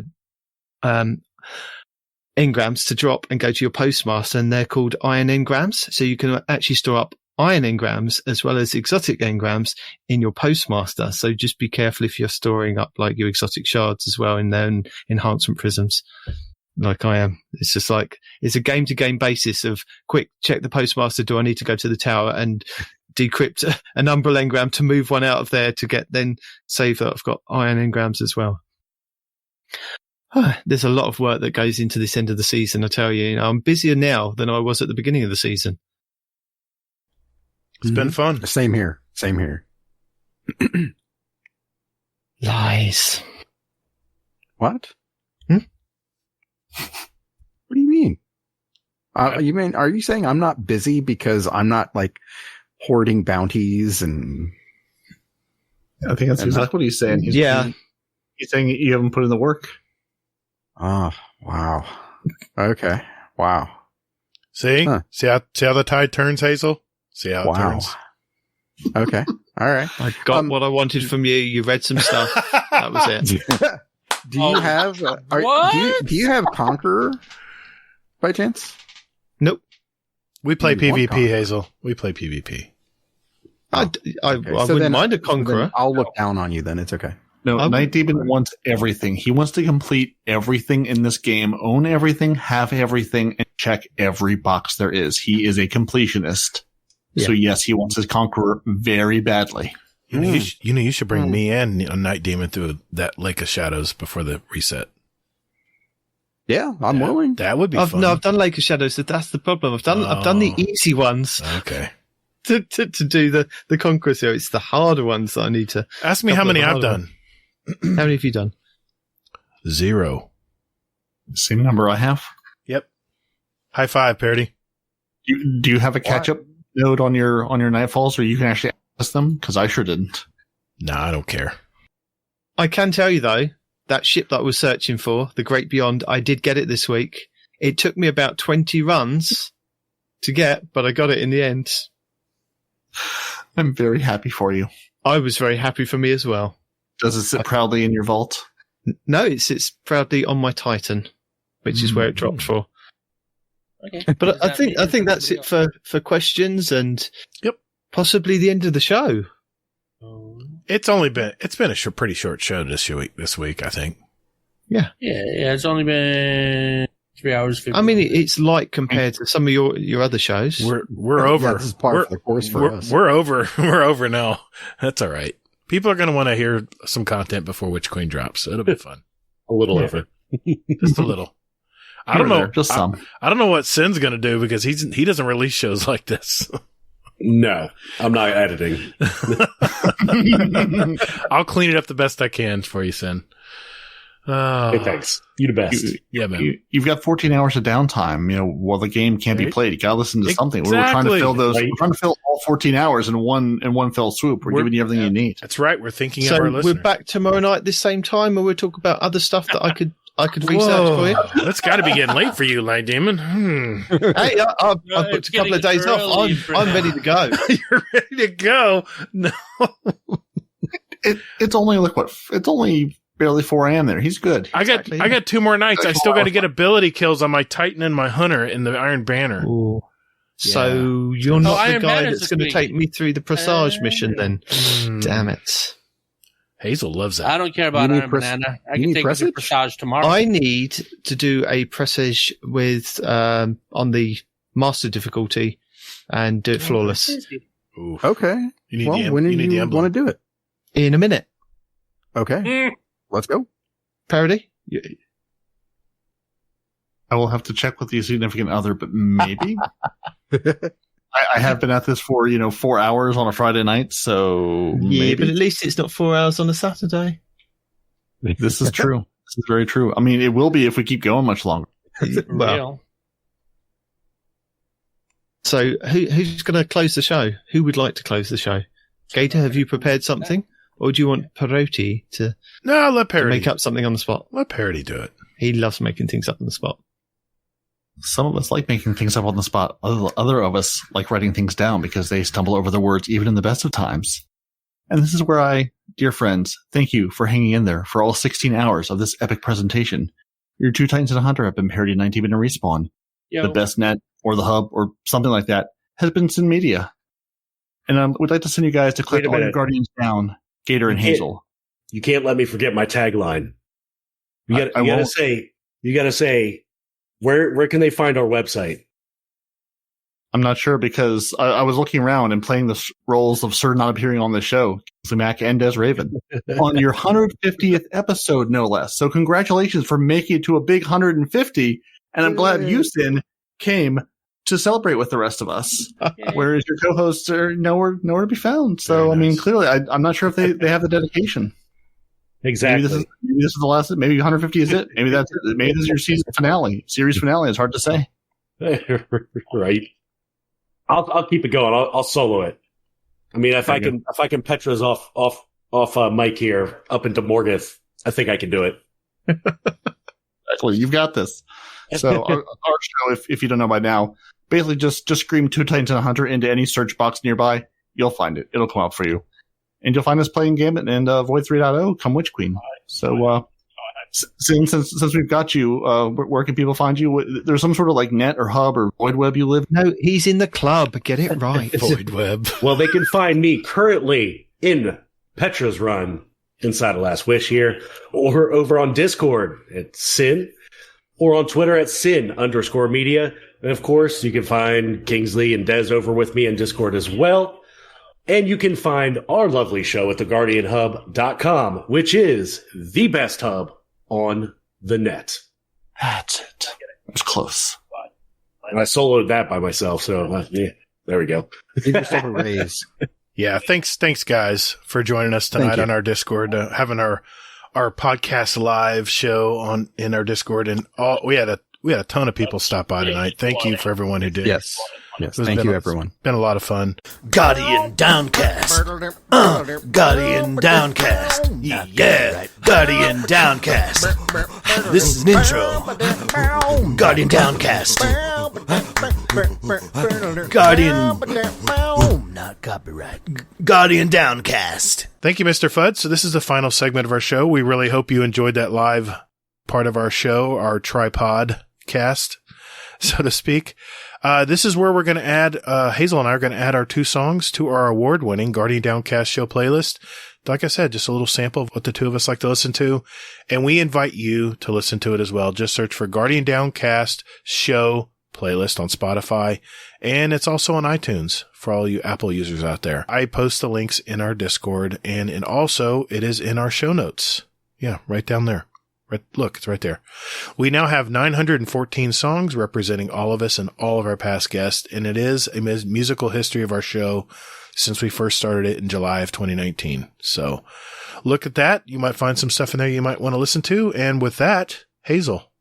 Speaker 4: engrams to drop and go to your postmaster, and they're called Iron engrams. So you can actually store up Iron engrams as well as exotic engrams in your postmaster. So just be careful if you're storing up like your exotic shards as well in their enhancement prisms. Like I am. It's just like, it's a game to game basis of quick, check the postmaster. Do I need to go to the tower and decrypt an Umbral engram to move one out of there to get then save that I've got Iron engrams as well. There's a lot of work that goes into this end of the season. I tell you, I'm busier now than I was at the beginning of the season.
Speaker 1: It's been fun.
Speaker 9: Same here.
Speaker 4: Lies.
Speaker 9: What? What do you mean? Are you saying I'm not busy because I'm not like hoarding bounties and?
Speaker 3: I think that's exactly what he's saying. He's saying you haven't put in the work.
Speaker 9: Oh, wow. Okay. Wow.
Speaker 1: See? Huh. See how the tide turns, Hazel? See how it turns.
Speaker 9: Okay. All right.
Speaker 4: I got what I wanted from you. You read some stuff. That was it.
Speaker 9: Do you have do you have Conqueror by chance?
Speaker 4: Nope.
Speaker 1: We play PvP, Hazel. We play PvP.
Speaker 4: I wouldn't mind a Conqueror.
Speaker 9: I'll look down on you then. It's okay.
Speaker 3: No, Night Demon wants everything. He wants to complete everything in this game, own everything, have everything, and check every box there is. He is a completionist. Yeah. So yes, he wants his Conqueror very badly.
Speaker 1: You should bring me and a Night Demon through that Lake of Shadows before the reset.
Speaker 9: Yeah, I'm willing.
Speaker 1: That would be fun.
Speaker 4: No, I've done Lake of Shadows. So that's the problem. I've done the easy ones.
Speaker 1: Okay.
Speaker 4: To do the Conqueror, so it's the harder ones that I need to.
Speaker 1: Ask me how many I've done.
Speaker 4: How many have you done?
Speaker 1: 0.
Speaker 3: Same number I have.
Speaker 1: Yep. High five, Parody.
Speaker 3: Do you have a catch-up node on your Nightfalls where you can actually access them? Because I sure didn't.
Speaker 1: Nah, I don't care.
Speaker 4: I can tell you, though, that ship that I was searching for, the Great Beyond, I did get it this week. It took me about 20 runs to get, but I got it in the end.
Speaker 3: I'm very happy for you.
Speaker 4: I was very happy for me as well.
Speaker 3: Does it sit proudly in your vault?
Speaker 4: No, it sits proudly on my Titan, which is where it dropped for.
Speaker 6: Okay.
Speaker 4: But I think that's it for questions and possibly the end of the show.
Speaker 1: It's been a pretty short show this week, I think.
Speaker 4: Yeah.
Speaker 6: Yeah, it's only been 3 hours. 50
Speaker 4: I mean, it's light compared to some of your other shows.
Speaker 1: We're over.
Speaker 9: Yeah, this is part of the course for us.
Speaker 1: We're over. We're over now. That's all right. People are going to want to hear some content before Witch Queen drops. So it'll be fun.
Speaker 5: A little over.
Speaker 1: Just a little. I don't know.
Speaker 3: Just some.
Speaker 1: I don't know what Sin's going to do because he doesn't release shows like this.
Speaker 5: No, I'm not editing.
Speaker 1: I'll clean it up the best I can for you, Sin.
Speaker 5: Hey, thanks. You the best.
Speaker 1: Man.
Speaker 3: You've got 14 hours of downtime. While the game can't be played, you got to listen to something. We're trying to fill those. We're trying to fill all 14 hours in one fell swoop. We're giving you everything you need.
Speaker 1: That's right. We're thinking of our listeners.
Speaker 4: We're back tomorrow night at this same time, and we'll talk about other stuff that I could research for you.
Speaker 1: That's got to be getting late for you, Light Demon.
Speaker 4: Hey, I've booked a couple of days off. I'm ready to go.
Speaker 1: You're ready to go. No.
Speaker 3: It's only like what? It's only barely 4 a.m. there. He's good.
Speaker 1: I got 2 more nights. I still got to get ability kills on my Titan and my Hunter in the Iron Banner.
Speaker 4: Ooh. So you're not the guy that's going to take me through the Presage mission then? Damn it.
Speaker 1: Hazel loves that.
Speaker 6: I don't care about Iron Banana. I can take you to Presage tomorrow.
Speaker 4: I need to do a Presage with on the Master difficulty and do it flawless.
Speaker 1: Oof.
Speaker 9: Okay.
Speaker 1: You need
Speaker 9: when do you want to do it?
Speaker 4: In a minute.
Speaker 9: Okay. Let's go.
Speaker 4: Parody?
Speaker 3: I will have to check with the significant other, but maybe. I have been at this for 4 hours on a Friday night, so maybe.
Speaker 4: But at least it's not 4 hours on a Saturday.
Speaker 3: This is true. This is very true. I mean, it will be if we keep going much longer.
Speaker 4: Well, so who's going to close the show? Who would like to close the show? Gator, have you prepared something? Or do you want Parody to
Speaker 1: let Parody
Speaker 4: make up something on the spot?
Speaker 1: Let Parody do it.
Speaker 4: He loves making things up on the spot.
Speaker 3: Some of us like making things up on the spot. Other of us like writing things down because they stumble over the words even in the best of times. And this is where dear friends, thank you for hanging in there for all 16 hours of this epic presentation. Your 2 Titans and a Hunter have been Parody 19 and Respawn.
Speaker 6: Yo.
Speaker 3: The best net or the hub or something like that has been Sin Media. And we'd like to send you guys to click all your Guardians down, Gator and Hazel.
Speaker 5: You can't let me forget my tagline. You gotta say, where can they find our website?
Speaker 3: I'm not sure because I was looking around and playing the roles of Sir not appearing on the show, Kingsley Mac and Des Raven, on your 150th episode, no less. So congratulations for making it to a big 150. And I'm glad Houston came to celebrate with the rest of us, whereas your co-hosts are nowhere to be found. So, I mean, clearly, I'm not sure if they have the dedication.
Speaker 5: Exactly.
Speaker 3: Maybe this is the last. Maybe 150 is it. Maybe that's it. Maybe this is your series finale. It's hard to say.
Speaker 5: Right. I'll keep it going. I'll solo it. I mean, if I can Petra's off mic here up into Morgoth, I think I can do it.
Speaker 3: Exactly. You've got this. So our show, if you don't know by now, basically just scream 2 Titans and a Hunter into any search box nearby. You'll find it. It'll come up for you. And you'll find us playing Gambit and Void 3.0 come Witch Queen. So since we've got you, where can people find you? There's some sort of like net or hub or Void Web you live in?
Speaker 4: No, he's in the club. Get it right.
Speaker 1: Void Web.
Speaker 5: Well, they can find me currently in Petra's Run inside of Last Wish here, or over on Discord at Sin, or on Twitter at Sin_media. And of course, you can find Kingsley and Des over with me in Discord as well. And you can find our lovely show at theguardianhub.com, which is the best hub on the net.
Speaker 3: That's it. It was close.
Speaker 5: And I soloed that by myself, so there we go.
Speaker 9: Give yourself a raise.
Speaker 1: Yeah, thanks guys for joining us tonight on our Discord, having our podcast live show in our Discord, and we had a ton of people stop by tonight. Thank you for everyone who did.
Speaker 9: Yes. Thank you, everyone.
Speaker 1: Been a lot of fun.
Speaker 10: Guardian Downcast. Guardian Downcast. Yeah. Guardian Downcast. This is an intro. Guardian Downcast. Guardian. Not copyright. Guardian Downcast.
Speaker 1: Thank you, Mr. Fudd. So this is the final segment of our show. We really hope you enjoyed that live part of our show, our tripod cast, so to speak. This is where we're going to add, Hazel and I are going to add our 2 songs to our award-winning Guardian Downcast show playlist. Like I said, just a little sample of what the 2 of us like to listen to. And we invite you to listen to it as well. Just search for Guardian Downcast show playlist on Spotify. And it's also on iTunes for all you Apple users out there. I post the links in our Discord, and also it is in our show notes. Yeah, right down there. Right, look, it's right there. We now have 914 songs representing all of us and all of our past guests, and it is a musical history of our show since we first started it in July of 2019. So look at that. You might find some stuff in there you might want to listen to. And with that, Hazel,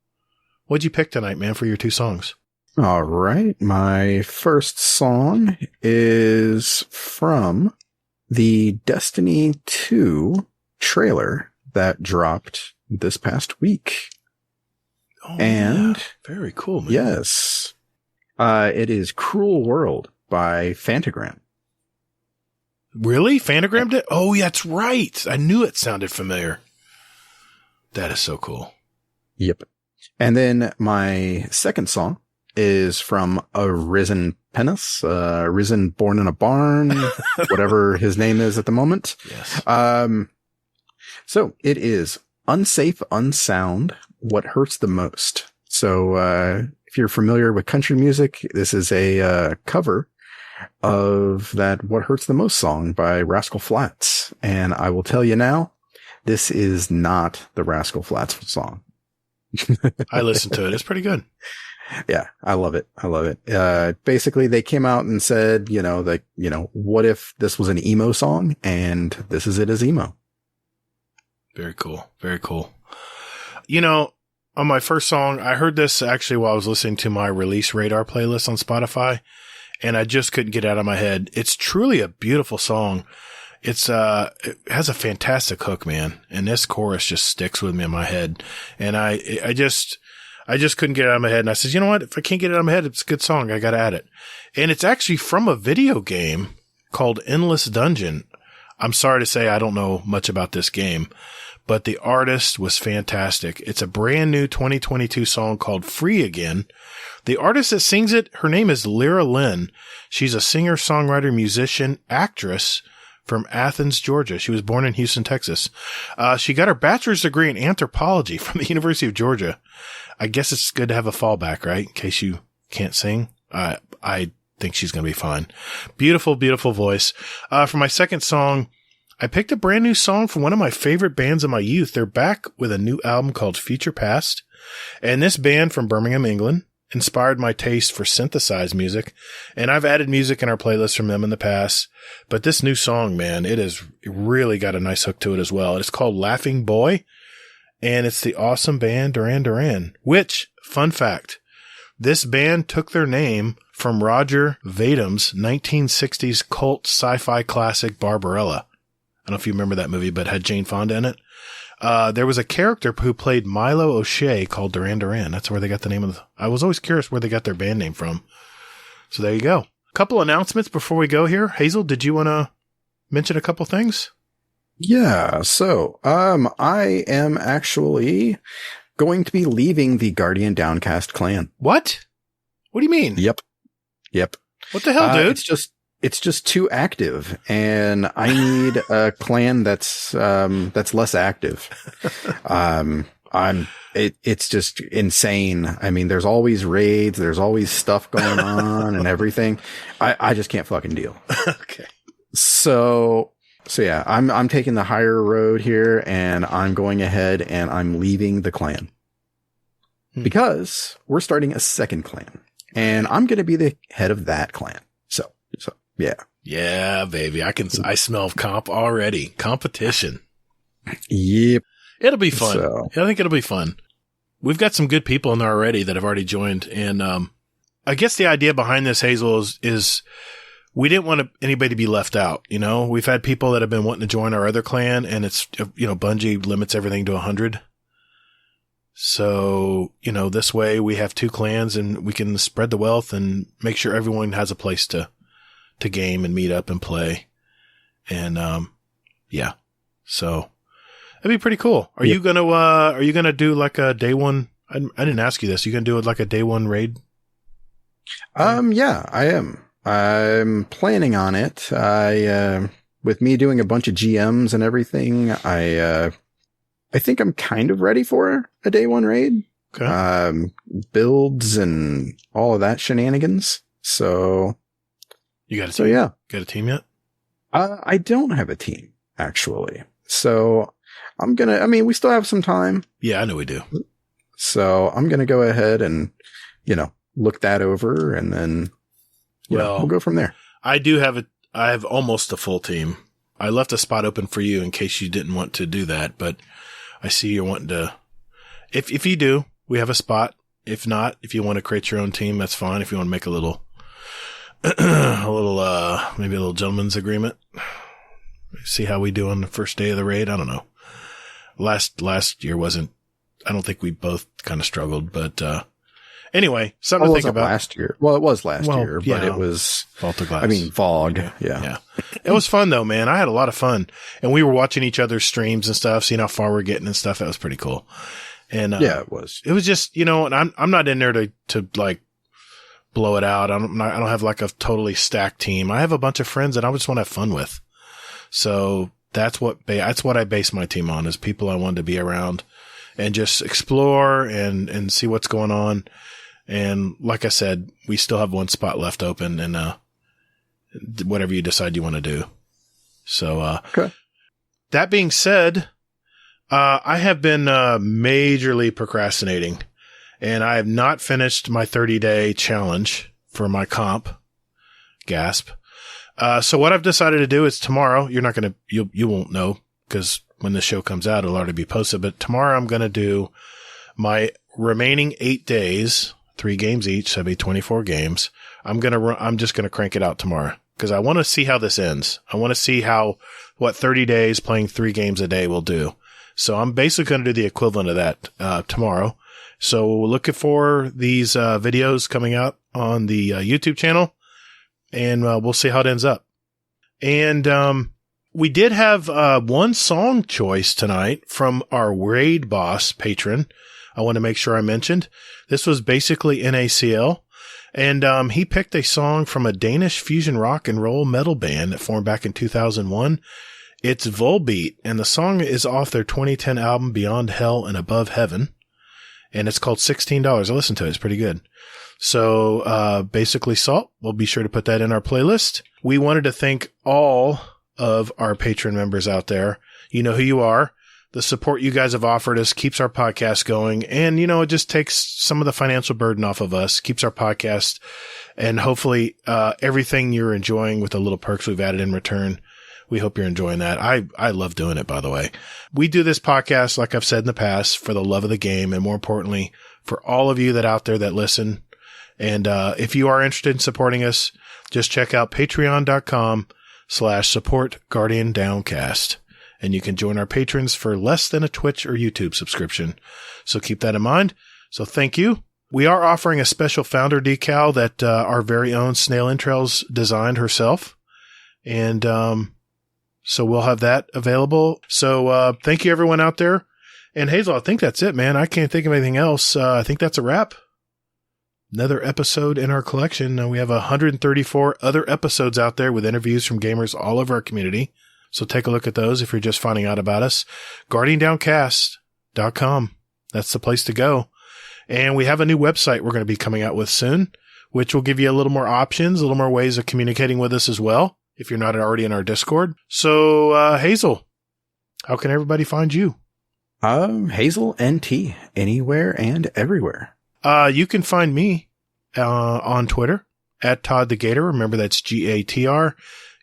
Speaker 1: what'd you pick tonight, man, for your 2 songs?
Speaker 9: All right. My first song is from the Destiny 2 trailer that dropped this past week.
Speaker 1: Oh,
Speaker 2: and
Speaker 1: yeah. Very cool, man.
Speaker 2: Yes. It is Cruel World by Fantagram.
Speaker 1: Really? Fantagram did? Oh, yeah, that's right. I knew it sounded familiar. That is so cool.
Speaker 2: Yep. And then my second song is from Arisen Penis, Risen Born in a Barn, whatever his name is at the moment.
Speaker 1: Yes.
Speaker 2: So it is Unsafe, Unsound, What Hurts the Most. So, if you're familiar with country music, this is a cover of that What Hurts the Most song by Rascal Flatts. And I will tell you now, this is not the Rascal Flatts song.
Speaker 1: I listened to it. It's pretty good.
Speaker 2: Yeah, I love it. I love it. Basically they came out and said, what if this was an emo song? And this is it as emo.
Speaker 1: Very cool. Very cool. On my first song, I heard this actually while I was listening to my Release Radar playlist on Spotify, and I just couldn't get it out of my head. It's truly a beautiful song. It has a fantastic hook, man. And this chorus just sticks with me in my head. And I just couldn't get it out of my head. And I said, you know what? If I can't get it out of my head, it's a good song. I got to add it. And it's actually from a video game called Endless Dungeon. I'm sorry to say I don't know much about this game, but the artist was fantastic. It's a brand new 2022 song called Free Again. The artist that sings it, her name is Lyra Lynn. She's a singer, songwriter, musician, actress from Athens, Georgia. She was born in Houston, Texas. She got her bachelor's degree in anthropology from the University of Georgia. I guess it's good to have a fallback, right? In case you can't sing. I think she's going to be fine. Beautiful, beautiful voice. For my second song, I picked a brand new song from one of my favorite bands of my youth. They're back with a new album called Future Past. And this band from Birmingham, England, inspired my taste for synthesized music. And I've added music in our playlist from them in the past. But this new song, man, it really got a nice hook to it as well. It's called Laughing Boy. And it's the awesome band Duran Duran, which, fun fact, this band took their name from Roger Vadom's 1960s cult sci-fi classic Barbarella. I don't know if you remember that movie, but it had Jane Fonda in it. There was a character who played Milo O'Shea called Duran Duran. That's where they got the name of the... I was always curious where they got their band name from. So there you go. A couple announcements before we go here. Hazel, did you want to mention a couple things?
Speaker 2: Yeah, so I am actually going to be leaving the Guardian Downcast clan.
Speaker 1: What? What do you mean?
Speaker 2: Yep.
Speaker 1: What the hell, dude?
Speaker 2: It's just too active, and I need a clan that's less active. It's just insane. I mean, there's always raids, there's always stuff going on and everything. I just can't fucking deal.
Speaker 1: Okay.
Speaker 2: So yeah, I'm taking the higher road here, and I'm going ahead and I'm leaving the clan because we're starting a second clan, and I'm going to be the head of that clan. So yeah.
Speaker 1: Yeah, baby. I smell comp already. Competition.
Speaker 2: Yep.
Speaker 1: It'll be fun.
Speaker 2: So.
Speaker 1: I think it'll be fun. We've got some good people in there already that have already joined. And, I guess the idea behind this, Hazel, is we didn't want anybody to be left out. We've had people that have been wanting to join our other clan, and it's, Bungie limits everything to 100. So, this way we have two clans and we can spread the wealth and make sure everyone has a place to game and meet up and play. And, yeah. So that'd be pretty cool. Are you going to do like a day one? I didn't ask you this. You going to do like a day one raid?
Speaker 2: Yeah, I am. I'm planning on it. With me doing a bunch of GMs and everything, I think I'm kind of ready for a day one raid.
Speaker 1: Okay.
Speaker 2: Builds and all of that shenanigans. So
Speaker 1: you got a team?
Speaker 2: So yeah.
Speaker 1: Got a team yet?
Speaker 2: I don't have a team actually. So we still have some time.
Speaker 1: Yeah, I know we do.
Speaker 2: So I'm going to go ahead and, look that over, and then we'll go from there.
Speaker 1: I have almost a full team. I left a spot open for you in case you didn't want to do that, but I see you're wanting to, if you do, we have a spot. If not, if you want to create your own team, that's fine. If you want to make a little, maybe a little gentleman's agreement. See how we do on the first day of the raid. I don't know. Last year wasn't I don't think we both kind of struggled, but, anyway, something to think about.
Speaker 2: Last year. Well, it was last year, but it was
Speaker 1: Vault of Glass.
Speaker 2: I mean, VOG. Yeah.
Speaker 1: It was fun though, man. I had a lot of fun, and we were watching each other's streams and stuff, seeing how far we're getting and stuff. That was pretty cool. And,
Speaker 2: yeah, it was
Speaker 1: just, and I'm not in there to like blow it out. I don't have like a totally stacked team. I have a bunch of friends that I just want to have fun with. So that's what I base my team on, is people I want to be around and just explore and see what's going on. And like I said, we still have one spot left open, and, whatever you decide you want to do. So,
Speaker 2: okay.
Speaker 1: That being said, I have been majorly procrastinating, and I have not finished my 30-day challenge for my comp. Gasp. So what I've decided to do is tomorrow, you won't know, because when the show comes out, it'll already be posted, but tomorrow I'm going to do my remaining 8 days, 3 games each, so that'd be 24 games. I'm just going to crank it out tomorrow, because I want to see how this ends. I want to see what 30 days playing 3 games a day will do. So I'm basically going to do the equivalent of that tomorrow. So looking for these videos coming out on the YouTube channel, and we'll see how it ends up. And we did have one song choice tonight from our raid boss patron. I want to make sure I mentioned. This was basically NaCl. And he picked a song from a Danish fusion rock and roll metal band that formed back in 2001. It's Volbeat, and the song is off their 2010 album Beyond Hell and Above Heaven, and it's called $16. I listened to it. It's pretty good. So basically, Salt, we'll be sure to put that in our playlist. We wanted to thank all of our patron members out there. You know who you are. The support you guys have offered us keeps our podcast going, and, it just takes some of the financial burden off of us, keeps our podcast, and hopefully everything you're enjoying with the little perks we've added in return. We hope you're enjoying that. I love doing it, by the way. We do this podcast, like I've said in the past, for the love of the game, and more importantly, for all of you that out there that listen. And if you are interested in supporting us, just check out patreon.com/support Guardian Downcast. And you can join our patrons for less than a Twitch or YouTube subscription. So keep that in mind. So thank you. We are offering a special founder decal that our very own Snail Entrails designed herself. And so we'll have that available. So thank you, everyone out there. And Hazel, I think that's it, man. I can't think of anything else. I think that's a wrap. Another episode in our collection. We have 134 other episodes out there with interviews from gamers all over our community. So take a look at those if you're just finding out about us. GuardianDowncast.com. That's the place to go. And we have a new website we're going to be coming out with soon, which will give you a little more options, a little more ways of communicating with us as well, if you're not already in our Discord. So, Hazel, how can everybody find you?
Speaker 2: Hazel NT, anywhere and everywhere.
Speaker 1: You can find me on Twitter at Todd the Gator. Remember, that's GATR.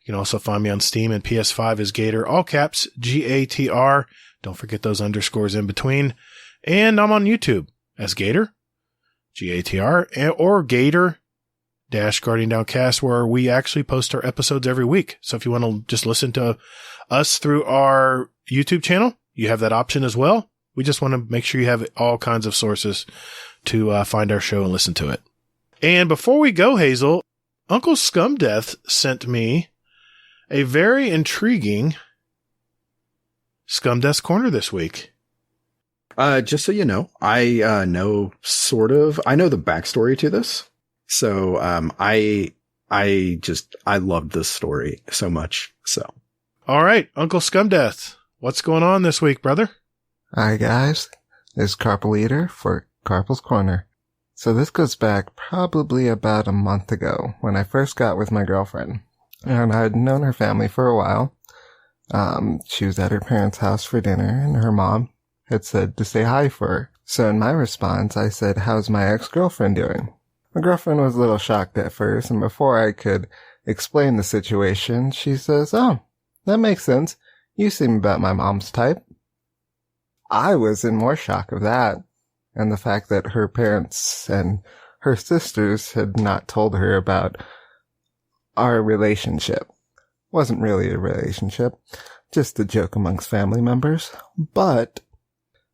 Speaker 1: You can also find me on Steam and PS5 as Gator, all caps, GATR. Don't forget those underscores in between. And I'm on YouTube as Gator, GATR, or Gator Guardian Downcast, where we actually post our episodes every week. So if you want to just listen to us through our YouTube channel, you have that option as well. We just want to make sure you have all kinds of sources to find our show and listen to it. And before we go, Hazel, Uncle Scumdeath sent me a very intriguing Scumdeath's Corner this week.
Speaker 2: Just so you know, I know the backstory to this. So, I loved this story so much. So,
Speaker 1: all right, Uncle Scumdeath, what's going on this week, brother?
Speaker 11: Hi guys, it's Carpal Eater for Carpal's Corner. So this goes back probably about a month ago when I first got with my girlfriend, and I'd known her family for a while. She was at her parents' house for dinner, and her mom had said to say hi for her. So in my response, I said, "How's my ex-girlfriend doing?" My girlfriend was a little shocked at first, and before I could explain the situation, she says, "Oh, that makes sense. You seem about my mom's type." I was in more shock of that, and the fact that her parents and her sisters had not told her about our relationship. Wasn't really a relationship, just a joke amongst family members. But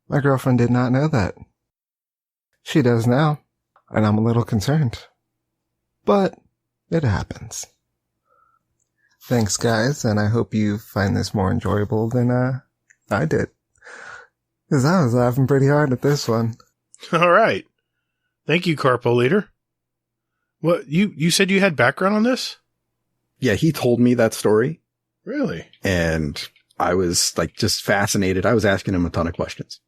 Speaker 11: My girlfriend did not know that. She does now, and I'm a little concerned. But it happens. Thanks, guys, and I hope you find this more enjoyable than I did. Because I was laughing pretty hard at this one.
Speaker 1: All right. Thank you, Carpo Leader. What, you said you had background on this?
Speaker 9: Yeah, he told me that story.
Speaker 1: Really?
Speaker 9: And I was like just fascinated. I was asking him a ton of questions.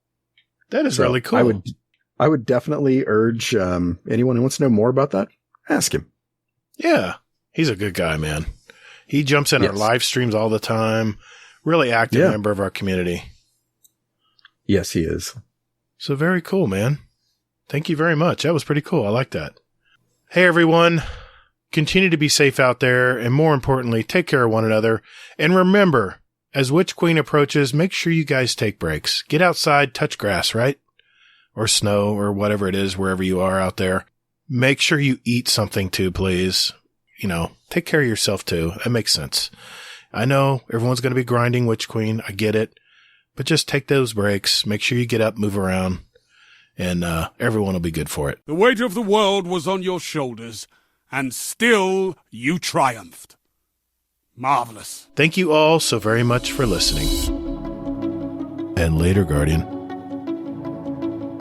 Speaker 1: That is really cool.
Speaker 9: I would definitely urge anyone who wants to know more about that, ask him.
Speaker 1: Yeah, he's a good guy, man. He jumps in our live streams all the time. Really active member of our community.
Speaker 9: Yes, he is.
Speaker 1: So very cool, man. Thank you very much. That was pretty cool. I like that. Hey, everyone. Continue to be safe out there. And more importantly, take care of one another. And remember, as Witch Queen approaches, make sure you guys take breaks. Get outside, touch grass, right? Or snow or whatever it is, wherever you are out there. Make sure you eat something too, please. You know, take care of yourself too. That makes sense. I know everyone's going to be grinding Witch Queen. I get it. But just take those breaks. Make sure you get up, move around, and everyone will be good for it.
Speaker 12: The weight of the world was on your shoulders, and still you triumphed. Marvelous.
Speaker 1: Thank you all so very much for listening. And later, Guardian.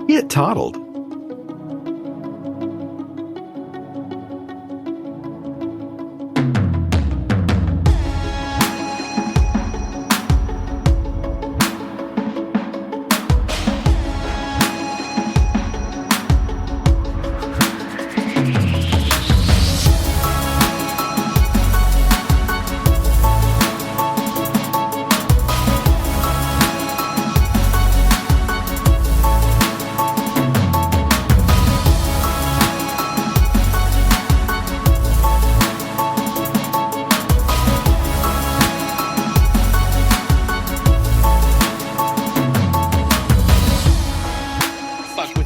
Speaker 9: Get toddled.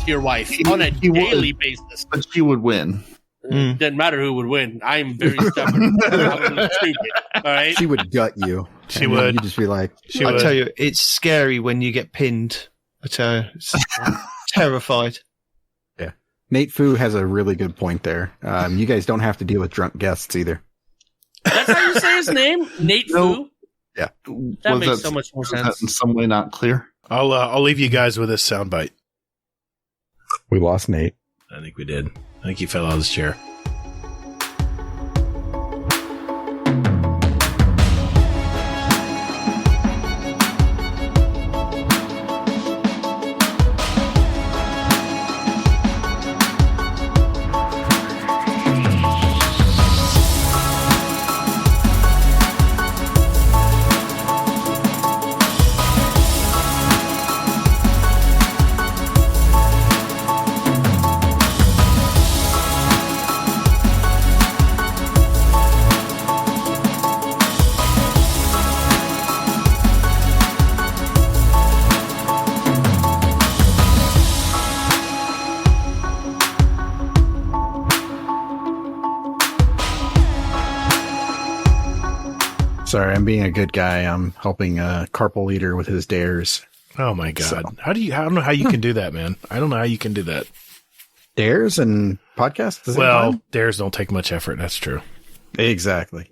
Speaker 6: Your wife on a daily basis.
Speaker 3: But she would win.
Speaker 6: Doesn't matter who would win. I'm very stubborn. I'm stupid. All right.
Speaker 9: She would gut you.
Speaker 1: She would.
Speaker 9: You'd just be like,
Speaker 4: I tell you, it's scary when you get pinned. I tell you, it's terrified.
Speaker 9: Yeah. Nate Fu has a really good point there. You guys don't have to deal with drunk guests either.
Speaker 6: That's how you say his name? Nate Fu?
Speaker 9: Yeah.
Speaker 6: That makes so much more sense.
Speaker 3: That in some way not clear?
Speaker 1: I'll leave you guys with this soundbite.
Speaker 9: We lost Nate.
Speaker 1: I think we did. I think he fell out of his chair.
Speaker 9: Sorry, I'm being a good guy. I'm helping Carpal Leader with his dares.
Speaker 1: Oh my god! So, I don't know how you can do that, man. I don't know how you can do that.
Speaker 9: Dares and podcasts?
Speaker 1: Well, dares don't take much effort. That's true.
Speaker 9: Exactly.